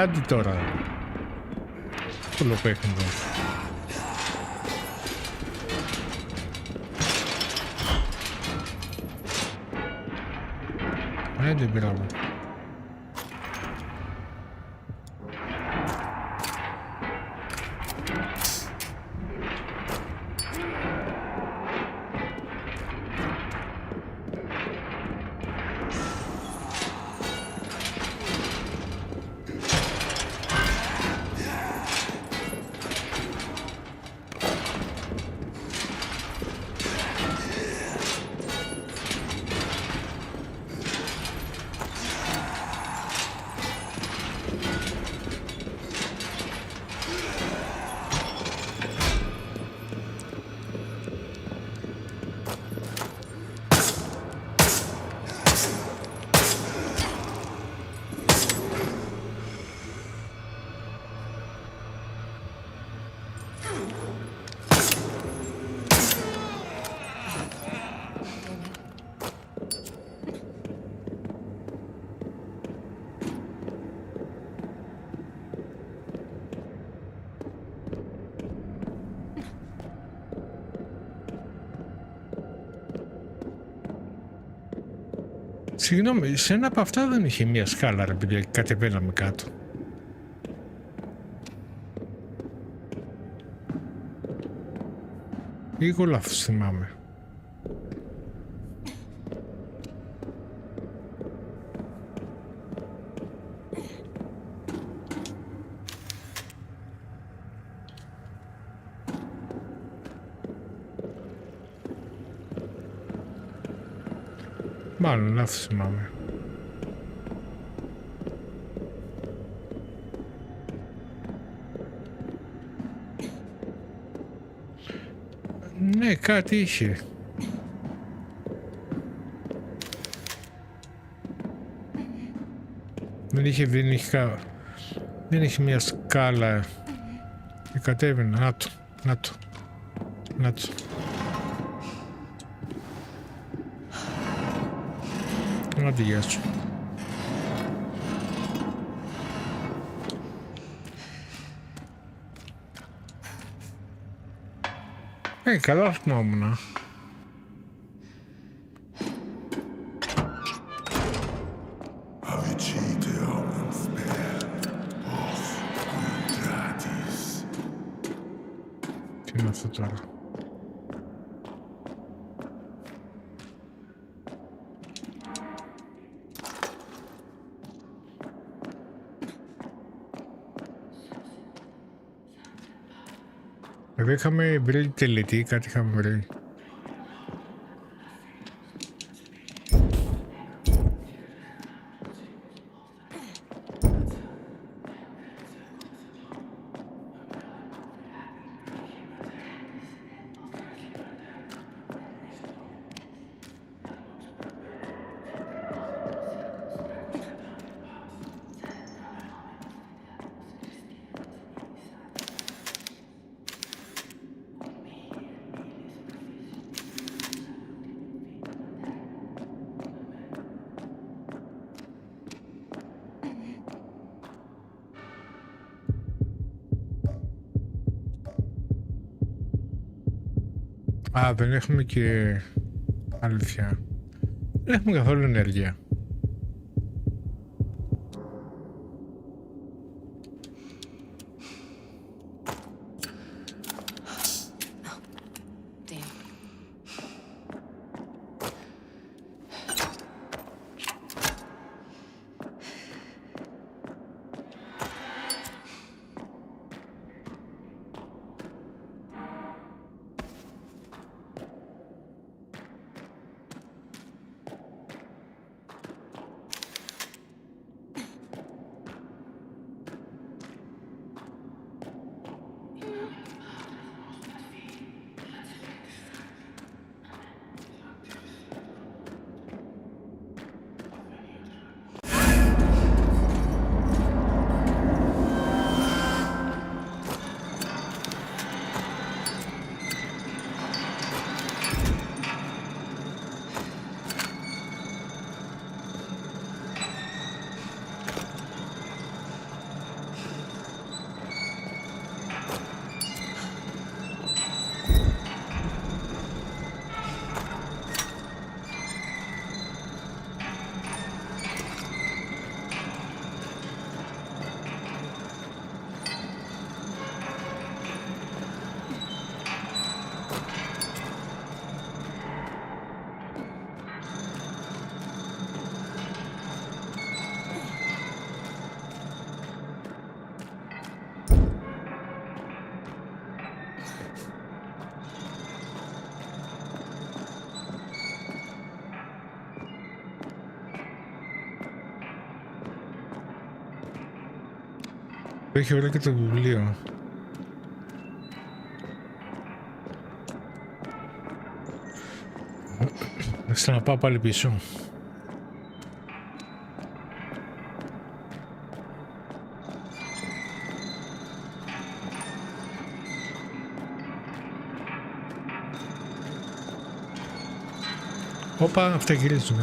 άντε τώρα. Πούλο παιχνίδι. Άντε, μπράβο. Συγγνώμη, σε ένα από αυτά δεν είχε μία σκάλα, ρε παιδιά, κατεβαίναμε κάτω. Λίγο λάθος θυμάμαι. Μάλλον λάθος θυμάμαι. Ναι, κάτι είχε. Δεν είχε μια σκάλα και κατέβαινε. Να το. Άντε, γεια σου. Καλά θυμόμουν. Τι είναι αυτό τώρα? Εδώ είχαμε βρει τελετή, κάτι είχαμε βρει. Α, δεν έχουμε και αλήθεια. Δεν έχουμε καθόλου ενέργεια. Έχει ωραία και το βιβλίο. Θα ξαναπάω πάλι πίσω. Όπα, αυτά γυρίζουν,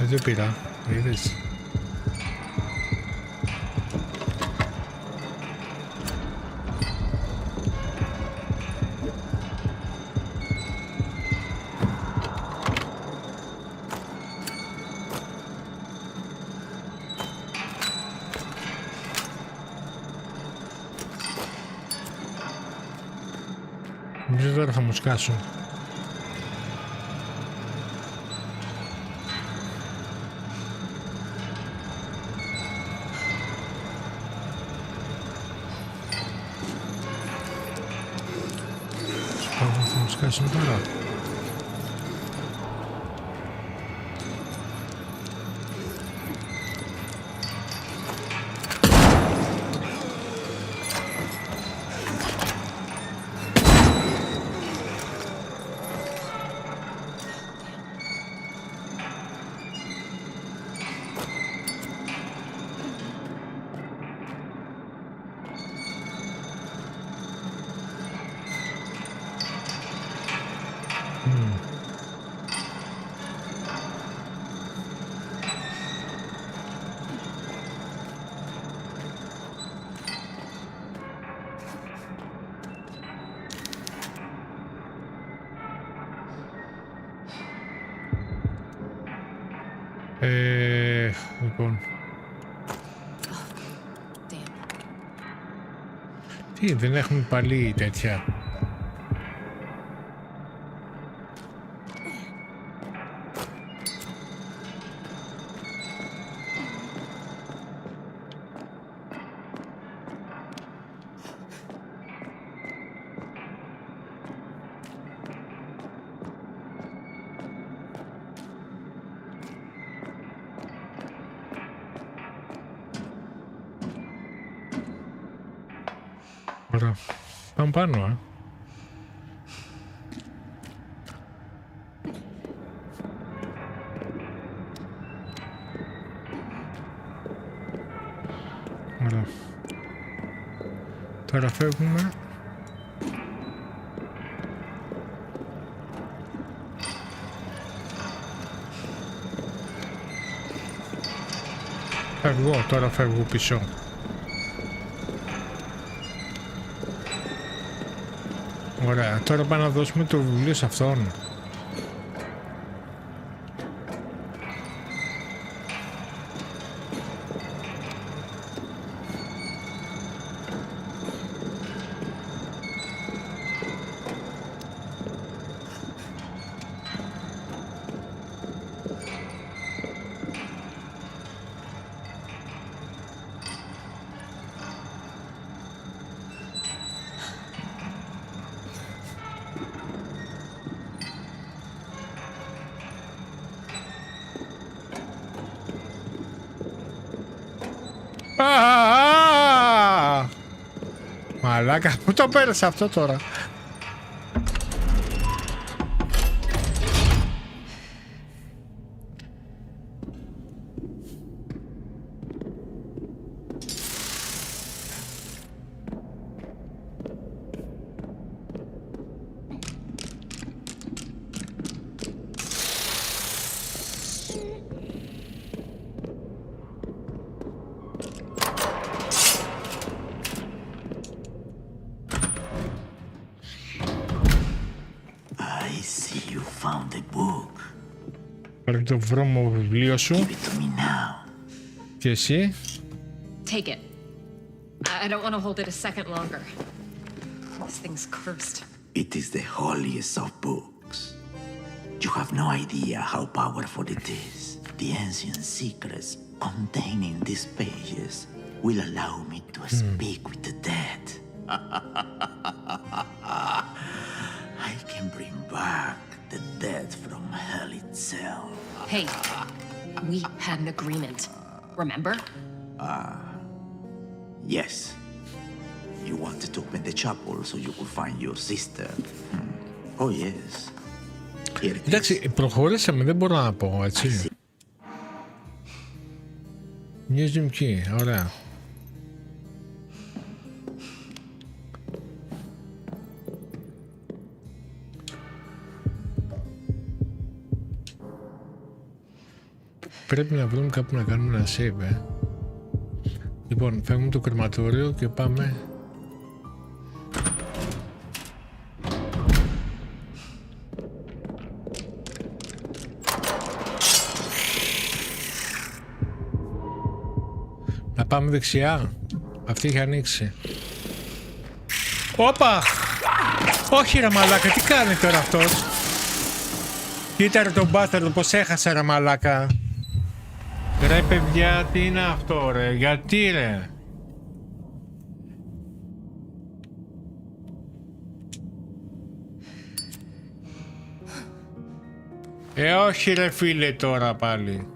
Δεν πήρα, είδες. Νομίζω τώρα θα μου σκάσουν. Θα μου σκάσουν τώρα. Λοιπόν. Τι, δεν έχουμε πάλι τέτοια. Ωραία. Πάμε πάνω, Ωραία. Τώρα φεύγουμε. Φεύγω, τώρα φεύγω πίσω. Ωραία, τώρα πάμε να δώσουμε το βιβλίο σε αυτόν. Μαλάκα, πού το πέρασε αυτό τώρα? Πάρε το βρώμο βιβλίο σου. Και εσύ? Take it. I don't want to hold it a second longer. This thing's cursed. It is the holiest of books. You have no idea how powerful it is. The ancient secrets contained in these pages will allow me to speak with the dead. I can bring back the dead from hell itself. Hey, We had an agreement, remember? Yes. You wanted to open the chapel so you could find your sister. Oh, yes. Εντάξει, προχωρήσαμε, δεν μπορώ να πω, έτσι. Museum key, ωραία. Πρέπει να βρούμε κάπου να κάνουμε ένα save, Λοιπόν, φεύγουμε το κρεματόριο και πάμε... Να πάμε δεξιά. Αυτή έχει ανοίξει. Όπα! Όχι ρε μαλάκα, τι κάνει τώρα αυτός? Κοίτα ρε τον μπάσταρδο πως έχασε ρε μαλάκα. Ρε παιδιά, τι είναι αυτό ρε, γιατί ρε? Όχι ρε φίλε τώρα πάλι.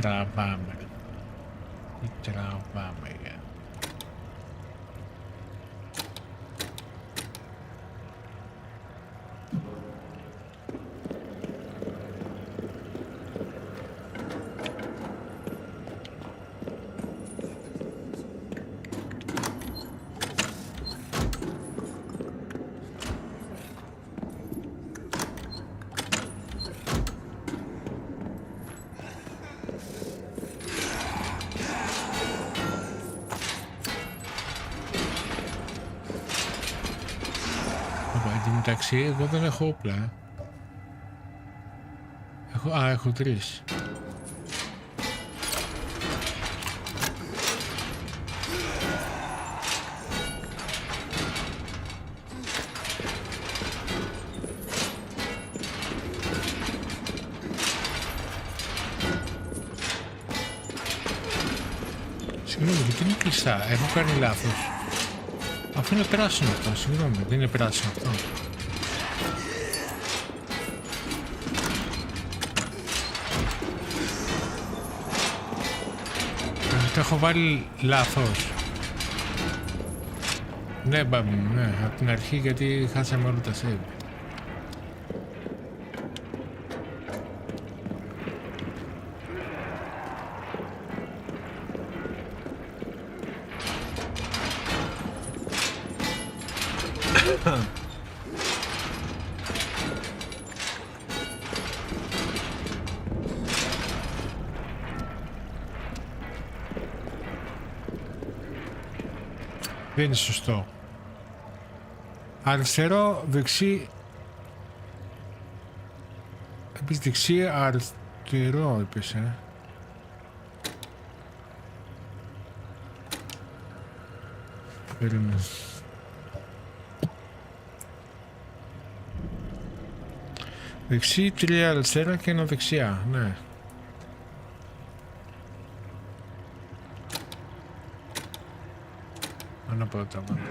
Τραβάμε. Τι τραβάμε για. Εντάξει, εγώ δεν έχω όπλα. Έχω 3. Συγγνώμη, γιατί είναι κλειστά? Έχω κάνει λάθος. Αυτό είναι πράσινο αυτό, συγγνώμη, δεν είναι πράσινο αυτό. Το έχω βάλει λάθος. Ναι, μπαμπι μου, ναι, από την αρχή γιατί χάσαμε όλα τα save. Δεν είναι σωστό. Αριστερό, δεξί. Επίσης δεξί, αριστερό είπες, Περίμενε. Δεξί, 3 αριστερά και 1 δεξιά, ναι. Αναπότα, μάλλον.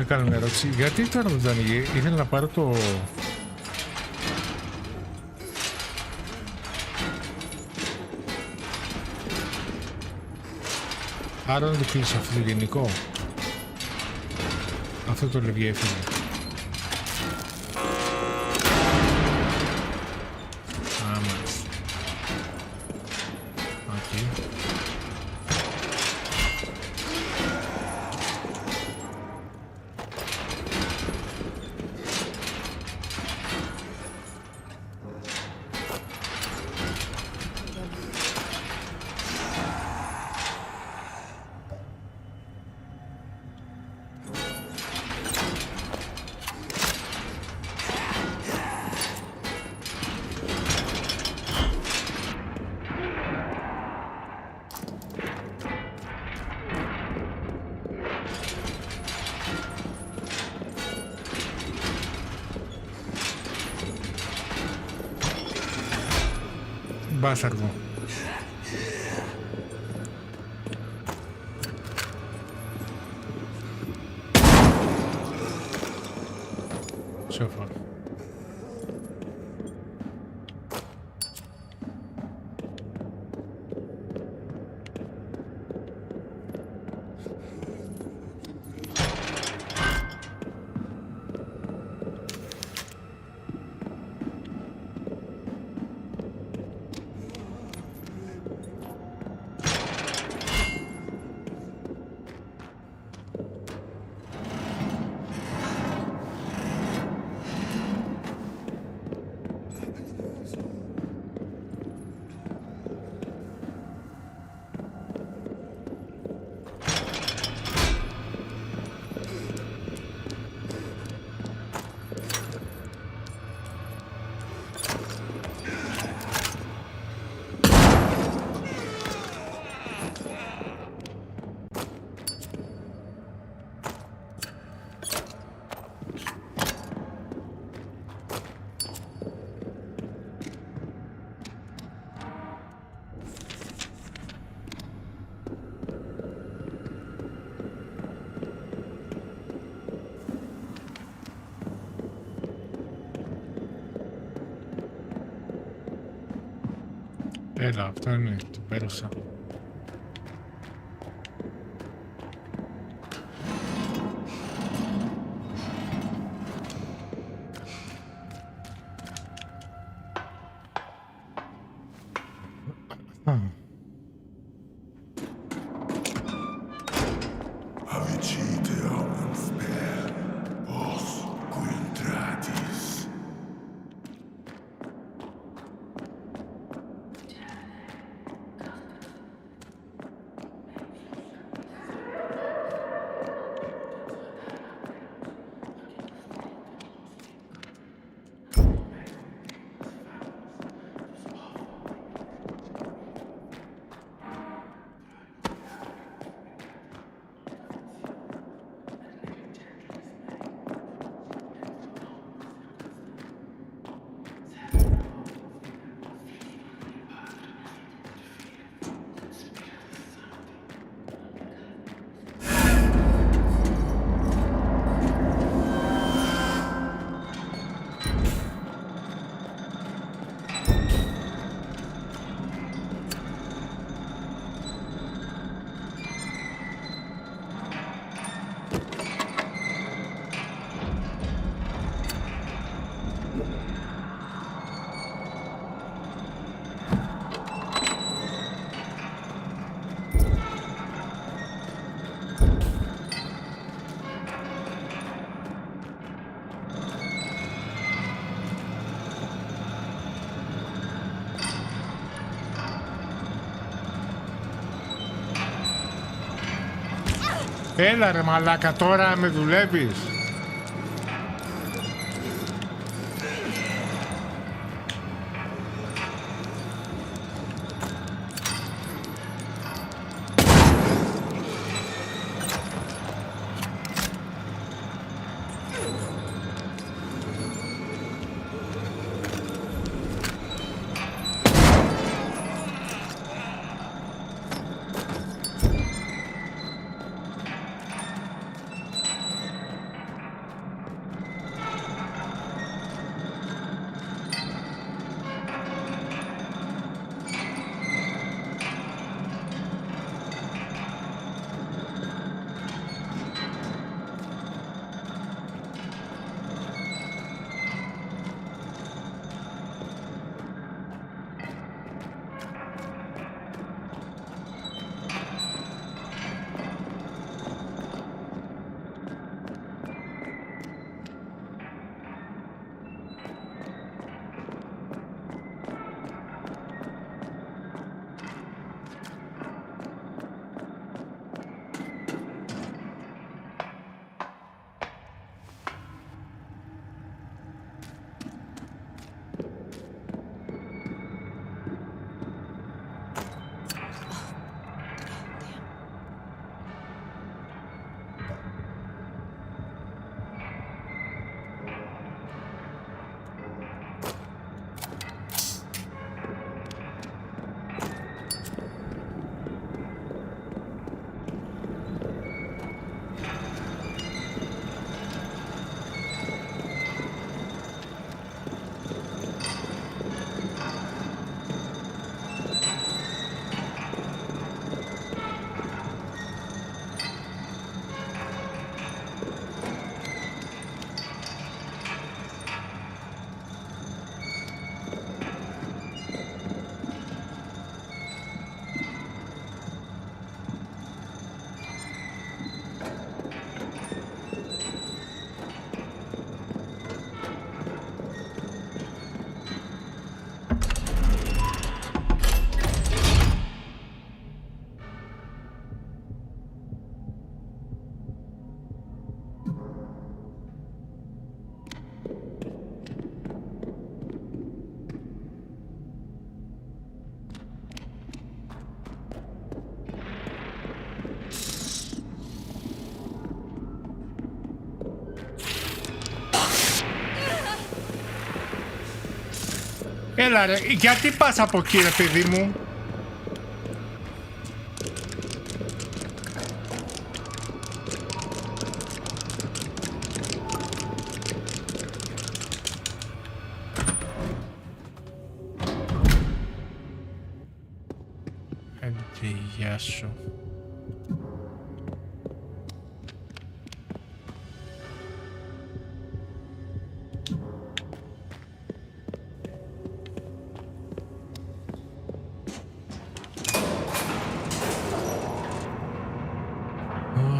κάνω μια ερώτηση. Γιατί τώρα δεν το ανοίγει? Ήθελα να πάρω το... Άρα να το κλείσω αυτό το γενικό. Αυτό το λευγέφυγε. Μπάσαργο. Σοφά. Έλα, αυτό είναι, το πέρασα. Έλα ρε μαλάκα, τώρα με δουλεύεις. Έλα ρε, γιατί πας από εκεί ρε παιδί μου? Γεια σου.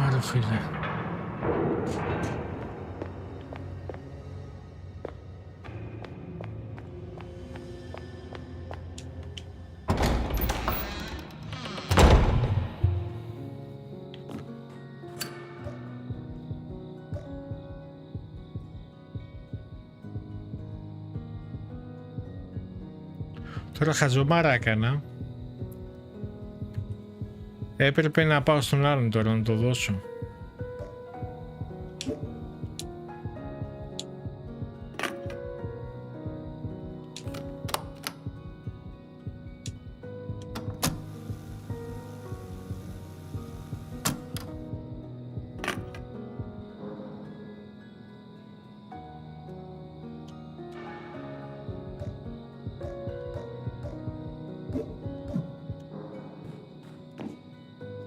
Ωραία φίλε. Τώρα χαζομάρα έκανα. Έπρεπε να πάω στον άλλον τώρα να το δώσω.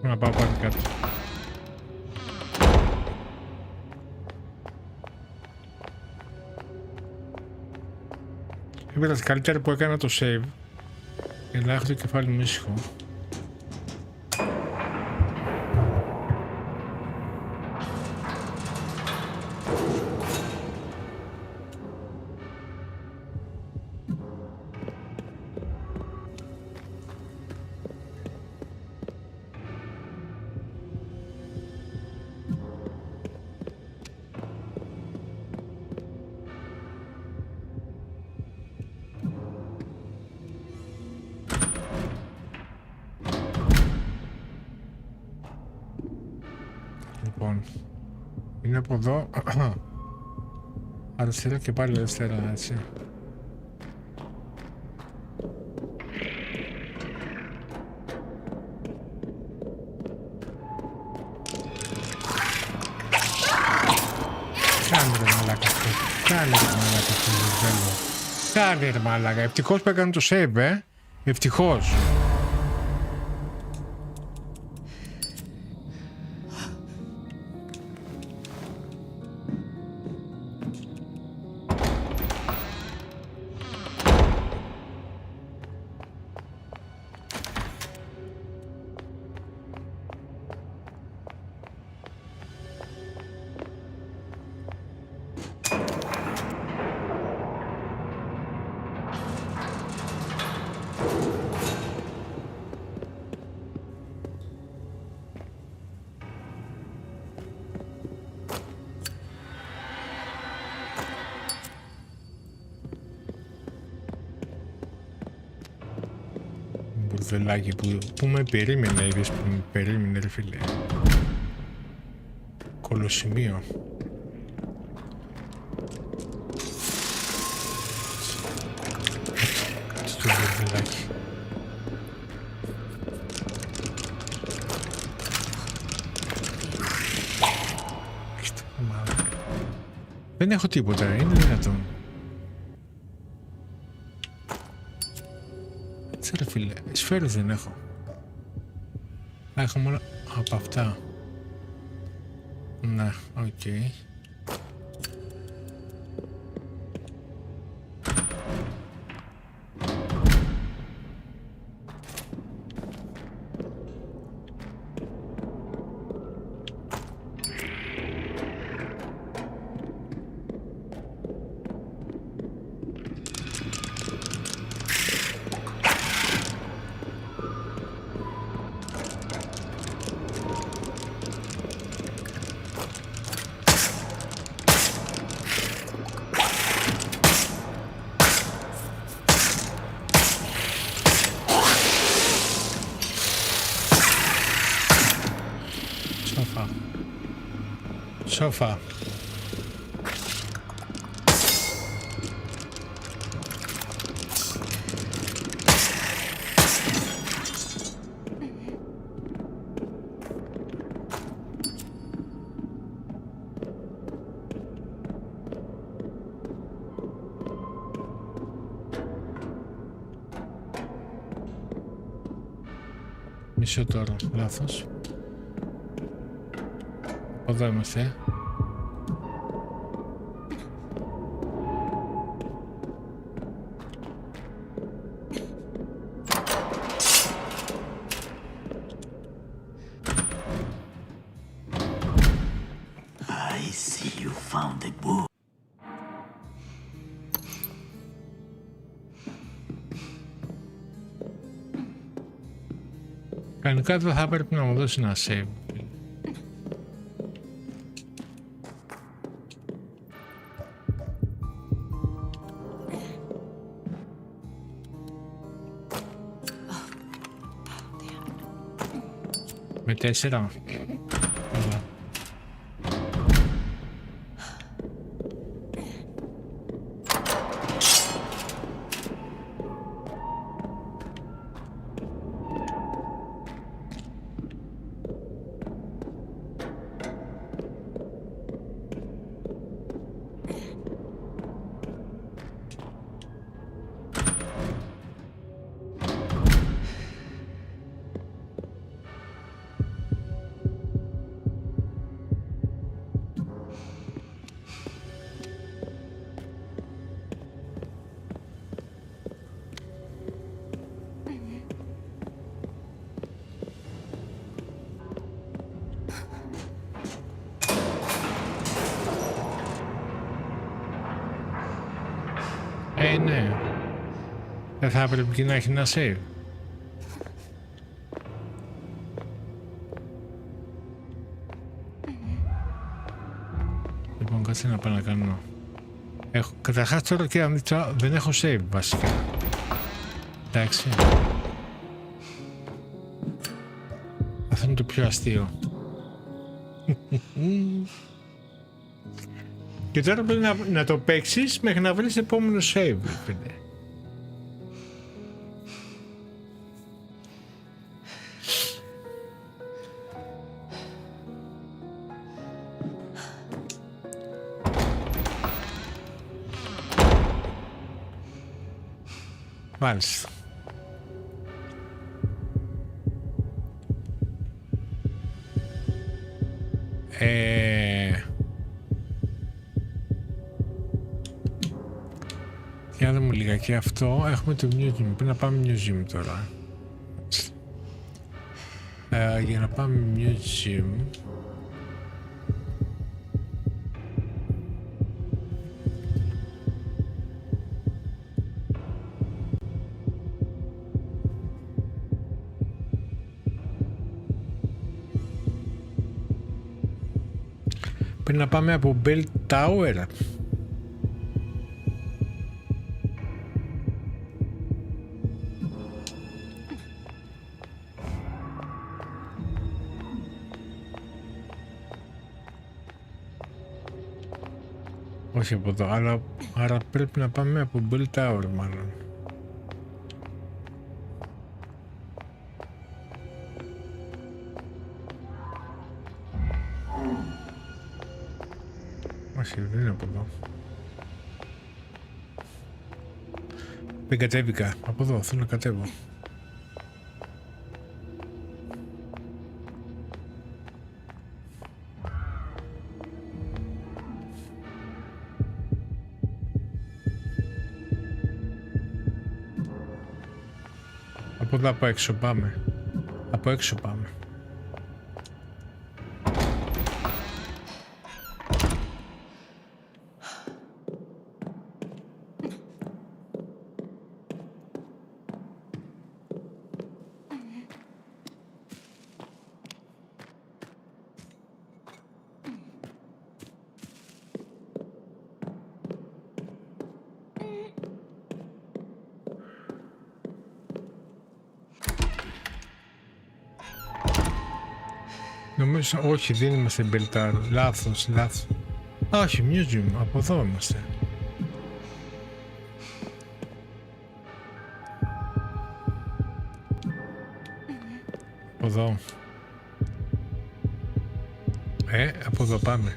Να πάω πάλι κάτω. Έπειτα καλύτερα που έκανα το save. Για να έχω το κεφάλι μου ήσυχο. Λοιπόν, είναι από εδώ, αριστερά και πάλι αριστερά, έτσι. Κάνε ρε μαλάκα αυτό, κάνε ρε μαλάκα αυτό, βέλο. Κάνε ρε μαλάκα, ευτυχώς που έκανε το save, ευτυχώς. Μπουρδελάκι που με περίμενε, είδες που με περίμενε ρε φίλε. Κολοσημείο. Κάτσε το μπουρδελάκι. Δεν έχω τίποτα, είναι δυνατόν. Έτσι ρε φίλε, σφαίρες δεν έχω. Έχω μόνο από αυτά. Ναι, οκ. Σοφά. Μισό τώρα, λάθος. Εδώ είμαστε. I see you found a book. Κανονικά δεν θα πρέπει να μου δώσει ένα save. Με 4. Ναι. Δεν θα έπρεπε και να έχει ένα save. Λοιπόν, κάτσε να πάω να κάνω. Καταρχάς τώρα και αν δεν έχω save βασικά. Εντάξει. Αυτό είναι το πιο αστείο. Και τώρα πρέπει να το παίξεις μέχρι να βρεις επόμενο save, φίλε. Μάλιστα. Για να δούμε λίγα και αυτό. Έχουμε το museum. Πρέπει να πάμε museum τώρα. Για να πάμε museum. Πρέπει να πάμε από Bell Tower. Όχι από εδώ, αλλά άρα πρέπει να πάμε από Bell Tower μάλλον. Όχι, δεν είναι από εδώ. Δεν κατέβηκα. Από εδώ, θέλω να κατέβω. Από εδώ από έξω πάμε. Από έξω πάμε. Νομίζω, όχι, δεν είμαστε Μπελτάρ. Λάθος, λάθος. Όχι, museum, από εδώ είμαστε. Από εδώ. Από εδώ πάμε.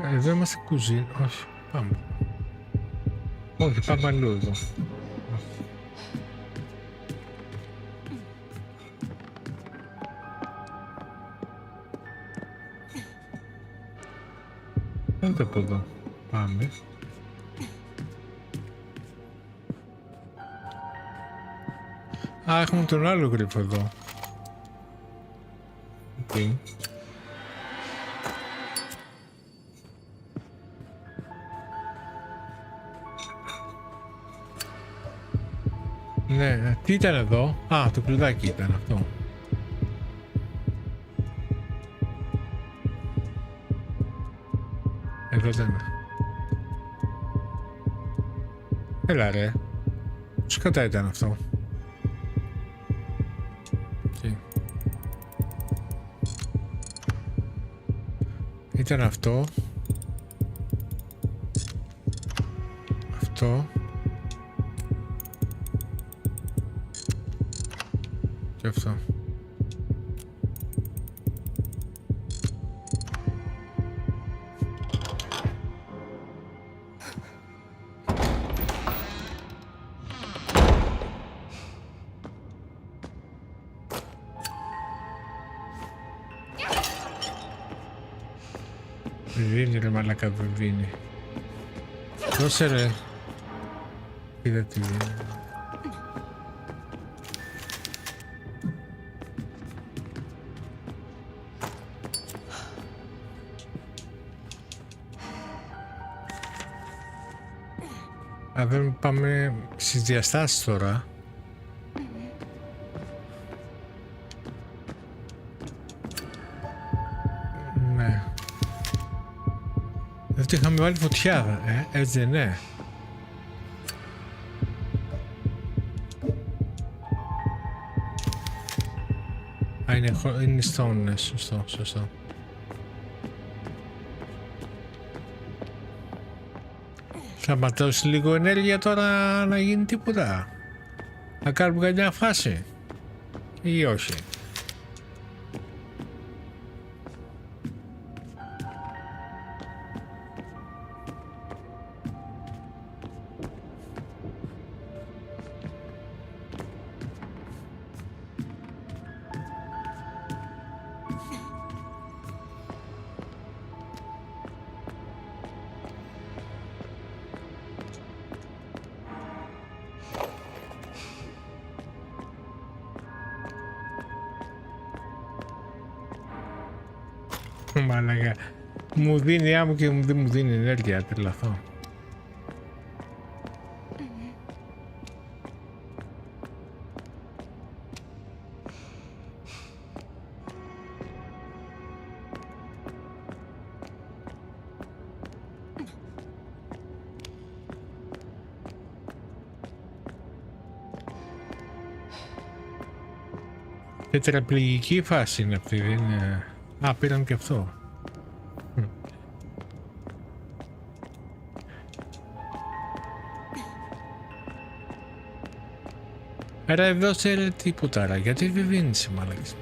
Εδώ είμαστε κουζίνα. Όχι, πάμε. Όχι, πάμε αλλού εδώ. Ούτε από εδώ. Πάμε. Α, έχουμε τον άλλο γρίφο εδώ. Okay. Ναι, τι ήταν εδώ? Α, το κλειδάκι ήταν αυτό. Εδώ δεν είναι. Έλα ρε. Πώς κατά ήταν αυτό? Okay. Ήταν αυτό. Αυτό. Και αυτό. Δίνει ρε μαλάκα, δεν δίνει. Δώσε ρε. Είδα τι δίνει. Α, δεν πάμε στις διαστάσεις τώρα. Ναι. Δεν είχαμε βάλει φωτιά, έτσι δεν είναι? Α, είναι stone, ναι, σωστό, σωστό. Θα ματώσει λίγο ενέργεια τώρα να γίνει τίποτα. Να κάνουμε καμιά φάση ή όχι? Μαλάκα. Μου δίνει άμμο και δεν μου δίνει ενέργεια, τρελαθώ. Τετραπληγική φάση είναι αυτή, δεν είναι? Α, πήραμε και αυτό. Άρα εδώ σε τίποτα, γιατί δεν δίνεις η μαλάκης?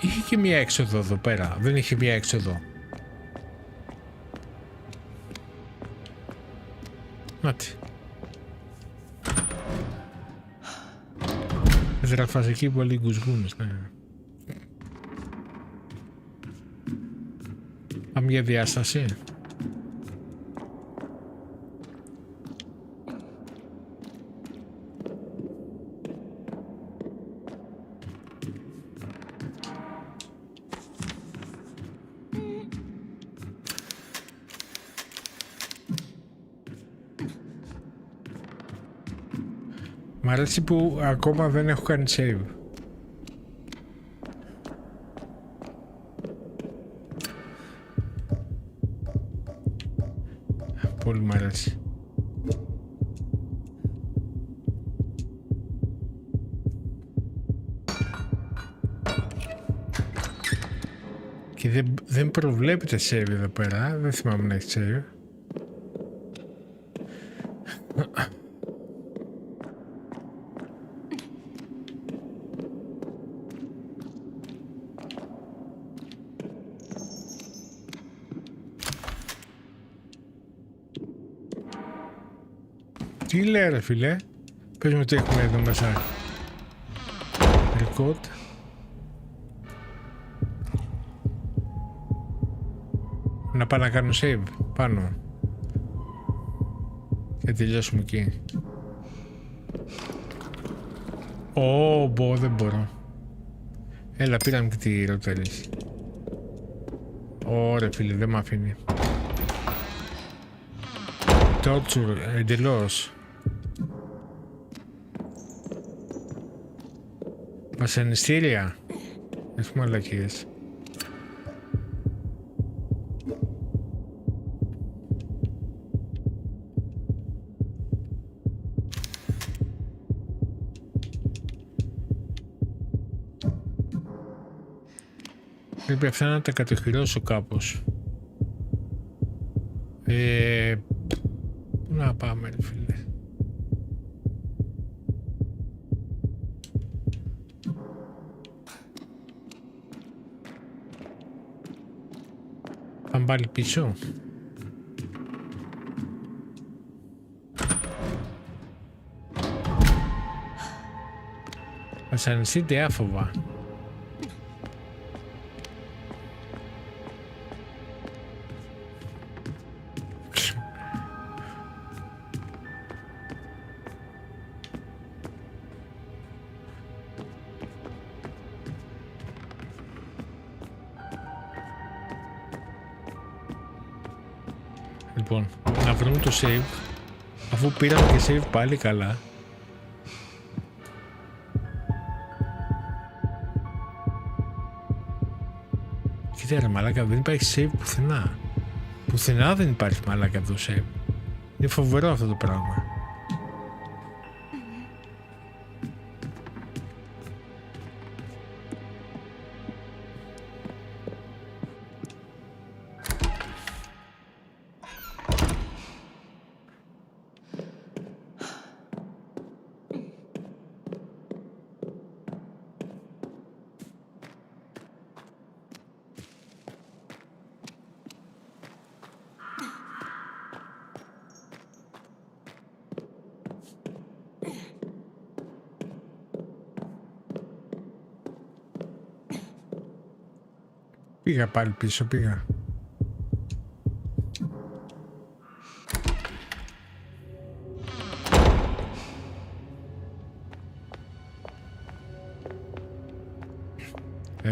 Είχε και μία έξοδο εδώ πέρα, δεν είχε μία έξοδο? Μάτι. Τετραφασική πολύ γκουσγούνες, ναι. Πάμε για διάσταση. Μ' αρέσει που ακόμα δεν έχω κάνει save. Πολύ μ' αρέσει. Και δεν προβλέπεται save εδώ πέρα. Δεν θυμάμαι να έχει save. Τι λέει ρε φίλε. Πες μου τι έχουμε εδώ μέσα. Record. Να πάω να κάνω save πάνω. Και τελειώσουμε εκεί. Δεν μπορώ. Έλα, πήραμε και τη ρωτέληση. Ωραία φίλε, δεν μ' αφήνει. Torture, εντελώς. Βασανιστήρια. Έχουμε αλλαγές. Πρέπει αυτά να τα κατοχυρώσω κάπως. Πού να πάμε ρε φίλε. Πάμε πάλι πίσω. Βασανιστείτε άφοβα. Λοιπόν, να βρούμε το save. Αφού πήραμε και save πάλι καλά. Κοίτα ρε μαλάκα, δεν υπάρχει save πουθενά. Πουθενά δεν υπάρχει μαλάκα εδώ save. Είναι φοβερό αυτό το πράγμα. Πήγα πάλι πίσω, πήγα.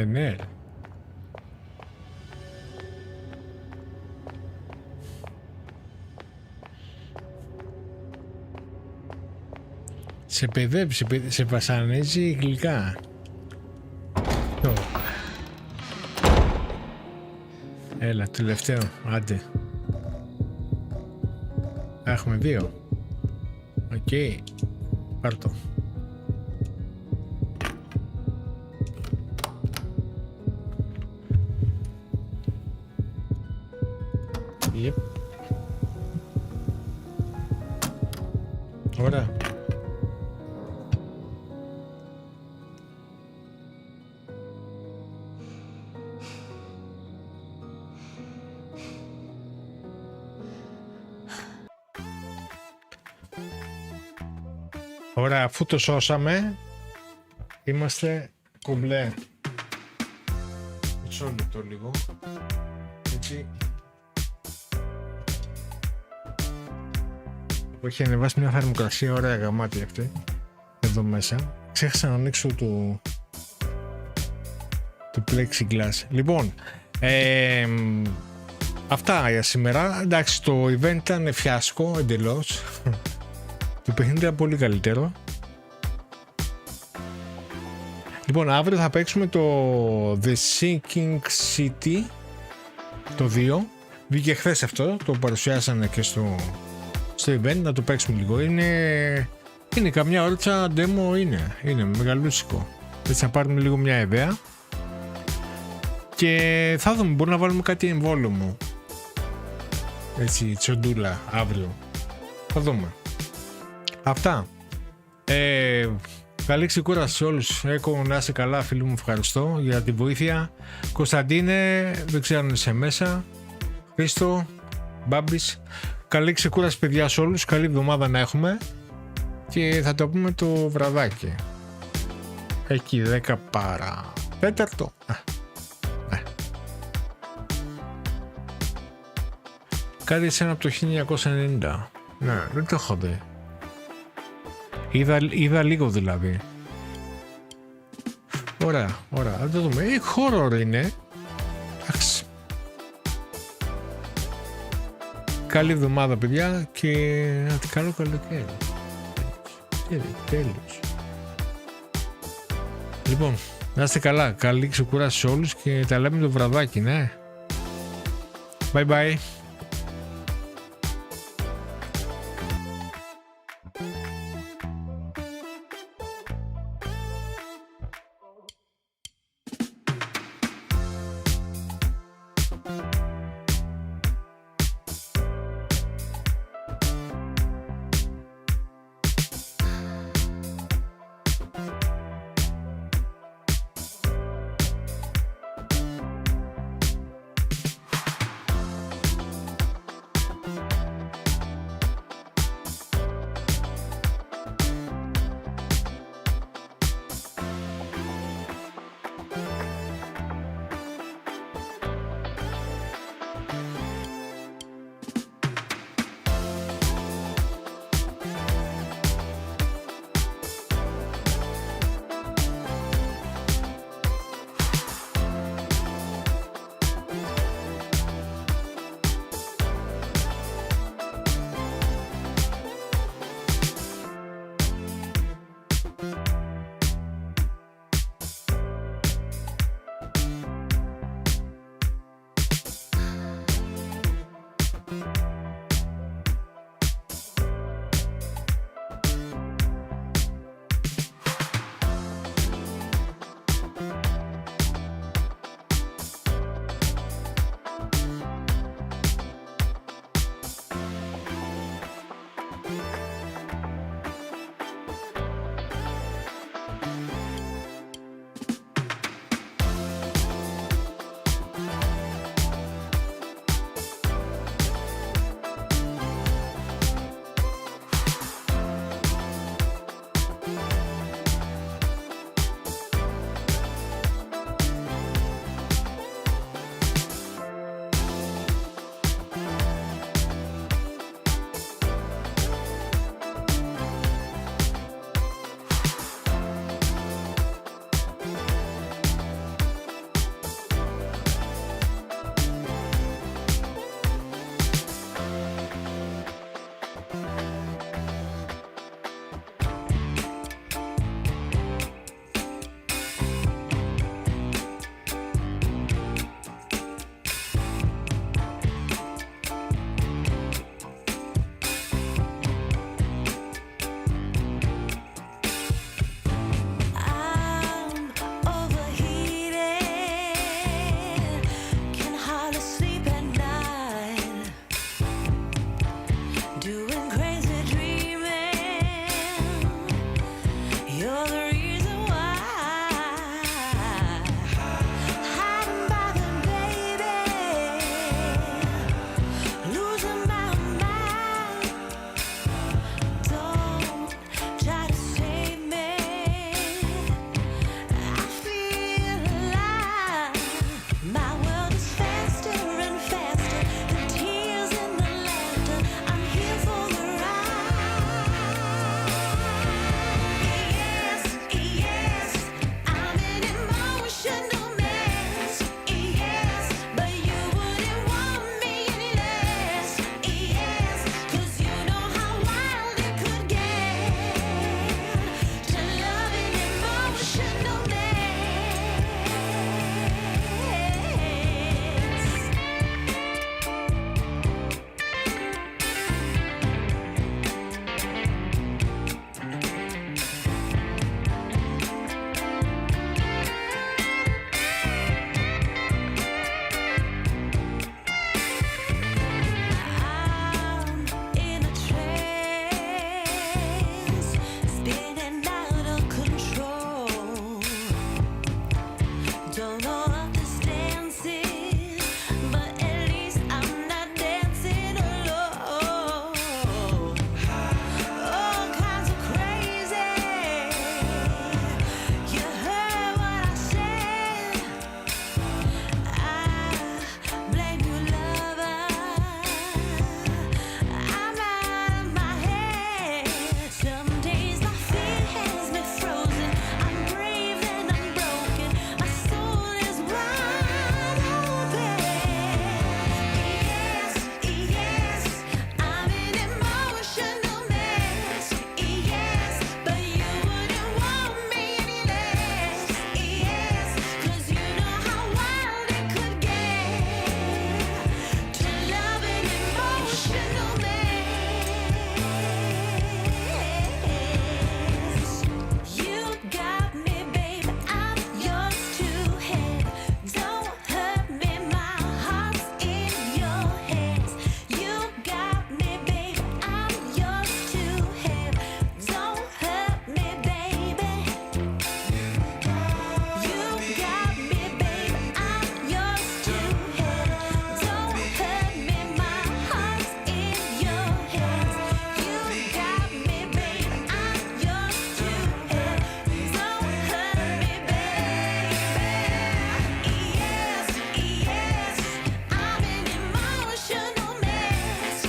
Ναι. Σε παιδεύει, σε βασανίζει γλυκά. Έλα, τελευταίο, άντε. Έχουμε δύο. Οκ. Πάρ' το. Yep. Ωραία. Ωραία, αφού το σώσαμε, είμαστε κομπλέ. Μισό λεπτό λίγο. Έτσι. Έχει ανεβάσει μια θερμοκρασία, ωραία γαμάτι αυτή. Εδώ μέσα. Ξέχασα να ανοίξω το plexiglass. Λοιπόν, αυτά για σήμερα. Εντάξει, το event ήταν φιάσκο εντελώς. Το παιχνίδι ήταν πολύ καλύτερο. Λοιπόν, αύριο θα παίξουμε το The Sinking City, το 2. Βγήκε χθες αυτό, το παρουσιάσανε και στο event, να το παίξουμε λίγο. Είναι καμιά ώριτσα demo, είναι μεγαλούσικο. Έτσι θα πάρουμε λίγο μια ιδέα. Και θα δούμε, μπορούμε να βάλουμε κάτι εμβόλωμο. Έτσι, τσοντούλα, αύριο. Θα δούμε. Αυτά. Καλή ξεκούραση σε όλους. Να είσαι καλά, φίλοι μου. Ευχαριστώ για τη βοήθεια. Κωνσταντίνε, δεν ξέρω αν είσαι μέσα. Χρήστο, Μπάμπης. καλή ξεκούραση παιδιά σε όλους, καλή εβδομάδα να έχουμε και θα το πούμε το βραδάκι. Εκεί 10 παρά τέταρτο. Κάτι σαν από το 1990. Ναι, δεν το έχω δει. Είδα λίγο δηλαδή. Ωραία, ωραία. Θα το δούμε. Horror είναι. Εντάξει. Καλή εβδομάδα παιδιά και καλό καλοκαίρι. Τέλος. Λοιπόν, να είστε καλά. Καλή ξεκούραση σε όλους και τα λέμε το βραδάκι, ναι. Bye bye.